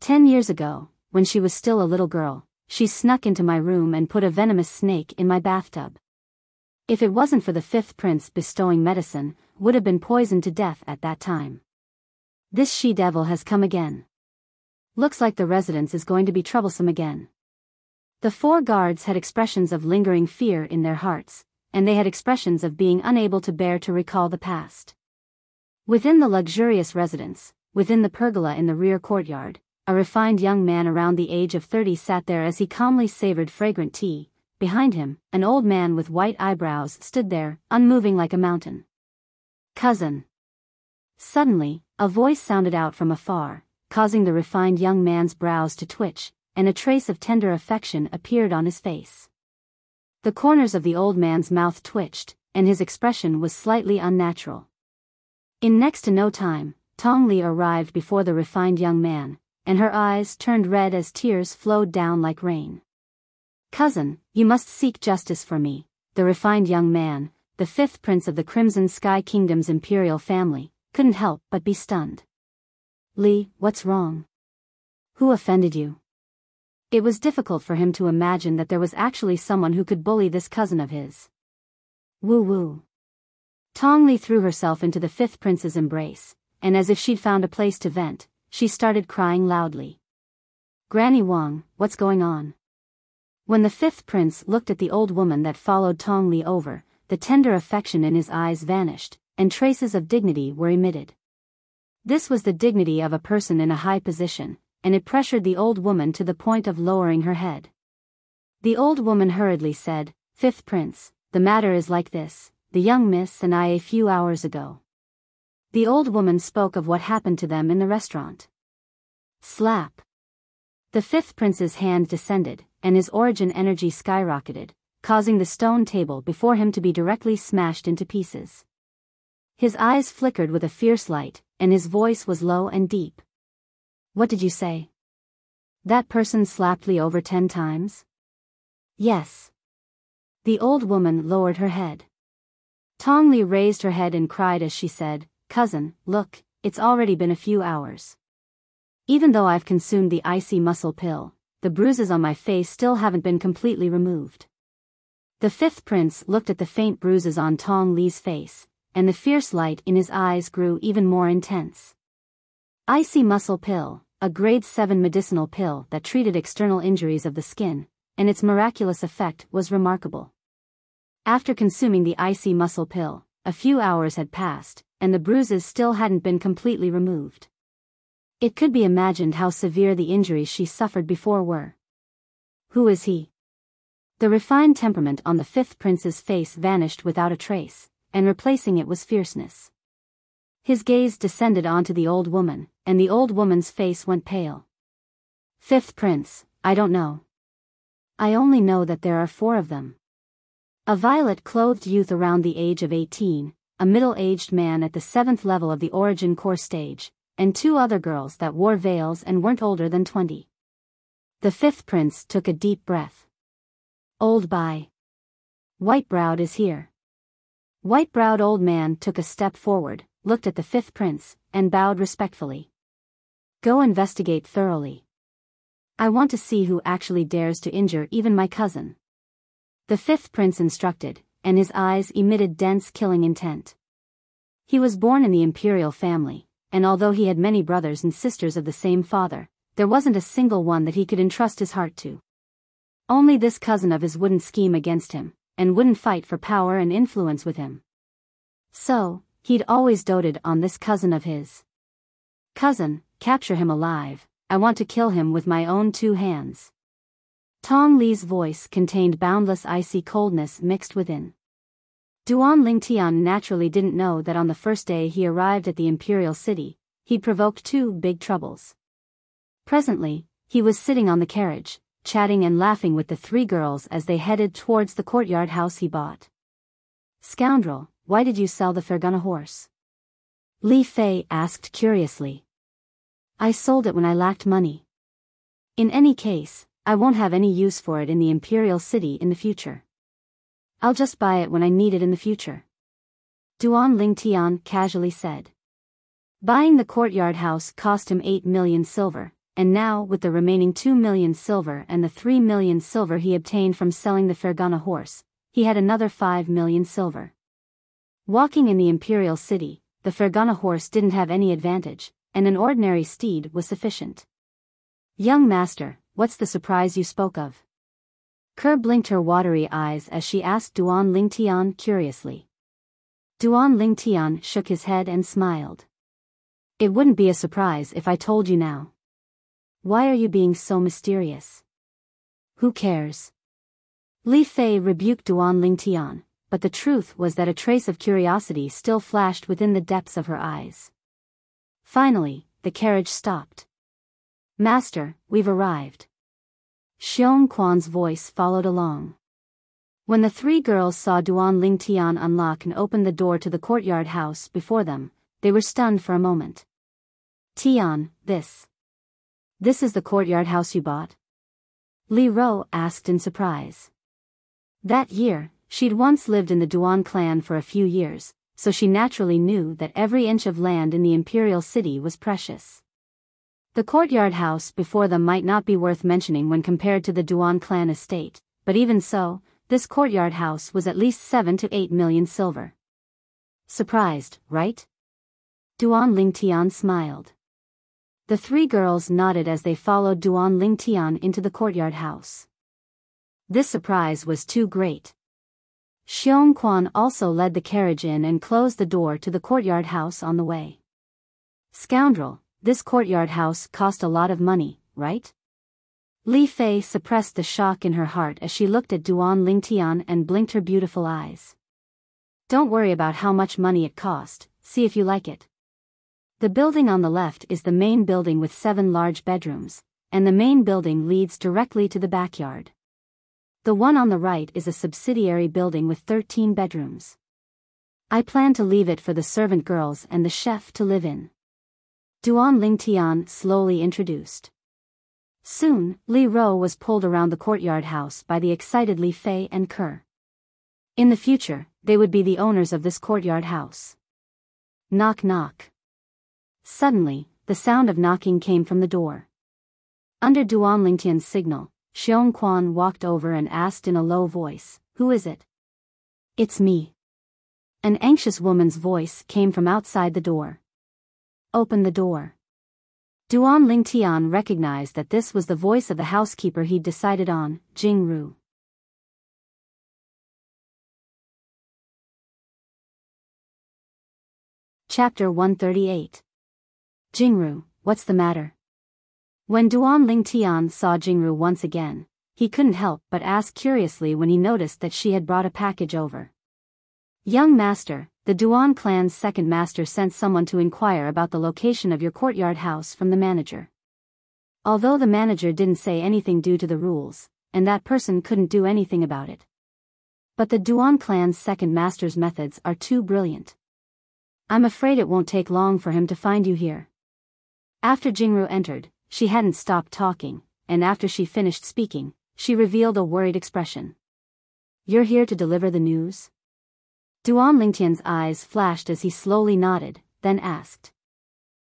10 years ago, when she was still a little girl, she snuck into my room and put a venomous snake in my bathtub. If it wasn't for the 5th prince bestowing medicine, would have been poisoned to death at that time. This she-devil has come again. Looks like the residence is going to be troublesome again. The 4 guards had expressions of lingering fear in their hearts, and they had expressions of being unable to bear to recall the past. Within the luxurious residence, within the pergola in the rear courtyard, a refined young man around the age of 30 sat there as he calmly savored fragrant tea. Behind him, an old man with white eyebrows stood there, unmoving like a mountain. "Cousin." Suddenly, a voice sounded out from afar, causing the refined young man's brows to twitch, and a trace of tender affection appeared on his face. The corners of the old man's mouth twitched, and his expression was slightly unnatural. In next to no time, Tong Li arrived before the refined young man, and her eyes turned red as tears flowed down like rain. "Cousin, you must seek justice for me." The refined young man, the fifth prince of the Crimson Sky Kingdom's imperial family, couldn't help but be stunned. "Li, what's wrong? Who offended you?" It was difficult for him to imagine that there was actually someone who could bully this cousin of his. "Woo woo." Tong Li threw herself into the fifth prince's embrace, and as if she'd found a place to vent, she started crying loudly. "Granny Wang, what's going on?" When the fifth prince looked at the old woman that followed Tong Li over, the tender affection in his eyes vanished, and traces of dignity were emitted. This was the dignity of a person in a high position, and it pressured the old woman to the point of lowering her head. The old woman hurriedly said, "Fifth prince, the matter is like this. The young miss and I a few hours ago." The old woman spoke of what happened to them in the restaurant. Slap. The fifth prince's hand descended, and his origin energy skyrocketed, causing the stone table before him to be directly smashed into pieces. His eyes flickered with a fierce light, and his voice was low and deep. "What did you say? That person slapped Li over 10 times? "Yes." The old woman lowered her head. Tong Li raised her head and cried as she said, "Cousin, look, it's already been a few hours. Even though I've consumed the icy muscle pill, the bruises on my face still haven't been completely removed." The fifth prince looked at the faint bruises on Tong Li's face, and the fierce light in his eyes grew even more intense. Icy muscle pill, a grade 7 medicinal pill that treated external injuries of the skin, and its miraculous effect was remarkable. After consuming the icy muscle pill, a few hours had passed, and the bruises still hadn't been completely removed. It could be imagined how severe the injuries she suffered before were. "Who is he?" The refined temperament on the fifth prince's face vanished without a trace, and replacing it was fierceness. His gaze descended onto the old woman, and the old woman's face went pale. "Fifth prince, I don't know. I only know that there are 4 of them. A violet-clothed youth around the age of 18, a middle-aged man at the 7th level of the origin core stage, and 2 other girls that wore veils and weren't older than 20. The fifth prince took a deep breath. "Old Bai. White-browed is here." White-browed old man took a step forward, looked at the fifth prince, and bowed respectfully. "Go investigate thoroughly. I want to see who actually dares to injure even my cousin." The fifth prince instructed, and his eyes emitted dense killing intent. He was born in the imperial family, and although he had many brothers and sisters of the same father, there wasn't a single one that he could entrust his heart to. Only this cousin of his wouldn't scheme against him, and wouldn't fight for power and influence with him. So, he'd always doted on this cousin of his. "Cousin, capture him alive. I want to kill him with my own 2 hands." Tong Li's voice contained boundless icy coldness mixed within. Duan Lingtian naturally didn't know that on the first day he arrived at the imperial city, he'd provoked 2 big troubles. Presently, he was sitting on the carriage, chatting and laughing with the 3 girls as they headed towards the courtyard house he bought. "Scoundrel, why did you sell the Fergana horse?" Li Fei asked curiously. "I sold it when I lacked money. In any case, I won't have any use for it in the imperial city in the future. I'll just buy it when I need it in the future," Duan Lingtian casually said. Buying the courtyard house cost him 8 million silver, and now with the remaining 2 million silver and the 3 million silver he obtained from selling the Fergana horse, he had another 5 million silver. Walking in the imperial city, the Fergana horse didn't have any advantage, and an ordinary steed was sufficient. "Young master, what's the surprise you spoke of?" Kerr blinked her watery eyes as she asked Duan Lingtian curiously. Duan Lingtian shook his head and smiled. It wouldn't be a surprise if I told you now. Why are you being so mysterious? Who cares? Li Fei rebuked Duan Lingtian, but the truth was that a trace of curiosity still flashed within the depths of her eyes. Finally, the carriage stopped. Master, we've arrived. Xiong Quan's voice followed along. When the three girls saw Duan Lingtian unlock and open the door to the courtyard house before them, they were stunned for a moment. Tian, this is the courtyard house you bought? Li Ro asked in surprise. That year, she'd once lived in the Duan clan for a few years, so she naturally knew that every inch of land in the imperial city was precious. The courtyard house before them might not be worth mentioning when compared to the Duan clan estate, but even so, this courtyard house was at least 7 to 8 million silver. Surprised, right? Duan Lingtian smiled. The three girls nodded as they followed Duan Lingtian into the courtyard house. This surprise was too great. Xiong Quan also led the carriage in and closed the door to the courtyard house on the way. Scoundrel, this courtyard house cost a lot of money, right? Li Fei suppressed the shock in her heart as she looked at Duan Lingtian and blinked her beautiful eyes. Don't worry about how much money it cost, see if you like it. The building on the left is the main building with 7 large bedrooms, and the main building leads directly to the backyard. The one on the right is a subsidiary building with 13 bedrooms. I plan to leave it for the servant girls and the chef to live in. Duan Lingtian slowly introduced. Soon, Li Ro was pulled around the courtyard house by the excited Li Fei and Ke. In the future, they would be the owners of this courtyard house. Knock knock. Suddenly, the sound of knocking came from the door. Under Duan Lingtian's signal, Xiong Quan walked over and asked in a low voice, "Who is it?" "It's me." An anxious woman's voice came from outside the door. "Open the door." Duan Lingtian recognized that this was the voice of the housekeeper he'd decided on, Jingru. Chapter 138. Jingru, what's the matter? When Duan Lingtian saw Jingru once again, he couldn't help but ask curiously when he noticed that she had brought a package over. "Young master, the Duan clan's second master sent someone to inquire about the location of your courtyard house from the manager. Although the manager didn't say anything due to the rules, and that person couldn't do anything about it. But the Duan clan's second master's methods are too brilliant. I'm afraid it won't take long for him to find you here." After Jingru entered, she hadn't stopped talking, and after she finished speaking, she revealed a worried expression. "You're here to deliver the news?" Duan Lingtian's eyes flashed as he slowly nodded, then asked.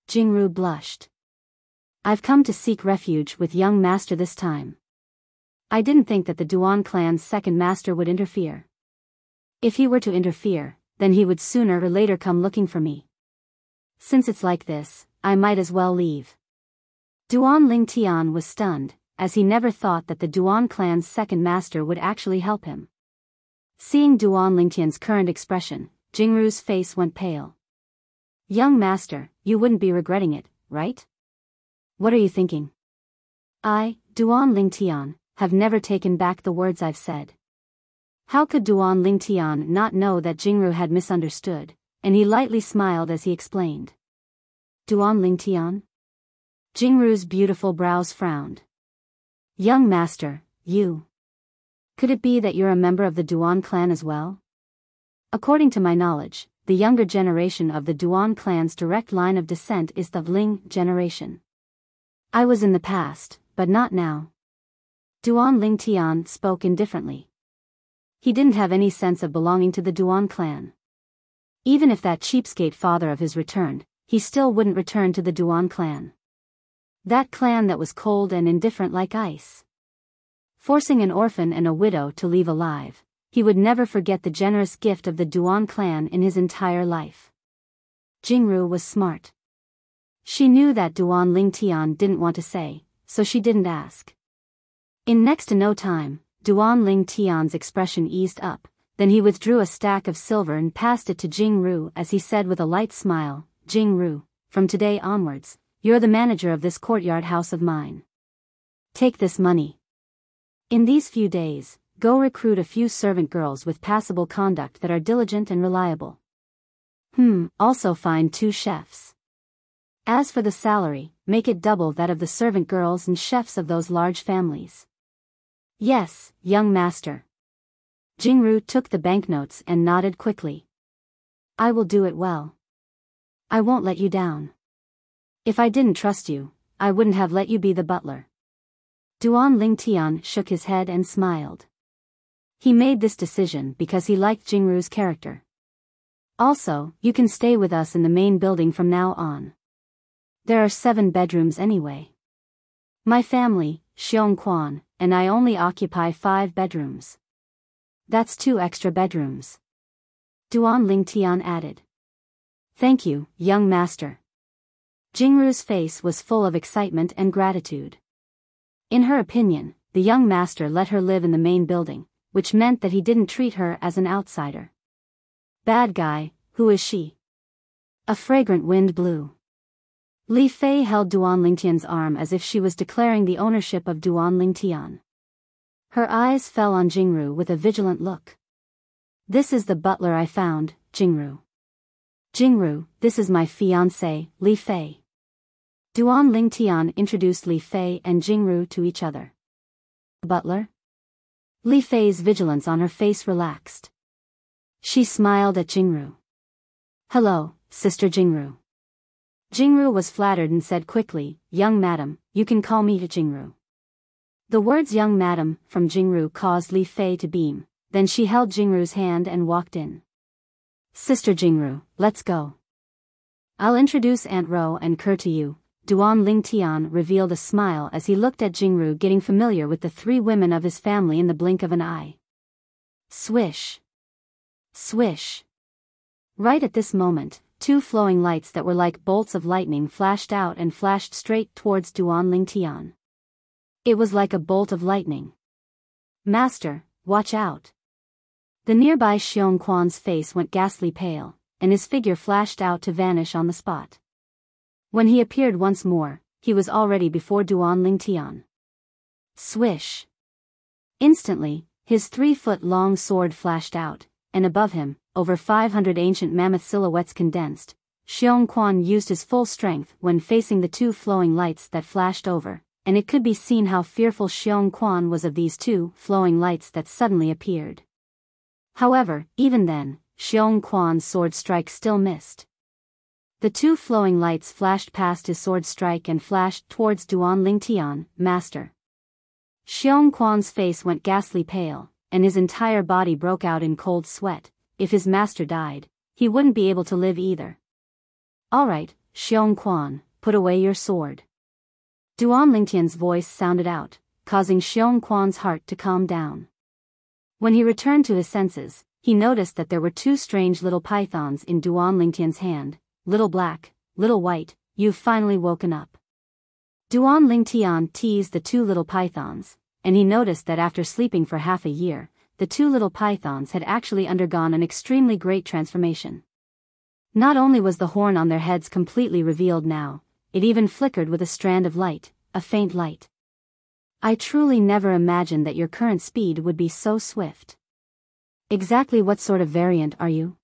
Jingru blushed. "I've come to seek refuge with young master this time. I didn't think that the Duan clan's second master would interfere. If he were to interfere, then he would sooner or later come looking for me. Since it's like this, I might as well leave." Duan Lingtian was stunned, as he never thought that the Duan clan's second master would actually help him. Seeing Duan Lingtian's current expression, Jingru's face went pale. "Young master, you wouldn't be regretting it, right? What are you thinking?" "I, Duan Lingtian, have never taken back the words I've said." How could Duan Lingtian not know that Jingru had misunderstood, and he lightly smiled as he explained. "Duan Lingtian?" Jingru's beautiful brows frowned. "Young master, you. Could it be that you're a member of the Duan clan as well? According to my knowledge, the younger generation of the Duan clan's direct line of descent is the Ling generation. I was in the past, but not now." Duan Lingtian spoke indifferently. He didn't have any sense of belonging to the Duan clan. Even if that cheapskate father of his returned, he still wouldn't return to the Duan clan. That clan that was cold and indifferent like ice. Forcing an orphan and a widow to leave alive, he would never forget the generous gift of the Duan clan in his entire life. Jingru was smart. She knew that Duan Lingtian didn't want to say, so she didn't ask. In next to no time, Duan Lingtian's expression eased up, Then he withdrew a stack of silver and passed it to Jing-Ru as he said with a light smile, Jing-Ru, from today onwards, you're the manager of this courtyard house of mine. Take this money. In these few days, go recruit a few servant girls with passable conduct that are diligent and reliable. Also find 2 chefs. As for the salary, make it double that of the servant girls and chefs of those large families. Yes, young master. Jing-Ru took the banknotes and nodded quickly. I will do it well. I won't let you down. If I didn't trust you, I wouldn't have let you be the butler. Duan Lingtian shook his head and smiled. He made this decision because he liked Jing-Ru's character. Also, you can stay with us in the main building from now on. There are 7 bedrooms anyway. My family, Xiongquan, and I only occupy 5 bedrooms. That's 2 extra bedrooms. Duan Lingtian added. Thank you, young master. Jing-Ru's face was full of excitement and gratitude. In her opinion, the young master let her live in the main building, which meant that he didn't treat her as an outsider. Bad guy, who is she? A fragrant wind blew. Li Fei held Duan Lingtian's arm as if she was declaring the ownership of Duan Lingtian. Her eyes fell on Jing-Ru with a vigilant look. This is the butler I found, Jing-Ru. Jing-Ru, this is my fiancée, Li Fei. Duan Lingtian introduced Li Fei and Jing-Ru to each other. Butler? Li Fei's vigilance on her face relaxed. She smiled at Jing-Ru. Hello, Sister Jing-Ru. Jing-Ru was flattered and said quickly, Young madam, you can call me Jing-Ru. The words young madam from Jing-Ru caused Li Fei to beam, then she held Jing-Ru's hand and walked in. Sister Jing-Ru, let's go. I'll introduce Aunt Ro and Ker to you. Duan Lingtian revealed a smile as he looked at Jing-Ru getting familiar with the 3 women of his family in the blink of an eye. Swish. Swish. Right at this moment, 2 flowing lights that were like bolts of lightning flashed out and flashed straight towards Duan Lingtian. It was like a bolt of lightning. Master, watch out. The nearby Xiongquan's face went ghastly pale, and his figure flashed out to vanish on the spot. When he appeared once more, he was already before Duan Lingtian. Swish. Instantly, his 3-foot-long sword flashed out, and above him, over 500 ancient mammoth silhouettes condensed. Xiongquan used his full strength when facing the 2 flowing lights that flashed over, and it could be seen how fearful Xiongquan was of these 2 flowing lights that suddenly appeared. However, even then, Xiongquan's sword strike still missed. The 2 flowing lights flashed past his sword strike and flashed towards Duan Lingtian, master. Xiongquan's face went ghastly pale, and his entire body broke out in cold sweat. If his master died, he wouldn't be able to live either. All right, Xiongquan, put away your sword. Duan Lingtian's voice sounded out, causing Xiongquan's heart to calm down. When he returned to his senses, he noticed that there were 2 strange little pythons in Duan Lingtian's hand. Little black, little white, you've finally woken up. Duan Lingtian teased the 2 little pythons, and he noticed that after sleeping for half a year, the 2 little pythons had actually undergone an extremely great transformation. Not only was the horn on their heads completely revealed now, it even flickered with a strand of light, a faint light. I truly never imagined that your current speed would be so swift. Exactly what sort of variant are you?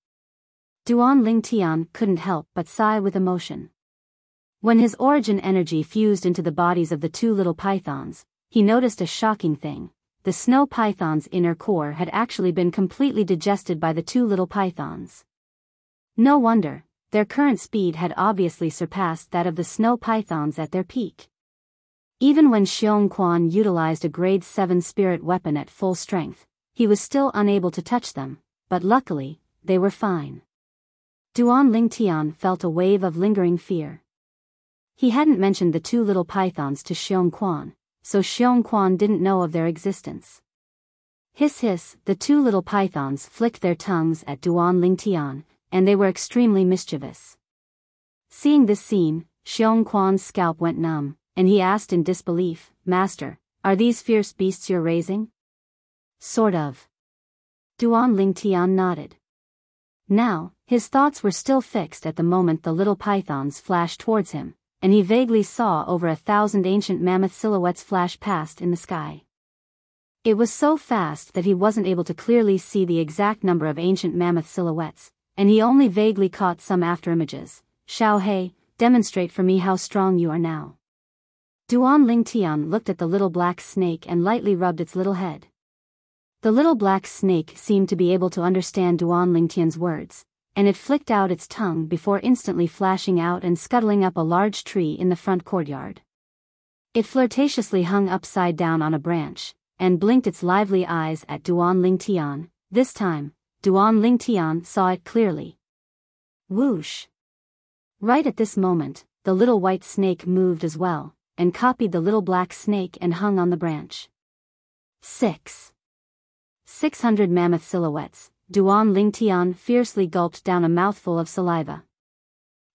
Duan Lingtian couldn't help but sigh with emotion. When his origin energy fused into the bodies of the 2 little pythons, he noticed a shocking thing. The snow python's inner core had actually been completely digested by the 2 little pythons. No wonder, their current speed had obviously surpassed that of the snow pythons at their peak. Even when Xiongquan utilized a grade 7 spirit weapon at full strength, he was still unable to touch them, but luckily, they were fine. Duan Lingtian felt a wave of lingering fear. He hadn't mentioned the 2 little pythons to Xiongquan, so Xiongquan didn't know of their existence. Hiss hiss, the 2 little pythons flicked their tongues at Duan Lingtian, and they were extremely mischievous. Seeing this scene, Xiongquan's scalp went numb, and he asked in disbelief, Master, are these fierce beasts you're raising? Sort of. Duan Lingtian nodded. Now, his thoughts were still fixed at the moment the little pythons flashed towards him, and he vaguely saw over 1,000 ancient mammoth silhouettes flash past in the sky. It was so fast that he wasn't able to clearly see the exact number of ancient mammoth silhouettes, and he only vaguely caught some afterimages. Xiao He, demonstrate for me how strong you are now. Duan Lingtian looked at the little black snake and lightly rubbed its little head. The little black snake seemed to be able to understand Duan Lingtian's words, and it flicked out its tongue before instantly flashing out and scuttling up a large tree in the front courtyard. It flirtatiously hung upside down on a branch, and blinked its lively eyes at Duan Lingtian. This time, Duan Lingtian saw it clearly. Whoosh! Right at this moment, the little white snake moved as well, and copied the little black snake and hung on the branch. 600 mammoth silhouettes. Duan Lingtian fiercely gulped down a mouthful of saliva.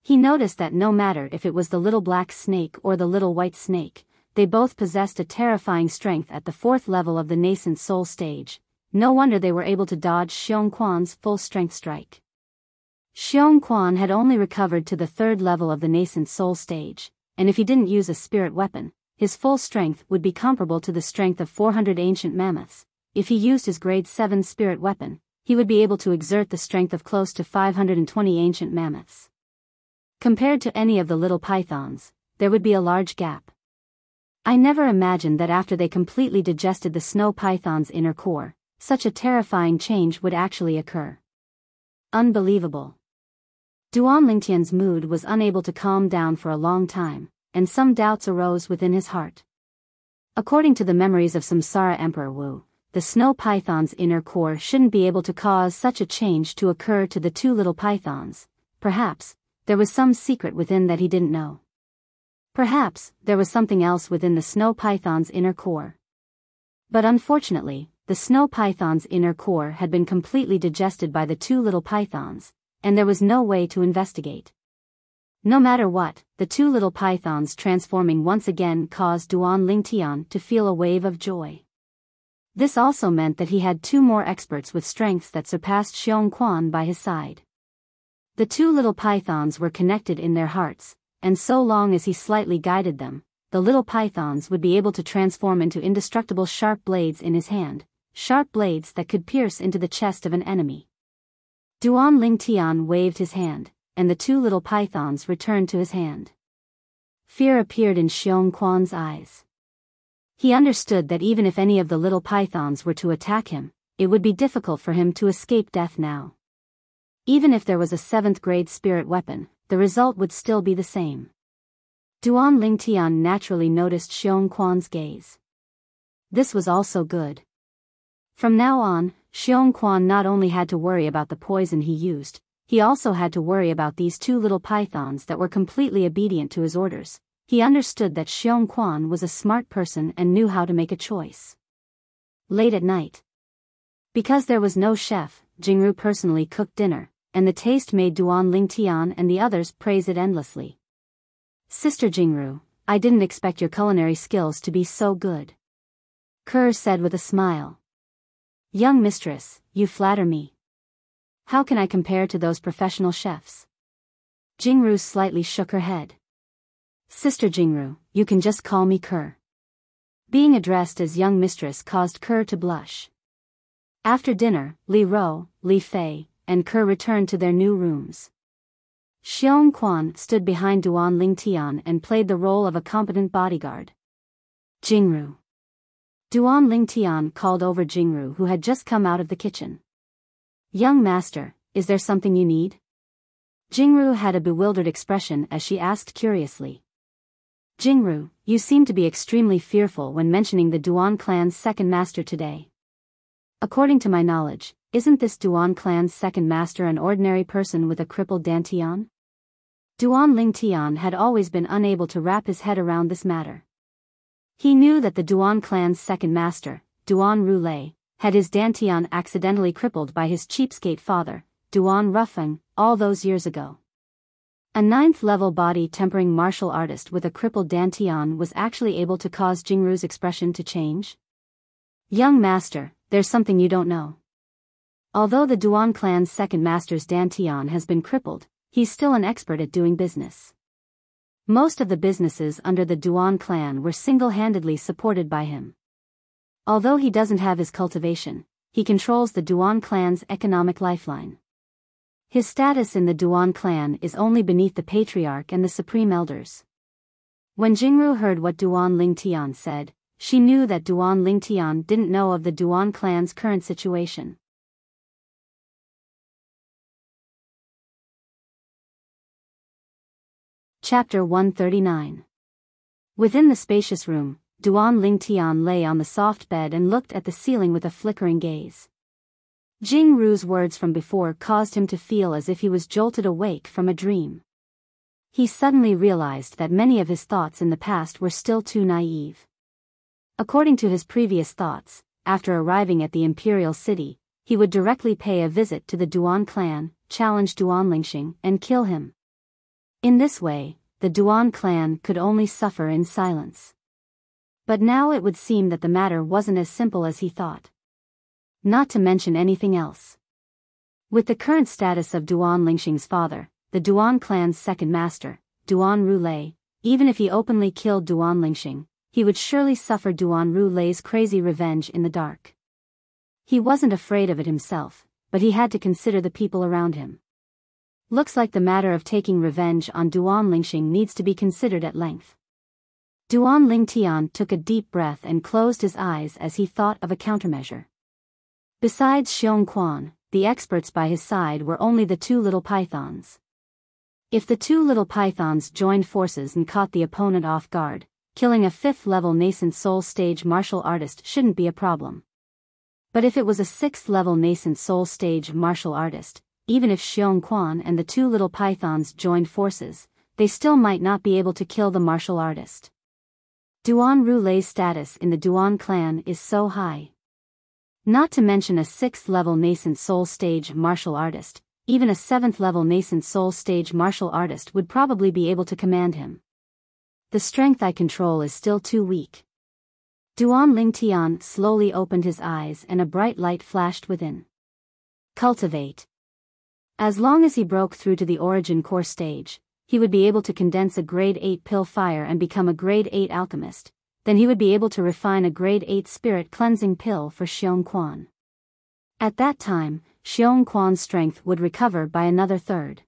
He noticed that no matter if it was the little black snake or the little white snake, they both possessed a terrifying strength at the 4th level of the nascent soul stage. No wonder they were able to dodge Xiong Quan's full-strength strike. Xiong Quan had only recovered to the 3rd level of the nascent soul stage, and if he didn't use a spirit weapon, his full strength would be comparable to the strength of 400 ancient mammoths. If he used his grade 7 spirit weapon, he would be able to exert the strength of close to 520 ancient mammoths. Compared to any of the little pythons, there would be a large gap. I never imagined that after they completely digested the snow python's inner core, such a terrifying change would actually occur. Unbelievable. Duan Lingtian's mood was unable to calm down for a long time, and some doubts arose within his heart. According to the memories of Samsara Emperor Wu, the snow python's inner core shouldn't be able to cause such a change to occur to the 2 little pythons. Perhaps, there was some secret within that he didn't know. Perhaps, there was something else within the snow python's inner core. But unfortunately, the snow python's inner core had been completely digested by the 2 little pythons, and there was no way to investigate. No matter what, the 2 little pythons transforming once again caused Duan Lingtian to feel a wave of joy. This also meant that he had 2 more experts with strengths that surpassed Xiong Quan by his side. The 2 little pythons were connected in their hearts, and so long as he slightly guided them, the little pythons would be able to transform into indestructible sharp blades in his hand, sharp blades that could pierce into the chest of an enemy. Duan Lingtian waved his hand, and the 2 little pythons returned to his hand. Fear appeared in Xiong Quan's eyes. He understood that even if any of the little pythons were to attack him, it would be difficult for him to escape death now. Even if there was a 7th grade spirit weapon, the result would still be the same. Duan Lingtian naturally noticed Xiong Quan's gaze. This was also good. From now on, Xiong Quan not only had to worry about the poison he used, he also had to worry about these 2 little pythons that were completely obedient to his orders. He understood that Xiong Quan was a smart person and knew how to make a choice. Late at night. Because there was no chef, Jingru personally cooked dinner, and the taste made Duan Lingtian and the others praise it endlessly. Sister Jingru, I didn't expect your culinary skills to be so good. Kerr said with a smile. Young mistress, you flatter me. How can I compare to those professional chefs? Jingru slightly shook her head. Sister Jingru, you can just call me Kerr. Being addressed as young mistress caused Kerr to blush. After dinner, Li Ro, Li Fei, and Kerr returned to their new rooms. Xiong Quan stood behind Duan Lingtian and played the role of a competent bodyguard. Jingru. Duan Lingtian called over Jingru, who had just come out of the kitchen. Young master, is there something you need? Jingru had a bewildered expression as she asked curiously. Jingru, you seem to be extremely fearful when mentioning the Duan clan's 2nd master today. According to my knowledge, isn't this Duan clan's 2nd master an ordinary person with a crippled dantian? Duan Lingtian had always been unable to wrap his head around this matter. He knew that the Duan clan's 2nd master, Duan Rulei, had his dantian accidentally crippled by his cheapskate father, Duan Rufeng, all those years ago. A 9th-level body-tempering martial artist with a crippled dantian was actually able to cause Jingru's expression to change? Young master, there's something you don't know. Although the Duan clan's second master's dantian has been crippled, he's still an expert at doing business. Most of the businesses under the Duan clan were single-handedly supported by him. Although he doesn't have his cultivation, he controls the Duan clan's economic lifeline. His status in the Duan clan is only beneath the patriarch and the supreme elders. When Jingru heard what Duan Lingtian said, she knew that Duan Lingtian didn't know of the Duan clan's current situation. Chapter 139. Within the spacious room, Duan Lingtian lay on the soft bed and looked at the ceiling with a flickering gaze. Jing Ru's words from before caused him to feel as if he was jolted awake from a dream. He suddenly realized that many of his thoughts in the past were still too naive. According to his previous thoughts, after arriving at the imperial city, he would directly pay a visit to the Duan clan, challenge Duan Lingxing, and kill him. In this way, the Duan clan could only suffer in silence. But now it would seem that the matter wasn't as simple as he thought. Not to mention anything else. With the current status of Duan Lingxing's father, the Duan clan's second master, Duan Rulei, even if he openly killed Duan Lingxing, he would surely suffer Duan Rulei's crazy revenge in the dark. He wasn't afraid of it himself, but he had to consider the people around him. Looks like the matter of taking revenge on Duan Lingxing needs to be considered at length. Duan Lingtian took a deep breath and closed his eyes as he thought of a countermeasure. Besides Xiong Quan, the experts by his side were only the two little pythons. If the two little pythons joined forces and caught the opponent off guard, killing a 5th-level nascent soul stage martial artist shouldn't be a problem. But if it was a 6th-level nascent soul stage martial artist, even if Xiong Quan and the two little pythons joined forces, they still might not be able to kill the martial artist. Duan Rulei's status in the Duan clan is so high. Not to mention a 6th-level nascent soul stage martial artist, even a 7th-level nascent soul stage martial artist would probably be able to command him. The strength I control is still too weak. Duan Lingtian slowly opened his eyes and a bright light flashed within. Cultivate. As long as he broke through to the origin core stage, he would be able to condense a grade 8 pill fire and become a grade 8 alchemist, then he would be able to refine a grade 8 spirit cleansing pill for Xiong Quan. At that time, Xiong Quan's strength would recover by another third.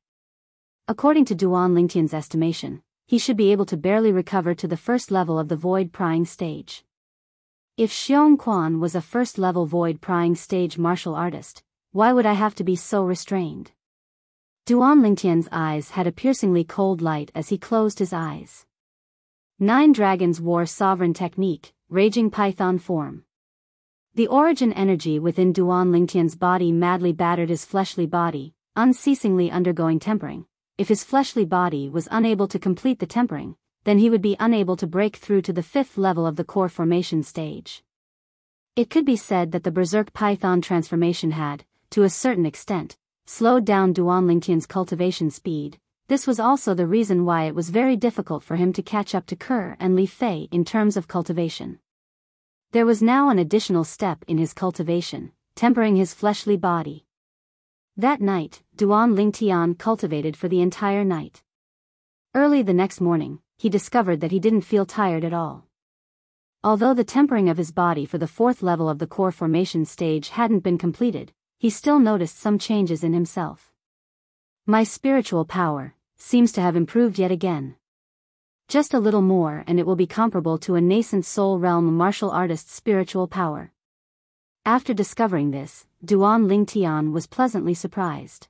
According to Duan Lingtian's estimation, he should be able to barely recover to the first level of the void prying stage. If Xiong Quan was a first-level void prying stage martial artist, why would I have to be so restrained? Duan Lingtian's eyes had a piercingly cold light as he closed his eyes. 9 dragons wore sovereign technique, raging python form. The origin energy within Duan Lingtian's body madly battered his fleshly body, unceasingly undergoing tempering. If his fleshly body was unable to complete the tempering, then he would be unable to break through to the 5th level of the core formation stage. It could be said that the Berserk Python transformation had, to a certain extent, slowed down Duan Lingtian's cultivation speed. This was also the reason why it was very difficult for him to catch up to Kerr and Li Fei in terms of cultivation. There was now an additional step in his cultivation, tempering his fleshly body. That night, Duan Lingtian cultivated for the entire night. Early the next morning, he discovered that he didn't feel tired at all. Although the tempering of his body for the 4th level of the core formation stage hadn't been completed, he still noticed some changes in himself. My spiritual power seems to have improved yet again. Just a little more and it will be comparable to a nascent soul realm martial artist's spiritual power. After discovering this, Duan Lingtian was pleasantly surprised.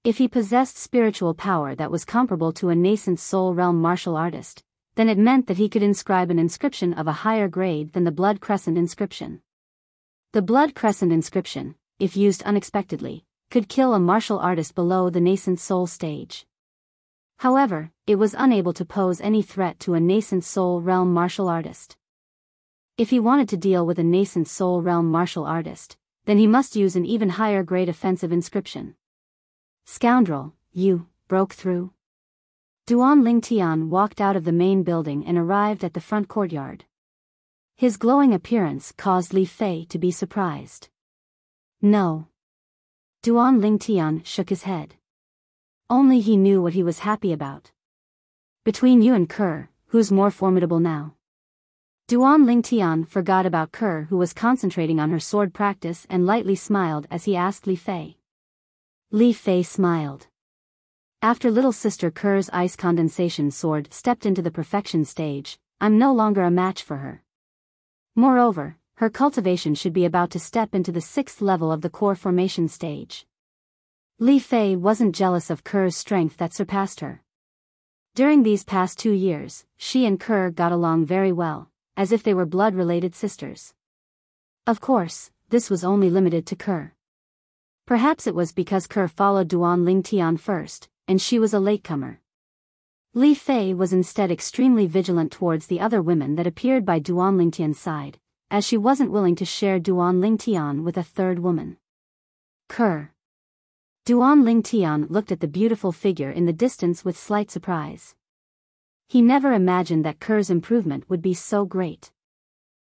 If he possessed spiritual power that was comparable to a nascent soul realm martial artist, then it meant that he could inscribe an inscription of a higher grade than the Blood Crescent inscription. The Blood Crescent inscription, if used unexpectedly, could kill a martial artist below the nascent soul stage. However, it was unable to pose any threat to a nascent soul realm martial artist. If he wanted to deal with a nascent soul realm martial artist, then he must use an even higher grade offensive inscription. Scoundrel, you broke through. Duan Lingtian walked out of the main building and arrived at the front courtyard. His glowing appearance caused Li Fei to be surprised. No. Duan Lingtian shook his head. Only he knew what he was happy about. Between you and Kerr, who's more formidable now? Duan Lingtian forgot about Kerr, who was concentrating on her sword practice, and lightly smiled as he asked Li Fei. Li Fei smiled. After little sister Kerr's ice condensation sword stepped into the perfection stage, I'm no longer a match for her. Moreover, her cultivation should be about to step into the 6th level of the core formation stage. Li Fei wasn't jealous of Kerr's strength that surpassed her. During these past 2 years, she and Kerr got along very well, as if they were blood-related sisters. Of course, this was only limited to Kerr. Perhaps it was because Kerr followed Duan Lingtian first, and she was a latecomer. Li Fei was instead extremely vigilant towards the other women that appeared by Duan Lingtian's side, as she wasn't willing to share Duan Lingtian with a third woman. Kerr. Duan Lingtian looked at the beautiful figure in the distance with slight surprise. He never imagined that Kerr's improvement would be so great.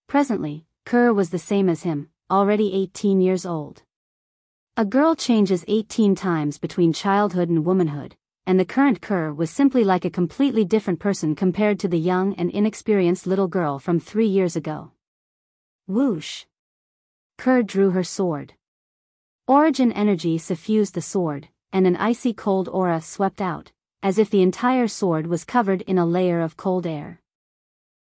Presently, Kerr was the same as him, already 18 years old. A girl changes 18 times between childhood and womanhood, and the current Kerr was simply like a completely different person compared to the young and inexperienced little girl from 3 years ago. Whoosh! Kerr drew her sword. Origin energy suffused the sword, and an icy cold aura swept out, as if the entire sword was covered in a layer of cold air.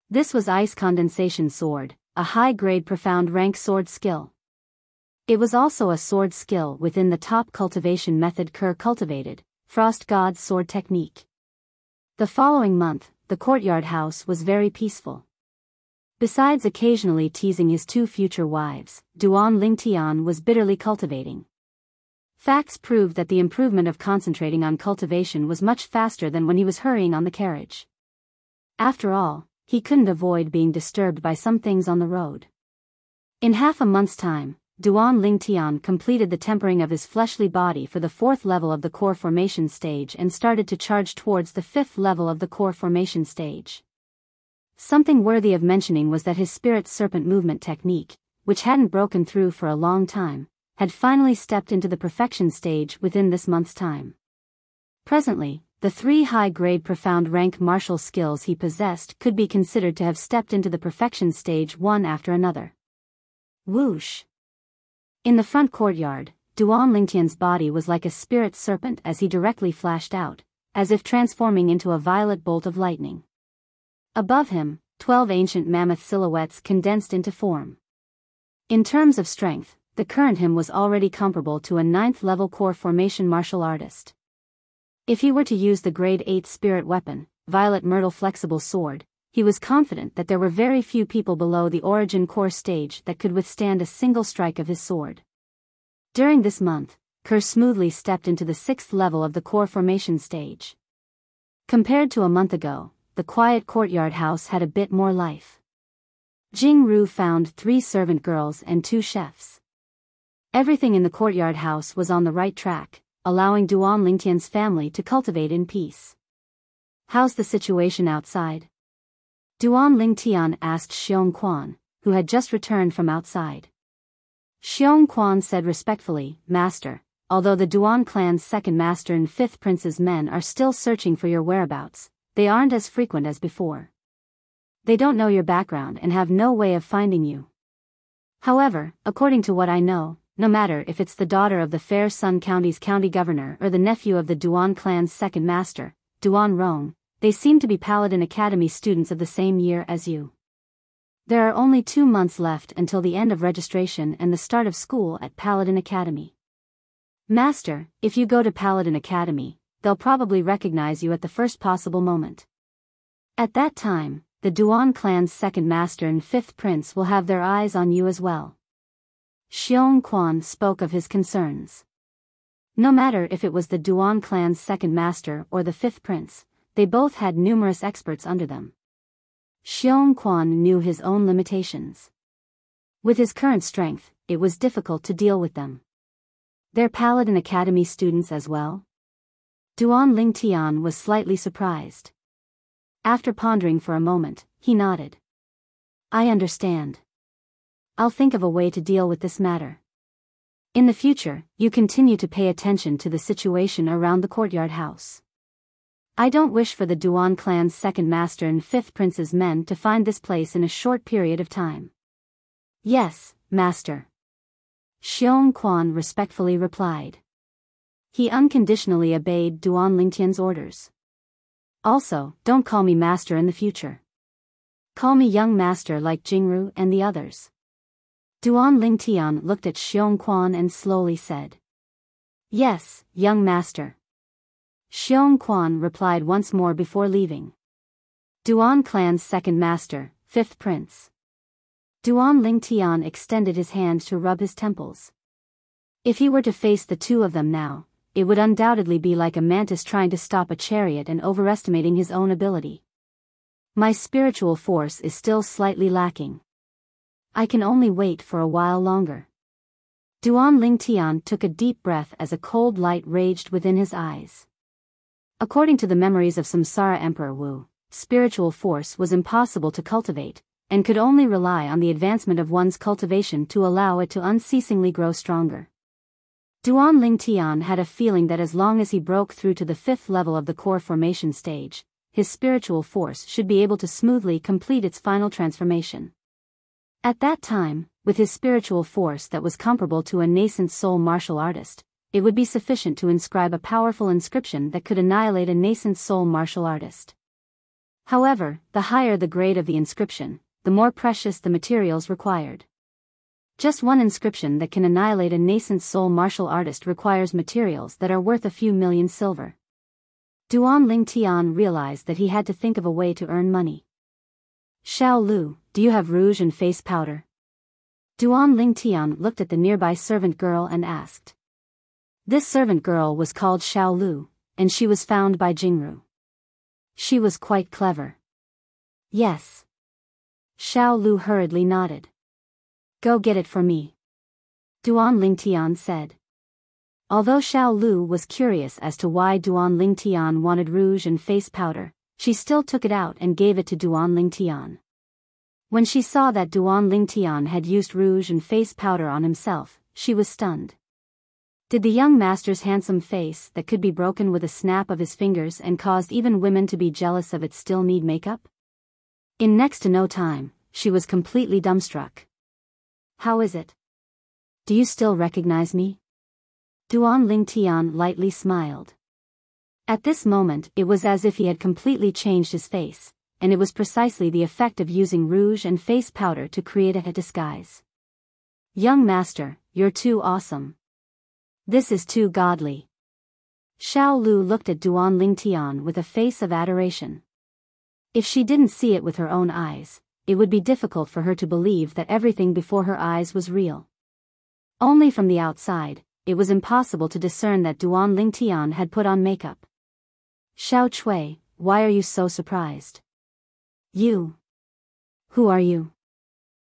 This was Ice Condensation Sword, a high-grade profound rank sword skill. It was also a sword skill within the top cultivation method Kerr cultivated, Frost God's sword technique. The following month, the courtyard house was very peaceful. Besides occasionally teasing his 2 future wives, Duan Lingtian was bitterly cultivating. Facts proved that the improvement of concentrating on cultivation was much faster than when he was hurrying on the carriage. After all, he couldn't avoid being disturbed by some things on the road. In half a month's time, Duan Lingtian completed the tempering of his fleshly body for the 4th level of the core formation stage and started to charge towards the 5th level of the core formation stage. Something worthy of mentioning was that his spirit serpent movement technique, which hadn't broken through for a long time, had finally stepped into the perfection stage within this month's time. Presently, the 3 high-grade profound rank martial skills he possessed could be considered to have stepped into the perfection stage one after another. Whoosh! In the front courtyard, Duan Lingtian's body was like a spirit serpent as he directly flashed out, as if transforming into a violet bolt of lightning. Above him, 12 ancient mammoth silhouettes condensed into form. In terms of strength, the current him was already comparable to a 9th-level core formation martial artist. If he were to use the grade 8 spirit weapon, Violet Myrtle Flexible Sword, he was confident that there were very few people below the origin core stage that could withstand a single strike of his sword. During this month, Kerr smoothly stepped into the 6th level of the core formation stage. Compared to a month ago, the quiet courtyard house had a bit more life. Jing Ru found 3 servant girls and 2 chefs. Everything in the courtyard house was on the right track, allowing Duan Lingtian's family to cultivate in peace. How's the situation outside? Duan Lingtian asked Xiong Quan, who had just returned from outside. Xiong Quan said respectfully, Master, although the Duan clan's 2nd master and 5th prince's men are still searching for your whereabouts, they aren't as frequent as before. They don't know your background and have no way of finding you. However, according to what I know, no matter if it's the daughter of the Fair Sun County's county governor or the nephew of the Duan clan's 2nd master, Duan Rong, they seem to be Paladin Academy students of the same year as you. There are only 2 months left until the end of registration and the start of school at Paladin Academy. Master, if you go to Paladin Academy, they'll probably recognize you at the first possible moment. At that time, the Duan clan's 2nd master and 5th prince will have their eyes on you as well. Xiong Quan spoke of his concerns. No matter if it was the Duan clan's 2nd master or the 5th prince, they both had numerous experts under them. Xiong Quan knew his own limitations. With his current strength, it was difficult to deal with them. They're Paladin Academy students as well? Duan Lingtian was slightly surprised. After pondering for a moment, he nodded. I understand. I'll think of a way to deal with this matter. In the future, you continue to pay attention to the situation around the courtyard house. I don't wish for the Duan clan's second master and fifth prince's men to find this place in a short period of time. Yes, master. Xiong Quan respectfully replied. He unconditionally obeyed Duan Lingtian's orders. Also, don't call me master in the future. Call me young master like Jingru and the others. Duan Lingtian looked at Xiong Quan and slowly said. Yes, young master. Xiong Quan replied once more before leaving. Duan clan's second master, fifth prince. Duan Lingtian extended his hand to rub his temples. If he were to face the two of them now, it would undoubtedly be like a mantis trying to stop a chariot and overestimating his own ability. My spiritual force is still slightly lacking. I can only wait for a while longer. Duan Lingtian took a deep breath as a cold light raged within his eyes. According to the memories of Samsara Emperor Wu, spiritual force was impossible to cultivate, and could only rely on the advancement of one's cultivation to allow it to unceasingly grow stronger. Duan Lingtian had a feeling that as long as he broke through to the fifth level of the core formation stage, his spiritual force should be able to smoothly complete its final transformation. At that time, with his spiritual force that was comparable to a nascent soul martial artist, it would be sufficient to inscribe a powerful inscription that could annihilate a nascent soul martial artist. However, the higher the grade of the inscription, the more precious the materials required. Just one inscription that can annihilate a nascent soul martial artist requires materials that are worth a few million silver. Duan Lingtian realized that he had to think of a way to earn money. Xiao Lu, do you have rouge and face powder? Duan Lingtian looked at the nearby servant girl and asked. This servant girl was called Xiao Lu, and she was found by Jingru. She was quite clever. Yes. Xiao Lu hurriedly nodded. Go get it for me. Duan Lingtian said. Although Xiao Lu was curious as to why Duan Lingtian wanted rouge and face powder, she still took it out and gave it to Duan Lingtian. When she saw that Duan Lingtian had used rouge and face powder on himself, she was stunned. Did the young master's handsome face that could be broken with a snap of his fingers and caused even women to be jealous of it still need makeup? In next to no time, she was completely dumbstruck. How is it? Do you still recognize me? Duan Lingtian lightly smiled. At this moment it was as if he had completely changed his face, and it was precisely the effect of using rouge and face powder to create a disguise. Young master, you're too awesome. This is too godly. Xiao Lu looked at Duan Lingtian with a face of adoration. If she didn't see it with her own eyes, it would be difficult for her to believe that everything before her eyes was real. Only from the outside, it was impossible to discern that Duan Lingtian had put on makeup. Xiao Chui, why are you so surprised? You. Who are you?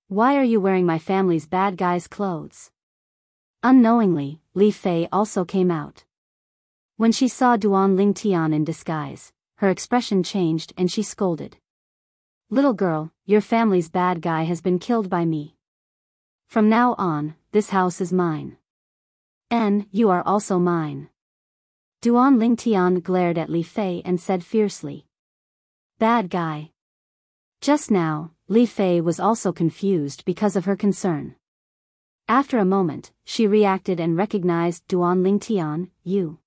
Why are you wearing my family's bad guy's clothes? Unknowingly, Li Fei also came out. When she saw Duan Lingtian in disguise, her expression changed and she scolded. Little girl, your family's bad guy has been killed by me. From now on, this house is mine. And you are also mine. Duan Lingtian glared at Li Fei and said fiercely. Bad guy. Just now, Li Fei was also confused because of her concern. After a moment, she reacted and recognized Duan Lingtian, you.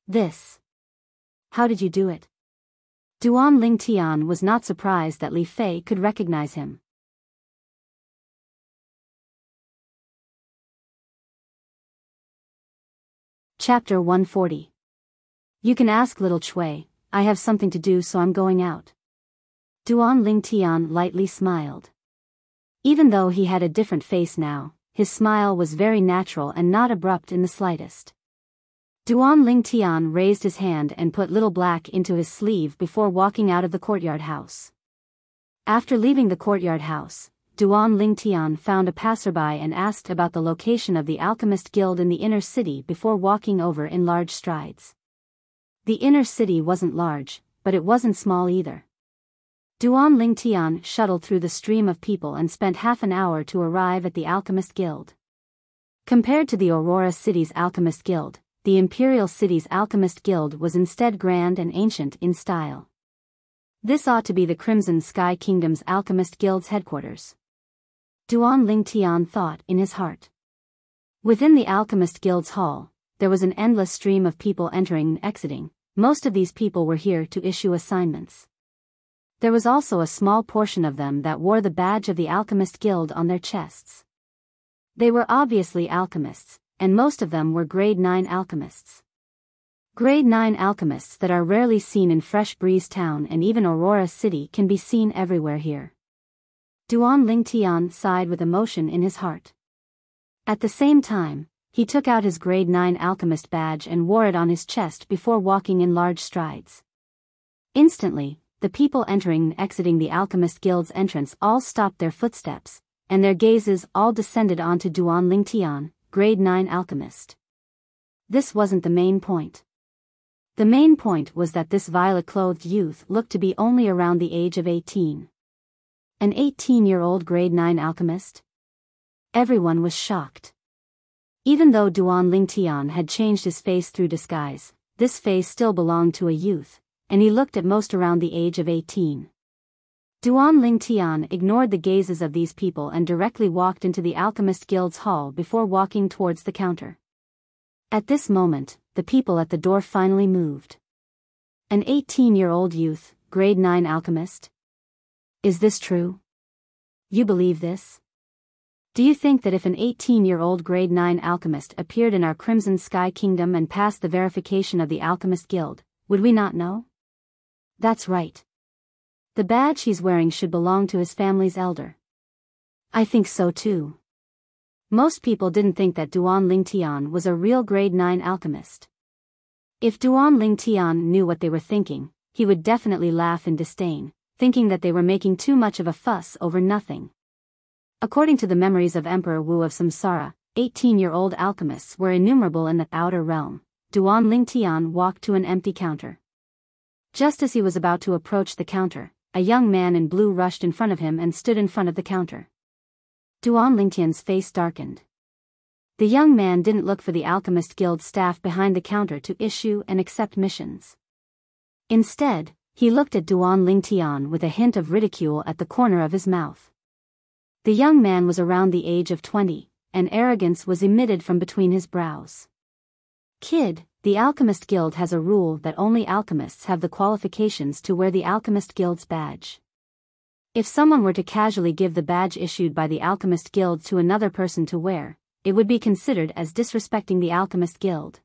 This. How did you do it? Duan Lingtian was not surprised that Li Fei could recognize him. Chapter 140. You can ask little Chui, I have something to do so I'm going out. Duan Lingtian lightly smiled. Even though he had a different face now, his smile was very natural and not abrupt in the slightest. Duan Lingtian raised his hand and put Little Black into his sleeve before walking out of the courtyard house. After leaving the courtyard house, Duan Lingtian found a passerby and asked about the location of the Alchemist Guild in the inner city before walking over in large strides. The inner city wasn't large, but it wasn't small either. Duan Lingtian shuttled through the stream of people and spent half an hour to arrive at the Alchemist Guild. Compared to the Aurora City's Alchemist Guild, the Imperial City's Alchemist Guild was instead grand and ancient in style. This ought to be the Crimson Sky Kingdom's Alchemist Guild's headquarters. Duan Lingtian thought in his heart. Within the Alchemist Guild's hall, there was an endless stream of people entering and exiting. Most of these people were here to issue assignments. There was also a small portion of them that wore the badge of the Alchemist Guild on their chests. They were obviously alchemists, and most of them were grade 9 alchemists. Grade 9 alchemists that are rarely seen in Fresh Breeze Town and even Aurora City can be seen everywhere here. Duan Lingtian sighed with emotion in his heart. At the same time, he took out his grade 9 alchemist badge and wore it on his chest before walking in large strides. Instantly, the people entering and exiting the Alchemist Guild's entrance all stopped their footsteps, and their gazes all descended onto Duan Lingtian, grade 9 alchemist. This wasn't the main point. The main point was that this violet-clothed youth looked to be only around the age of 18. An 18-year-old grade 9 alchemist? Everyone was shocked. Even though Duan Lingtian had changed his face through disguise, this face still belonged to a youth, and he looked at most around the age of 18. Duan Lingtian ignored the gazes of these people and directly walked into the Alchemist Guild's hall before walking towards the counter. At this moment, the people at the door finally moved. An 18-year-old youth, grade 9 alchemist? Is this true? You believe this? Do you think that if an 18-year-old grade 9 alchemist appeared in our Crimson Sky Kingdom and passed the verification of the Alchemist Guild, would we not know? That's right. The badge he's wearing should belong to his family's elder. I think so too. Most people didn't think that Duan Lingtian was a real grade 9 alchemist. If Duan Lingtian knew what they were thinking, he would definitely laugh in disdain, thinking that they were making too much of a fuss over nothing. According to the memories of Emperor Wu of Samsara, 18-year-old alchemists were innumerable in the outer realm. Duan Lingtian walked to an empty counter. Just as he was about to approach the counter, a young man in blue rushed in front of him and stood in front of the counter. Duan Lingtian's face darkened. The young man didn't look for the Alchemist Guild staff behind the counter to issue and accept missions. Instead, he looked at Duan Lingtian with a hint of ridicule at the corner of his mouth. The young man was around the age of 20, and arrogance was emitted from between his brows. Kid, the Alchemist Guild has a rule that only alchemists have the qualifications to wear the Alchemist Guild's badge. If someone were to casually give the badge issued by the Alchemist Guild to another person to wear, it would be considered as disrespecting the Alchemist Guild.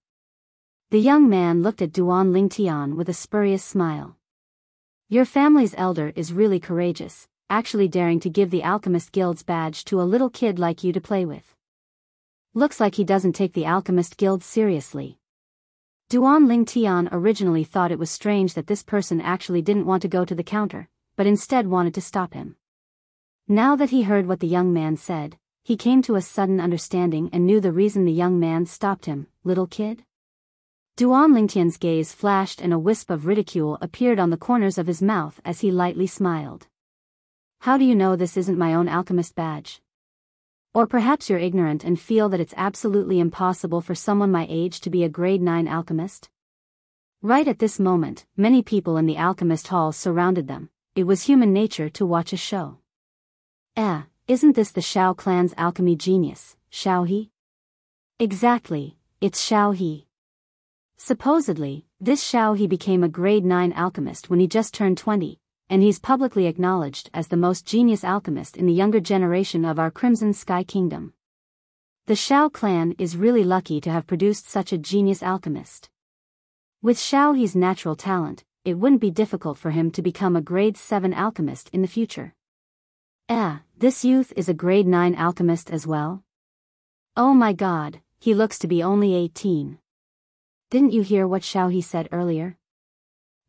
The young man looked at Duan Lingtian with a spurious smile. Your family's elder is really courageous, actually daring to give the Alchemist Guild's badge to a little kid like you to play with. Looks like he doesn't take the Alchemist Guild seriously. Duan Lingtian originally thought it was strange that this person actually didn't want to go to the counter, but instead wanted to stop him. Now that he heard what the young man said, he came to a sudden understanding and knew the reason the young man stopped him. Little kid? Duan Lingtian's gaze flashed and a wisp of ridicule appeared on the corners of his mouth as he lightly smiled. How do you know this isn't my own alchemist badge? Or perhaps you're ignorant and feel that it's absolutely impossible for someone my age to be a grade 9 alchemist? Right at this moment, many people in the alchemist hall surrounded them. It was human nature to watch a show. Isn't this the Shao clan's alchemy genius, Shao He? Exactly, it's Shao He. Supposedly, this Shao He became a grade 9 alchemist when he just turned 20, and he's publicly acknowledged as the most genius alchemist in the younger generation of our Crimson Sky Kingdom. The Shao clan is really lucky to have produced such a genius alchemist. With Shao He's natural talent, it wouldn't be difficult for him to become a grade 7 alchemist in the future. This youth is a grade 9 alchemist as well? Oh my god, he looks to be only 18. Didn't you hear what Shao He said earlier?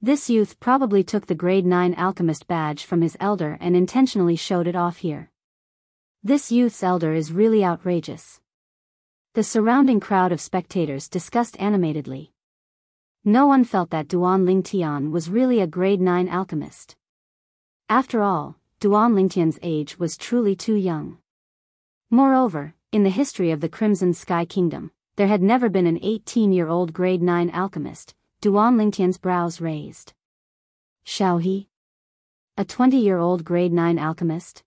This youth probably took the grade 9 alchemist badge from his elder and intentionally showed it off here. This youth's elder is really outrageous. The surrounding crowd of spectators discussed animatedly. No one felt that Duan Lingtian was really a grade 9 alchemist. After all, Duan Lingtian's age was truly too young. Moreover, in the history of the Crimson Sky Kingdom, there had never been an 18-year-old grade 9 alchemist. Duan Lingtian's brows raised. Xiao He? A 20-year-old grade 9 alchemist?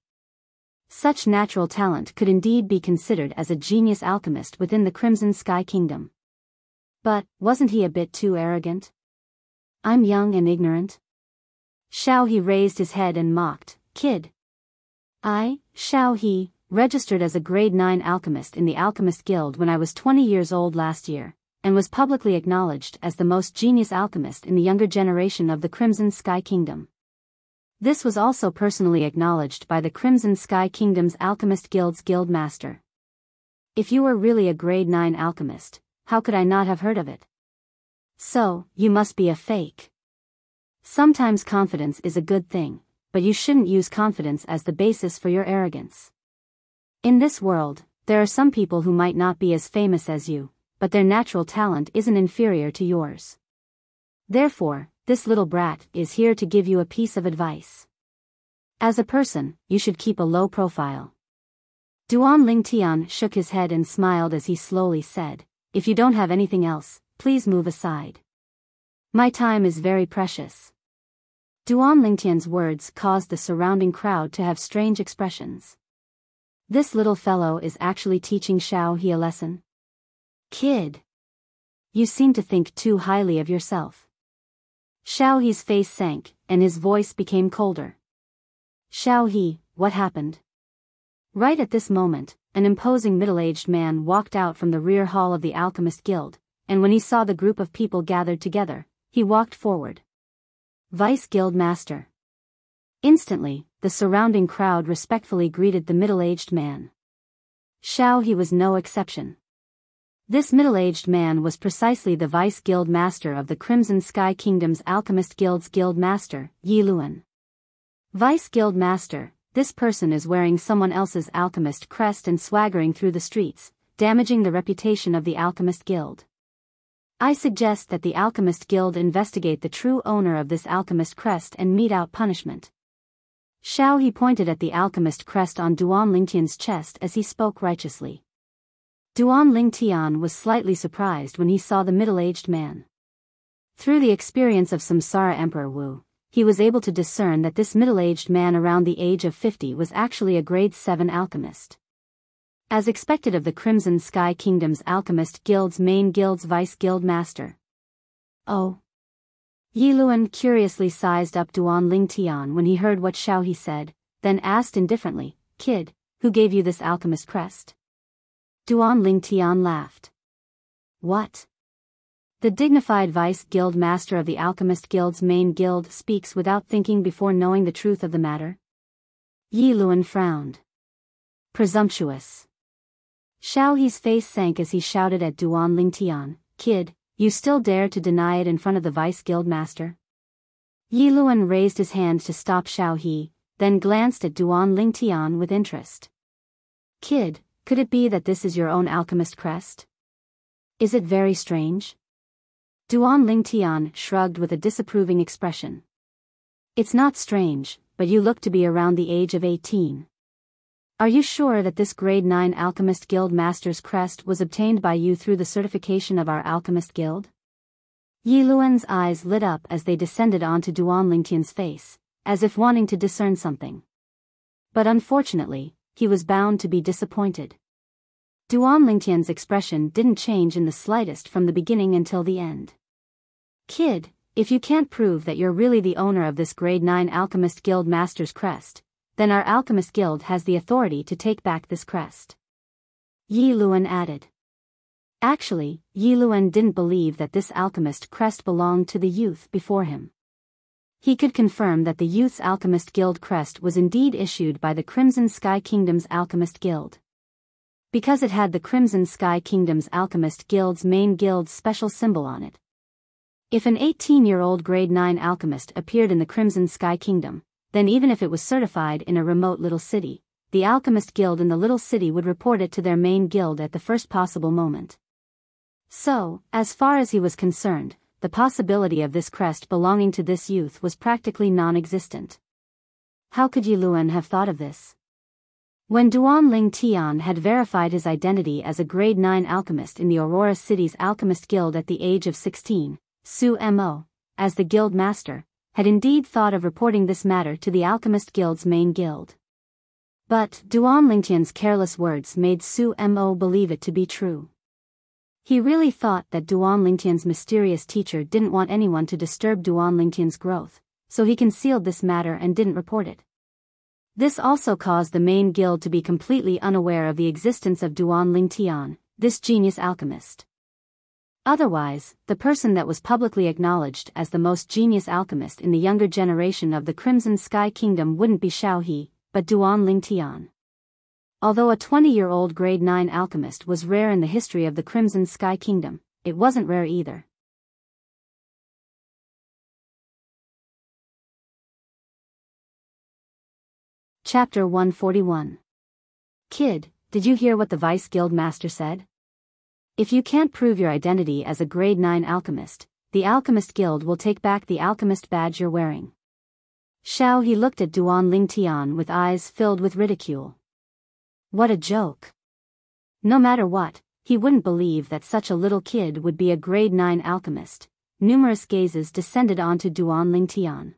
Such natural talent could indeed be considered as a genius alchemist within the Crimson Sky Kingdom. But, wasn't he a bit too arrogant? I'm young and ignorant. Xiao He raised his head and mocked, Kid. I, Xiao He, registered as a grade 9 alchemist in the Alchemist Guild when I was 20 years old last year, and was publicly acknowledged as the most genius alchemist in the younger generation of the Crimson Sky Kingdom. This was also personally acknowledged by the Crimson Sky Kingdom's Alchemist Guild's Guild Master. If you were really a grade 9 alchemist, how could I not have heard of it? So, you must be a fake. Sometimes confidence is a good thing, but you shouldn't use confidence as the basis for your arrogance. In this world, there are some people who might not be as famous as you, but their natural talent isn't inferior to yours. Therefore, this little brat is here to give you a piece of advice. As a person, you should keep a low profile. Duan Lingtian shook his head and smiled as he slowly said, If you don't have anything else, please move aside. My time is very precious. Duan Lingtian's words caused the surrounding crowd to have strange expressions. This little fellow is actually teaching Xiao He a lesson. Kid. You seem to think too highly of yourself. Xiao He's face sank, and his voice became colder. Xiao He, what happened? Right at this moment, an imposing middle-aged man walked out from the rear hall of the Alchemist Guild, and when he saw the group of people gathered together, he walked forward. Vice Guild Master. Instantly, the surrounding crowd respectfully greeted the middle-aged man. Xiao He was no exception. This middle-aged man was precisely the Vice Guild Master of the Crimson Sky Kingdom's Alchemist Guild's Guild Master, Yi Luan. Vice Guild Master, this person is wearing someone else's alchemist crest and swaggering through the streets, damaging the reputation of the Alchemist Guild. I suggest that the Alchemist Guild investigate the true owner of this alchemist crest and mete out punishment. Xiao He pointed at the alchemist crest on Duan Lingtian's chest as he spoke righteously. Duan Lingtian was slightly surprised when he saw the middle-aged man. Through the experience of Samsara Emperor Wu, he was able to discern that this middle-aged man around the age of 50 was actually a grade 7 alchemist. As expected of the Crimson Sky Kingdom's Alchemist Guild's main guild's Vice Guild Master. Oh. Yi Luan curiously sized up Duan Lingtian when he heard what Xiao He said, then asked indifferently, Kid, who gave you this alchemist crest? Duan Lingtian laughed. What? The dignified Vice Guild Master of the Alchemist Guild's main guild speaks without thinking before knowing the truth of the matter? Yi Luan frowned. Presumptuous. Xiao He's face sank as he shouted at Duan Lingtian, Kid, you still dare to deny it in front of the Vice Guild Master? Yi Luan raised his hand to stop Xiao He, then glanced at Duan Lingtian with interest. Kid, could it be that this is your own alchemist crest? Is it very strange? Duan Lingtian shrugged with a disapproving expression. It's not strange, but you look to be around the age of 18. Are you sure that this grade 9 Alchemist Guild Master's crest was obtained by you through the certification of our Alchemist Guild? Yi Luan's eyes lit up as they descended onto Duan Lingtian's face, as if wanting to discern something. But unfortunately, he was bound to be disappointed. Duan Lingtian's expression didn't change in the slightest from the beginning until the end. Kid, if you can't prove that you're really the owner of this grade 9 Alchemist Guild Master's crest, then our Alchemist Guild has the authority to take back this crest. Yi Luan added. Actually, Yi Luan didn't believe that this alchemist crest belonged to the youth before him. He could confirm that the youth's Alchemist Guild crest was indeed issued by the Crimson Sky Kingdom's Alchemist Guild. Because it had the Crimson Sky Kingdom's Alchemist Guild's main guild's special symbol on it. If an 18-year-old grade 9 alchemist appeared in the Crimson Sky Kingdom, then even if it was certified in a remote little city, the Alchemist Guild in the little city would report it to their main guild at the first possible moment. So, as far as he was concerned, the possibility of this crest belonging to this youth was practically non-existent. How could Yi Luan have thought of this? When Duan Ling Tian had verified his identity as a grade 9 alchemist in the Aurora City's Alchemist Guild at the age of 16, Su Mo, as the guild master, had indeed thought of reporting this matter to the Alchemist Guild's main guild. But Duan Lingtian's careless words made Su Mo believe it to be true. He really thought that Duan Lingtian's mysterious teacher didn't want anyone to disturb Duan Lingtian's growth, so he concealed this matter and didn't report it. This also caused the main guild to be completely unaware of the existence of Duan Lingtian, this genius alchemist. Otherwise, the person that was publicly acknowledged as the most genius alchemist in the younger generation of the Crimson Sky Kingdom wouldn't be Xiao He, but Duan Lingtian. Although a 20-year-old grade 9 alchemist was rare in the history of the Crimson Sky Kingdom, it wasn't rare either. Chapter 141. Kid, did you hear what the Vice Guild Master said? If you can't prove your identity as a grade 9 alchemist, the Alchemist Guild will take back the alchemist badge you're wearing. Xiao He looked at Duan Lingtian with eyes filled with ridicule. What a joke. No matter what, he wouldn't believe that such a little kid would be a grade 9 alchemist. Numerous gazes descended onto Duan Lingtian.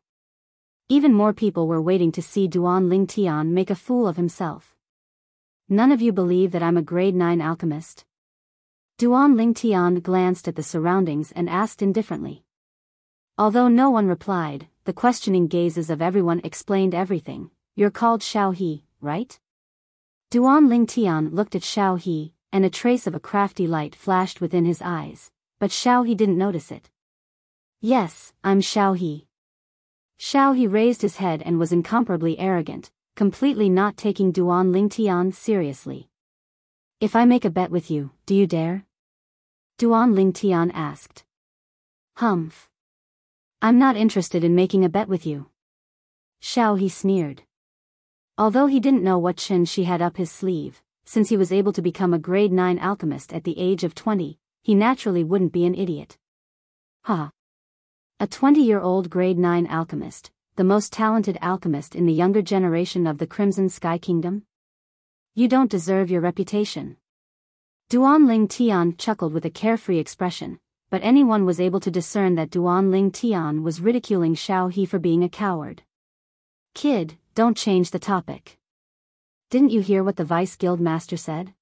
Even more people were waiting to see Duan Lingtian make a fool of himself. None of you believe that I'm a grade 9 alchemist? Duan Lingtian glanced at the surroundings and asked indifferently. Although no one replied, the questioning gazes of everyone explained everything. You're called Xiao He, right? Duan Lingtian looked at Xiao He, and a trace of a crafty light flashed within his eyes, but Xiao He didn't notice it. Yes, I'm Xiao He. Xiao He raised his head and was incomparably arrogant, completely not taking Duan Lingtian seriously. If I make a bet with you, do you dare? Duan Lingtian asked. Humph. I'm not interested in making a bet with you. Xiao He sneered. Although he didn't know what chin she had up his sleeve, since he was able to become a grade 9 alchemist at the age of 20, he naturally wouldn't be an idiot. Ha! A 20-year-old grade 9 alchemist, the most talented alchemist in the younger generation of the Crimson Sky Kingdom? You don't deserve your reputation. Duan Lingtian chuckled with a carefree expression, but anyone was able to discern that Duan Lingtian was ridiculing Xiao He for being a coward. Kid, don't change the topic. Didn't you hear what the Vice Guild Master said?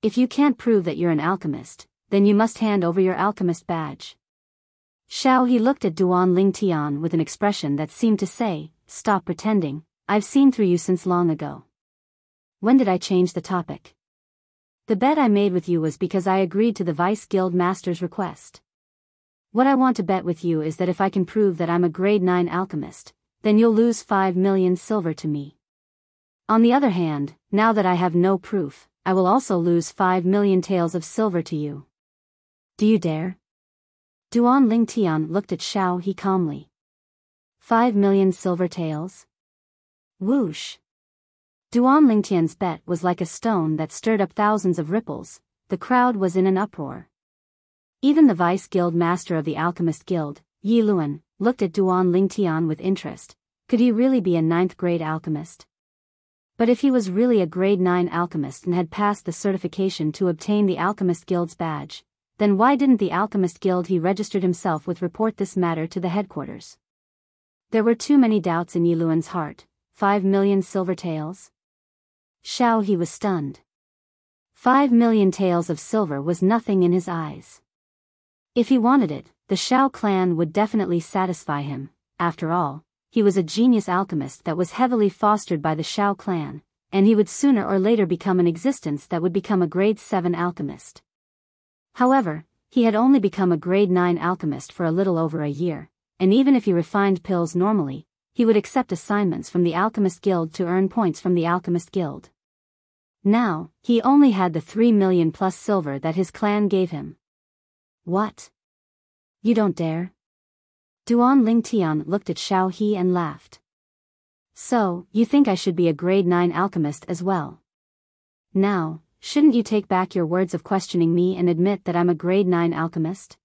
If you can't prove that you're an alchemist, then you must hand over your alchemist badge. Xiao He looked at Duan Lingtian with an expression that seemed to say, stop pretending, I've seen through you since long ago. When did I change the topic? The bet I made with you was because I agreed to the Vice Guild Master's request. What I want to bet with you is that if I can prove that I'm a grade 9 alchemist, then you'll lose 5 million silver to me. On the other hand, now that I have no proof, I will also lose 5 million taels of silver to you. Do you dare? Duan Lingtian looked at Xiao He calmly. 5 million silver taels? Whoosh! Duan Lingtian's bet was like a stone that stirred up thousands of ripples. The crowd was in an uproar. Even the Vice Guild Master of the Alchemist Guild, Yi Luan, looked at Duan Lingtian with interest. Could he really be a 9th grade alchemist? But if he was really a grade 9 alchemist and had passed the certification to obtain the Alchemist Guild's badge, then why didn't the Alchemist Guild he registered himself with report this matter to the headquarters? There were too many doubts in Yi Luan's heart. 5 million silver taels? Xiao He was stunned. 5 million taels of silver was nothing in his eyes. If he wanted it, the Xiao clan would definitely satisfy him. After all, he was a genius alchemist that was heavily fostered by the Xiao clan, and he would sooner or later become an existence that would become a grade 7 alchemist. However, he had only become a grade 9 alchemist for a little over a year, and even if he refined pills normally, he would accept assignments from the Alchemist Guild to earn points from the Alchemist Guild. Now, he only had the 3 million plus silver that his clan gave him. What? You don't dare? Duan Lingtian looked at Xiao He and laughed. So, you think I should be a grade 9 alchemist as well? Now, shouldn't you take back your words of questioning me and admit that I'm a grade 9 alchemist?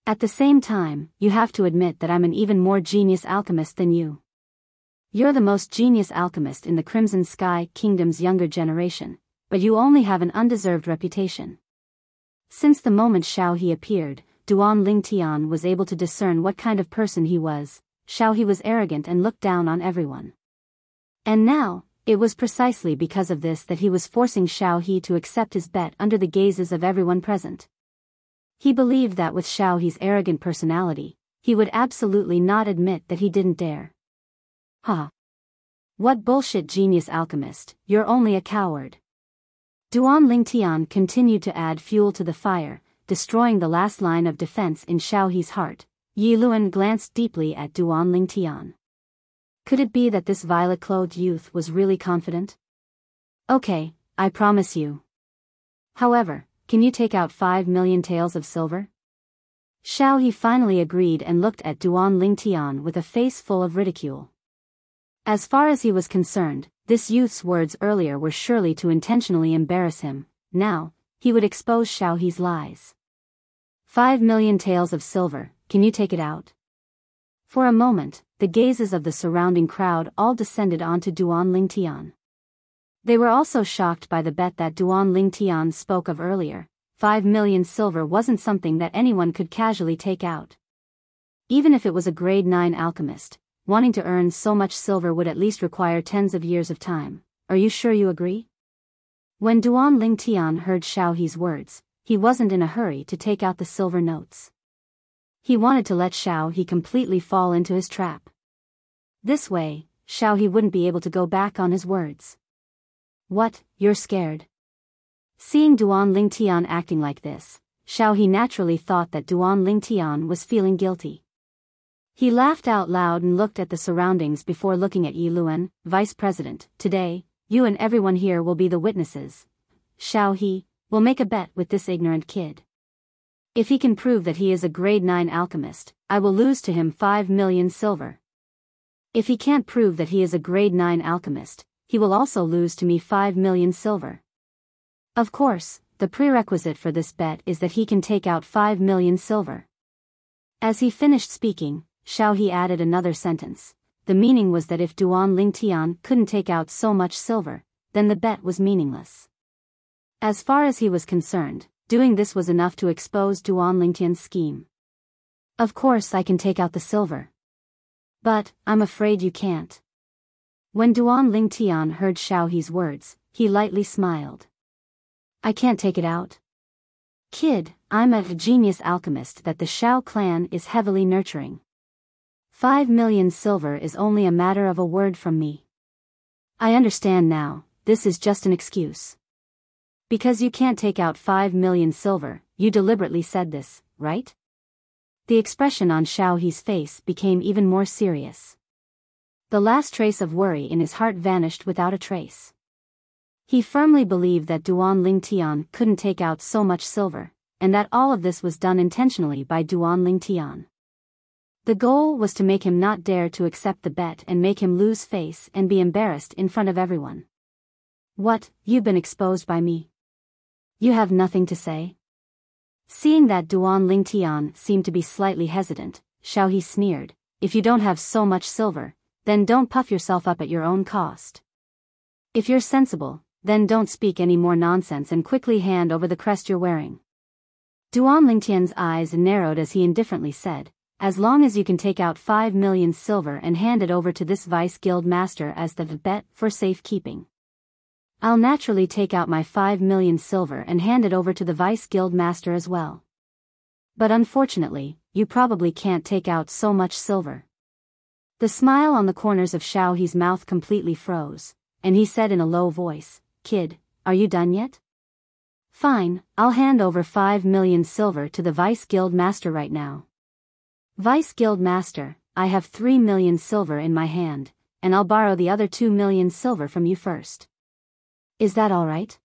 At the same time, you have to admit that I'm an even more genius alchemist than you. You're the most genius alchemist in the Crimson Sky Kingdom's younger generation, but you only have an undeserved reputation. Since the moment Xiao He appeared, Duan Lingtian was able to discern what kind of person he was. Xiao He was arrogant and looked down on everyone. And now, it was precisely because of this that he was forcing Xiao He to accept his bet under the gazes of everyone present. He believed that with Xiao He's arrogant personality, he would absolutely not admit that he didn't dare. Huh. What bullshit, genius alchemist, you're only a coward. Duan Lingtian continued to add fuel to the fire, destroying the last line of defense in Xiao He's heart. Yi Luan glanced deeply at Duan Lingtian. Could it be that this violet-clothed youth was really confident? Okay, I promise you. However, can you take out 5 million taels of silver? Xiao He finally agreed and looked at Duan Lingtian with a face full of ridicule. As far as he was concerned, this youth's words earlier were surely to intentionally embarrass him. Now, he would expose Xiao He's lies. 5 million taels of silver, can you take it out? For a moment, the gazes of the surrounding crowd all descended onto Duan Lingtian. They were also shocked by the bet that Duan Lingtian spoke of earlier. 5 million silver wasn't something that anyone could casually take out. Even if it was a grade 9 alchemist, wanting to earn so much silver would at least require tens of years of time. Are you sure you agree? When Duan Lingtian heard Xiao He's words, he wasn't in a hurry to take out the silver notes. He wanted to let Xiao He completely fall into his trap. This way, Xiao He wouldn't be able to go back on his words. What, you're scared? Seeing Duan Lingtian acting like this, Xiao He naturally thought that Duan Lingtian was feeling guilty. He laughed out loud and looked at the surroundings before looking at Yi Luan. Vice President, today, you and everyone here will be the witnesses. Xiao He will make a bet with this ignorant kid. If he can prove that he is a grade 9 alchemist, I will lose to him 5 million silver. If he can't prove that he is a grade 9 alchemist, he will also lose to me 5 million silver. Of course, the prerequisite for this bet is that he can take out 5 million silver. As he finished speaking, Xiao He added another sentence. The meaning was that if Duan Lingtian couldn't take out so much silver, then the bet was meaningless. As far as he was concerned, doing this was enough to expose Duan Lingtian's scheme. Of course I can take out the silver. But, I'm afraid you can't. When Duan Lingtian heard Xiao He's words, he lightly smiled. I can't take it out. Kid, I'm a genius alchemist that the Xiao clan is heavily nurturing. 5 million silver is only a matter of a word from me. I understand now, this is just an excuse. Because you can't take out 5 million silver, you deliberately said this, right? The expression on Xiao He's face became even more serious. The last trace of worry in his heart vanished without a trace. He firmly believed that Duan Lingtian couldn't take out so much silver, and that all of this was done intentionally by Duan Lingtian. The goal was to make him not dare to accept the bet and make him lose face and be embarrassed in front of everyone. What, you've been exposed by me? You have nothing to say? Seeing that Duan Lingtian seemed to be slightly hesitant, Xiao He sneered, if you don't have so much silver, then don't puff yourself up at your own cost. If you're sensible, then don't speak any more nonsense and quickly hand over the crest you're wearing. Duan Lingtian's eyes narrowed as he indifferently said, as long as you can take out 5 million silver and hand it over to this vice guild master as the bet for safekeeping. I'll naturally take out my 5 million silver and hand it over to the vice guild master as well. But unfortunately, you probably can't take out so much silver. The smile on the corners of Xiao He's mouth completely froze, and he said in a low voice, Kid, are you done yet? Fine, I'll hand over 5 million silver to the vice guild master right now. Vice guild master, I have 3 million silver in my hand, and I'll borrow the other 2 million silver from you first. Is that all right?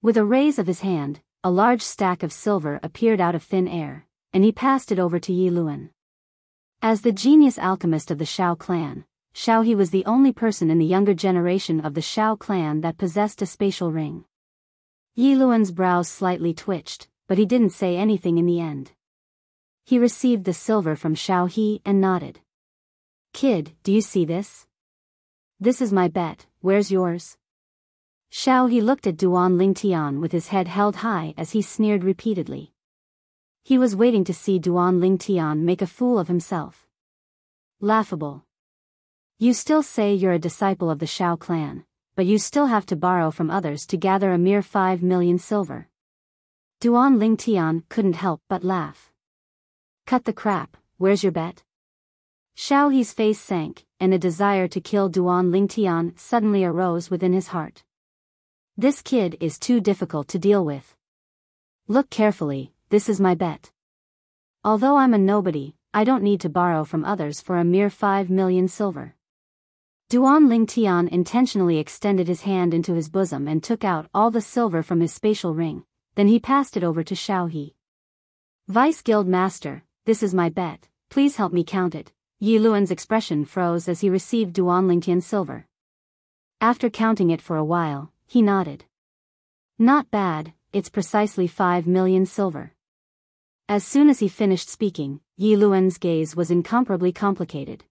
With a raise of his hand, a large stack of silver appeared out of thin air, and he passed it over to Yi Luan. As the genius alchemist of the Xiao clan, Xiao He was the only person in the younger generation of the Xiao clan that possessed a spatial ring. Yi Luan's brows slightly twitched, but he didn't say anything in the end. He received the silver from Xiao He and nodded. Kid, do you see this? This is my bet, where's yours? Xiao He looked at Duan Lingtian with his head held high as he sneered repeatedly. He was waiting to see Duan Lingtian make a fool of himself. Laughable. You still say you're a disciple of the Xiao clan, but you still have to borrow from others to gather a mere 5 million silver. Duan Lingtian couldn't help but laugh. Cut the crap, where's your bet? Xiao He's face sank, and a desire to kill Duan Lingtian suddenly arose within his heart. This kid is too difficult to deal with. Look carefully, this is my bet. Although I'm a nobody, I don't need to borrow from others for a mere 5 million silver. Duan Lingtian intentionally extended his hand into his bosom and took out all the silver from his spatial ring, then he passed it over to Xiao He. Vice Guild Master, this is my bet, please help me count it. Yi Luan's expression froze as he received Duan Lingtian's silver. After counting it for a while, he nodded. Not bad, it's precisely 5 million silver. As soon as he finished speaking, Yi Luan's gaze was incomparably complicated.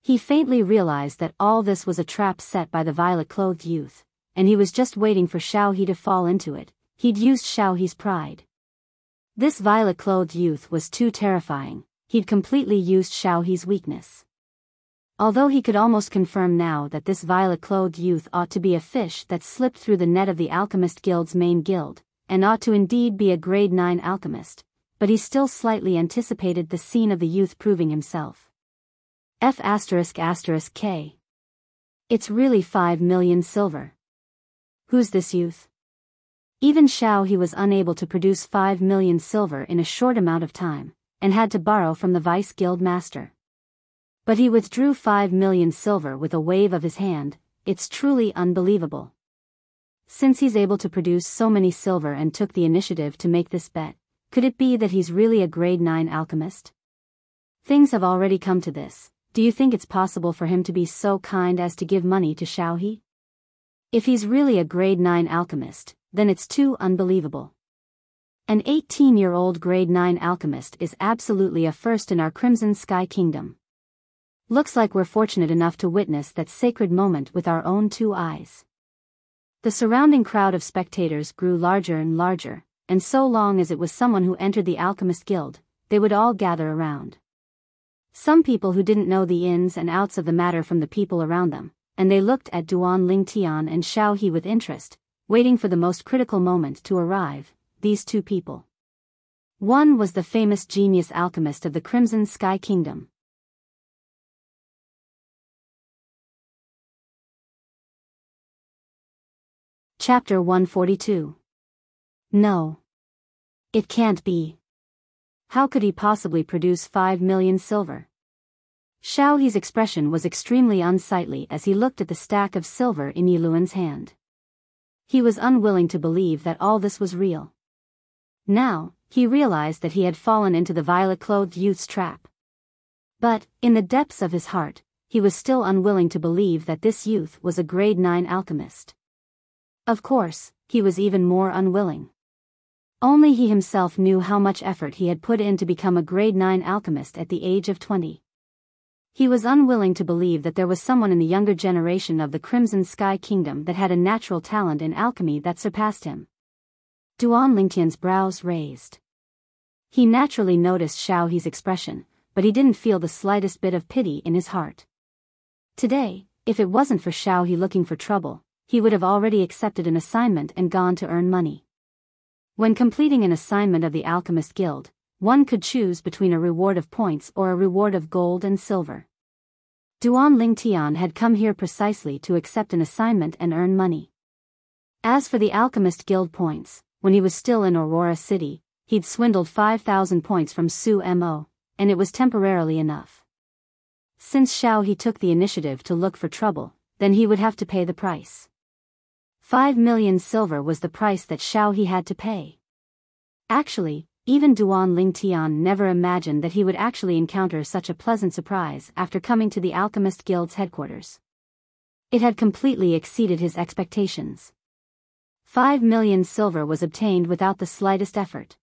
He faintly realized that all this was a trap set by the violet-clothed youth, and he was just waiting for Xiao He to fall into it. He'd used Xiao He's pride. This violet-clothed youth was too terrifying. He'd completely used Xiao He's weakness. Although he could almost confirm now that this violet-clothed youth ought to be a fish that slipped through the net of the Alchemist Guild's main guild, and ought to indeed be a grade 9 alchemist, but he still slightly anticipated the scene of the youth proving himself. F***K. It's really 5 million silver. Who's this youth? Even Xiao He was unable to produce 5 million silver in a short amount of time, and had to borrow from the Vice Guild Master. But he withdrew 5 million silver with a wave of his hand. It's truly unbelievable. Since he's able to produce so many silver and took the initiative to make this bet, could it be that he's really a grade 9 alchemist? Things have already come to this. Do you think it's possible for him to be so kind as to give money to Xiao He? If he's really a grade 9 alchemist, then it's too unbelievable. An 18-year-old grade 9 alchemist is absolutely a first in our Crimson Sky Kingdom. Looks like we're fortunate enough to witness that sacred moment with our own 2 eyes. The surrounding crowd of spectators grew larger and larger, and so long as it was someone who entered the Alchemist Guild, they would all gather around. Some people who didn't know the ins and outs of the matter from the people around them, and they looked at Duan Lingtian and Xiao He with interest, waiting for the most critical moment to arrive. These 2 people. One was the famous genius alchemist of the Crimson Sky Kingdom. Chapter 142. No. It can't be. How could he possibly produce 5 million silver? Xiao He's expression was extremely unsightly as he looked at the stack of silver in Yi Luan's hand. He was unwilling to believe that all this was real. Now, he realized that he had fallen into the violet-clothed youth's trap. But, in the depths of his heart, he was still unwilling to believe that this youth was a grade 9 alchemist. Of course, he was even more unwilling. Only he himself knew how much effort he had put in to become a grade 9 alchemist at the age of 20. He was unwilling to believe that there was someone in the younger generation of the Crimson Sky Kingdom that had a natural talent in alchemy that surpassed him. Duan Lingtian's brows raised. He naturally noticed Xiao He's expression, but he didn't feel the slightest bit of pity in his heart. Today, if it wasn't for Xiao He looking for trouble, he would have already accepted an assignment and gone to earn money. When completing an assignment of the Alchemist Guild, one could choose between a reward of points or a reward of gold and silver. Duan Lingtian had come here precisely to accept an assignment and earn money. As for the Alchemist Guild points, when he was still in Aurora City, he'd swindled 5,000 points from Su Mo, and it was temporarily enough. Since Xiao He took the initiative to look for trouble, then he would have to pay the price. 5 million silver was the price that Xiao He had to pay. Actually, even Duan Lingtian never imagined that he would actually encounter such a pleasant surprise after coming to the Alchemist Guild's headquarters. It had completely exceeded his expectations. 5 million silver was obtained without the slightest effort.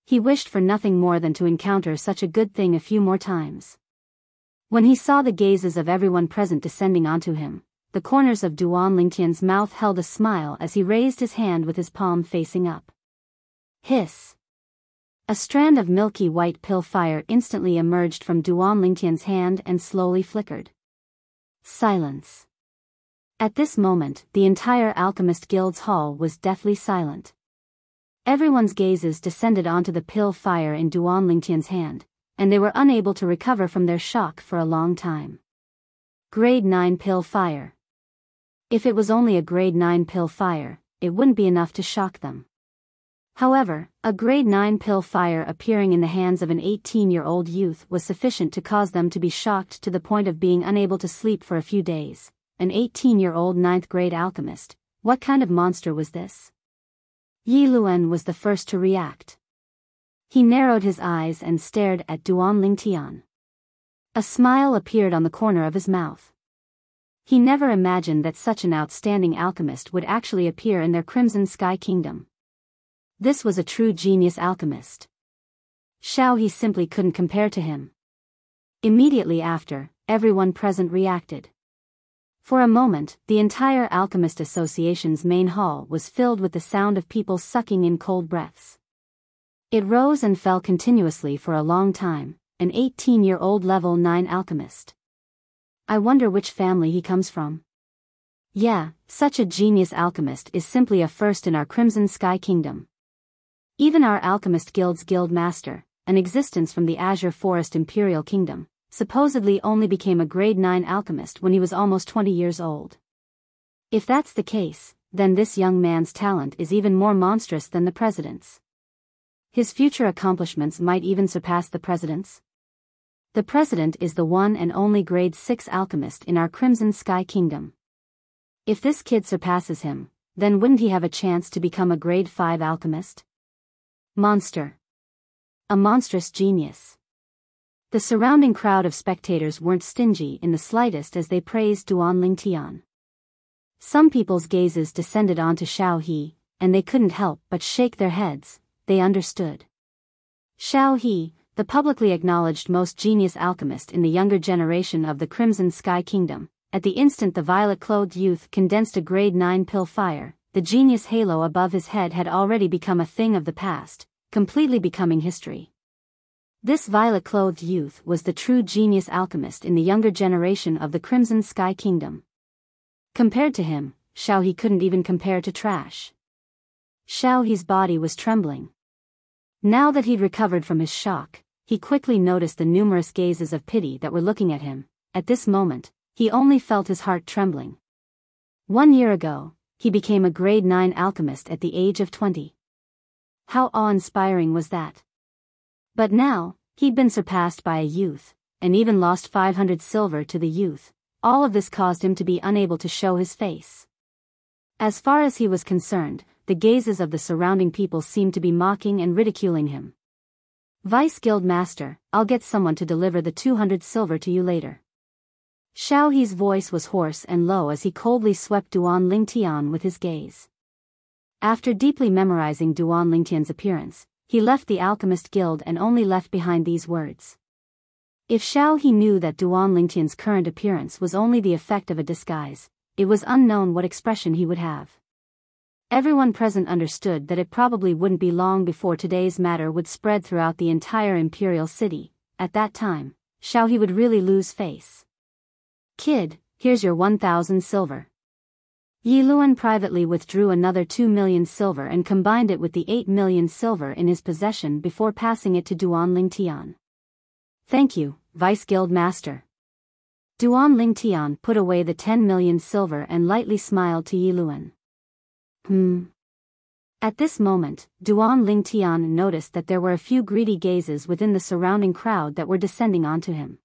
He wished for nothing more than to encounter such a good thing a few more times. When he saw the gazes of everyone present descending onto him, the corners of Duan Lingtian's mouth held a smile as he raised his hand with his palm facing up. Hiss! A strand of milky white pill fire instantly emerged from Duan Lingtian's hand and slowly flickered. Silence. At this moment, the entire Alchemist Guild's hall was deathly silent. Everyone's gazes descended onto the pill fire in Duan Lingtian's hand, and they were unable to recover from their shock for a long time. Grade 9 pill fire. If it was only a grade 9 pill fire, it wouldn't be enough to shock them. However, a grade 9 pill fire appearing in the hands of an 18-year-old youth was sufficient to cause them to be shocked to the point of being unable to sleep for a few days. An 18-year-old 9th grade alchemist, what kind of monster was this? Yi Luan was the first to react. He narrowed his eyes and stared at Duan Lingtian. A smile appeared on the corner of his mouth. He never imagined that such an outstanding alchemist would actually appear in their Crimson Sky Kingdom. This was a true genius alchemist. Xiao He simply couldn't compare to him. Immediately after, everyone present reacted. For a moment, the entire Alchemist Association's main hall was filled with the sound of people sucking in cold breaths. It rose and fell continuously for a long time, an 18-year-old level 9 alchemist. I wonder which family he comes from. Yeah, such a genius alchemist is simply a first in our Crimson Sky Kingdom. Even our Alchemist Guild's guild master, an existence from the Azure Forest Imperial Kingdom, supposedly only became a grade 9 alchemist when he was almost 20 years old. If that's the case, then this young man's talent is even more monstrous than the president's. His future accomplishments might even surpass the president's. The president is the one and only grade 6 alchemist in our Crimson Sky Kingdom. If this kid surpasses him, then wouldn't he have a chance to become a grade 5 alchemist? Monster. A monstrous genius. The surrounding crowd of spectators weren't stingy in the slightest as they praised Duan Lingtian. Some people's gazes descended onto Xiao He, and they couldn't help but shake their heads. They understood. Xiao He, the publicly acknowledged most genius alchemist in the younger generation of the Crimson Sky Kingdom, at the instant the violet-clothed youth condensed a grade 9 pill fire, the genius halo above his head had already become a thing of the past, completely becoming history. This violet-clothed youth was the true genius alchemist in the younger generation of the Crimson Sky Kingdom. Compared to him, Xiao He couldn't even compare to trash. Xiao He's body was trembling. Now that he'd recovered from his shock, he quickly noticed the numerous gazes of pity that were looking at him. At this moment, he only felt his heart trembling. 1 year ago, he became a grade 9 alchemist at the age of 20. How awe-inspiring was that? But now, he'd been surpassed by a youth, and even lost 500 silver to the youth. All of this caused him to be unable to show his face. As far as he was concerned, the gazes of the surrounding people seemed to be mocking and ridiculing him. Vice Guild Master, I'll get someone to deliver the 200 silver to you later. Xiao He's voice was hoarse and low as he coldly swept Duan Lingtian with his gaze. After deeply memorizing Duan Lingtian's appearance, he left the Alchemist Guild and only left behind these words. If Xiao He knew that Duan Lingtian's current appearance was only the effect of a disguise, it was unknown what expression he would have. Everyone present understood that it probably wouldn't be long before today's matter would spread throughout the entire imperial city. At that time, Xiao He would really lose face. Kid, here's your 1,000 silver. Yi Luan privately withdrew another 2 million silver and combined it with the 8 million silver in his possession before passing it to Duan Lingtian. Thank you, Vice Guild Master. Duan Lingtian put away the 10 million silver and lightly smiled to Yi Luan. At this moment, Duan Lingtian noticed that there were a few greedy gazes within the surrounding crowd that were descending onto him.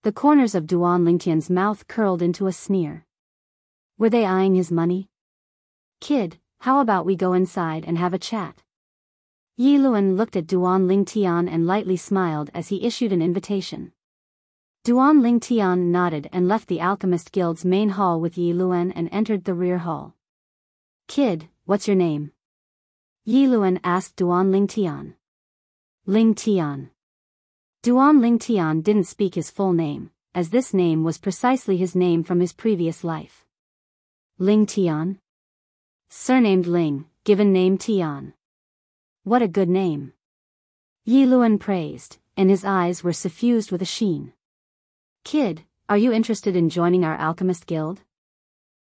The corners of Duan Lingtian's mouth curled into a sneer. Were they eyeing his money? Kid, how about we go inside and have a chat? Yi Luan looked at Duan Lingtian and lightly smiled as he issued an invitation. Duan Lingtian nodded and left the Alchemist Guild's main hall with Yi Luan and entered the rear hall. Kid, what's your name? Yi Luan asked Duan Lingtian. Lingtian. Duan Lingtian didn't speak his full name, as this name was precisely his name from his previous life. Ling Tian? Surnamed Ling, given name Tian. What a good name. Yi Luan praised, and his eyes were suffused with a sheen. Kid, are you interested in joining our alchemist guild?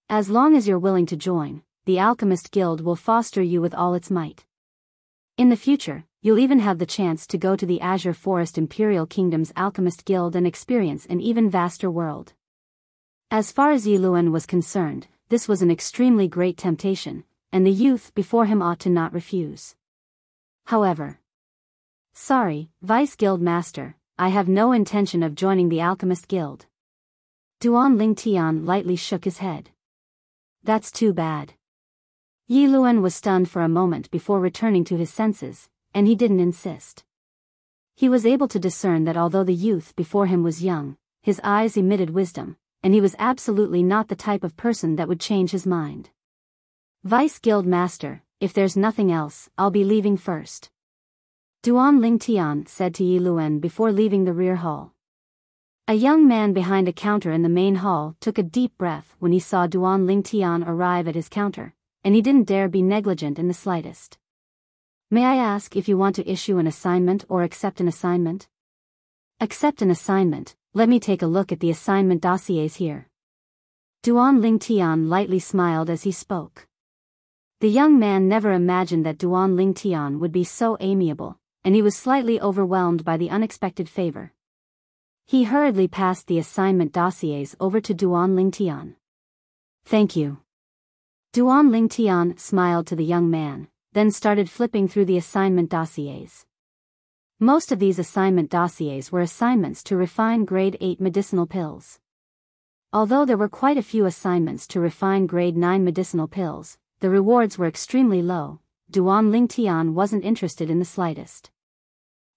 As long as you're willing to join, the alchemist guild will foster you with all its might. In the future, you'll even have the chance to go to the Azure Forest Imperial Kingdom's alchemist guild and experience an even vaster world. As far as Yi Luan was concerned, this was an extremely great temptation, and the youth before him ought to not refuse. However, sorry, Vice Guild Master, I have no intention of joining the Alchemist Guild. Duan Ling Tian lightly shook his head. That's too bad. Yi Luan was stunned for a moment before returning to his senses, and he didn't insist. He was able to discern that although the youth before him was young, his eyes emitted wisdom, and he was absolutely not the type of person that would change his mind. Vice Guild Master, if there's nothing else, I'll be leaving first. Duan Ling Tian said to Yi Luan before leaving the rear hall. A young man behind a counter in the main hall took a deep breath when he saw Duan Ling Tian arrive at his counter, and he didn't dare be negligent in the slightest. May I ask if you want to issue an assignment or accept an assignment? Accept an assignment, let me take a look at the assignment dossiers here. Duan Ling Tian lightly smiled as he spoke. The young man never imagined that Duan Ling Tian would be so amiable, and he was slightly overwhelmed by the unexpected favor. He hurriedly passed the assignment dossiers over to Duan Ling Tian. Thank you. Duan Ling Tian smiled to the young man, then started flipping through the assignment dossiers. Most of these assignment dossiers were assignments to refine grade 8 medicinal pills. Although there were quite a few assignments to refine grade 9 medicinal pills, the rewards were extremely low. Duan Ling Tian wasn't interested in the slightest.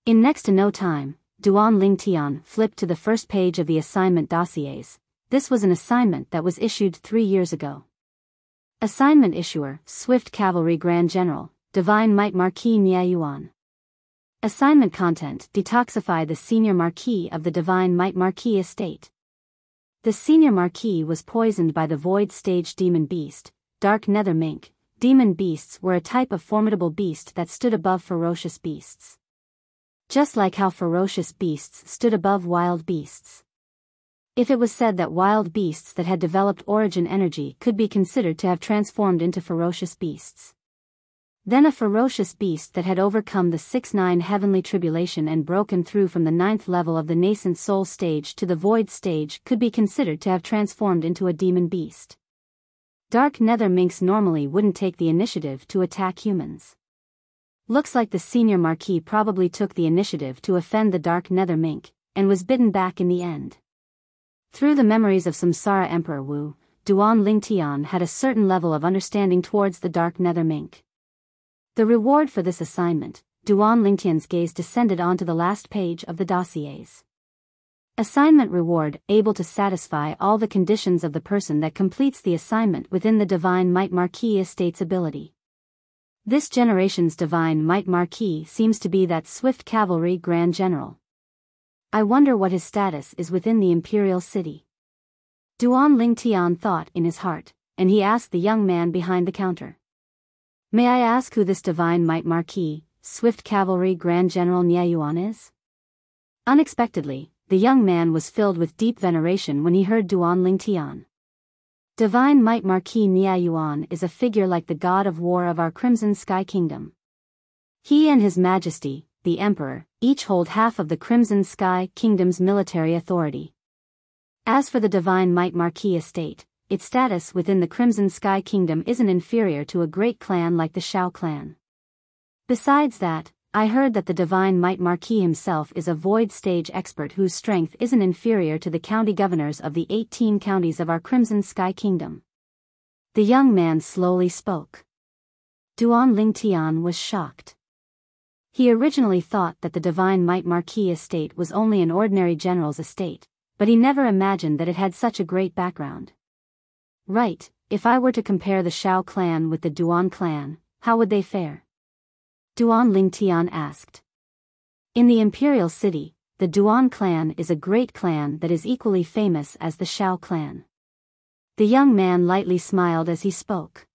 In next to no time, Duan Ling Tian flipped to the first page of the assignment dossiers. This was an assignment that was issued 3 years ago. Assignment issuer, Swift Cavalry Grand General, Divine Might Marquis Nia Yuan. Assignment content, detoxify the Senior Marquis of the Divine Might Marquis estate. The Senior Marquis was poisoned by the Void Stage Demon Beast, Dark Nether Mink. Demon beasts were a type of formidable beast that stood above ferocious beasts. Just like how ferocious beasts stood above wild beasts. If it was said that wild beasts that had developed origin energy could be considered to have transformed into ferocious beasts, then a ferocious beast that had overcome the 6-9 heavenly tribulation and broken through from the 9th level of the nascent soul stage to the void stage could be considered to have transformed into a demon beast. Dark Nether Minks normally wouldn't take the initiative to attack humans. Looks like the Senior Marquis probably took the initiative to offend the Dark Nether Mink, and was bitten back in the end. Through the memories of Samsara Emperor Wu, Duan Ling Tian had a certain level of understanding towards the Dark Nether Mink. The reward for this assignment, Duan Ling Tian's gaze descended onto the last page of the dossiers. Assignment reward, able to satisfy all the conditions of the person that completes the assignment within the Divine Might Marquis estate's ability. This generation's Divine Might Marquis seems to be that Swift Cavalry Grand General. I wonder what his status is within the Imperial City. Duan Ling Tian thought in his heart, and he asked the young man behind the counter. May I ask who this Divine Might Marquis, Swift Cavalry Grand General Nia Yuan is? Unexpectedly, the young man was filled with deep veneration when he heard Duan Ling Tian. Divine Might Marquis Nia Yuan is a figure like the god of war of our Crimson Sky Kingdom. He and His Majesty, the Emperor, each hold half of the Crimson Sky Kingdom's military authority. As for the Divine Might Marquis estate, its status within the Crimson Sky Kingdom isn't inferior to a great clan like the Shao clan. Besides that, I heard that the Divine Might Marquis himself is a void stage expert whose strength isn't inferior to the county governors of the 18 counties of our Crimson Sky Kingdom. The young man slowly spoke. Duan Ling Tian was shocked. He originally thought that the Divine Might Marquis estate was only an ordinary general's estate, but he never imagined that it had such a great background. Right, if I were to compare the Shao clan with the Duan clan, how would they fare? Duan Ling Tian asked. In the Imperial City, the Duan clan is a great clan that is equally famous as the Shao clan. The young man lightly smiled as he spoke.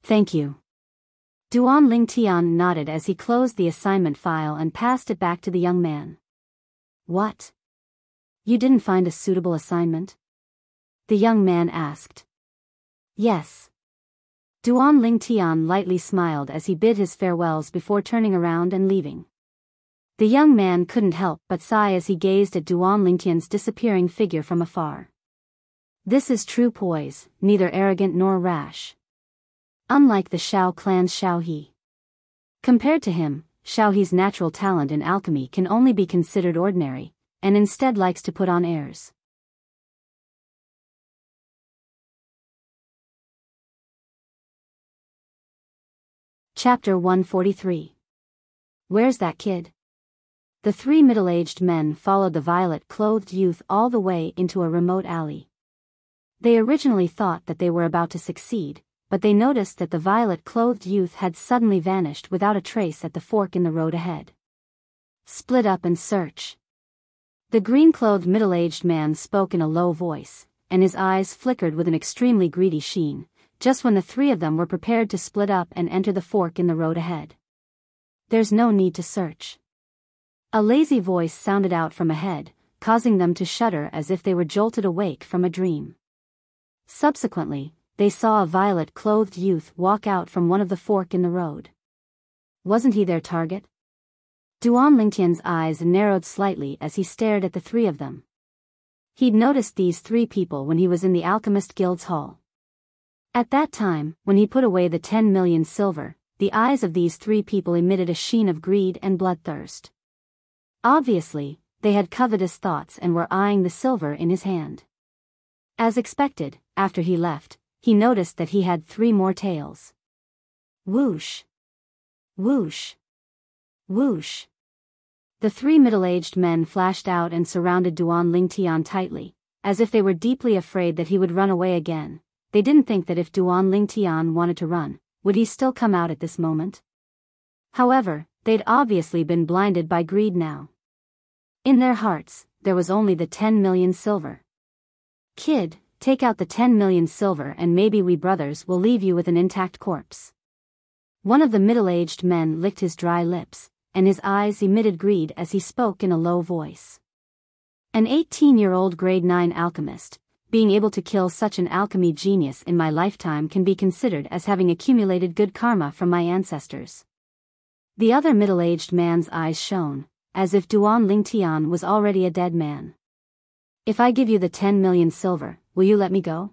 Thank you. Duan Lingtian nodded as he closed the assignment file and passed it back to the young man. What? You didn't find a suitable assignment? The young man asked. Yes. Duan Lingtian lightly smiled as he bid his farewells before turning around and leaving. The young man couldn't help but sigh as he gazed at Duan Lingtian's disappearing figure from afar. This is true poise, neither arrogant nor rash. Unlike the Shao clan's Shao He. Compared to him, Shao He's natural talent in alchemy can only be considered ordinary, and instead likes to put on airs. Chapter 143. Where's that kid? The three middle-aged men followed the violet-clothed youth all the way into a remote alley. They originally thought that they were about to succeed, but they noticed that the violet-clothed youth had suddenly vanished without a trace at the fork in the road ahead. Split up and search. The green-clothed middle-aged man spoke in a low voice, and his eyes flickered with an extremely greedy sheen, just when the three of them were prepared to split up and enter the fork in the road ahead. There's no need to search. A lazy voice sounded out from ahead, causing them to shudder as if they were jolted awake from a dream. Subsequently, they saw a violet-clothed youth walk out from one of the fork in the road. Wasn't he their target? Duan Lingtian's eyes narrowed slightly as he stared at the three of them. He'd noticed these three people when he was in the Alchemist Guild's hall. At that time, when he put away the 10 million silver, the eyes of these three people emitted a sheen of greed and bloodthirst. Obviously, they had covetous thoughts and were eyeing the silver in his hand. As expected, after he left, he noticed that he had 3 more tails. Whoosh! Whoosh! Whoosh! The 3 middle-aged men flashed out and surrounded Duan Lingtian tightly, as if they were deeply afraid that he would run away again. They didn't think that if Duan Lingtian wanted to run, would he still come out at this moment? However, they'd obviously been blinded by greed now. In their hearts, there was only the 10 million silver. Kid, take out the 10 million silver and maybe we brothers will leave you with an intact corpse. One of the middle-aged men licked his dry lips, and his eyes emitted greed as he spoke in a low voice. An 18-year-old grade 9 alchemist, being able to kill such an alchemy genius in my lifetime can be considered as having accumulated good karma from my ancestors. The other middle-aged man's eyes shone, as if Duan Lingtian was already a dead man. If I give you the 10 million silver, will you let me go?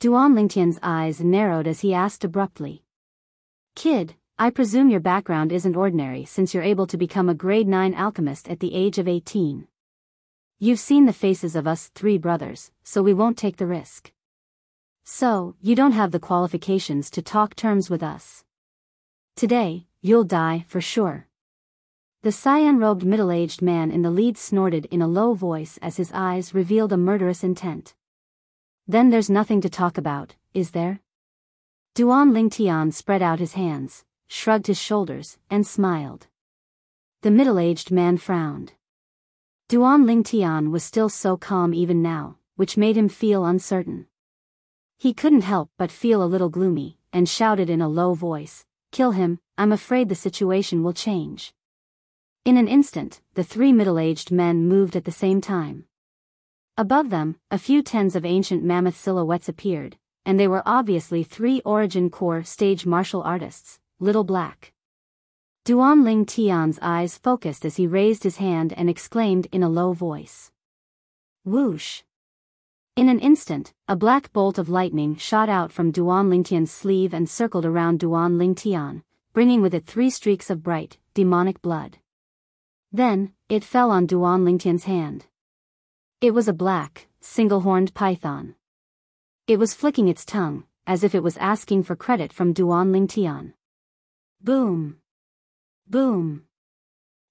Duan Lingtian's eyes narrowed as he asked abruptly. Kid, I presume your background isn't ordinary since you're able to become a grade 9 alchemist at the age of 18. You've seen the faces of us 3 brothers, so we won't take the risk. So, you don't have the qualifications to talk terms with us. Today, you'll die for sure. The cyan-robed middle-aged man in the lead snorted in a low voice as his eyes revealed a murderous intent. Then there's nothing to talk about, is there? Duan Lingtian spread out his hands, shrugged his shoulders, and smiled. The middle-aged man frowned. Duan Lingtian was still so calm even now, which made him feel uncertain. He couldn't help but feel a little gloomy, and shouted in a low voice, "Kill him, I'm afraid the situation will change." In an instant, the 3 middle-aged men moved at the same time. Above them, a few tens of ancient mammoth silhouettes appeared, and they were obviously 3 Origin Core stage martial artists, Little Black. Duan Lingtian's eyes focused as he raised his hand and exclaimed in a low voice. Whoosh! In an instant, a black bolt of lightning shot out from Duan Lingtian's sleeve and circled around Duan Lingtian, bringing with it 3 streaks of bright, demonic blood. Then, it fell on Duan Lingtian's hand. It was a black, single-horned python. It was flicking its tongue, as if it was asking for credit from Duan Lingtian. Boom! Boom!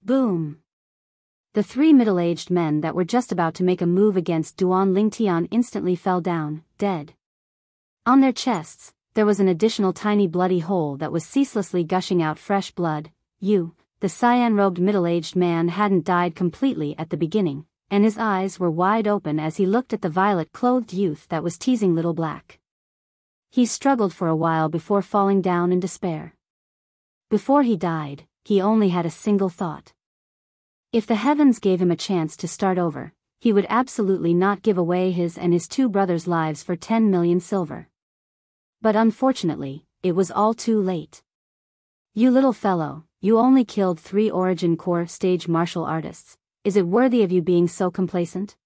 Boom! The 3 middle-aged men that were just about to make a move against Duan Lingtian instantly fell down, dead. On their chests, there was an additional tiny bloody hole that was ceaselessly gushing out fresh blood. You, the cyan-robed middle-aged man hadn't died completely at the beginning, and his eyes were wide open as he looked at the violet-clothed youth that was teasing Little Black. He struggled for a while before falling down in despair. Before he died, he only had a single thought. If the heavens gave him a chance to start over, he would absolutely not give away his and his two brothers' lives for 10 million silver. But unfortunately, it was all too late. You little fellow, you only killed 3 Origin Core stage martial artists. Is it worthy of you being so complacent?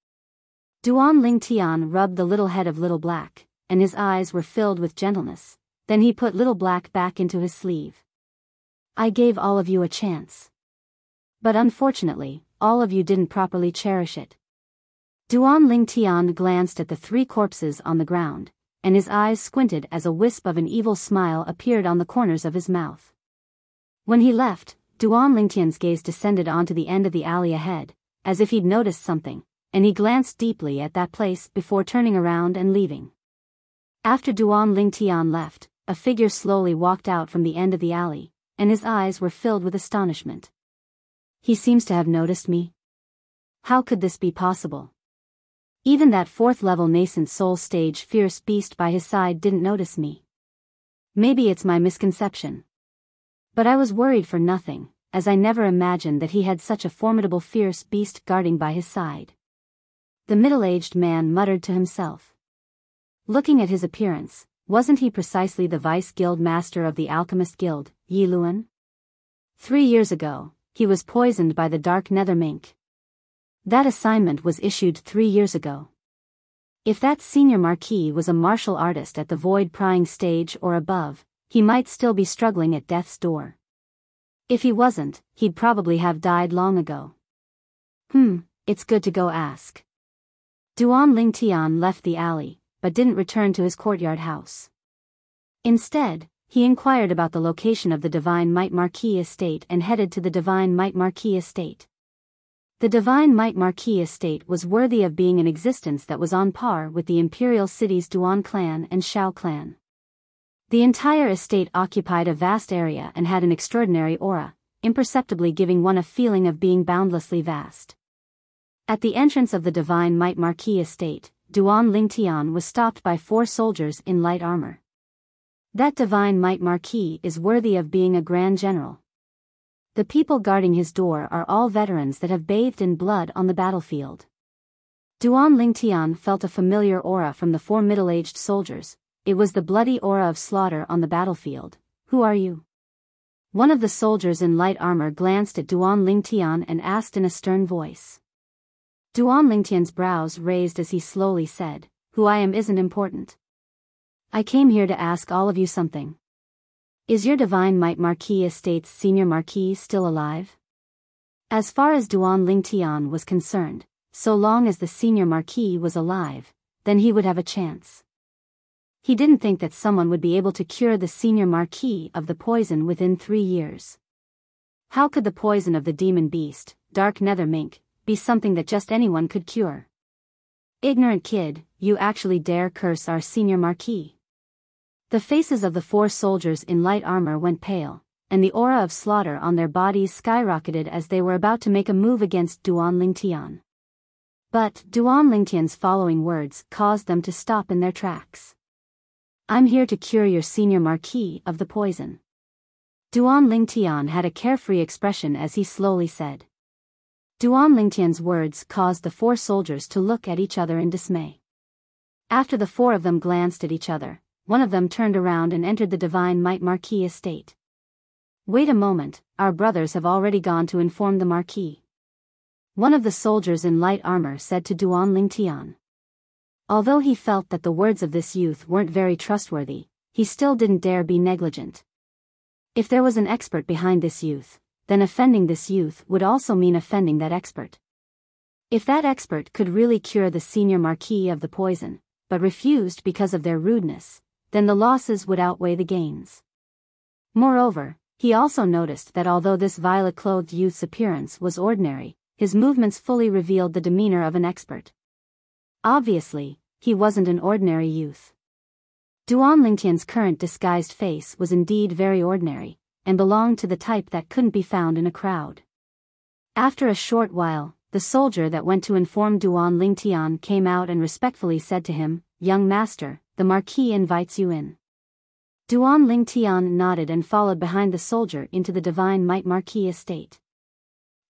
Duan Lingtian rubbed the little head of Little Black, and his eyes were filled with gentleness. Then he put Little Black back into his sleeve. I gave all of you a chance. But unfortunately, all of you didn't properly cherish it. Duan Lingtian glanced at the 3 corpses on the ground, and his eyes squinted as a wisp of an evil smile appeared on the corners of his mouth. When he left, Duan Lingtian's gaze descended onto the end of the alley ahead, as if he'd noticed something, and he glanced deeply at that place before turning around and leaving. After Duan Lingtian left, a figure slowly walked out from the end of the alley, and his eyes were filled with astonishment. He seems to have noticed me. How could this be possible? Even that 4th-level nascent soul stage fierce beast by his side didn't notice me. Maybe it's my misconception. But I was worried for nothing, as I never imagined that he had such a formidable fierce beast guarding by his side. The middle-aged man muttered to himself. Looking at his appearance, wasn't he precisely the vice-guild master of the Alchemist Guild, Yi Luan? 3 years ago, he was poisoned by the Dark Nether Mink. That assignment was issued 3 years ago. If that senior marquis was a martial artist at the void prying stage or above, he might still be struggling at death's door. If he wasn't, he'd probably have died long ago. It's good to go ask. Duan Lingtian left the alley, but didn't return to his courtyard house. Instead, he inquired about the location of the Divine Might Marquis estate and headed to the Divine Might Marquis estate. The Divine Might Marquis estate was worthy of being an existence that was on par with the imperial cities Duan clan and Shao clan. The entire estate occupied a vast area and had an extraordinary aura, imperceptibly giving one a feeling of being boundlessly vast. At the entrance of the Divine Might Marquis estate, Duan Lingtian was stopped by 4 soldiers in light armor. That Divine Might Marquis is worthy of being a grand general. The people guarding his door are all veterans that have bathed in blood on the battlefield. Duan Lingtian felt a familiar aura from the 4 middle-aged soldiers. It was the bloody aura of slaughter on the battlefield. Who are you? One of the soldiers in light armor glanced at Duan Lingtian and asked in a stern voice. Duan Lingtian's brows raised as he slowly said, Who I am isn't important. I came here to ask all of you something. Is your Divine Might Marquis estate's senior marquis still alive? As far as Duan Lingtian was concerned, so long as the senior marquis was alive, then he would have a chance. He didn't think that someone would be able to cure the senior marquis of the poison within 3 years. How could the poison of the demon beast, Dark Nether Mink, be something that just anyone could cure? Ignorant kid, you actually dare curse our senior marquis. The faces of the 4 soldiers in light armor went pale, and the aura of slaughter on their bodies skyrocketed as they were about to make a move against Duan Lingtian. But Duan Lingtian's following words caused them to stop in their tracks. I'm here to cure your senior marquis of the poison. Duan Lingtian had a carefree expression as he slowly said. Duan Lingtian's words caused the 4 soldiers to look at each other in dismay. After the 4 of them glanced at each other, one of them turned around and entered the Divine Might Marquis estate. Wait a moment, our brothers have already gone to inform the Marquis. One of the soldiers in light armor said to Duan Lingtian. Although he felt that the words of this youth weren't very trustworthy, he still didn't dare be negligent. If there was an expert behind this youth, then offending this youth would also mean offending that expert. If that expert could really cure the senior marquis of the poison, but refused because of their rudeness, then the losses would outweigh the gains. Moreover, he also noticed that although this violet-clothed youth's appearance was ordinary, his movements fully revealed the demeanor of an expert. Obviously, he wasn't an ordinary youth. Duan Lingtian's current disguised face was indeed very ordinary, and belonged to the type that couldn't be found in a crowd. After a short while, the soldier that went to inform Duan Lingtian came out and respectfully said to him, "Young master, the Marquis invites you in." Duan Lingtian nodded and followed behind the soldier into the Divine Might Marquis estate.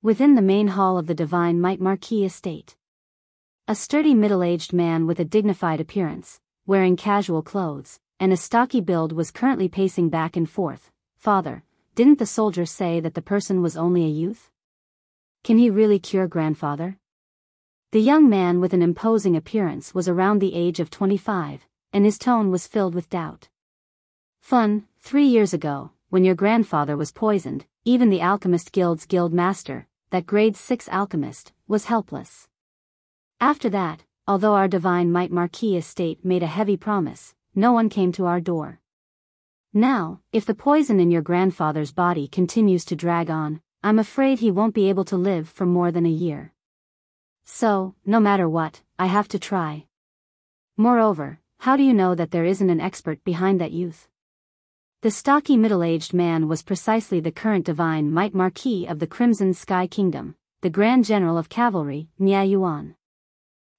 Within the main hall of the Divine Might Marquis estate, a sturdy middle-aged man with a dignified appearance, wearing casual clothes, and a stocky build was currently pacing back and forth. "Father, didn't the soldier say that the person was only a youth? Can he really cure grandfather?" The young man with an imposing appearance was around the age of 25, and his tone was filled with doubt. "Fun, 3 years ago, when your grandfather was poisoned, even the Alchemist Guild's guild master, that grade 6 alchemist, was helpless. After that, although our Divine Might Marquis estate made a heavy promise, no one came to our door. Now, if the poison in your grandfather's body continues to drag on, I'm afraid he won't be able to live for more than a year. So, no matter what, I have to try. Moreover, how do you know that there isn't an expert behind that youth?" The stocky middle-aged man was precisely the current Divine Might Marquis of the Crimson Sky Kingdom, the Grand General of Cavalry, Nia Yuan.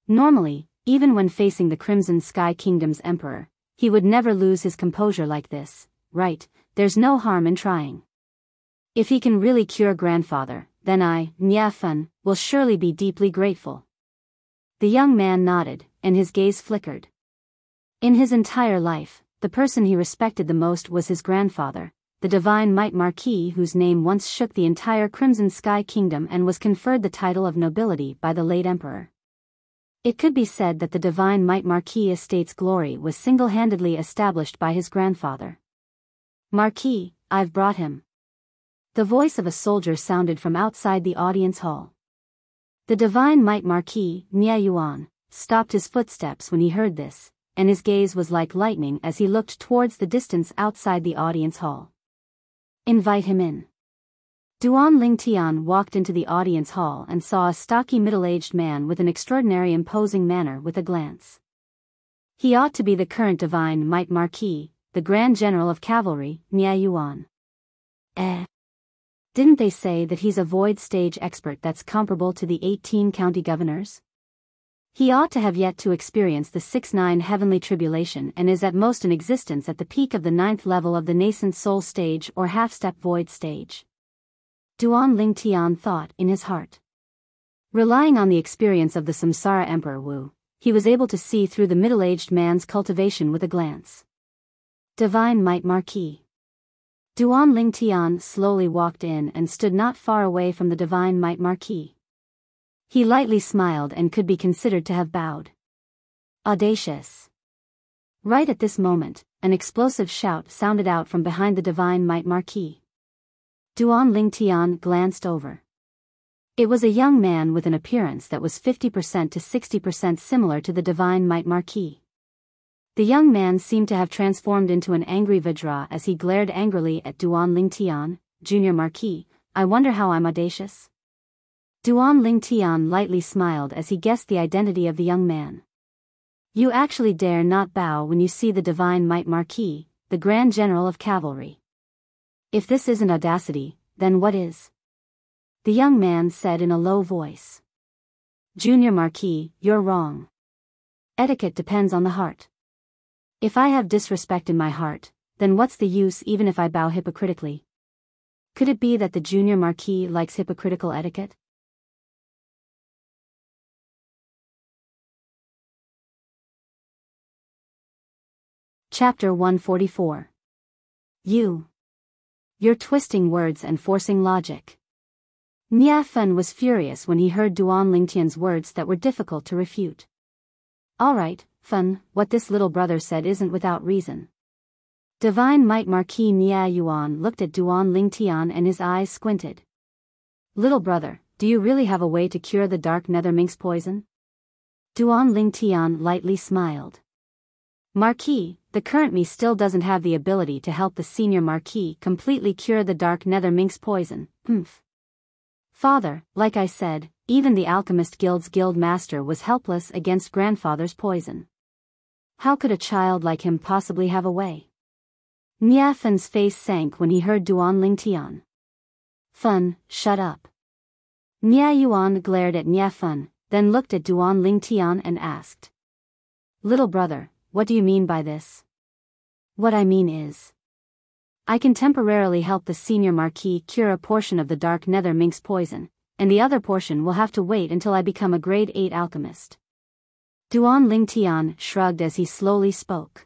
Normally, even when facing the Crimson Sky Kingdom's emperor, he would never lose his composure like this. "Right, there's no harm in trying. If he can really cure grandfather, then I, Nia Fun, will surely be deeply grateful." The young man nodded, and his gaze flickered. In his entire life, the person he respected the most was his grandfather, the Divine Might Marquis, whose name once shook the entire Crimson Sky Kingdom and was conferred the title of nobility by the late emperor. It could be said that the Divine Might Marquis estate's glory was single-handedly established by his grandfather. "Marquis, I've brought him." The voice of a soldier sounded from outside the audience hall. The Divine Might Marquis, Nia Yuan, stopped his footsteps when he heard this, and his gaze was like lightning as he looked towards the distance outside the audience hall. "Invite him in." Duan Lingtian walked into the audience hall and saw a stocky middle-aged man with an extraordinary imposing manner with a glance. He ought to be the current Divine Might Marquis, the Grand General of Cavalry, Nia Yuan. Didn't they say that he's a void stage expert that's comparable to the 18 county governors? He ought to have yet to experience the 6-9 heavenly tribulation and is at most in existence at the peak of the 9th level of the nascent soul stage or half-step void stage. Duan Lingtian thought in his heart. Relying on the experience of the Samsara Emperor Wu, he was able to see through the middle-aged man's cultivation with a glance. Divine Might Marquis. Duan Lingtian slowly walked in and stood not far away from the Divine Might Marquis. He lightly smiled and could be considered to have bowed. Audacious. Right at this moment, an explosive shout sounded out from behind the Divine Might Marquis. Duan Lingtian glanced over. It was a young man with an appearance that was 50% to 60% similar to the Divine Might Marquis. The young man seemed to have transformed into an angry Vajra as he glared angrily at Duan Lingtian. "Junior Marquis, I wonder how I'm audacious?" Duan Lingtian lightly smiled as he guessed the identity of the young man. "You actually dare not bow when you see the Divine Might Marquis, the Grand General of Cavalry. If this isn't audacity, then what is?" The young man said in a low voice. "Junior Marquis, you're wrong. Etiquette depends on the heart. If I have disrespect in my heart, then what's the use even if I bow hypocritically? Could it be that the Junior Marquis likes hypocritical etiquette?" Chapter 144. You're twisting words and forcing logic. Nia Fen was furious when he heard Duan Lingtian's words that were difficult to refute. "Alright, Fen, what this little brother said isn't without reason." Divine Might Marquis Nia Yuan looked at Duan Lingtian and his eyes squinted. "Little brother, do you really have a way to cure the dark nether minx poison?" Duan Lingtian lightly smiled. "Marquis, the current me still doesn't have the ability to help the senior Marquis completely cure the dark nether minx poison. Father, like I said, even the Alchemist Guild's guild master was helpless against grandfather's poison. How could a child like him possibly have a way?" Nia Fen's face sank when he heard Duan Lingtian. Fen, shut up. Nia Yuan glared at Nia Fen, then looked at Duan Lingtian and asked. Little brother, what do you mean by this? What I mean is, I can temporarily help the senior marquis cure a portion of the dark nether minx poison, and the other portion will have to wait until I become a grade 8 alchemist. Duan Lingtian shrugged as he slowly spoke.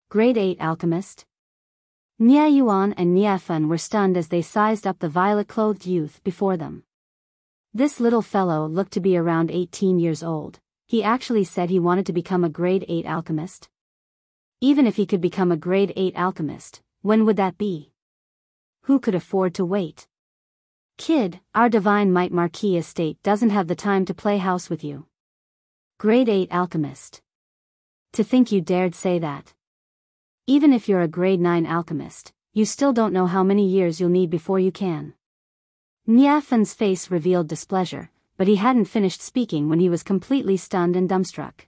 Grade 8 alchemist? Nia Yuan and Nia Fen were stunned as they sized up the violet-clothed youth before them. This little fellow looked to be around 18 years old. He actually said he wanted to become a grade 8 alchemist. Even if he could become a grade 8 alchemist, when would that be? Who could afford to wait? Kid, our divine might marquis estate doesn't have the time to play house with you. Grade 8 alchemist. To think you dared say that. Even if you're a grade 9 alchemist, you still don't know how many years you'll need before you can. Nia Fen's face revealed displeasure, but he hadn't finished speaking when he was completely stunned and dumbstruck.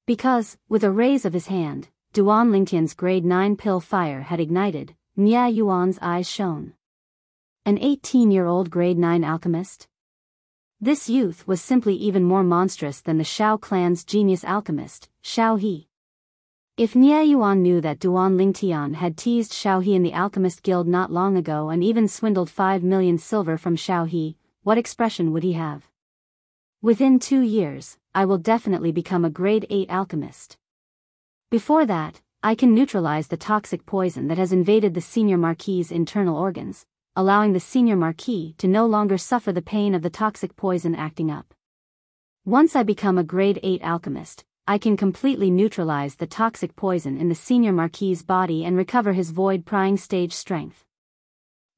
Because, with a raise of his hand, Duan Lingtian's grade 9 pill fire had ignited. Nia Yuan's eyes shone. An 18-year-old grade 9 alchemist? This youth was simply even more monstrous than the Shao clan's genius alchemist, Shao He. If Nia Yuan knew that Duan Lingtian had teased Shao He in the Alchemist Guild not long ago and even swindled 5 million silver from Shao He, what expression would he have? Within 2 years, I will definitely become a grade 8 alchemist. Before that, I can neutralize the toxic poison that has invaded the senior marquis's internal organs, allowing the senior marquis to no longer suffer the pain of the toxic poison acting up. Once I become a grade 8 alchemist, I can completely neutralize the toxic poison in the senior marquis's body and recover his void-prying stage strength.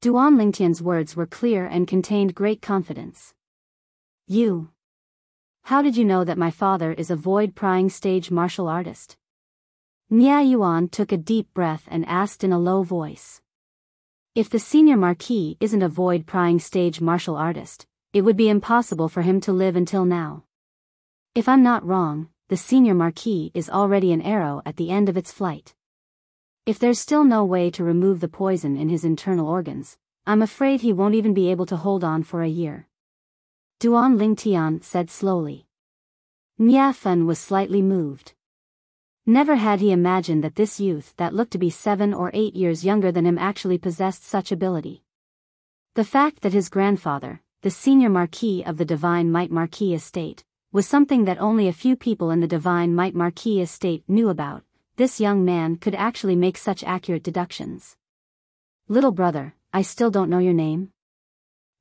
Duan Lingtian's words were clear and contained great confidence. You. How did you know that my father is a void-prying stage martial artist? Nia Yuan took a deep breath and asked in a low voice. If the senior marquis isn't a void-prying stage martial artist, it would be impossible for him to live until now. If I'm not wrong, the senior marquis is already an arrow at the end of its flight. If there's still no way to remove the poison in his internal organs, I'm afraid he won't even be able to hold on for a year. Duan Lingtian said slowly. Nia Fen was slightly moved. Never had he imagined that this youth that looked to be 7 or 8 years younger than him actually possessed such ability. The fact that his grandfather, the senior marquis of the Divine Might Marquis estate, was something that only a few people in the Divine Might Marquis estate knew about. This young man could actually make such accurate deductions. Little brother, I still don't know your name?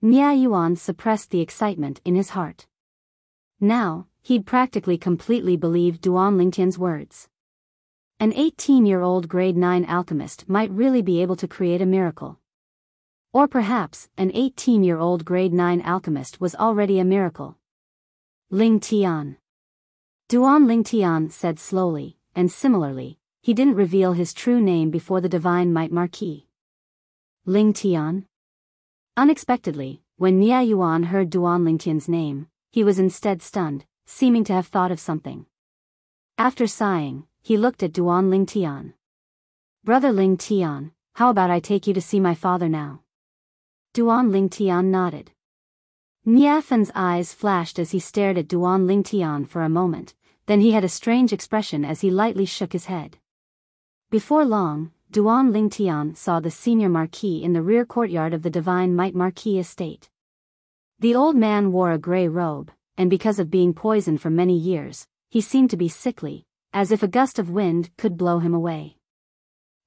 Nia Yuan suppressed the excitement in his heart. Now, he'd practically completely believed Duan Lingtian's words. An 18-year-old grade 9 alchemist might really be able to create a miracle. Or perhaps, an 18-year-old grade 9 alchemist was already a miracle. Lingtian. Duan Lingtian said slowly, and similarly, he didn't reveal his true name before the Divine Might Marquis. Lingtian? Unexpectedly, when Nia Yuan heard Duan Lingtian's name, he was instead stunned, seeming to have thought of something. After sighing, he looked at Duan Lingtian. Brother Lingtian, how about I take you to see my father now? Duan Lingtian nodded. Nia Fen's eyes flashed as he stared at Duan Lingtian for a moment, then he had a strange expression as he lightly shook his head. Before long, Duan Lingtian saw the senior marquis in the rear courtyard of the Divine Might Marquis estate. The old man wore a grey robe, and because of being poisoned for many years, he seemed to be sickly, as if a gust of wind could blow him away.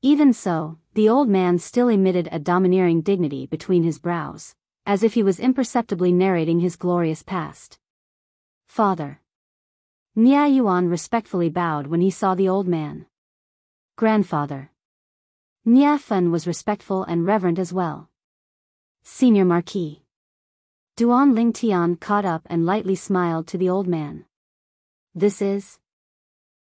Even so, the old man still emitted a domineering dignity between his brows, as if he was imperceptibly narrating his glorious past. Father. Nia Yuan respectfully bowed when he saw the old man. Grandfather. Nia Fen was respectful and reverent as well. Senior Marquis. Duan Lingtian caught up and lightly smiled to the old man. This is?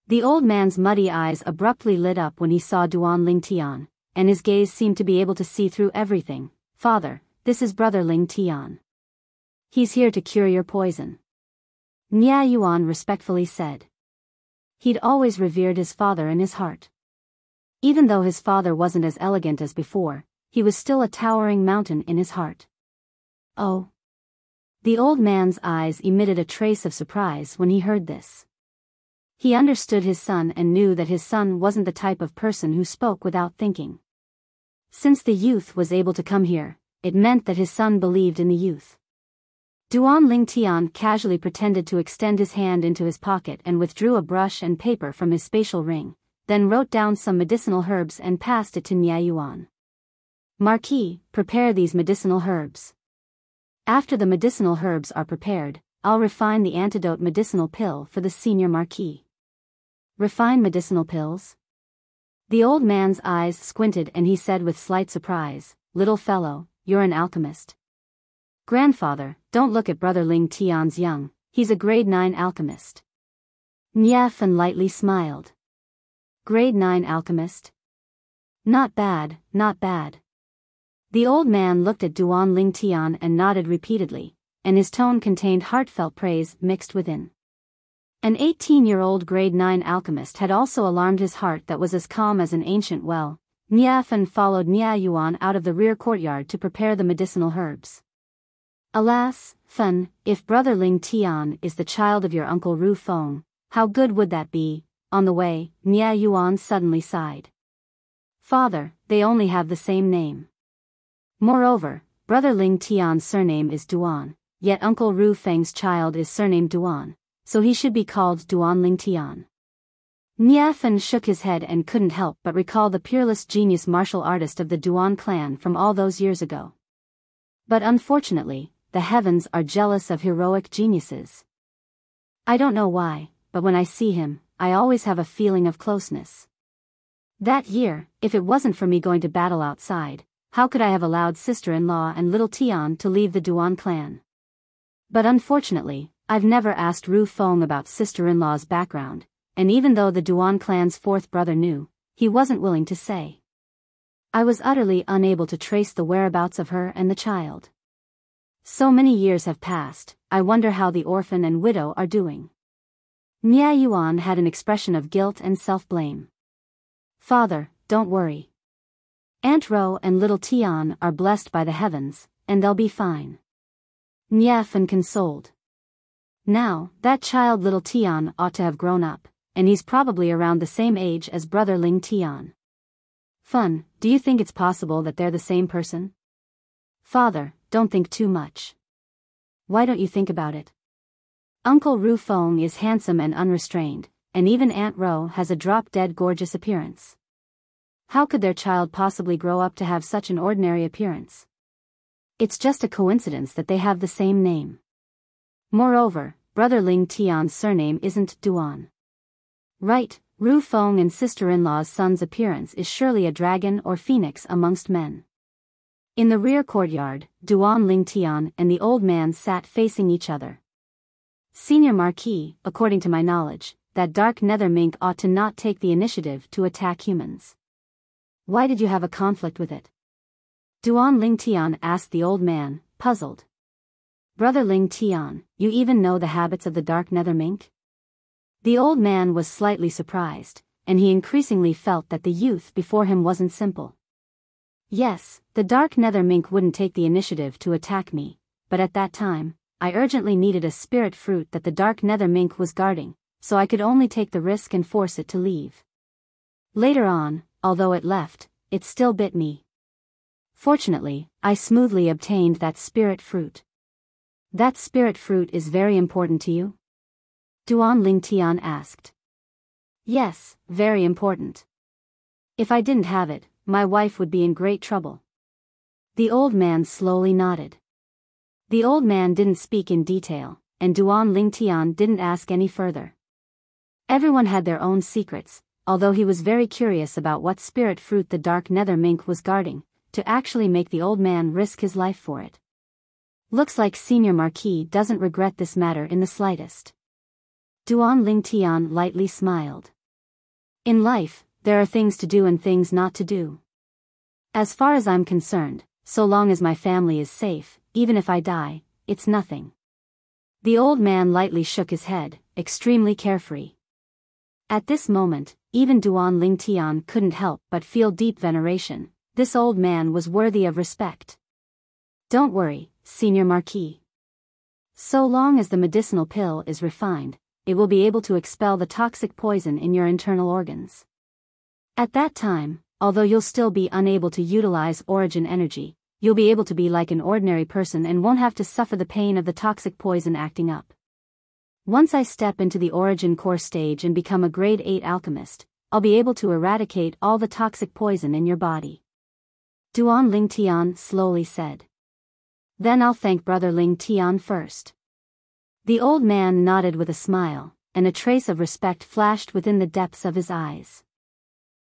The old man's muddy eyes abruptly lit up when he saw Duan Lingtian, and his gaze seemed to be able to see through everything. Father, this is Brother Lingtian. He's here to cure your poison. Nia Yuan respectfully said. He'd always revered his father in his heart. Even though his father wasn't as elegant as before, he was still a towering mountain in his heart. Oh. The old man's eyes emitted a trace of surprise when he heard this. He understood his son and knew that his son wasn't the type of person who spoke without thinking. Since the youth was able to come here, it meant that his son believed in the youth. Duan Lingtian casually pretended to extend his hand into his pocket and withdrew a brush and paper from his spatial ring, then wrote down some medicinal herbs and passed it to Nia Yuan. Marquis, prepare these medicinal herbs. After the medicinal herbs are prepared, I'll refine the antidote medicinal pill for the senior Marquis. Refine medicinal pills? The old man's eyes squinted and he said with slight surprise, "Little fellow, you're an alchemist." "Grandfather, don't look at Brother Ling Tian's young, he's a grade 9 alchemist." Nia Fan lightly smiled. Grade 9 alchemist? Not bad, not bad. The old man looked at Duan Lingtian and nodded repeatedly, and his tone contained heartfelt praise mixed within. An 18-year-old grade 9 alchemist had also alarmed his heart that was as calm as an ancient well. Nia Fan followed Nia Yuan out of the rear courtyard to prepare the medicinal herbs. Alas, Fan, if Brother Ling Tian is the child of your uncle Ru Feng, how good would that be? On the way, Nia Yuan suddenly sighed. Father, they only have the same name. Moreover, Brother Ling Tian's surname is Duan, yet Uncle Ru Feng's child is surnamed Duan, so he should be called Duan Ling Tian. Nia Fan shook his head and couldn't help but recall the peerless genius martial artist of the Duan clan from all those years ago. But unfortunately, the heavens are jealous of heroic geniuses. I don't know why, but when I see him, I always have a feeling of closeness. That year, if it wasn't for me going to battle outside, how could I have allowed sister-in-law and little Tian to leave the Duan clan? But unfortunately, I've never asked Ru Feng about sister-in-law's background, and even though the Duan clan's fourth brother knew, he wasn't willing to say. I was utterly unable to trace the whereabouts of her and the child. So many years have passed, I wonder how the orphan and widow are doing. Nia Yuan had an expression of guilt and self-blame. Father, don't worry. Aunt Ro and little Tian are blessed by the heavens, and they'll be fine. Nia Fan consoled. Now, that child little Tian ought to have grown up, and he's probably around the same age as Brother Ling Tian. Fan, do you think it's possible that they're the same person? Father, don't think too much. Why don't you think about it? Uncle Ru Feng is handsome and unrestrained, and even Aunt Ro has a drop-dead gorgeous appearance. How could their child possibly grow up to have such an ordinary appearance? It's just a coincidence that they have the same name. Moreover, Brother Ling Tian's surname isn't Duan. Right, Ru Feng and sister-in-law's son's appearance is surely a dragon or phoenix amongst men. In the rear courtyard, Duan Lingtian and the old man sat facing each other. Senior Marquis, according to my knowledge, that dark nether mink ought to not take the initiative to attack humans. Why did you have a conflict with it? Duan Lingtian asked the old man, puzzled. Brother Ling Tian, you even know the habits of the dark nether mink? The old man was slightly surprised, and he increasingly felt that the youth before him wasn't simple. Yes, the dark nether mink wouldn't take the initiative to attack me, but at that time, I urgently needed a spirit fruit that the dark nether mink was guarding, so I could only take the risk and force it to leave. Later on, although it left, it still bit me. Fortunately, I smoothly obtained that spirit fruit. That spirit fruit is very important to you? Duan Lingtian asked. Yes, very important. If I didn't have it, my wife would be in great trouble. The old man slowly nodded. The old man didn't speak in detail, and Duan Lingtian didn't ask any further. Everyone had their own secrets, although he was very curious about what spirit fruit the dark nether mink was guarding, to actually make the old man risk his life for it. Looks like Senior Marquis doesn't regret this matter in the slightest. Duan Lingtian lightly smiled. In life, there are things to do and things not to do. As far as I'm concerned, so long as my family is safe, even if I die, it's nothing. The old man lightly shook his head, extremely carefree. At this moment, even Duan Ling Tian couldn't help but feel deep veneration. This old man was worthy of respect. Don't worry, Senior Marquis. So long as the medicinal pill is refined, it will be able to expel the toxic poison in your internal organs. At that time, although you'll still be unable to utilize origin energy, you'll be able to be like an ordinary person and won't have to suffer the pain of the toxic poison acting up. Once I step into the origin core stage and become a grade 8 alchemist, I'll be able to eradicate all the toxic poison in your body. Duan Ling Tian slowly said. Then I'll thank Brother Ling Tian first. The old man nodded with a smile, and a trace of respect flashed within the depths of his eyes.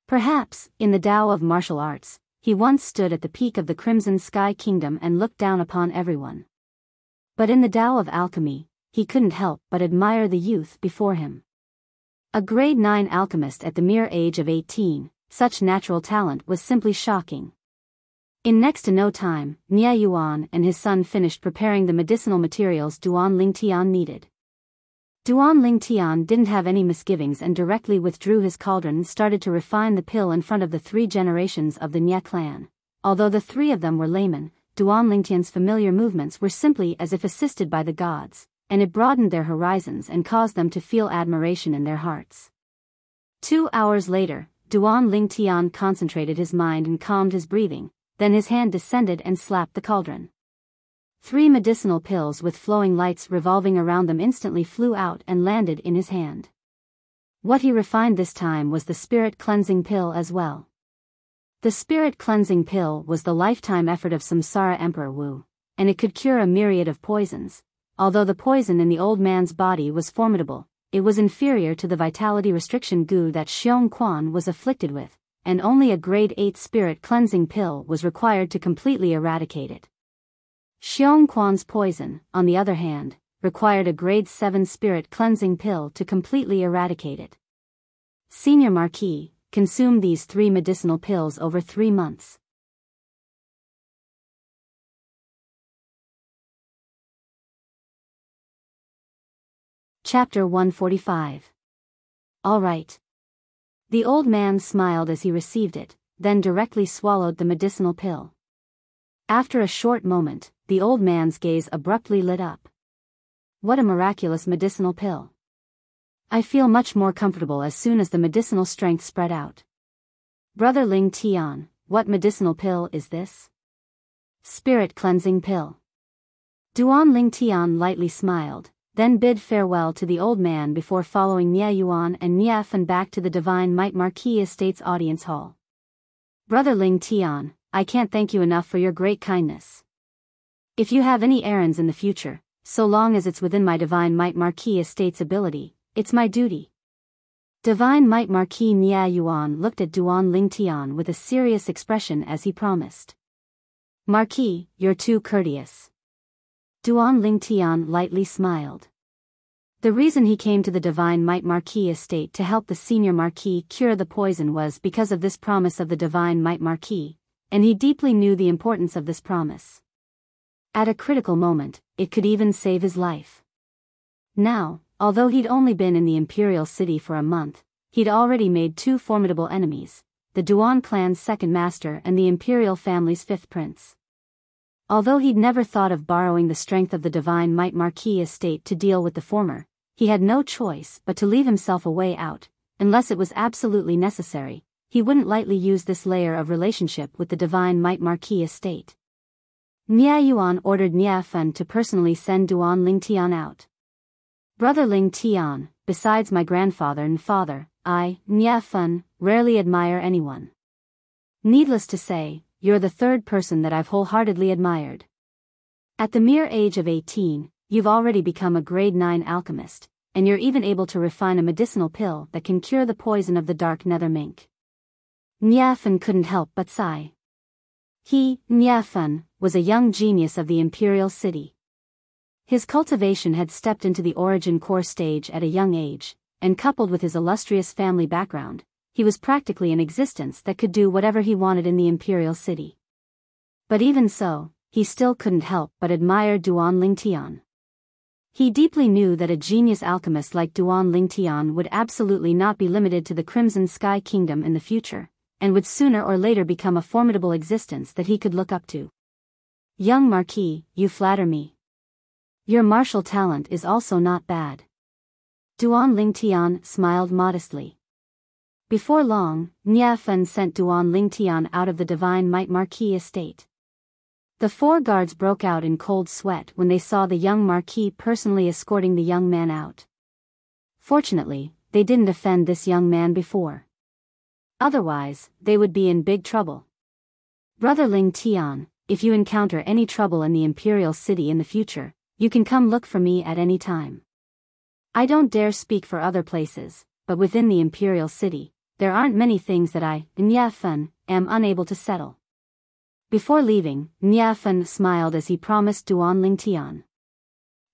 Perhaps, in the Tao of martial arts, he once stood at the peak of the Crimson Sky Kingdom and looked down upon everyone. But in the Tao of alchemy, he couldn't help but admire the youth before him. A grade 9 alchemist at the mere age of 18, such natural talent was simply shocking. In next to no time, Nie Yuan and his son finished preparing the medicinal materials Duan Ling Tian needed. Duan Ling Tian didn't have any misgivings and directly withdrew his cauldron and started to refine the pill in front of the 3 generations of the Nie clan. Although the 3 of them were laymen, Duan Ling Tian's familiar movements were simply as if assisted by the gods, and it broadened their horizons and caused them to feel admiration in their hearts. 2 hours later, Duan Ling Tian concentrated his mind and calmed his breathing. Then his hand descended and slapped the cauldron. 3 medicinal pills with flowing lights revolving around them instantly flew out and landed in his hand. What he refined this time was the spirit cleansing pill as well. The spirit cleansing pill was the lifetime effort of Samsara Emperor Wu, and it could cure a myriad of poisons. Although the poison in the old man's body was formidable, it was inferior to the vitality restriction goo that Xiong Quan was afflicted with, and only a grade 8 spirit cleansing pill was required to completely eradicate it. Xiong Quan's poison, on the other hand, required a grade 7 spirit cleansing pill to completely eradicate it. Senior Marquis, consume these 3 medicinal pills over 3 months. Chapter 145. All right. The old man smiled as he received it, then directly swallowed the medicinal pill. After a short moment, the old man's gaze abruptly lit up. What a miraculous medicinal pill. I feel much more comfortable as soon as the medicinal strength spread out. Brother Ling Tian, what medicinal pill is this? Spirit cleansing pill. Duan Ling Tian lightly smiled, then bid farewell to the old man before following Nie Yuan and Nie Fen back to the Divine Might Marquis Estate's audience hall. Brother Ling Tian, I can't thank you enough for your great kindness. If you have any errands in the future, so long as it's within my Divine Might Marquis Estate's ability, it's my duty. Divine Might Marquis Nie Yuan looked at Duan Ling Tian with a serious expression as he promised. Marquis, you're too courteous. Duan Ling Tian lightly smiled. The reason he came to the Divine Might Marquis estate to help the senior Marquis cure the poison was because of this promise of the Divine Might Marquis, and he deeply knew the importance of this promise. At a critical moment, it could even save his life. Now, although he'd only been in the Imperial City for a month, he'd already made 2 formidable enemies, the Duan clan's 2nd master and the Imperial family's 5th prince. Although he'd never thought of borrowing the strength of the Divine Might Marquis estate to deal with the former, he had no choice but to leave himself a way out. Unless it was absolutely necessary, he wouldn't lightly use this layer of relationship with the Divine Might Marquis estate. Nie Yuan ordered Nie Fen to personally send Duan Ling Tian out. Brother Ling Tian, besides my grandfather and father, I, Nie Fen, rarely admire anyone. Needless to say, you're the 3rd person that I've wholeheartedly admired. At the mere age of 18, you've already become a grade 9 alchemist, and you're even able to refine a medicinal pill that can cure the poison of the dark nether mink. Nie Fen couldn't help but sigh. He, Nie Fen, was a young genius of the Imperial City. His cultivation had stepped into the origin core stage at a young age, and coupled with his illustrious family background, he was practically an existence that could do whatever he wanted in the Imperial City. But even so, he still couldn't help but admire Duan Ling Tian. He deeply knew that a genius alchemist like Duan Lingtian would absolutely not be limited to the Crimson Sky Kingdom in the future, and would sooner or later become a formidable existence that he could look up to. Young Marquis, you flatter me. Your martial talent is also not bad. Duan Lingtian smiled modestly. Before long, Nye Fen sent Duan Lingtian out of the Divine Might Marquis estate. The 4 guards broke out in cold sweat when they saw the young Marquis personally escorting the young man out. Fortunately, they didn't offend this young man before. Otherwise, they would be in big trouble. Brother Lingtian, if you encounter any trouble in the Imperial City in the future, you can come look for me at any time. I don't dare speak for other places, but within the Imperial City, there aren't many things that I, Nye Fen, am unable to settle. Before leaving, Nye Fen smiled as he promised Duan Lingtian.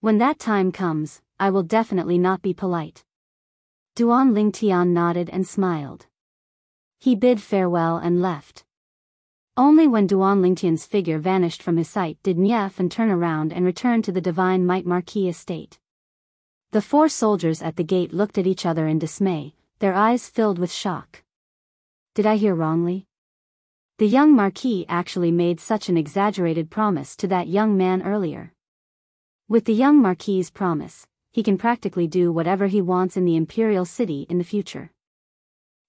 When that time comes, I will definitely not be polite. Duan Lingtian nodded and smiled. He bid farewell and left. Only when Duan Lingtian's figure vanished from his sight did Nye Fen turn around and return to the Divine Might Marquis estate. The 4 soldiers at the gate looked at each other in dismay, their eyes filled with shock. Did I hear wrongly? The young Marquis actually made such an exaggerated promise to that young man earlier. With the young Marquis's promise, he can practically do whatever he wants in the Imperial City in the future.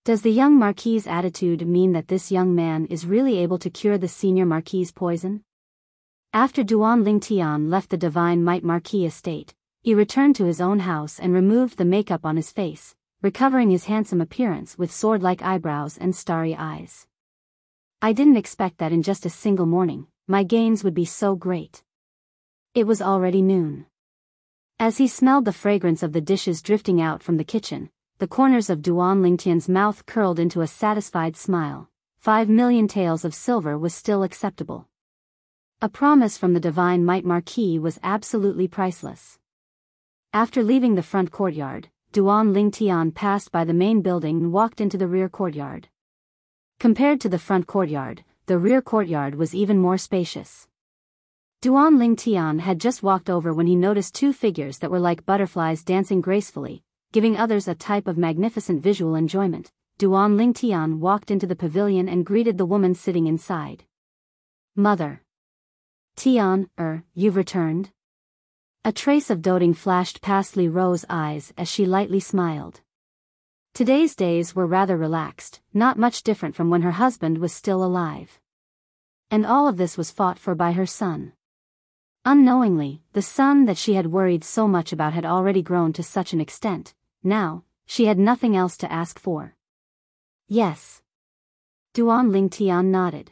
Does the young Marquis's attitude mean that this young man is really able to cure the senior Marquis's poison? After Duan Lingtian left the Divine Might Marquis estate, he returned to his own house and removed the makeup on his face, recovering his handsome appearance with sword-like eyebrows and starry eyes. I didn't expect that in just a single morning, my gains would be so great. It was already noon. As he smelled the fragrance of the dishes drifting out from the kitchen, the corners of Duan Lingtian's mouth curled into a satisfied smile. 5 million taels of silver was still acceptable. A promise from the Divine Might Marquis was absolutely priceless. After leaving the front courtyard, Duan Lingtian passed by the main building and walked into the rear courtyard. Compared to the front courtyard, the rear courtyard was even more spacious. Duan Lingtian had just walked over when he noticed 2 figures that were like butterflies dancing gracefully, giving others a type of magnificent visual enjoyment. Duan Lingtian walked into the pavilion and greeted the woman sitting inside. Mother. Tian, you've returned? A trace of doting flashed past Li Ro's eyes as she lightly smiled. Today's days were rather relaxed, not much different from when her husband was still alive. And all of this was fought for by her son. Unknowingly, the son that she had worried so much about had already grown to such an extent. Now, she had nothing else to ask for. Yes. Duan Lingtian nodded.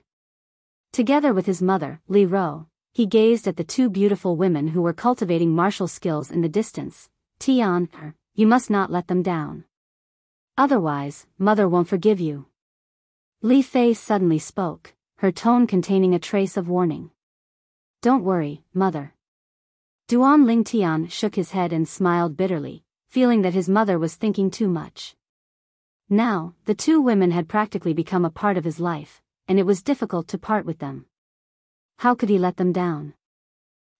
Together with his mother, Li Ro, he gazed at the 2 beautiful women who were cultivating martial skills in the distance. Tian, you must not let them down. Otherwise, mother won't forgive you. Li Fei suddenly spoke, her tone containing a trace of warning. Don't worry, mother. Duan Lingtian shook his head and smiled bitterly, feeling that his mother was thinking too much. Now, the 2 women had practically become a part of his life, and it was difficult to part with them. How could he let them down?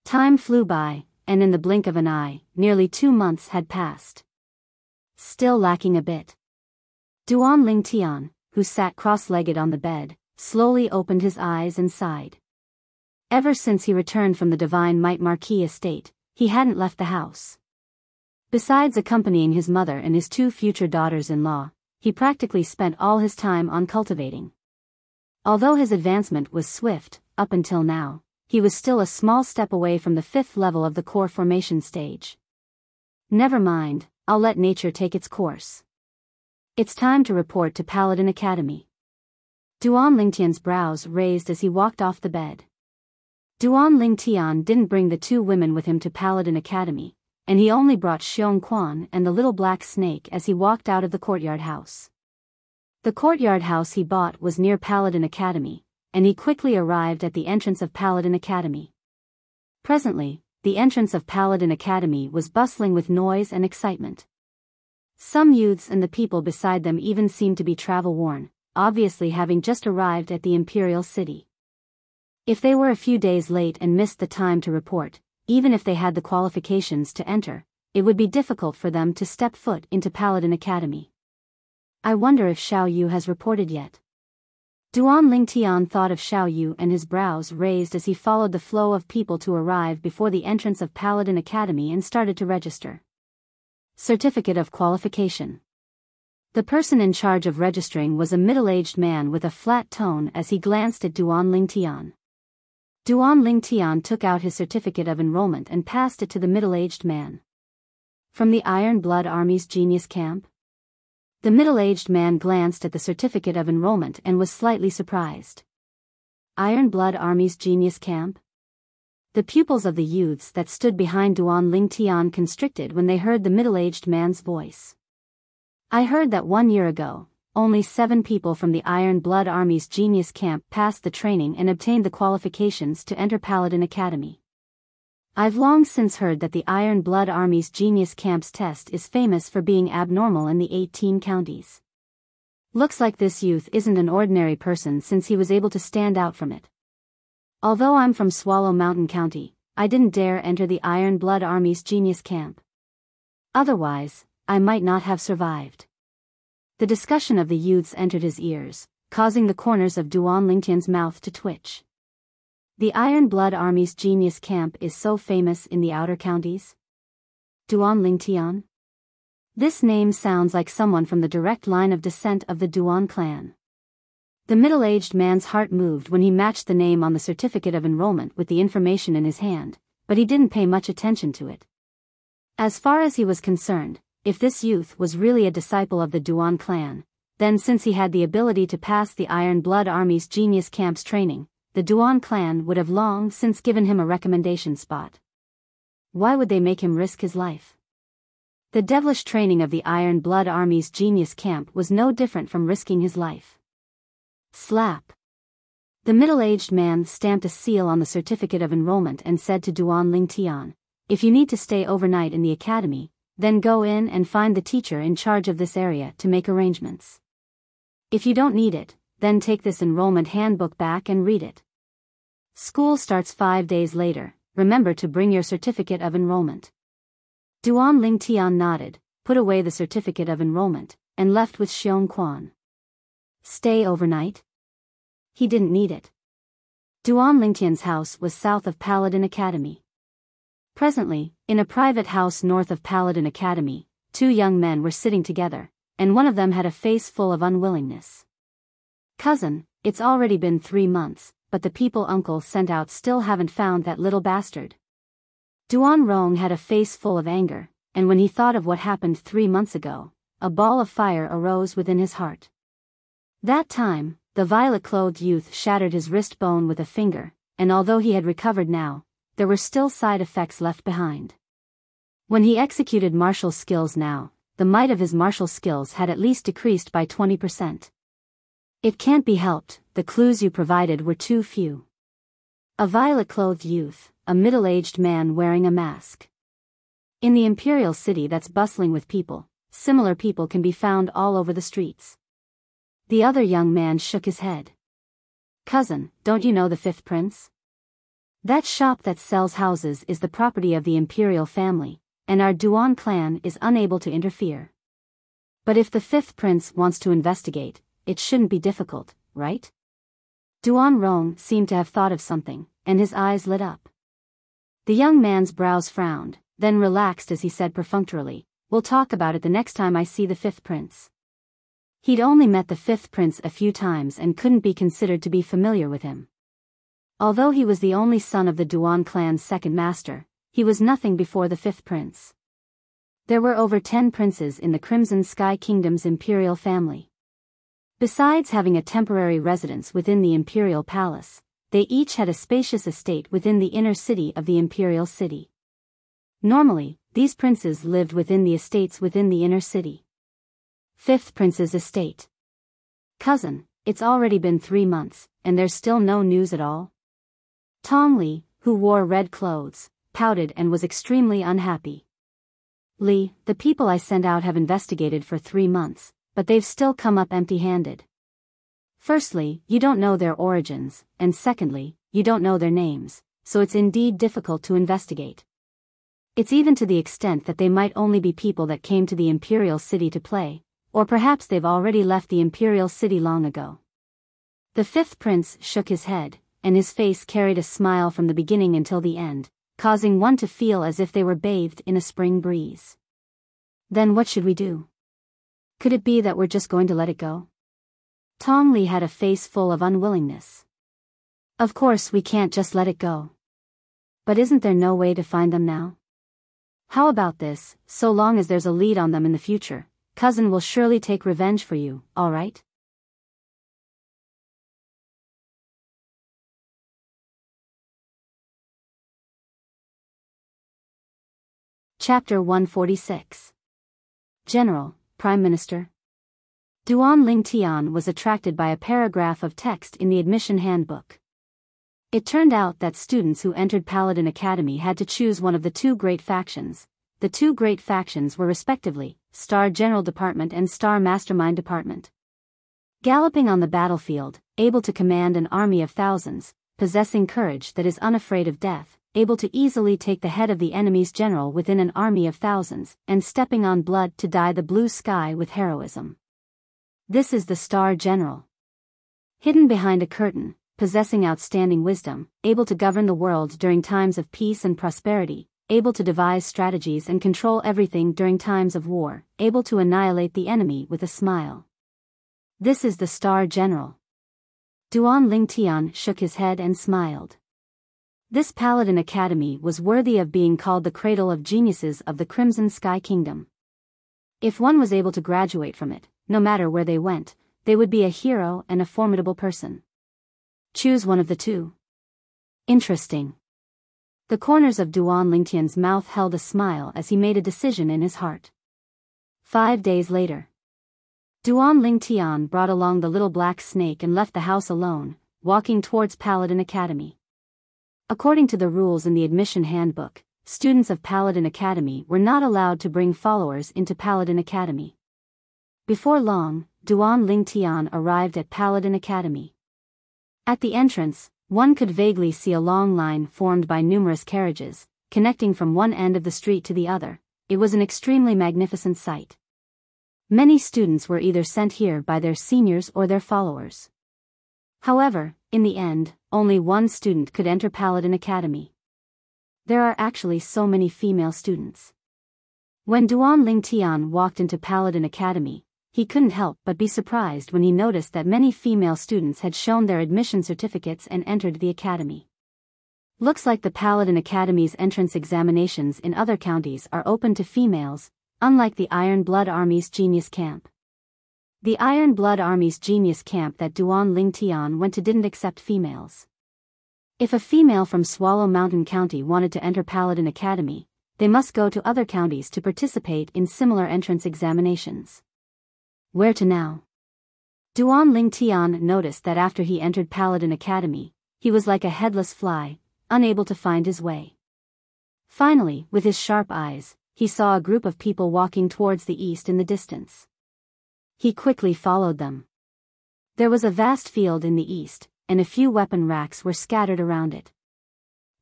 Time flew by, and in the blink of an eye, nearly 2 months had passed. Still lacking a bit. Duan Lingtian, who sat cross-legged on the bed, slowly opened his eyes and sighed. Ever since he returned from the Divine Might Marquis estate, he hadn't left the house. Besides accompanying his mother and his 2 future daughters-in-law, he practically spent all his time on cultivating. Although his advancement was swift, up until now, he was still a small step away from the 5th level of the core formation stage. Never mind, I'll let nature take its course. It's time to report to Paladin Academy. Duan Lingtian's brows raised as he walked off the bed. Duan Lingtian didn't bring the 2 women with him to Paladin Academy, and he only brought Xiong Quan and the little black snake as he walked out of the courtyard house. The courtyard house he bought was near Paladin Academy, and he quickly arrived at the entrance of Paladin Academy. Presently, the entrance of Paladin Academy was bustling with noise and excitement. Some youths and the people beside them even seemed to be travel-worn, obviously having just arrived at the Imperial City. If they were a few days late and missed the time to report, even if they had the qualifications to enter, it would be difficult for them to step foot into Paladin Academy. I wonder if Xiao Yu has reported yet. Duan Lingtian thought of Xiao Yu, and his brows raised as he followed the flow of people to arrive before the entrance of Paladin Academy and started to register. Certificate of Qualification. The person in charge of registering was a middle-aged man with a flat tone as he glanced at Duan Lingtian. Duan Lingtian took out his certificate of enrollment and passed it to the middle-aged man. From the Iron Blood Army's Genius Camp? The middle-aged man glanced at the certificate of enrollment and was slightly surprised. Iron Blood Army's Genius Camp? The pupils of the youths that stood behind Duan Lingtian constricted when they heard the middle-aged man's voice. I heard that 1 year ago, only 7 people from the Iron Blood Army's Genius Camp passed the training and obtained the qualifications to enter Paladin Academy. I've long since heard that the Iron Blood Army's Genius Camp's test is famous for being abnormal in the 18 counties. Looks like this youth isn't an ordinary person since he was able to stand out from it. Although I'm from Swallow Mountain County, I didn't dare enter the Iron Blood Army's Genius Camp. Otherwise, I might not have survived. The discussion of the youths entered his ears, causing the corners of Duan Lingtian's mouth to twitch. The Iron Blood Army's Genius Camp is so famous in the outer counties? Duan Lingtian? This name sounds like someone from the direct line of descent of the Duan clan. The middle-aged man's heart moved when he matched the name on the certificate of enrollment with the information in his hand, but he didn't pay much attention to it. As far as he was concerned, if this youth was really a disciple of the Duan clan, then since he had the ability to pass the Iron Blood Army's Genius Camp's training, the Duan clan would have long since given him a recommendation spot. Why would they make him risk his life? The devilish training of the Iron Blood Army's Genius Camp was no different from risking his life. Slap. The middle-aged man stamped a seal on the certificate of enrollment and said to Duan Lingtian, "If you need to stay overnight in the academy, then go in and find the teacher in charge of this area to make arrangements. If you don't need it, then take this enrollment handbook back and read it. School starts 5 days later, remember to bring your certificate of enrollment." Duan Lingtian nodded, put away the certificate of enrollment, and left with Xiong Quan. Stay overnight? He didn't need it. Duan Lingtian's house was south of Paladin Academy. Presently, in a private house north of Paladin Academy, 2 young men were sitting together, and one of them had a face full of unwillingness. "Cousin, it's already been 3 months, but the people uncle sent out still haven't found that little bastard." Duan Rong had a face full of anger, and when he thought of what happened 3 months ago, a ball of fire arose within his heart. That time, the violet-clothed youth shattered his wrist bone with a finger, and although he had recovered now, there were still side effects left behind. When he executed martial skills now, the might of his martial skills had at least decreased by 20%. It can't be helped, the clues you provided were too few. A violet-clothed youth, a middle-aged man wearing a mask. In the imperial city that's bustling with people, similar people can be found all over the streets. The other young man shook his head. "Cousin, don't you know the 5th prince? That shop that sells houses is the property of the imperial family, and our Duan clan is unable to interfere. But if the 5th prince wants to investigate, it shouldn't be difficult, right?" Duan Rong seemed to have thought of something, and his eyes lit up. The young man's brows frowned, then relaxed as he said perfunctorily, "We'll talk about it the next time I see the 5th prince." He'd only met the 5th prince a few times and couldn't be considered to be familiar with him. Although he was the only son of the Duan clan's second master, he was nothing before the 5th prince. There were over 10 princes in the Crimson Sky Kingdom's imperial family. Besides having a temporary residence within the imperial palace, they each had a spacious estate within the inner city of the imperial city. Normally, these princes lived within the estates within the inner city. 5th prince's estate. "Cousin, it's already been 3 months, and there's still no news at all?" Tong Li, who wore red clothes, pouted and was extremely unhappy. "Li, the people I sent out have investigated for 3 months, but they've still come up empty-handed. Firstly, you don't know their origins, and secondly, you don't know their names, so it's indeed difficult to investigate. It's even to the extent that they might only be people that came to the Imperial City to play, or perhaps they've already left the Imperial City long ago. The fifth prince shook his head, and his face carried a smile from the beginning until the end, causing one to feel as if they were bathed in a spring breeze. Then what should we do? Could it be that we're just going to let it go? Tong Li had a face full of unwillingness. Of course we can't just let it go. But isn't there no way to find them now? How about this, so long as there's a lead on them in the future, cousin will surely take revenge for you, alright? Chapter 146. General, Prime Minister. Duan Lingtian was attracted by a paragraph of text in the admission handbook. It turned out that students who entered Paladin Academy had to choose one of the two great factions. The two great factions were respectively, Star General Department and Star Mastermind Department. Galloping on the battlefield, able to command an army of thousands, possessing courage that is unafraid of death, able to easily take the head of the enemy's general within an army of thousands, and stepping on blood to dye the blue sky with heroism. This is the Star General. Hidden behind a curtain, possessing outstanding wisdom, able to govern the world during times of peace and prosperity, able to devise strategies and control everything during times of war, able to annihilate the enemy with a smile. This is the Star General. Duan Lingtian shook his head and smiled. This Paladin Academy was worthy of being called the cradle of geniuses of the Crimson Sky Kingdom. If one was able to graduate from it, no matter where they went, they would be a hero and a formidable person. Choose one of the two. Interesting. The corners of Duan Lingtian's mouth held a smile as he made a decision in his heart. 5 days later. Duan Lingtian brought along the little black snake and left the house alone, walking towards Paladin Academy. According to the rules in the admission handbook, students of Paladin Academy were not allowed to bring followers into Paladin Academy. Before long, Duan Lingtian arrived at Paladin Academy. At the entrance, one could vaguely see a long line formed by numerous carriages, connecting from one end of the street to the other. It was an extremely magnificent sight. Many students were either sent here by their seniors or their followers. However, in the end, only one student could enter Paladin Academy. There are actually so many female students. When Duan Lingtian walked into Paladin Academy, he couldn't help but be surprised when he noticed that many female students had shown their admission certificates and entered the academy. Looks like the Paladin Academy's entrance examinations in other counties are open to females, unlike the Iron Blood Army's Genius Camp. The Iron Blood Army's Genius Camp that Duan Lingtian went to didn't accept females. If a female from Swallow Mountain County wanted to enter Paladin Academy, they must go to other counties to participate in similar entrance examinations. Where to now? Duan Lingtian noticed that after he entered Paladin Academy, he was like a headless fly, unable to find his way. Finally, with his sharp eyes, he saw a group of people walking towards the east in the distance. He quickly followed them. There was a vast field in the east, and a few weapon racks were scattered around it.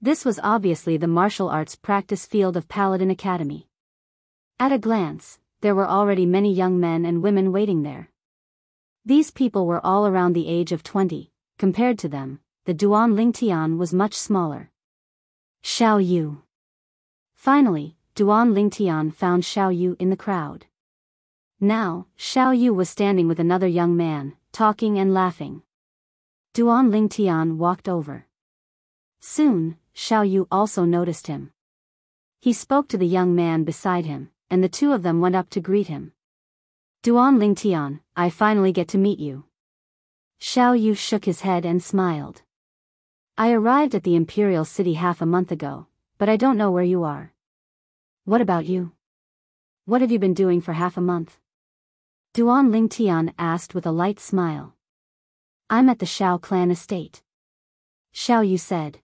This was obviously the martial arts practice field of Paladin Academy. At a glance, there were already many young men and women waiting there. These people were all around the age of 20, compared to them, the Duan Lingtian was much smaller. Xiao Yu. Finally, Duan Lingtian found Xiao Yu in the crowd. Now, Xiao Yu was standing with another young man, talking and laughing. Duan Lingtian walked over. Soon, Xiao Yu also noticed him. He spoke to the young man beside him, and the two of them went up to greet him. Duan Lingtian, I finally get to meet you. Xiao Yu shook his head and smiled. I arrived at the Imperial City half a month ago, but I don't know where you are. What about you? What have you been doing for half a month? Duan Lingtian asked with a light smile. I'm at the Shao clan estate. Xiao Yu said.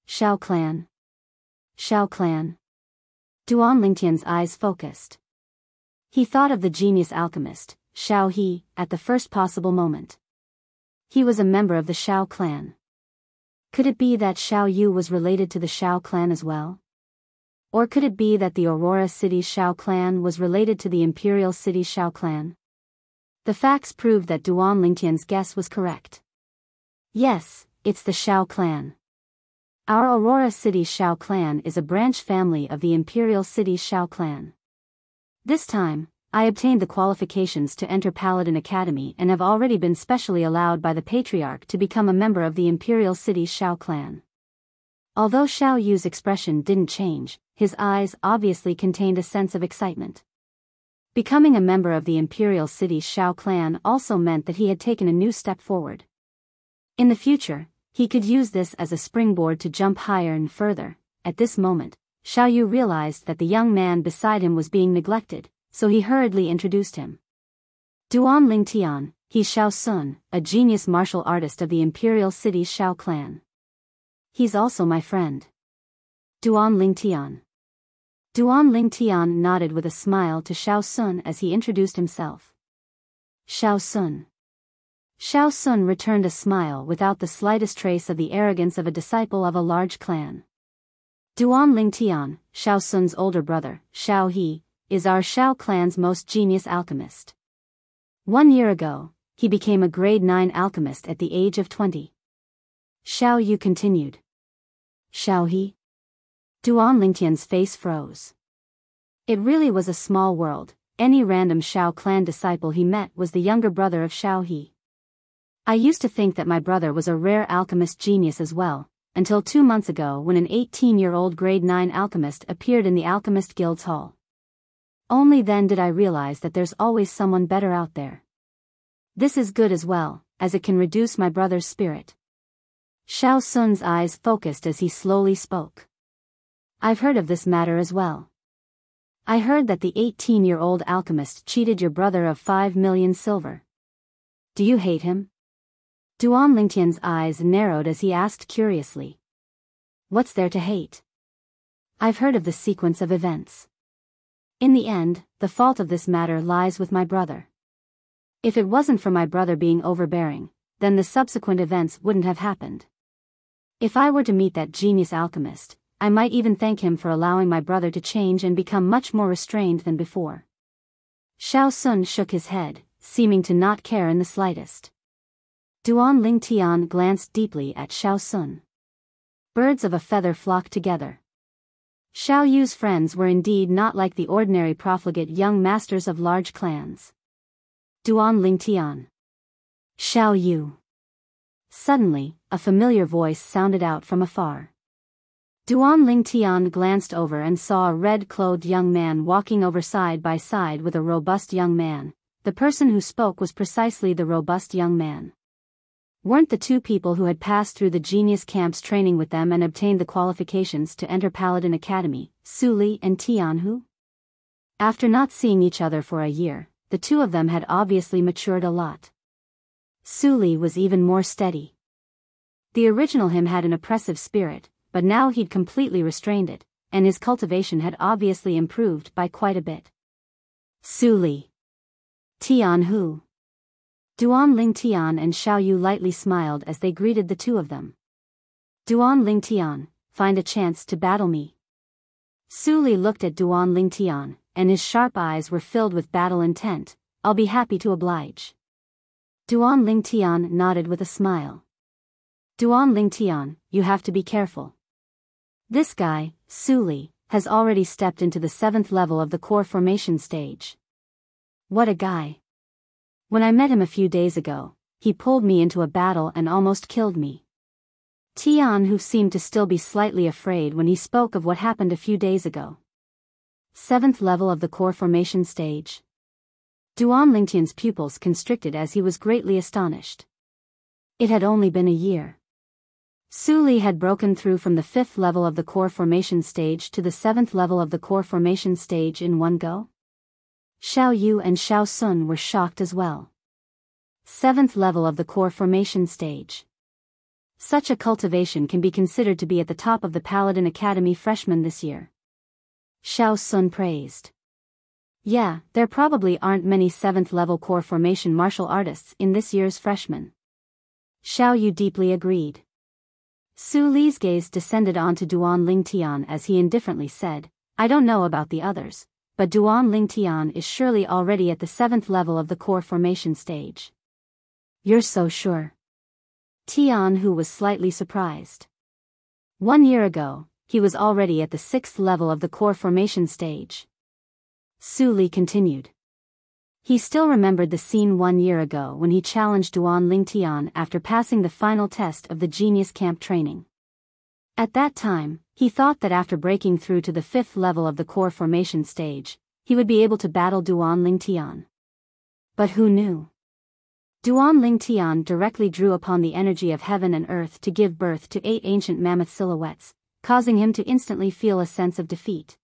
Shao clan. Shao clan. Duan Lingtian's eyes focused. He thought of the genius alchemist, Shao He, at the first possible moment. He was a member of the Shao clan. Could it be that Xiao Yu was related to the Xiao clan as well? Or could it be that the Aurora City's Xiao clan was related to the Imperial City's Xiao clan? The facts proved that Duan Lingtian's guess was correct. Yes, it's the Xiao clan. Our Aurora City's Xiao clan is a branch family of the Imperial City's Xiao clan. This time, I obtained the qualifications to enter Paladin Academy and have already been specially allowed by the Patriarch to become a member of the Imperial City's Xiao clan. Although Xiao Yu's expression didn't change, his eyes obviously contained a sense of excitement. Becoming a member of the Imperial City's Xiao clan also meant that he had taken a new step forward. In the future, he could use this as a springboard to jump higher and further. At this moment, Xiao Yu realized that the young man beside him was being neglected, so he hurriedly introduced him. Duan Lingtian, he's Xiao Sun, a genius martial artist of the Imperial City's Xiao clan. He's also my friend. Duan Lingtian. Duan Lingtian nodded with a smile to Xiao Sun as he introduced himself. Xiao Sun. Xiao Sun returned a smile without the slightest trace of the arrogance of a disciple of a large clan. Duan Lingtian, Xiao Sun's older brother, Xiao He, is our Xiao clan's most genius alchemist. 1 year ago, he became a grade 9 alchemist at the age of 20. Xiao Yu continued. Xiao He? Duan Lingtian's face froze. It really was a small world. Any random Xiao clan disciple he met was the younger brother of Xiao He. I used to think that my brother was a rare alchemist genius as well, until 2 months ago when an 18-year-old grade 9 alchemist appeared in the Alchemist Guild's hall. Only then did I realize that there's always someone better out there. This is good as well, as it can reduce my brother's spirit. Xiao Sun's eyes focused as he slowly spoke. I've heard of this matter as well. I heard that the 18-year-old alchemist cheated your brother of 5 million silver. Do you hate him? Duan Lingtian's eyes narrowed as he asked curiously. What's there to hate? I've heard of the sequence of events. In the end, the fault of this matter lies with my brother. If it wasn't for my brother being overbearing, then the subsequent events wouldn't have happened. If I were to meet that genius alchemist, I might even thank him for allowing my brother to change and become much more restrained than before. Xiao Sun shook his head, seeming to not care in the slightest. Duan Lingtian glanced deeply at Xiao Sun. Birds of a feather flocked together. Xiao Yu's friends were indeed not like the ordinary profligate young masters of large clans. Duan Lingtian. Xiao Yu. Suddenly, a familiar voice sounded out from afar. Duan Lingtian glanced over and saw a red-clothed young man walking over side by side with a robust young man. The person who spoke was precisely the robust young man. Weren't the two people who had passed through the genius camp's training with them and obtained the qualifications to enter Paladin Academy, Su Li and Tianhu? After not seeing each other for a year, the two of them had obviously matured a lot. Su Li was even more steady. The original him had an oppressive spirit, but now he'd completely restrained it, and his cultivation had obviously improved by quite a bit. Su Li. Tianhu. Duan Lingtian and Xiao Yu lightly smiled as they greeted the two of them. Duan Lingtian, find a chance to battle me. Su Li looked at Duan Lingtian, and his sharp eyes were filled with battle intent. I'll be happy to oblige. Duan Lingtian nodded with a smile. Duan Lingtian, you have to be careful. This guy, Su Li, has already stepped into the 7th level of the core formation stage. What a guy. When I met him a few days ago, he pulled me into a battle and almost killed me. Tianhu seemed to still be slightly afraid when he spoke of what happened a few days ago. 7th level of the core formation stage. Duan Lingtian's pupils constricted as he was greatly astonished. It had only been a year. Su Li had broken through from the 5th level of the core formation stage to the 7th level of the core formation stage in one go? Xiao Yu and Xiao Sun were shocked as well. 7th level of the core formation stage. Such a cultivation can be considered to be at the top of the Paladin Academy freshmen this year. Xiao Sun praised. Yeah, there probably aren't many 7th level core formation martial artists in this year's freshmen. Xiao Yu deeply agreed. Su Li's gaze descended onto Duan Lingtian as he indifferently said, I don't know about the others, but Duan Lingtian is surely already at the 7th level of the core formation stage. You're so sure? Tian Hu was slightly surprised. 1 year ago, he was already at the 6th level of the core formation stage. Su Li continued. He still remembered the scene 1 year ago when he challenged Duan Lingtian after passing the final test of the Genius Camp training. At that time, he thought that after breaking through to the 5th level of the core formation stage, he would be able to battle Duan Lingtian. But who knew? Duan Lingtian directly drew upon the energy of heaven and earth to give birth to 8 ancient mammoth silhouettes, causing him to instantly feel a sense of defeat.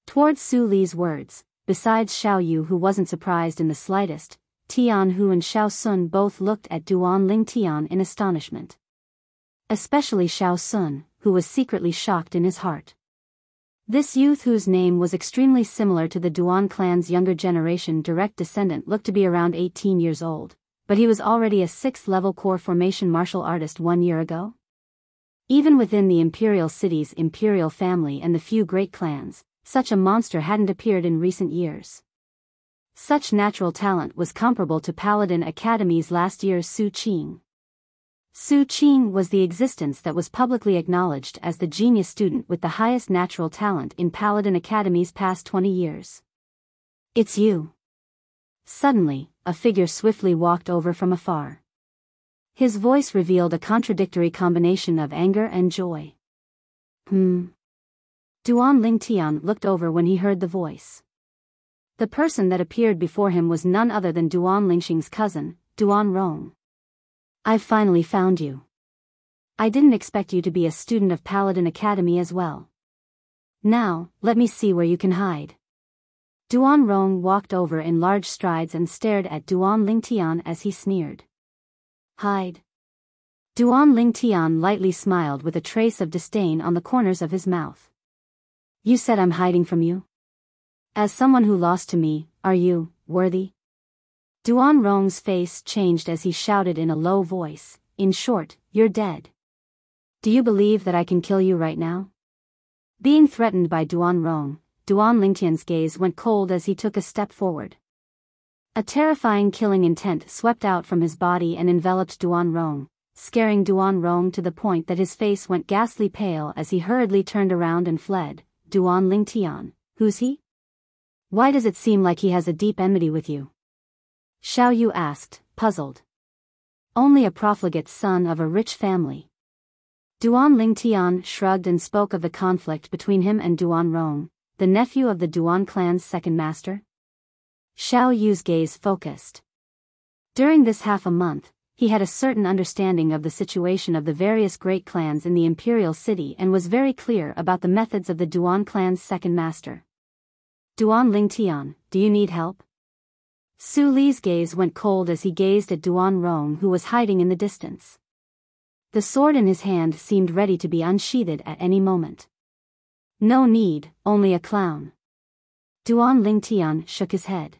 Towards Su Li's words, besides Xiao Yu who wasn't surprised in the slightest, Tian Hu and Xiao Sun both looked at Duan Lingtian in astonishment. Especially Xiao Sun, who was secretly shocked in his heart. This youth whose name was extremely similar to the Duan clan's younger generation direct descendant looked to be around 18 years old, but he was already a 6th level core formation martial artist 1 year ago? Even within the imperial city's imperial family and the few great clans, such a monster hadn't appeared in recent years. Such natural talent was comparable to Paladin Academy's last year's Su Qing. Su Qing was the existence that was publicly acknowledged as the genius student with the highest natural talent in Paladin Academy's past 20 years. It's you. Suddenly, a figure swiftly walked over from afar. His voice revealed a contradictory combination of anger and joy. Duan Lingtian looked over when he heard the voice. The person that appeared before him was none other than Duan Lingxing's cousin, Duan Rong. I've finally found you. I didn't expect you to be a student of Paladin Academy as well. Now, let me see where you can hide. Duan Rong walked over in large strides and stared at Duan Lingtian as he sneered. Hide. Duan Lingtian lightly smiled with a trace of disdain on the corners of his mouth. You said I'm hiding from you? As someone who lost to me, are you worthy? Duan Rong's face changed as he shouted in a low voice, in short, you're dead. Do you believe that I can kill you right now? Being threatened by Duan Rong, Duan Lingtian's gaze went cold as he took a step forward. A terrifying killing intent swept out from his body and enveloped Duan Rong, scaring Duan Rong to the point that his face went ghastly pale as he hurriedly turned around and fled. Duan Lingtian, who's he? Why does it seem like he has a deep enmity with you? Xiao Yu asked, puzzled. Only a profligate son of a rich family. Duan Lingtian shrugged and spoke of the conflict between him and Duan Rong, the nephew of the Duan clan's second master. Xiao Yu's gaze focused. During this half a month, he had a certain understanding of the situation of the various great clans in the imperial city and was very clear about the methods of the Duan clan's second master. Duan Lingtian, do you need help? Su Li's gaze went cold as he gazed at Duan Rong who was hiding in the distance. The sword in his hand seemed ready to be unsheathed at any moment. No need, only a clown. Duan Lingtian shook his head.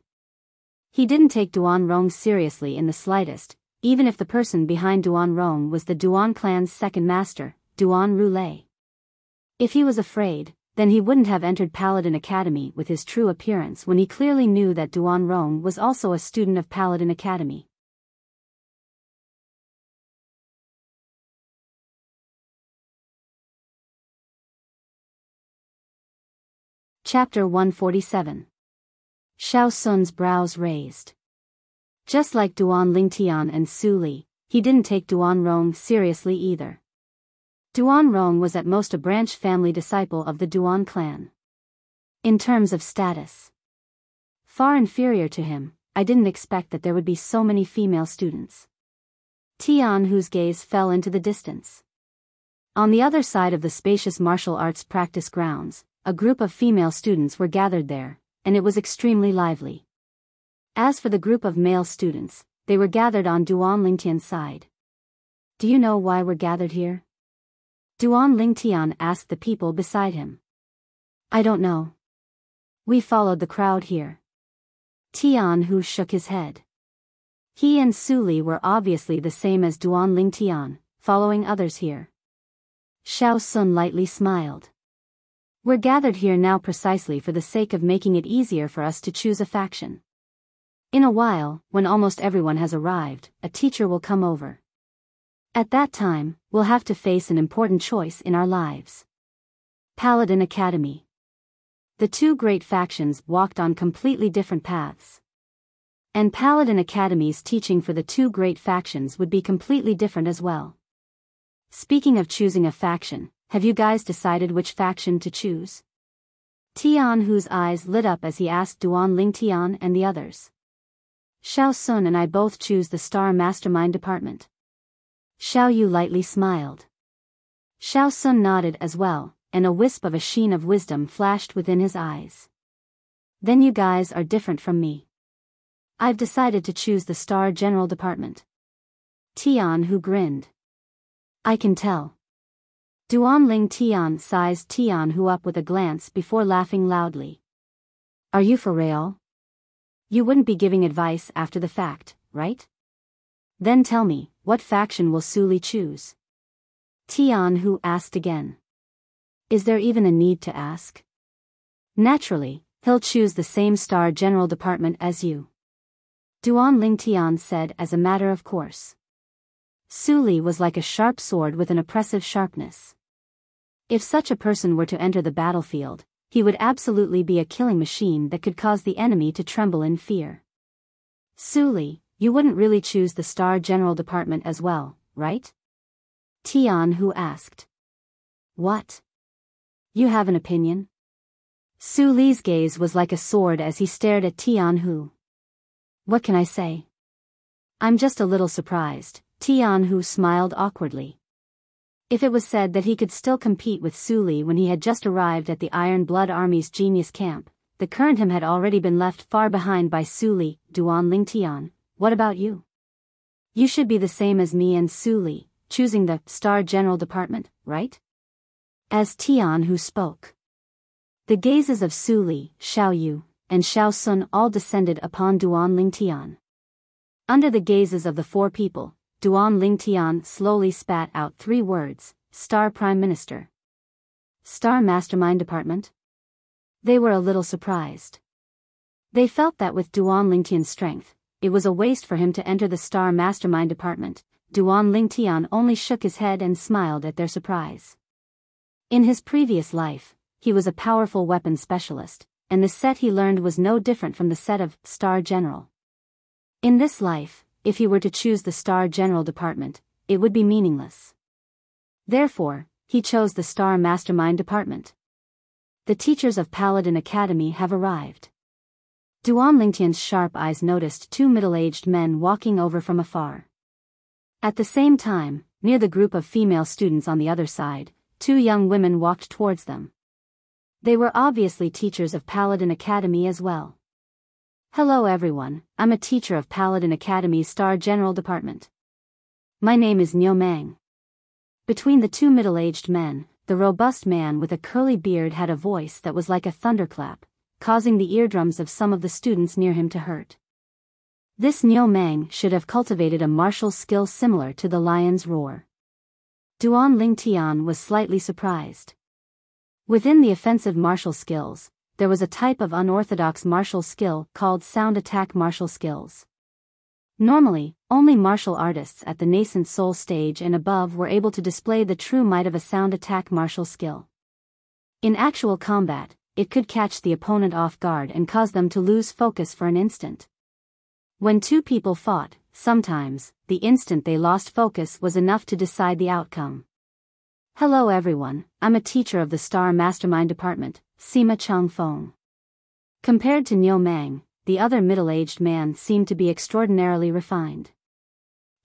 He didn't take Duan Rong seriously in the slightest, even if the person behind Duan Rong was the Duan clan's second master, Duan Roulet. If he was afraid, then he wouldn't have entered Paladin Academy with his true appearance when he clearly knew that Duan Rong was also a student of Paladin Academy. Chapter 147. Xiao Sun's brows raised. Just like Duan Lingtian and Su Li, he didn't take Duan Rong seriously either. Duan Rong was at most a branch family disciple of the Duan clan. In terms of status, far inferior to him, I didn't expect that there would be so many female students. Tian Hu's gaze fell into the distance. On the other side of the spacious martial arts practice grounds, a group of female students were gathered there, and it was extremely lively. As for the group of male students, they were gathered on Duan Lingtian's side. Do you know why we're gathered here? Duan Lingtian asked the people beside him. I don't know. We followed the crowd here. Tian Hu shook his head. He and Su Li were obviously the same as Duan Lingtian, following others here. Xiao Sun lightly smiled. We're gathered here now precisely for the sake of making it easier for us to choose a faction. In a while, when almost everyone has arrived, a teacher will come over. At that time, we'll have to face an important choice in our lives. Paladin Academy. The two great factions walked on completely different paths. And Paladin Academy's teaching for the two great factions would be completely different as well. Speaking of choosing a faction, have you guys decided which faction to choose? Tian Hu's eyes lit up as he asked Duan Ling Tian and the others. Xiao Sun and I both choose the Star Mastermind Department. Xiao Yu lightly smiled. Xiao Sun nodded as well, and a wisp of a sheen of wisdom flashed within his eyes. Then you guys are different from me. I've decided to choose the Star General Department. Tian Hu grinned. I can tell. Duan Ling Tian sized Tian Hu up with a glance before laughing loudly. Are you for real? You wouldn't be giving advice after the fact, right? Then tell me, what faction will Su Li choose? Tian Hu asked again. Is there even a need to ask? Naturally, he'll choose the same Star General Department as you. Duan Ling Tian said as a matter of course. Su Li was like a sharp sword with an oppressive sharpness. If such a person were to enter the battlefield, he would absolutely be a killing machine that could cause the enemy to tremble in fear. Su Li, you wouldn't really choose the Star General Department as well, right? Tian Hu asked. What? You have an opinion? Su Li's gaze was like a sword as he stared at Tian Hu. What can I say? I'm just a little surprised. Tian Hu smiled awkwardly. If it was said that he could still compete with Su Li when he had just arrived at the Iron Blood Army's genius camp, the current him had already been left far behind by Su Li. Duan Ling Tian, what about you? You should be the same as me and Su Li, choosing the Star General Department, right? As Tian Hu spoke. The gazes of Su Li, Xiao Yu, and Xiao Sun all descended upon Duan Ling Tian. Under the gazes of the four people, Duan Ling Tian slowly spat out 3 words, Star Prime Minister. Star Mastermind Department? They were a little surprised. They felt that with Duan Ling Tian's strength, it was a waste for him to enter the Star Mastermind Department. Duan Ling Tian only shook his head and smiled at their surprise. In his previous life, he was a powerful weapons specialist, and the set he learned was no different from the set of Star General. In this life, if he were to choose the Star General Department, it would be meaningless. Therefore, he chose the Star Mastermind Department. The teachers of Paladin Academy have arrived. Duan Lingtian's sharp eyes noticed 2 middle-aged men walking over from afar. At the same time, near the group of female students on the other side, 2 young women walked towards them. They were obviously teachers of Paladin Academy as well. Hello everyone, I'm a teacher of Paladin Academy's Star General Department. My name is Niu Mang. Between the 2 middle-aged men, the robust man with a curly beard had a voice that was like a thunderclap, causing the eardrums of some of the students near him to hurt. This Niu Mang should have cultivated a martial skill similar to the lion's roar. Duan Ling Tian was slightly surprised. Within the offensive martial skills, there was a type of unorthodox martial skill called sound attack martial skills. Normally, only martial artists at the nascent soul stage and above were able to display the true might of a sound attack martial skill. In actual combat, it could catch the opponent off guard and cause them to lose focus for an instant. When 2 people fought, sometimes, the instant they lost focus was enough to decide the outcome. Hello everyone, I'm a teacher of the Star Mastermind Department, Sima Changfeng. Compared to Niu Mang, the other middle-aged man seemed to be extraordinarily refined.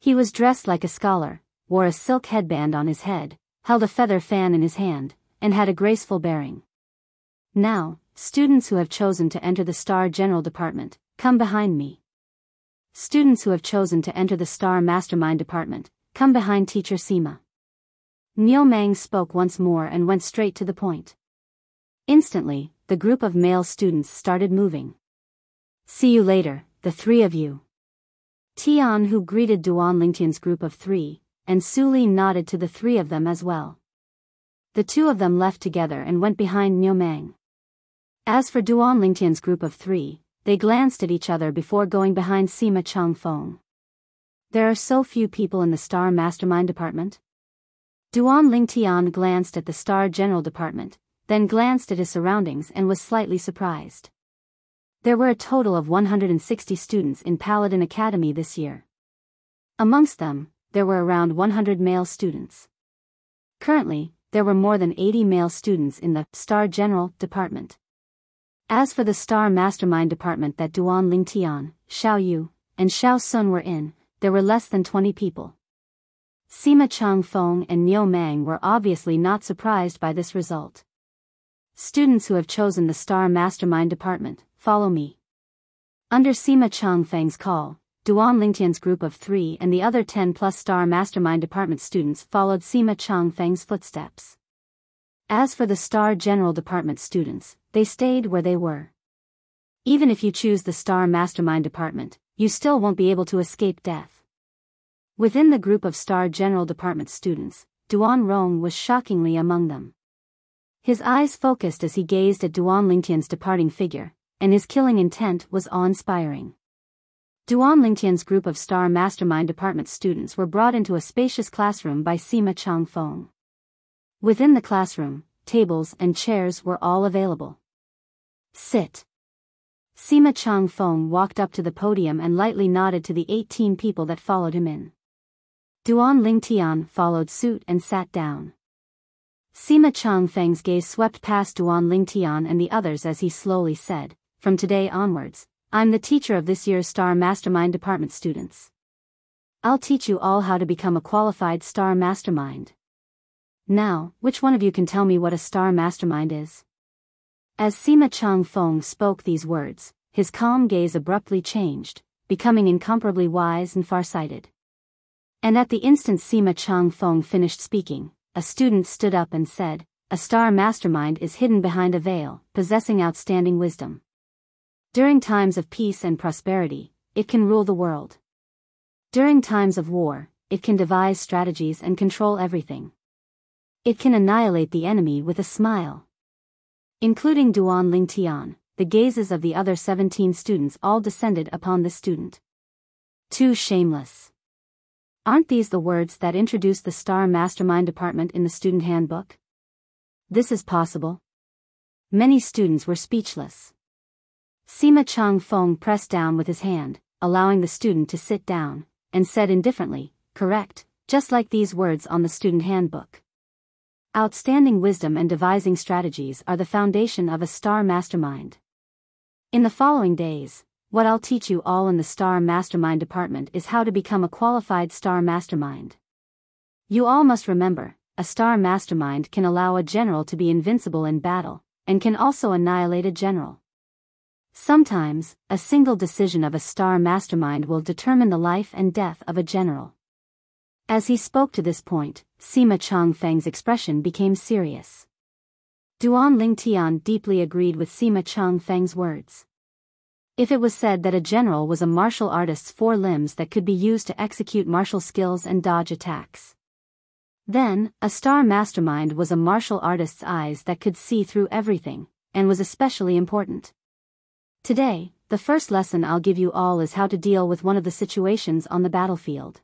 He was dressed like a scholar, wore a silk headband on his head, held a feather fan in his hand, and had a graceful bearing. Now, students who have chosen to enter the Star General Department, come behind me. Students who have chosen to enter the Star Mastermind Department, come behind Teacher Sima. Niu Mang spoke once more and went straight to the point. Instantly, the group of male students started moving. See you later, the 3 of you. Tian Hu greeted Duan Lingtian's group of 3, and Su Li nodded to the 3 of them as well. The two of them left together and went behind Niu Mang. As for Duan Lingtian's group of 3, they glanced at each other before going behind Sima Changfeng. There are so few people in the Star Mastermind Department. Duan Lingtian glanced at the Star General Department, then glanced at his surroundings and was slightly surprised. There were a total of 160 students in Paladin Academy this year. Amongst them, there were around 100 male students. Currently, there were more than 80 male students in the Star General Department. As for the Star Mastermind Department that Duan Lingtian, Xiao Yu, and Xiao Sun were in, there were less than 20 people. Sima Changfeng and Niu Mang were obviously not surprised by this result. Students who have chosen the Star Mastermind Department, follow me. Under Sima Changfeng's call, Duan Lingtian's group of 3 and the other 10+ Star Mastermind Department students followed Sima Changfeng's footsteps. As for the Star General Department students, they stayed where they were. Even if you choose the Star Mastermind Department, you still won't be able to escape death. Within the group of Star General Department students, Duan Rong was shockingly among them. His eyes focused as he gazed at Duan Lingtian's departing figure, and his killing intent was awe-inspiring. Duan Lingtian's group of Star Mastermind Department students were brought into a spacious classroom by Sima Changfeng. Within the classroom, tables and chairs were all available. Sit. Sima Changfeng walked up to the podium and lightly nodded to the 18 people that followed him in. Duan Lingtian followed suit and sat down. Sima Changfeng's gaze swept past Duan Lingtian and the others as he slowly said, "From today onwards, I'm the teacher of this year's Star Mastermind Department students. I'll teach you all how to become a qualified Star Mastermind. Now, which one of you can tell me what a Star Mastermind is?" As Sima Changfeng spoke these words, his calm gaze abruptly changed, becoming incomparably wise and farsighted. And at the instant Sima Changfeng finished speaking, a student stood up and said, "A Star Mastermind is hidden behind a veil, possessing outstanding wisdom. During times of peace and prosperity, it can rule the world. During times of war, it can devise strategies and control everything. It can annihilate the enemy with a smile." Including Duan Lingtian, the gazes of the other 17 students all descended upon this student. Too shameless. Aren't these the words that introduced the Star Mastermind Department in the student handbook? This is possible. Many students were speechless. Sima Changfeng pressed down with his hand, allowing the student to sit down, and said indifferently, "Correct, just like these words on the student handbook. Outstanding wisdom and devising strategies are the foundation of a Star Mastermind. In the following days, what I'll teach you all in the Star Mastermind Department is how to become a qualified Star Mastermind. You all must remember, a Star Mastermind can allow a general to be invincible in battle, and can also annihilate a general. Sometimes, a single decision of a Star Mastermind will determine the life and death of a general." As he spoke to this point, Sima Changfeng's expression became serious. Duan Lingtian deeply agreed with Sima Changfeng's words. If it was said that a general was a martial artist's 4 limbs that could be used to execute martial skills and dodge attacks, then, a Star Mastermind was a martial artist's eyes that could see through everything, and was especially important. Today, the first lesson I'll give you all is how to deal with one of the situations on the battlefield.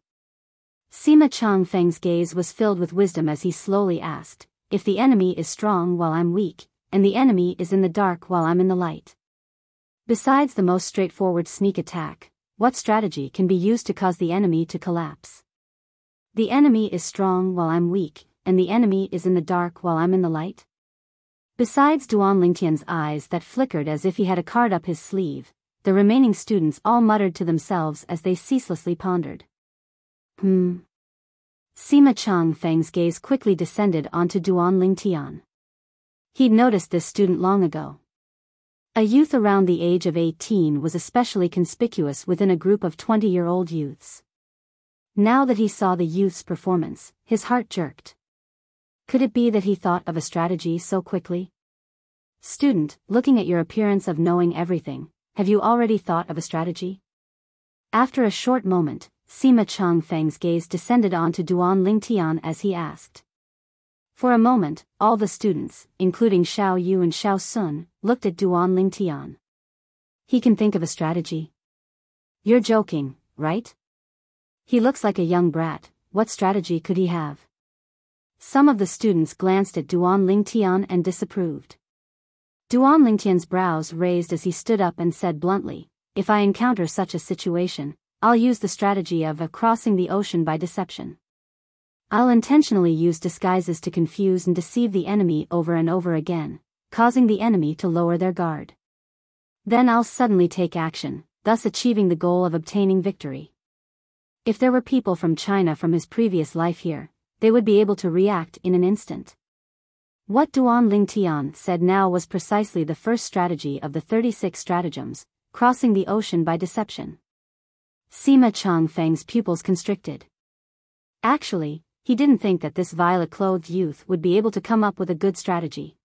Sima Changfeng's gaze was filled with wisdom as he slowly asked, "If the enemy is strong while I'm weak, and the enemy is in the dark while I'm in the light? Besides the most straightforward sneak attack, what strategy can be used to cause the enemy to collapse? The enemy is strong while I'm weak, and the enemy is in the dark while I'm in the light?" Besides Duan Lingtian's eyes that flickered as if he had a card up his sleeve, the remaining students all muttered to themselves as they ceaselessly pondered. Sima Changfeng's gaze quickly descended onto Duan Lingtian. He'd noticed this student long ago. A youth around the age of 18 was especially conspicuous within a group of 20-year-old youths. Now that he saw the youth's performance, his heart jerked. Could it be that he thought of a strategy so quickly? Student, looking at your appearance of knowing everything, have you already thought of a strategy? After a short moment, Sima Changfeng's gaze descended onto Duan Lingtian as he asked. For a moment, all the students, including Xiao Yu and Xiao Sun, looked at Duan Lingtian. He can think of a strategy? You're joking, right? He looks like a young brat, what strategy could he have? Some of the students glanced at Duan Lingtian and disapproved. Duan Lingtian's brows raised as he stood up and said bluntly, if I encounter such a situation, I'll use the strategy of crossing the ocean by deception. I'll intentionally use disguises to confuse and deceive the enemy over and over again, causing the enemy to lower their guard. Then I'll suddenly take action, thus achieving the goal of obtaining victory. If there were people from China from his previous life here, they would be able to react in an instant. What Duan Lingtian said now was precisely the first strategy of the 36 stratagems, crossing the ocean by deception. Sima Changfeng's pupils constricted. Actually, he didn't think that this violet-clothed youth would be able to come up with a good strategy.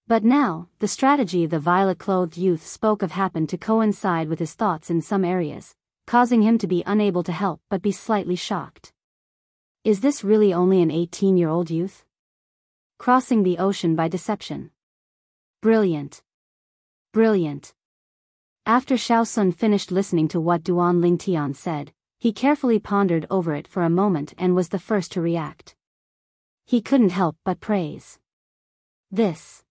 But now, the strategy the violet-clothed youth spoke of happened to coincide with his thoughts in some areas, causing him to be unable to help but be slightly shocked. Is this really only an 18-year-old youth? Crossing the ocean by deception. Brilliant. Brilliant. After Xiao Sun finished listening to what Duan Lingtian said, he carefully pondered over it for a moment and was the first to react. He couldn't help but praise this.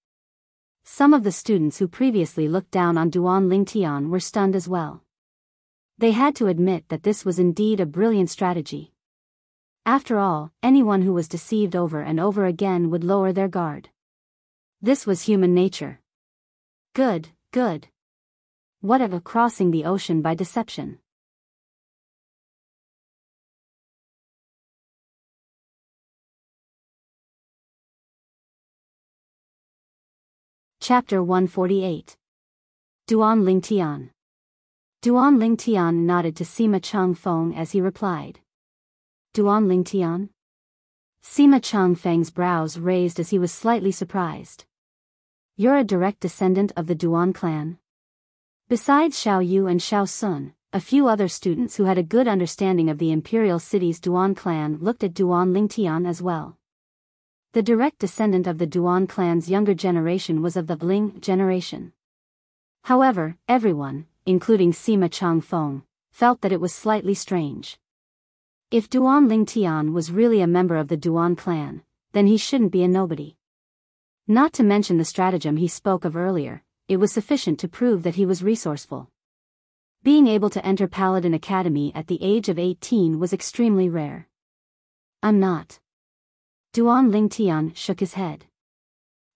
Some of the students who previously looked down on Duan Lingtian were stunned as well. They had to admit that this was indeed a brilliant strategy. After all, anyone who was deceived over and over again would lower their guard. This was human nature. Good, good. What of crossing the ocean by deception? Chapter 148. Duan Lingtian. Duan Lingtian nodded to Sima Changfeng as he replied. Duan Lingtian? Sima Changfeng's brows raised as he was slightly surprised. You're a direct descendant of the Duan clan? Besides Xiao Yu and Xiao Sun, a few other students who had a good understanding of the imperial city's Duan clan looked at Duan Lingtian as well. The direct descendant of the Duan clan's younger generation was of the Ling generation. However, everyone, including Sima Changfeng, felt that it was slightly strange. If Duan Lingtian was really a member of the Duan clan, then he shouldn't be a nobody. Not to mention the stratagem he spoke of earlier, it was sufficient to prove that he was resourceful. Being able to enter Paladin Academy at the age of 18 was extremely rare. I'm not. Duan Lingtian shook his head.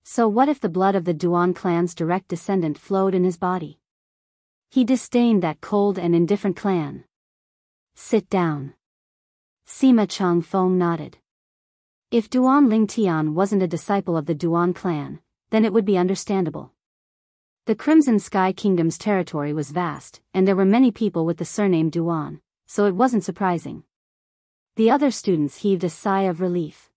So what if the blood of the Duan clan's direct descendant flowed in his body? He disdained that cold and indifferent clan. Sit down. Sima Changfeng nodded. If Duan Lingtian wasn't a disciple of the Duan clan, then it would be understandable. The Crimson Sky Kingdom's territory was vast, and there were many people with the surname Duan, so it wasn't surprising. The other students heaved a sigh of relief.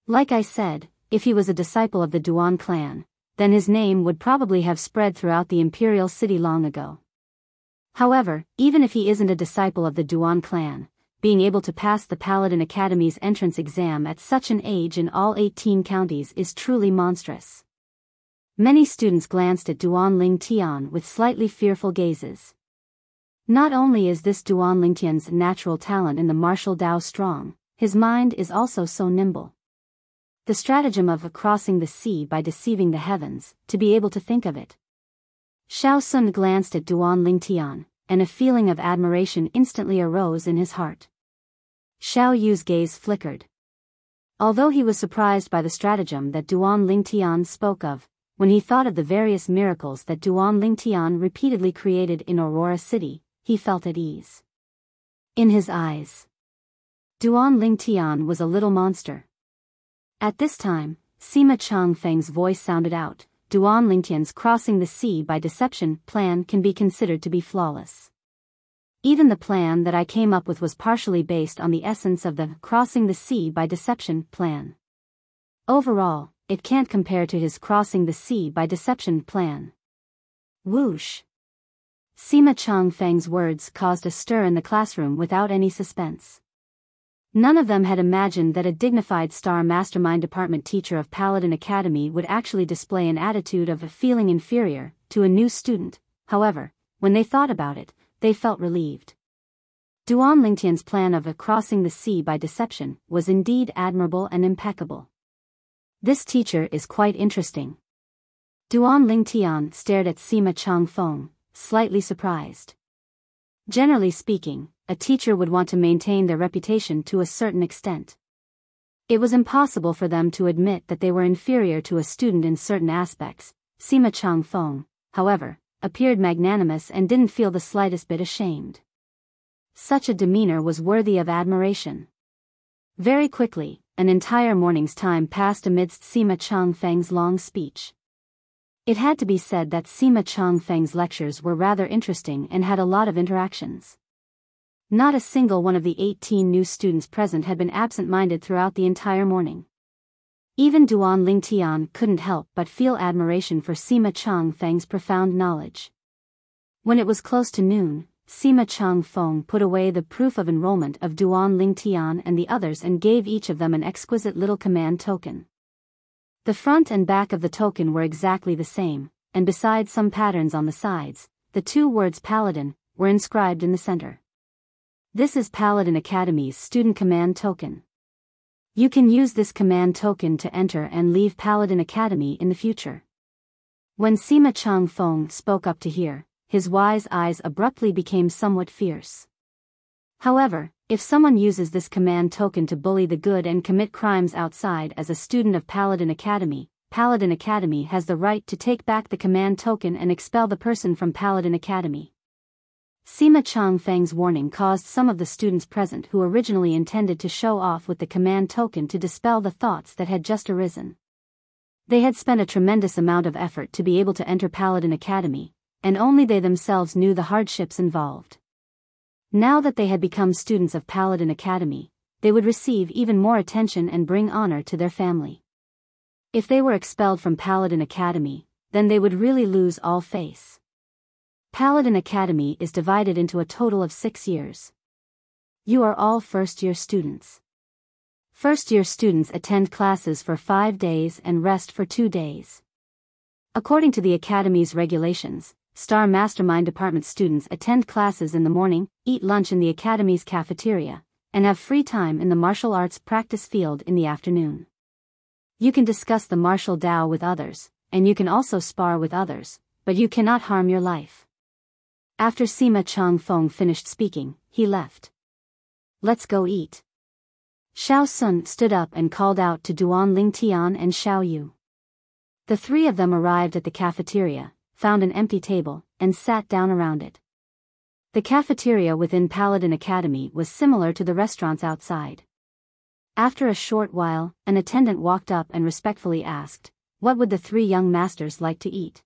Like I said, if he was a disciple of the Duan clan, then his name would probably have spread throughout the imperial city long ago. However, even if he isn't a disciple of the Duan clan, being able to pass the Paladin Academy's entrance exam at such an age in all 18 counties is truly monstrous. Many students glanced at Duan Lingtian with slightly fearful gazes. Not only is this Duan Lingtian's natural talent in the martial Dao strong, his mind is also so nimble. The stratagem of crossing the sea by deceiving the heavens, to be able to think of it. Xiao Sun glanced at Duan Lingtian, and a feeling of admiration instantly arose in his heart. Xiao Yu's gaze flickered. Although he was surprised by the stratagem that Duan Lingtian spoke of, when he thought of the various miracles that Duan Lingtian repeatedly created in Aurora City, he felt at ease. In his eyes, Duan Lingtian was a little monster. At this time, Sima Changfeng's voice sounded out. Duan Lingtian's crossing the sea by deception plan can be considered to be flawless. Even the plan that I came up with was partially based on the essence of the crossing the sea by deception plan. Overall, it can't compare to his crossing the sea by deception plan. Whoosh! Sima Changfeng's words caused a stir in the classroom without any suspense. None of them had imagined that a dignified Star Mastermind Department teacher of Paladin Academy would actually display an attitude of feeling inferior to a new student. However, when they thought about it, they felt relieved. Duan Lingtian's plan of crossing the sea by deception was indeed admirable and impeccable. This teacher is quite interesting. Duan Lingtian stared at Sima Changfeng, slightly surprised. Generally speaking, a teacher would want to maintain their reputation to a certain extent. It was impossible for them to admit that they were inferior to a student in certain aspects. Sima Changfeng, however, appeared magnanimous and didn't feel the slightest bit ashamed. Such a demeanor was worthy of admiration. Very quickly, an entire morning's time passed amidst Sima Changfeng's long speech. It had to be said that Sima Changfeng's lectures were rather interesting and had a lot of interactions. Not a single one of the 18 new students present had been absent-minded throughout the entire morning. Even Duan Lingtian couldn't help but feel admiration for Sima Changfeng's profound knowledge. When it was close to noon, Sima Changfeng put away the proof of enrollment of Duan Lingtian and the others and gave each of them an exquisite little command token. The front and back of the token were exactly the same, and besides some patterns on the sides, the two words Paladin were inscribed in the center. This is Paladin Academy's student command token. You can use this command token to enter and leave Paladin Academy in the future. When Sima Changfeng spoke up to hear, his wise eyes abruptly became somewhat fierce. However, if someone uses this command token to bully the good and commit crimes outside as a student of Paladin Academy has the right to take back the command token and expel the person from Paladin Academy. Sima Changfeng's warning caused some of the students present who originally intended to show off with the command token to dispel the thoughts that had just arisen. They had spent a tremendous amount of effort to be able to enter Paladin Academy, and only they themselves knew the hardships involved. Now that they had become students of Paladin Academy, they would receive even more attention and bring honor to their family. If they were expelled from Paladin Academy, then they would really lose all face. Paladin Academy is divided into a total of 6 years. You are all first-year students. First-year students attend classes for 5 days and rest for 2 days. According to the Academy's regulations, Star Mastermind Department students attend classes in the morning, eat lunch in the Academy's cafeteria, and have free time in the martial arts practice field in the afternoon. You can discuss the martial Tao with others, and you can also spar with others, but you cannot harm your life. After Sima Changfeng finished speaking, he left. Let's go eat. Xiao Sun stood up and called out to Duan Lingtian and Xiao Yu. The three of them arrived at the cafeteria, found an empty table, and sat down around it. The cafeteria within Paladin Academy was similar to the restaurants outside. After a short while, an attendant walked up and respectfully asked, what would the three young masters like to eat?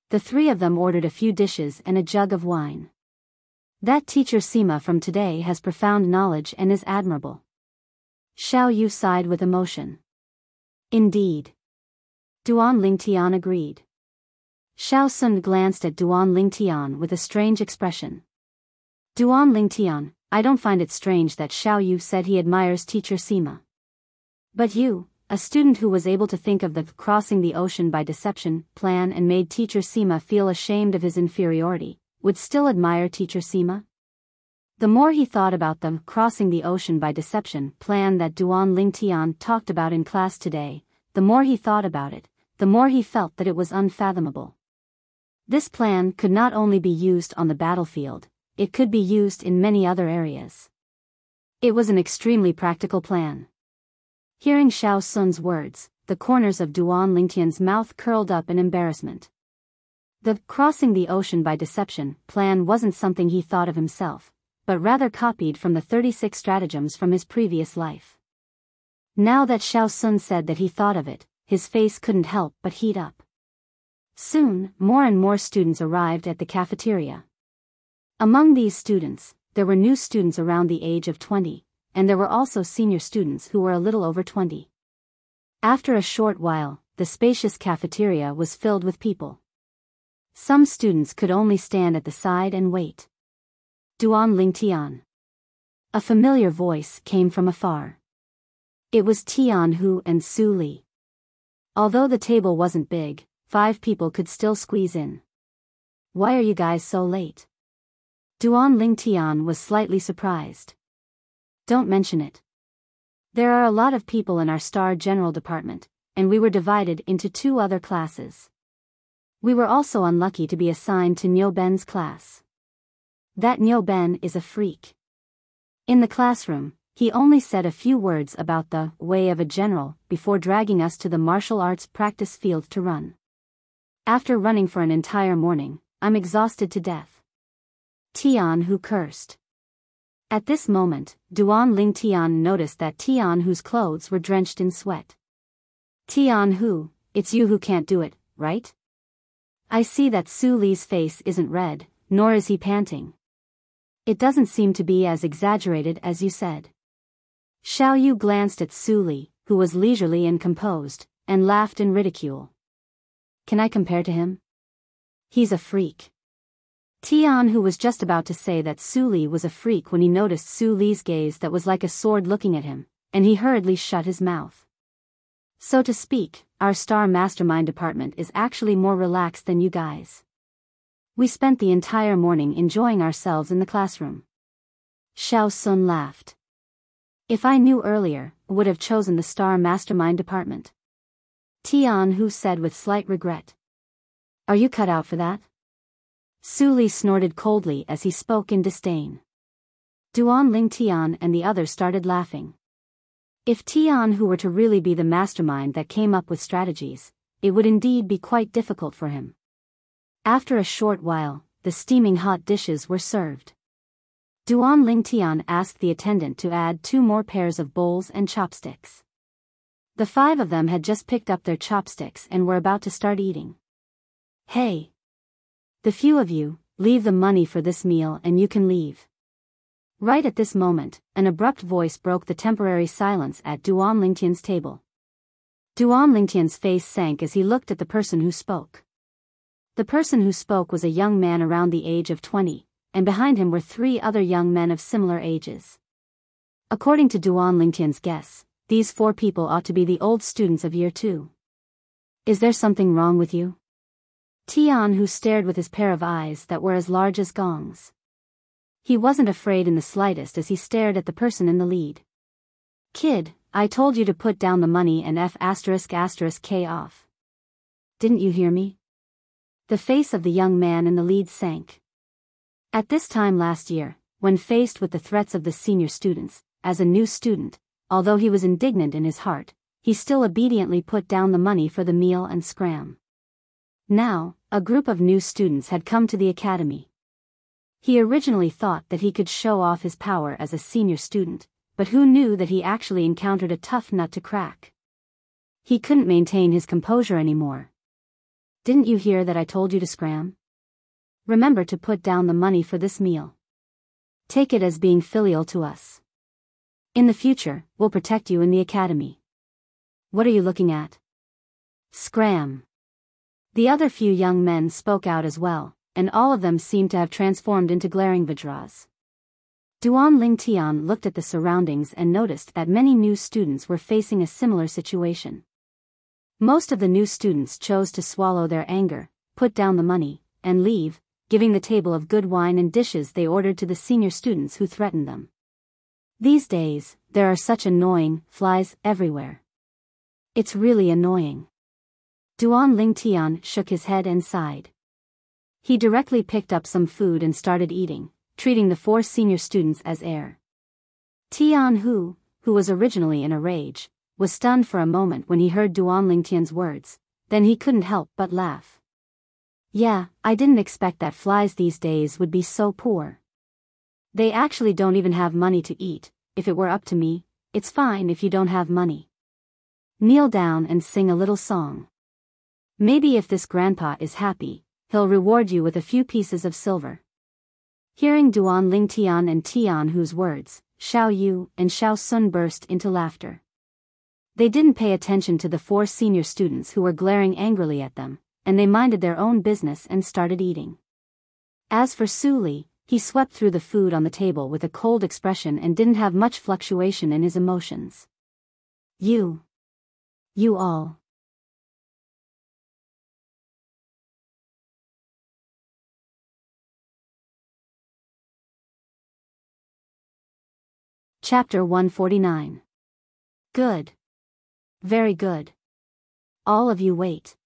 The three of them ordered a few dishes and a jug of wine. That teacher Sima from today has profound knowledge and is admirable. Xiao Yu sighed with emotion. Indeed. Duan Lingtian agreed. Xiao Sun glanced at Duan Lingtian with a strange expression. Duan Lingtian, I don't find it strange that Xiao Yu said he admires teacher Sima. But you, a student who was able to think of the crossing the ocean by deception plan and made teacher Sima feel ashamed of his inferiority, would still admire teacher Sima? The more he thought about the crossing the ocean by deception plan that Duan Lingtian talked about in class today, the more he thought about it, the more he felt that it was unfathomable. This plan could not only be used on the battlefield, it could be used in many other areas. It was an extremely practical plan. Hearing Xiao Sun's words, the corners of Duan Lingtian's mouth curled up in embarrassment. The crossing the ocean by deception plan wasn't something he thought of himself, but rather copied from the 36 stratagems from his previous life. Now that Xiao Sun said that he thought of it, his face couldn't help but heat up. Soon, more and more students arrived at the cafeteria. Among these students, there were new students around the age of 20, and there were also senior students who were a little over 20. After a short while, the spacious cafeteria was filled with people. Some students could only stand at the side and wait. Duan Lingtian. A familiar voice came from afar. It was Tianhu and Su Li. Although the table wasn't big, 5 people could still squeeze in. Why are you guys so late? Duan Lingtian was slightly surprised. Don't mention it. There are a lot of people in our Star General Department, and we were divided into 2 other classes. We were also unlucky to be assigned to Niu Ben's class. That Niu Ben is a freak. In the classroom, he only said a few words about the way of a general before dragging us to the martial arts practice field to run. After running for an entire morning, I'm exhausted to death. Tianhu cursed. At this moment, Duan Lingtian noticed that Tianhu's clothes were drenched in sweat. Tianhu, it's you who can't do it, right? I see that Su Li's face isn't red, nor is he panting. It doesn't seem to be as exaggerated as you said. Xiao Yu glanced at Su Li, who was leisurely and composed, and laughed in ridicule. Can I compare to him? He's a freak. Tianhu was just about to say that Su Li was a freak when he noticed Su Li's gaze that was like a sword looking at him, and he hurriedly shut his mouth. So to speak, our Star Mastermind department is actually more relaxed than you guys. We spent the entire morning enjoying ourselves in the classroom. Xiao Sun laughed. If I knew earlier, I would have chosen the Star Mastermind department. Tianhu said with slight regret. Are you cut out for that? Su Li snorted coldly as he spoke in disdain. Duan Lingtian and the others started laughing. If Tianhu were to really be the mastermind that came up with strategies, it would indeed be quite difficult for him. After a short while, the steaming hot dishes were served. Duan Lingtian asked the attendant to add 2 more pairs of bowls and chopsticks. The 5 of them had just picked up their chopsticks and were about to start eating. Hey! The few of you, leave the money for this meal and you can leave. Right at this moment, an abrupt voice broke the temporary silence at Duan Lingtian's table. Duan Lingtian's face sank as he looked at the person who spoke. The person who spoke was a young man around the age of 20, and behind him were 3 other young men of similar ages. According to Duan Lingtian's guess, these 4 people ought to be the old students of year 2. Is there something wrong with you? Tianhu stared with his pair of eyes that were as large as gongs. He wasn't afraid in the slightest as he stared at the person in the lead. Kid, I told you to put down the money and F***K off. Didn't you hear me? The face of the young man in the lead sank. At this time last year, when faced with the threats of the senior students, as a new student, although he was indignant in his heart, he still obediently put down the money for the meal and scram. Now, a group of new students had come to the academy. He originally thought that he could show off his power as a senior student, but who knew that he actually encountered a tough nut to crack? He couldn't maintain his composure anymore. Didn't you hear that I told you to scram? Remember to put down the money for this meal. Take it as being filial to us. In the future, we'll protect you in the academy. What are you looking at? Scram. The other few young men spoke out as well, and all of them seemed to have transformed into glaring Vajras. Duan Lingtian looked at the surroundings and noticed that many new students were facing a similar situation. Most of the new students chose to swallow their anger, put down the money, and leave, giving the table of good wine and dishes they ordered to the senior students who threatened them. These days, there are such annoying flies everywhere. It's really annoying. Duan Lingtian shook his head and sighed. He directly picked up some food and started eating, treating the 4 senior students as heir. Tianhu, who was originally in a rage, was stunned for a moment when he heard Duan Lingtian's words, then he couldn't help but laugh. Yeah, I didn't expect that flies these days would be so poor. They actually don't even have money to eat. If it were up to me, it's fine if you don't have money. Kneel down and sing a little song. Maybe if this grandpa is happy, he'll reward you with a few pieces of silver. Hearing Duan Lingtian and Tianhu's words, Xiao Yu and Xiao Sun burst into laughter. They didn't pay attention to the 4 senior students who were glaring angrily at them, and they minded their own business and started eating. As for Su Li, he swept through the food on the table with a cold expression and didn't have much fluctuation in his emotions. You all. Chapter 149. Good. Very good. All of you wait.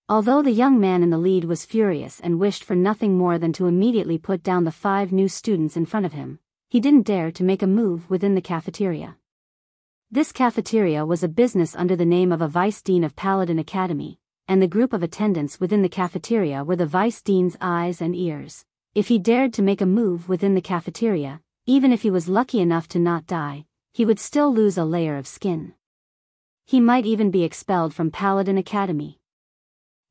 Although the young man in the lead was furious and wished for nothing more than to immediately put down the 5 new students in front of him, he didn't dare to make a move within the cafeteria. This cafeteria was a business under the name of a vice dean of Paladin Academy, and the group of attendants within the cafeteria were the vice dean's eyes and ears. If he dared to make a move within the cafeteria, even if he was lucky enough to not die, he would still lose a layer of skin. He might even be expelled from Paladin Academy.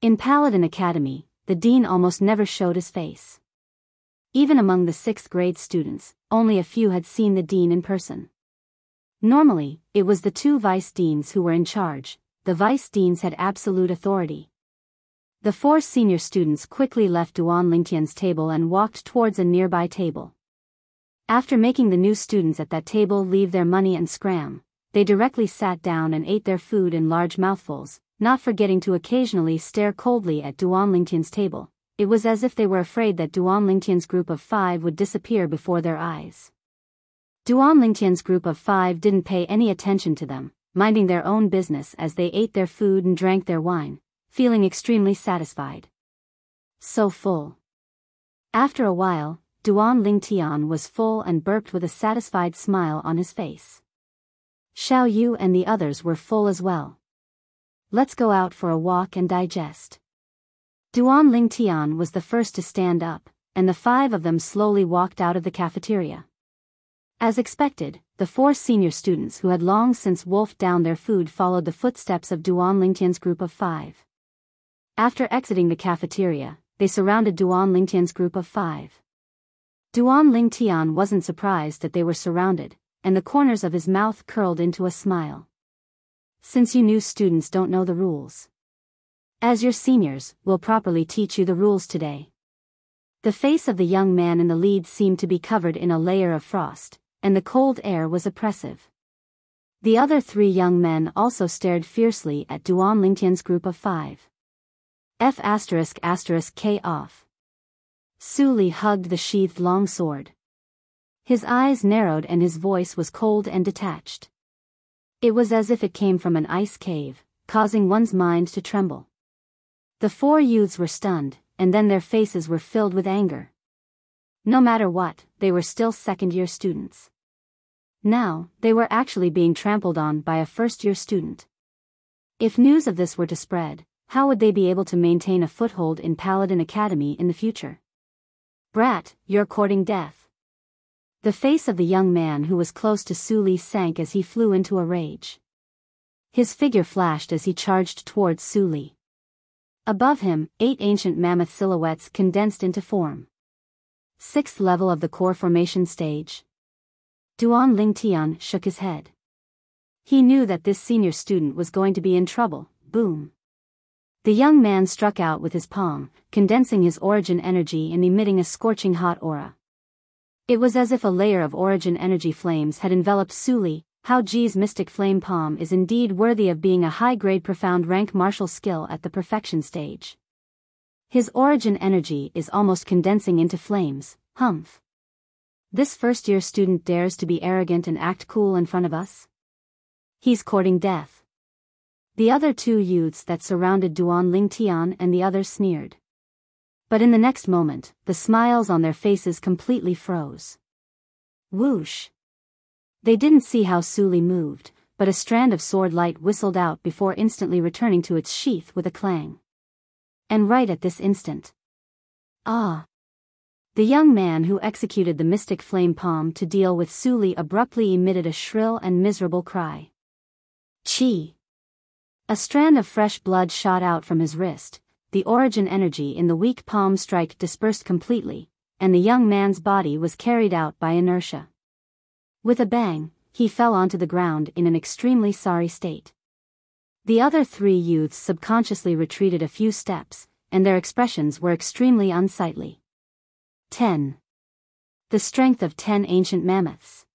In Paladin Academy, the dean almost never showed his face. Even among the 6th grade students, only a few had seen the dean in person. Normally, it was the 2 vice deans who were in charge. The vice deans had absolute authority. The 4 senior students quickly left Duan Lingtian's table and walked towards a nearby table. After making the new students at that table leave their money and scram, they directly sat down and ate their food in large mouthfuls, not forgetting to occasionally stare coldly at Duan Lingtian's table. It was as if they were afraid that Duan Lingtian's group of 5 would disappear before their eyes. Duan Lingtian's group of 5 didn't pay any attention to them, minding their own business as they ate their food and drank their wine, feeling extremely satisfied. So full. After a while, Duan Lingtian was full and burped with a satisfied smile on his face. Xiao Yu and the others were full as well. Let's go out for a walk and digest. Duan Lingtian was the first to stand up, and the 5 of them slowly walked out of the cafeteria. As expected, the 4 senior students who had long since wolfed down their food followed the footsteps of Duan Lingtian's group of 5. After exiting the cafeteria, they surrounded Duan Lingtian's group of 5. Duan Lingtian wasn't surprised that they were surrounded, and the corners of his mouth curled into a smile. Since you new students don't know the rules, as your seniors, we'll properly teach you the rules today. The face of the young man in the lead seemed to be covered in a layer of frost, and the cold air was oppressive. The other 3 young men also stared fiercely at Duan Lingtian's group of 5. F***K off. Su Li hugged the sheathed long sword. His eyes narrowed and his voice was cold and detached. It was as if it came from an ice cave, causing one's mind to tremble. The 4 youths were stunned, and then their faces were filled with anger. No matter what, they were still second-year students. Now, they were actually being trampled on by a first-year student. If news of this were to spread, how would they be able to maintain a foothold in Paladin Academy in the future? Brat, you're courting death. The face of the young man who was close to Su Li sank as he flew into a rage. His figure flashed as he charged towards Su Li. Above him, 8 ancient mammoth silhouettes condensed into form. 6th level of the core formation stage. Duan Lingtian shook his head. He knew that this senior student was going to be in trouble. Boom. The young man struck out with his palm, condensing his origin energy and emitting a scorching hot aura. It was as if a layer of origin energy flames had enveloped Su Li. Hao Ji's mystic flame palm is indeed worthy of being a high-grade profound rank martial skill at the perfection stage. His origin energy is almost condensing into flames. Humph. This first-year student dares to be arrogant and act cool in front of us? He's courting death. The other 2 youths that surrounded Duan Lingtian and the others sneered. But in the next moment, the smiles on their faces completely froze. Whoosh. They didn't see how Su Li moved, but a strand of sword light whistled out before instantly returning to its sheath with a clang. And right at this instant. Ah! The young man who executed the mystic flame palm to deal with Su Li abruptly emitted a shrill and miserable cry. Chi! A strand of fresh blood shot out from his wrist, the origin energy in the weak palm strike dispersed completely, and the young man's body was carried out by inertia. With a bang, he fell onto the ground in an extremely sorry state. The other 3 youths subconsciously retreated a few steps, and their expressions were extremely unsightly. 10. The strength of 10 ancient mammoths.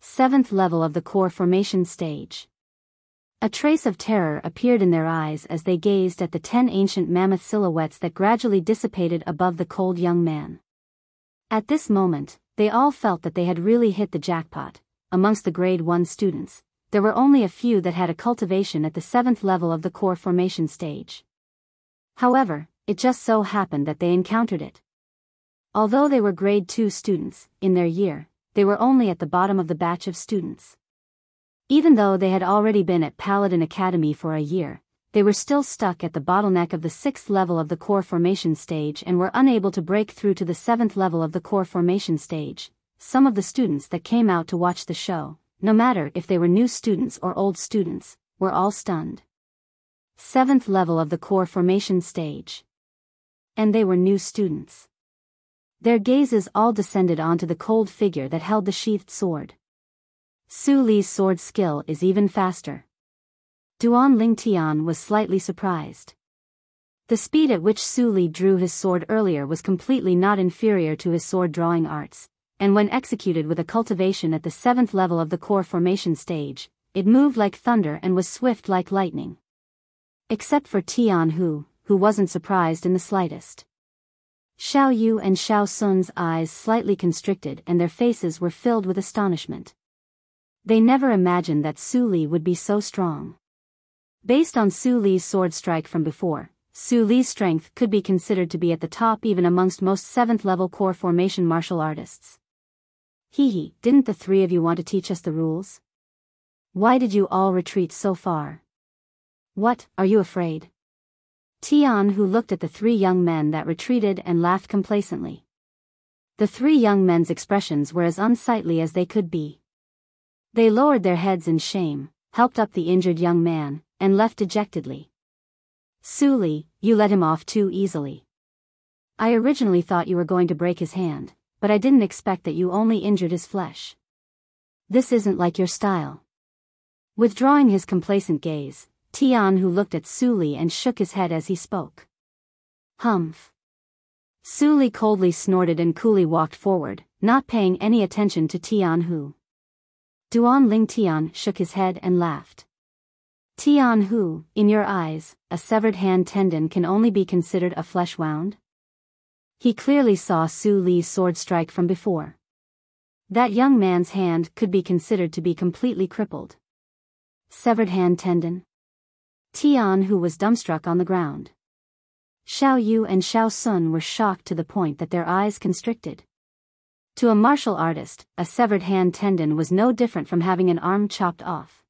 7th level of the core formation stage. A trace of terror appeared in their eyes as they gazed at the 10 ancient mammoth silhouettes that gradually dissipated above the cold young man. At this moment, they all felt that they had really hit the jackpot. Amongst the grade 1 students, there were only a few that had a cultivation at the 7th level of the core formation stage. However, it just so happened that they encountered it. Although they were grade 2 students, in their year, they were only at the bottom of the batch of students. Even though they had already been at Paladin Academy for a year, they were still stuck at the bottleneck of the 6th level of the core formation stage and were unable to break through to the 7th level of the core formation stage. Some of the students that came out to watch the show, no matter if they were new students or old students, were all stunned. 7th level of the core formation stage. And they were new students. Their gazes all descended onto the cold figure that held the sheathed sword. Su Li's sword skill is even faster. Duan Ling Tian was slightly surprised. The speed at which Su Li drew his sword earlier was completely not inferior to his sword drawing arts, and when executed with a cultivation at the 7th level of the core formation stage, it moved like thunder and was swift like lightning. Except for Tian who wasn't surprised in the slightest. Xiao Yu and Xiao Sun's eyes slightly constricted and their faces were filled with astonishment. They never imagined that Su Li would be so strong. Based on Su Li's sword strike from before, Su Li's strength could be considered to be at the top even amongst most 7th level core formation martial artists. Didn't the three of you want to teach us the rules? Why did you all retreat so far? What, are you afraid? Tian who looked at the three young men that retreated and laughed complacently. The three young men's expressions were as unsightly as they could be. They lowered their heads in shame, helped up the injured young man, and left dejectedly. Su Li, you let him off too easily. I originally thought you were going to break his hand, but I didn't expect that you only injured his flesh. This isn't like your style. Withdrawing his complacent gaze, Tian who looked at Su Li and shook his head as he spoke. Humph. Su Li coldly snorted and coolly walked forward, not paying any attention to Tian who. Duan Ling Tian shook his head and laughed. Tian who, in your eyes, a severed hand tendon can only be considered a flesh wound? He clearly saw Su Li's sword strike from before. That young man's hand could be considered to be completely crippled. Severed hand tendon? Tian who was dumbstruck on the ground. Xiao Yu and Xiao Sun were shocked to the point that their eyes constricted. To a martial artist, a severed hand tendon was no different from having an arm chopped off.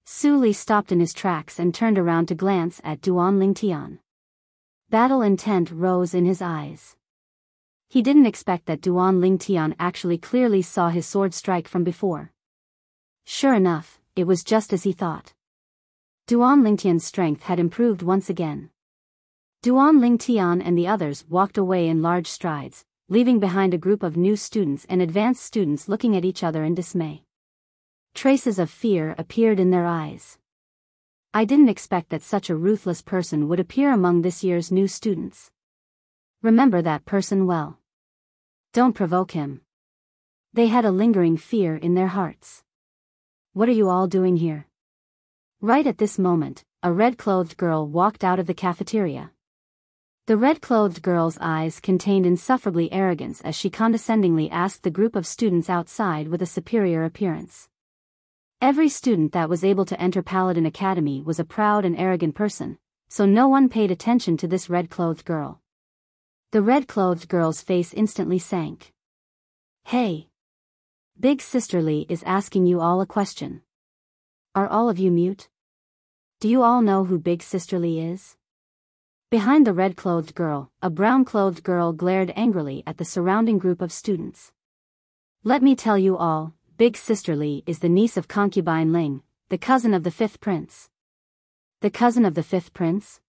Su Li stopped in his tracks and turned around to glance at Duan Ling Tian. Battle intent rose in his eyes. He didn't expect that Duan Ling Tian actually clearly saw his sword strike from before. Sure enough, it was just as he thought. Duan Ling Tian's strength had improved once again. Duan Ling Tian and the others walked away in large strides, leaving behind a group of new students and advanced students looking at each other in dismay. Traces of fear appeared in their eyes. I didn't expect that such a ruthless person would appear among this year's new students. Remember that person well. Don't provoke him. They had a lingering fear in their hearts. What are you all doing here? Right at this moment, a red-clothed girl walked out of the cafeteria. The red-clothed girl's eyes contained insufferably arrogance as she condescendingly asked the group of students outside with a superior appearance. Every student that was able to enter Paladin Academy was a proud and arrogant person, so no one paid attention to this red-clothed girl. The red-clothed girl's face instantly sank. Hey! Big Sister Li is asking you all a question. Are all of you mute? Do you all know who Big Sister Li is? Behind the red-clothed girl, a brown-clothed girl glared angrily at the surrounding group of students. Let me tell you all, Big Sister Li is the niece of concubine Ling, the cousin of the 5th prince. The cousin of the 5th prince?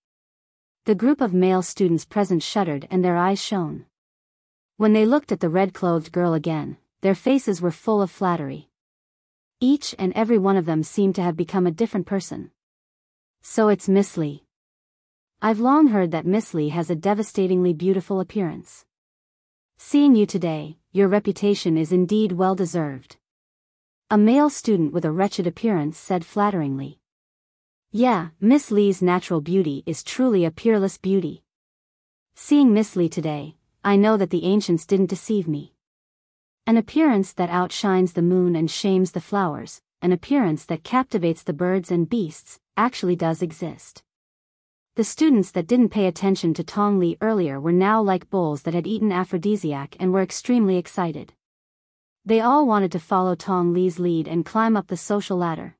The group of male students present shuddered and their eyes shone. When they looked at the red-clothed girl again, their faces were full of flattery. Each and every one of them seemed to have become a different person. So it's Miss Li. I've long heard that Miss Li has a devastatingly beautiful appearance. Seeing you today, your reputation is indeed well deserved. A male student with a wretched appearance said flatteringly. Yeah, Miss Lee's natural beauty is truly a peerless beauty. Seeing Miss Lee today, I know that the ancients didn't deceive me. An appearance that outshines the moon and shames the flowers, an appearance that captivates the birds and beasts, actually does exist. The students that didn't pay attention to Tong Li earlier were now like bulls that had eaten aphrodisiac and were extremely excited. They all wanted to follow Tong Li's lead and climb up the social ladder.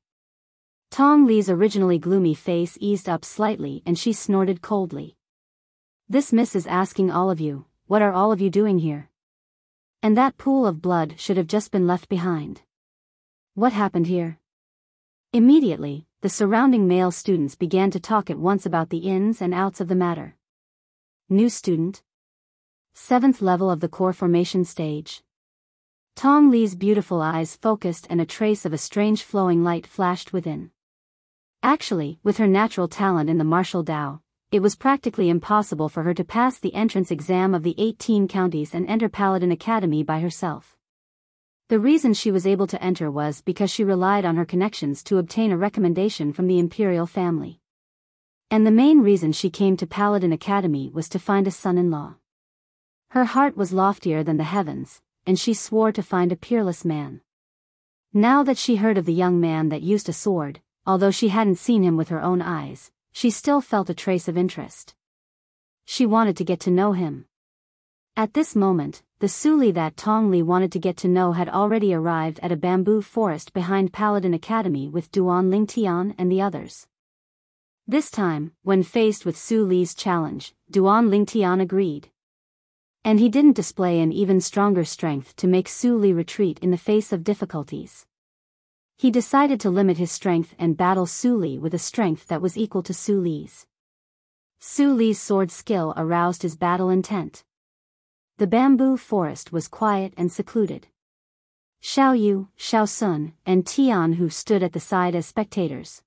Tong Li's originally gloomy face eased up slightly and she snorted coldly. This miss is asking all of you, what are all of you doing here? And that pool of blood should have just been left behind. What happened here? Immediately, the surrounding male students began to talk at once about the ins and outs of the matter. New student. 7th level of the core formation stage. Tong Li's beautiful eyes focused and a trace of a strange flowing light flashed within. Actually, with her natural talent in the martial Dao, it was practically impossible for her to pass the entrance exam of the 18 counties and enter Paladin Academy by herself. The reason she was able to enter was because she relied on her connections to obtain a recommendation from the imperial family. And the main reason she came to Paladin Academy was to find a son-in-law. Her heart was loftier than the heavens, and she swore to find a peerless man. Now that she heard of the young man that used a sword, although she hadn't seen him with her own eyes, she still felt a trace of interest. She wanted to get to know him. At this moment, the Suli that Tong Li wanted to get to know had already arrived at a bamboo forest behind Paladin Academy with Duan Lingtian and the others. This time, when faced with Su Li's challenge, Duan Lingtian agreed. And he didn't display an even stronger strength to make Su Li retreat in the face of difficulties. He decided to limit his strength and battle Su Li with a strength that was equal to Su Li's. Su Li's sword skill aroused his battle intent. The bamboo forest was quiet and secluded. Xiao Yu, Xiao Sun, and Tian Hu stood at the side as spectators.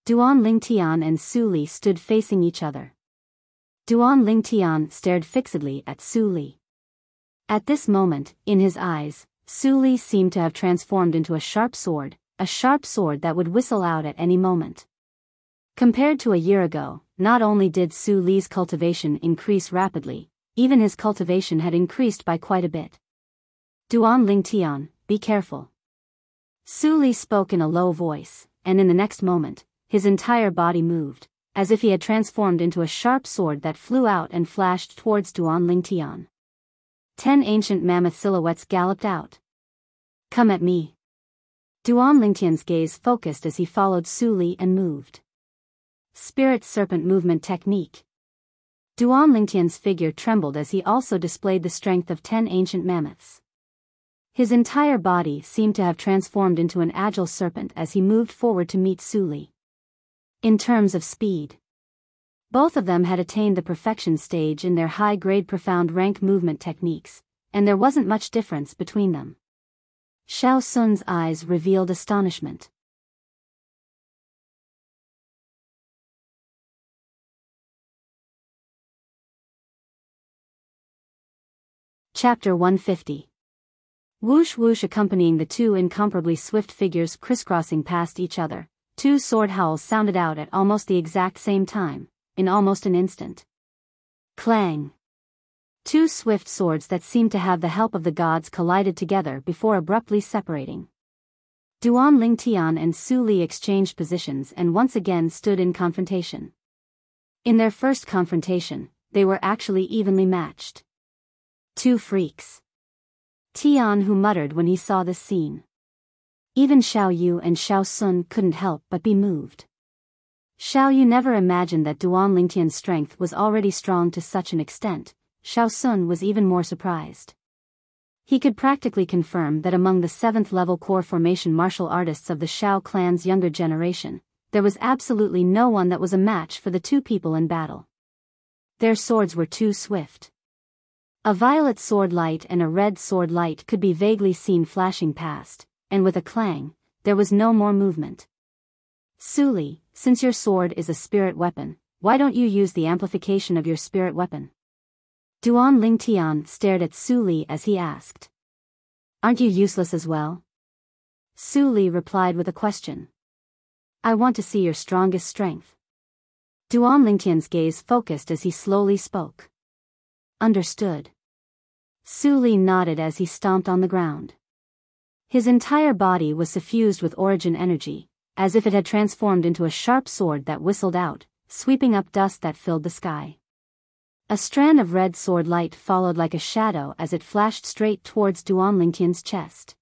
Duan Lingtian and Su Li stood facing each other. Duan Lingtian stared fixedly at Su Li. At this moment, in his eyes, Su Li seemed to have transformed into a sharp sword that would whistle out at any moment. Compared to a year ago, not only did Su Li's cultivation increase rapidly, even his cultivation had increased by quite a bit. Duan Lingtian, be careful. Su Li spoke in a low voice, and in the next moment, his entire body moved, as if he had transformed into a sharp sword that flew out and flashed towards Duan Lingtian. 10 ancient mammoth silhouettes galloped out. Come at me. Duan Lingtian's gaze focused as he followed Su Li and moved. Spirit Serpent Movement Technique. Duan Lingtian's figure trembled as he also displayed the strength of 10 ancient mammoths. His entire body seemed to have transformed into an agile serpent as he moved forward to meet Su Li. In terms of speed, both of them had attained the perfection stage in their high-grade profound rank movement techniques, and there wasn't much difference between them. Xiao Sun's eyes revealed astonishment. Chapter 150. Whoosh whoosh. Accompanying the two incomparably swift figures crisscrossing past each other, 2 sword howls sounded out at almost the exact same time, in almost an instant. Clang! 2 swift swords that seemed to have the help of the gods collided together before abruptly separating. Duan Lingtian and Su Li exchanged positions and once again stood in confrontation. In their first confrontation, they were actually evenly matched. 2 freaks. Tian Hu muttered when he saw this scene. Even Xiao Yu and Xiao Sun couldn't help but be moved. Xiao Yu never imagined that Duan Lingtian's strength was already strong to such an extent. Xiao Sun was even more surprised. He could practically confirm that among the 7th level core formation martial artists of the Xiao clan's younger generation, there was absolutely no one that was a match for the 2 people in battle. Their swords were too swift. A violet sword light and a red sword light could be vaguely seen flashing past, and with a clang, there was no more movement. Su Li, since your sword is a spirit weapon, why don't you use the amplification of your spirit weapon? Duan Lingtian stared at Su Li as he asked. Aren't you useless as well? Su Li replied with a question. I want to see your strongest strength. Duan Lingtian's gaze focused as he slowly spoke. Understood. Su Li nodded as he stomped on the ground. His entire body was suffused with origin energy, as if it had transformed into a sharp sword that whistled out, sweeping up dust that filled the sky. A strand of red sword light followed like a shadow as it flashed straight towards Duan Lingtian's chest.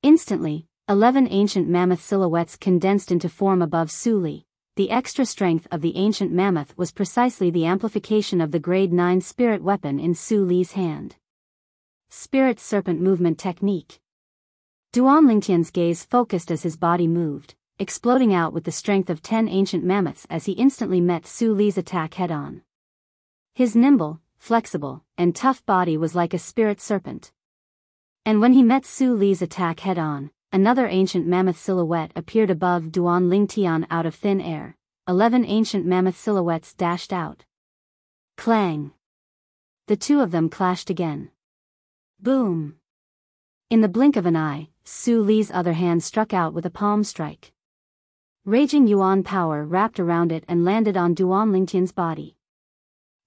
Instantly, 11 ancient mammoth silhouettes condensed into form above Su Li. The extra strength of the ancient mammoth was precisely the amplification of the grade 9 spirit weapon in Su Li's hand. Spirit Serpent Movement Technique. Duan Lingtian's gaze focused as his body moved, exploding out with the strength of 10 ancient mammoths as he instantly met Su Li's attack head-on. His nimble, flexible, and tough body was like a spirit serpent. And when he met Su Li's attack head-on, another ancient mammoth silhouette appeared above Duan Lingtian out of thin air. 11 ancient mammoth silhouettes dashed out. Clang! The two of them clashed again. Boom! In the blink of an eye, Su Li's other hand struck out with a palm strike. Raging Yuan power wrapped around it and landed on Duan Lingtian's body.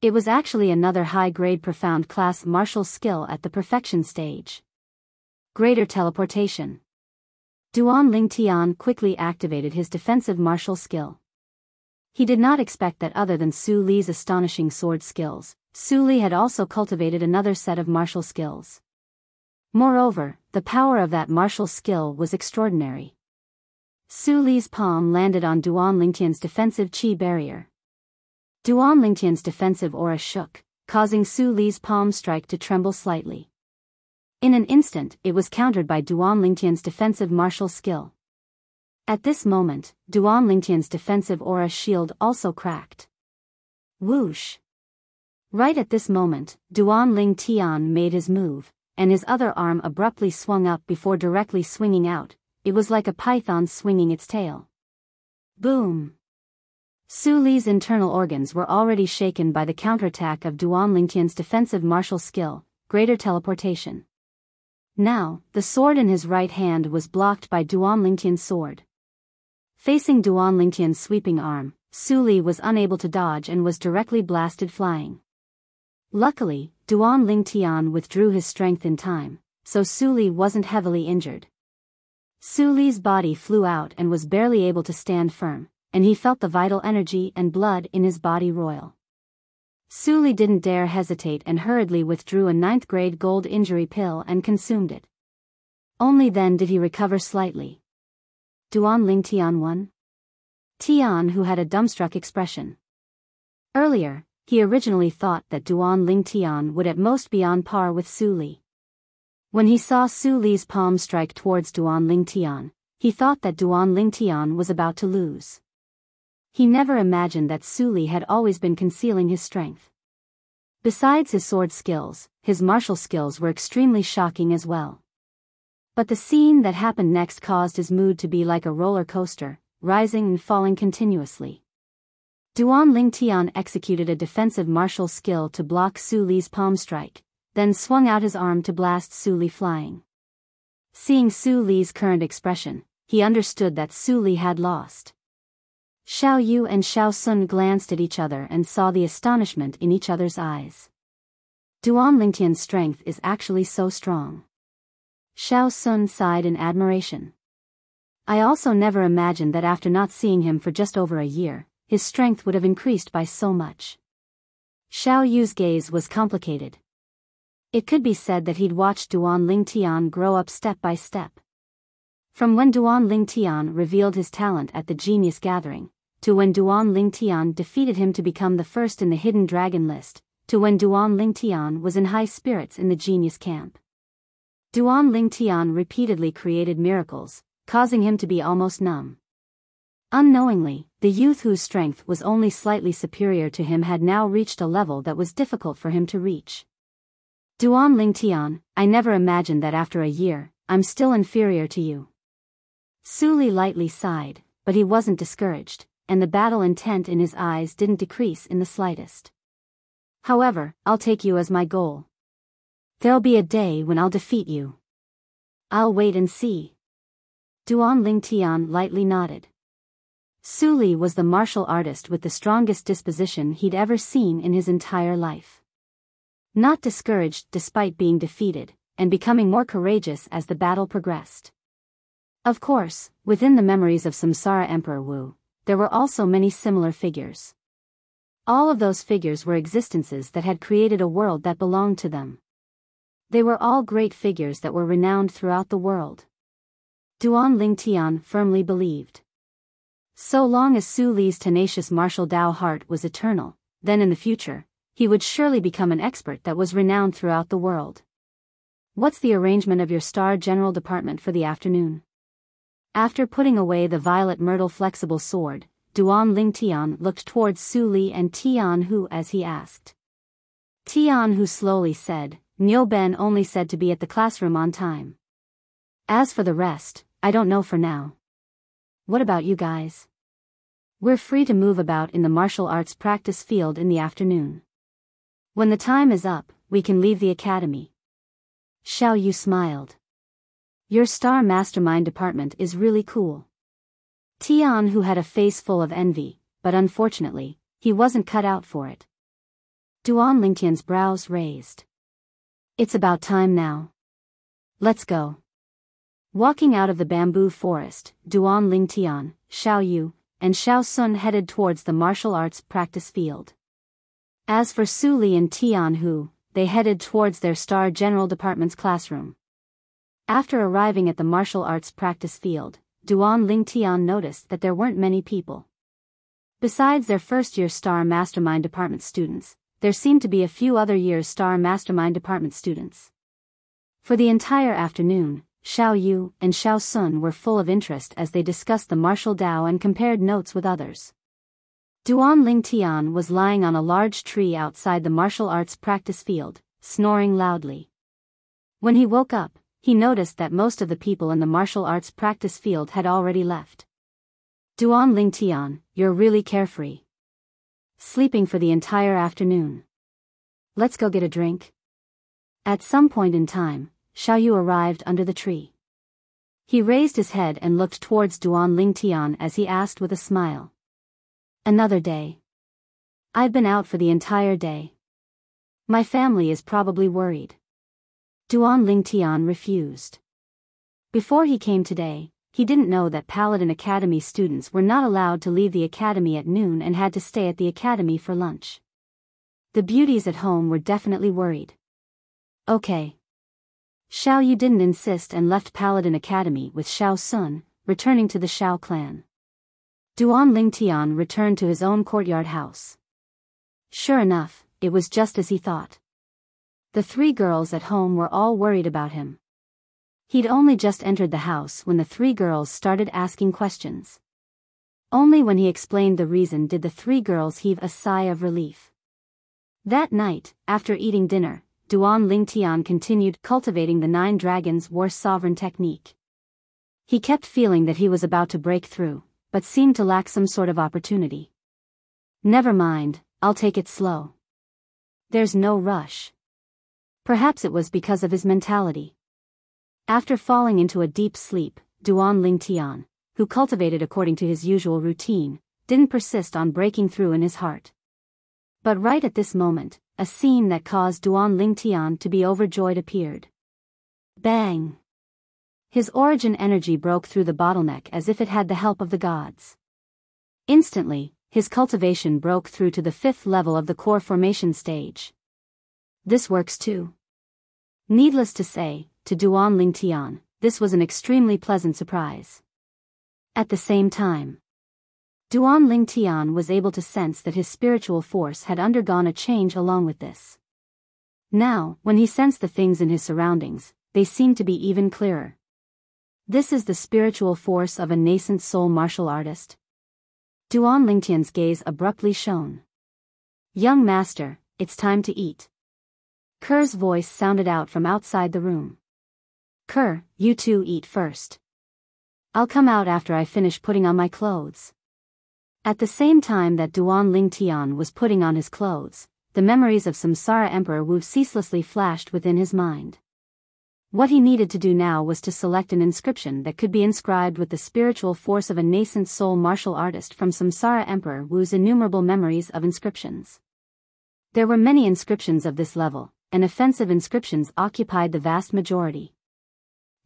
It was actually another high-grade profound class martial skill at the perfection stage. Greater teleportation. Duan Lingtian quickly activated his defensive martial skill. He did not expect that other than Su Li's astonishing sword skills, Su Li had also cultivated another set of martial skills. Moreover, the power of that martial skill was extraordinary. Su Li's palm landed on Duan Lingtian's defensive chi barrier. Duan Lingtian's defensive aura shook, causing Su Li's palm strike to tremble slightly. In an instant, it was countered by Duan Lingtian's defensive martial skill. At this moment, Duan Lingtian's defensive aura shield also cracked. Whoosh! Right at this moment, Duan Lingtian made his move, and his other arm abruptly swung up before directly swinging out. It was like a python swinging its tail. Boom! Su Li's internal organs were already shaken by the counterattack of Duan Lingtian's defensive martial skill, greater teleportation. Now, the sword in his right hand was blocked by Duan Lingtian's sword. Facing Duan Lingtian's sweeping arm, Su Li was unable to dodge and was directly blasted flying. Luckily, Duan Lingtian withdrew his strength in time, so Su Li wasn't heavily injured. Su Li's body flew out and was barely able to stand firm, and he felt the vital energy and blood in his body roil. Su Li didn't dare hesitate and hurriedly withdrew a 9th grade gold injury pill and consumed it. Only then did he recover slightly. Duan Lingtian won? Tian, who had a dumbstruck expression. Earlier, he originally thought that Duan Lingtian would at most be on par with Su Li. When he saw Su Li's palm strike towards Duan Lingtian, he thought that Duan Lingtian was about to lose. He never imagined that Su Li had always been concealing his strength. Besides his sword skills, his martial skills were extremely shocking as well. But the scene that happened next caused his mood to be like a roller coaster, rising and falling continuously. Duan Lingtian executed a defensive martial skill to block Su Li's palm strike, then swung out his arm to blast Su Li flying. Seeing Su Li's current expression, he understood that Su Li had lost. Xiao Yu and Xiao Sun glanced at each other and saw the astonishment in each other's eyes. Duan Lingtian's strength is actually so strong. Xiao Sun sighed in admiration. I also never imagined that after not seeing him for just over a year, his strength would have increased by so much. Xiao Yu's gaze was complicated. It could be said that he'd watched Duan Lingtian grow up step by step. From when Duan Lingtian revealed his talent at the Genius Gathering, to when Duan Lingtian defeated him to become the first in the Hidden Dragon list, to when Duan Lingtian was in high spirits in the Genius Camp. Duan Lingtian repeatedly created miracles, causing him to be almost numb. Unknowingly, the youth whose strength was only slightly superior to him had now reached a level that was difficult for him to reach. Duan Lingtian, I never imagined that after a year, I'm still inferior to you. Su Li lightly sighed, but he wasn't discouraged, and the battle intent in his eyes didn't decrease in the slightest. However, I'll take you as my goal. There'll be a day when I'll defeat you. I'll wait and see. Duan Lingtian lightly nodded. Su Li was the martial artist with the strongest disposition he'd ever seen in his entire life. Not discouraged despite being defeated, and becoming more courageous as the battle progressed. Of course, within the memories of Samsara Emperor Wu, there were also many similar figures. All of those figures were existences that had created a world that belonged to them. They were all great figures that were renowned throughout the world. Duan Lingtian firmly believed. So long as Su Li's tenacious martial Dao heart was eternal, then in the future, he would surely become an expert that was renowned throughout the world. What's the arrangement of your Star General Department for the afternoon? After putting away the violet myrtle flexible sword, Duan Lingtian looked towards Su Li and Tian Hu as he asked. Tian Hu slowly said, Niu Ben only said to be at the classroom on time. As for the rest, I don't know for now. What about you guys? We're free to move about in the martial arts practice field in the afternoon. When the time is up, we can leave the academy. Xiao Yu smiled. Your Star Mastermind department is really cool. Tian, who had a face full of envy, but unfortunately, he wasn't cut out for it. Duan Lingtian's brows raised. It's about time now. Let's go. Walking out of the bamboo forest, Duan Lingtian, Xiao Yu, and Xiao Sun headed towards the martial arts practice field. As for Su Li and Tian Hu, they headed towards their Star General Department's classroom. After arriving at the martial arts practice field, Duan Lingtian noticed that there weren't many people. Besides their first-year Star Mastermind Department students, there seemed to be a few other years Star Mastermind Department students. For the entire afternoon, Xiao Yu and Xiao Sun were full of interest as they discussed the martial Dao and compared notes with others. Duan Lingtian was lying on a large tree outside the martial arts practice field, snoring loudly. When he woke up, he noticed that most of the people in the martial arts practice field had already left. Duan Lingtian, you're really carefree. Sleeping for the entire afternoon. Let's go get a drink. At some point in time, Xiao Yu arrived under the tree. He raised his head and looked towards Duan Lingtian as he asked with a smile. Another day. I've been out for the entire day. My family is probably worried. Duan Lingtian refused. Before he came today, he didn't know that Paladin Academy students were not allowed to leave the academy at noon and had to stay at the academy for lunch. The beauties at home were definitely worried. Okay. Xiao Yu didn't insist and left Paladin Academy with Xiao Sun, returning to the Xiao clan. Duan Lingtian returned to his own courtyard house. Sure enough, it was just as he thought. The three girls at home were all worried about him. He'd only just entered the house when the three girls started asking questions. Only when he explained the reason did the three girls heave a sigh of relief. That night, after eating dinner, Duan Lingtian continued cultivating the 9 Dragons War Sovereign technique. He kept feeling that he was about to break through, but seemed to lack some sort of opportunity. Never mind, I'll take it slow. There's no rush. Perhaps it was because of his mentality. After falling into a deep sleep, Duan Lingtian, who cultivated according to his usual routine, didn't persist on breaking through in his heart. But right at this moment, a scene that caused Duan Lingtian to be overjoyed appeared. Bang! His origin energy broke through the bottleneck as if it had the help of the gods. Instantly, his cultivation broke through to the 5th level of the core formation stage. This works too. Needless to say, to Duan Lingtian, this was an extremely pleasant surprise. At the same time, Duan Lingtian was able to sense that his spiritual force had undergone a change along with this. Now, when he sensed the things in his surroundings, they seemed to be even clearer. This is the spiritual force of a nascent soul martial artist. Duan Lingtian's gaze abruptly shone. Young master, it's time to eat. Ker's voice sounded out from outside the room. Ker, you two eat first. I'll come out after I finish putting on my clothes. At the same time that Duan Lingtian was putting on his clothes, the memories of Samsara Emperor Wu ceaselessly flashed within his mind. What he needed to do now was to select an inscription that could be inscribed with the spiritual force of a nascent soul martial artist from Samsara Emperor Wu's innumerable memories of inscriptions. There were many inscriptions of this level, and offensive inscriptions occupied the vast majority.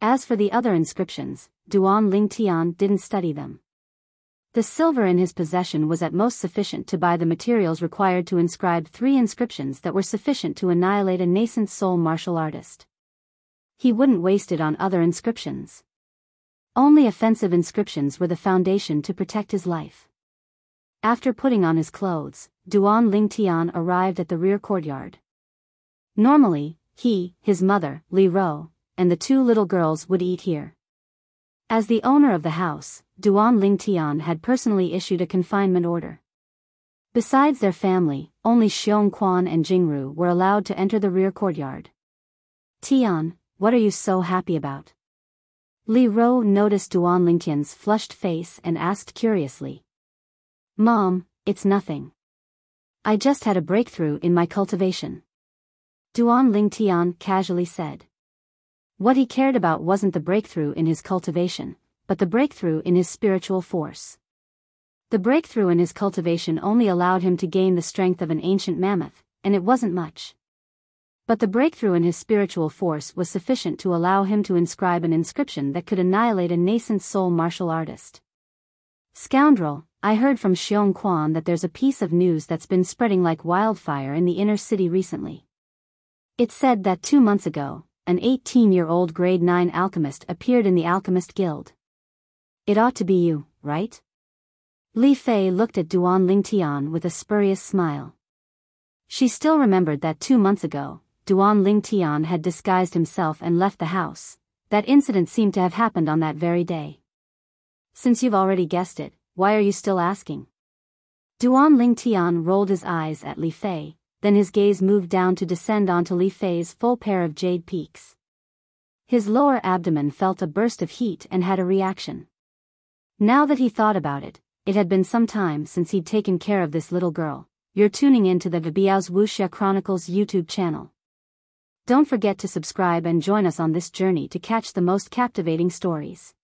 As for the other inscriptions, Duan Ling Tian didn't study them. The silver in his possession was at most sufficient to buy the materials required to inscribe 3 inscriptions that were sufficient to annihilate a nascent soul martial artist. He wouldn't waste it on other inscriptions. Only offensive inscriptions were the foundation to protect his life. After putting on his clothes, Duan Ling Tian arrived at the rear courtyard. Normally, he, his mother, Li Ro, and the 2 little girls would eat here. As the owner of the house, Duan Ling Tian had personally issued a confinement order. Besides their family, only Xiong Quan and Jingru were allowed to enter the rear courtyard. Tian, what are you so happy about? Li Ro noticed Duan Lingtian's flushed face and asked curiously. Mom, it's nothing. I just had a breakthrough in my cultivation. Duan Lingtian casually said. What he cared about wasn't the breakthrough in his cultivation, but the breakthrough in his spiritual force. The breakthrough in his cultivation only allowed him to gain the strength of an ancient mammoth, and it wasn't much. But the breakthrough in his spiritual force was sufficient to allow him to inscribe an inscription that could annihilate a nascent soul martial artist. Scoundrel, I heard from Xiong Quan that there's a piece of news that's been spreading like wildfire in the inner city recently. It said that 2 months ago, an 18-year-old grade 9 alchemist appeared in the Alchemist Guild. It ought to be you, right? Li Fei looked at Duan Lingtian with a spurious smile. She still remembered that 2 months ago, Duan Lingtian had disguised himself and left the house. That incident seemed to have happened on that very day. Since you've already guessed it, why are you still asking? Duan Lingtian rolled his eyes at Li Fei, then his gaze moved down to descend onto Li Fei's full pair of jade peaks. His lower abdomen felt a burst of heat and had a reaction. Now that he thought about it, it had been some time since he'd taken care of this little girl. You're tuning in to the Biyao's Wuxia Chronicles YouTube channel. Don't forget to subscribe and join us on this journey to catch the most captivating stories.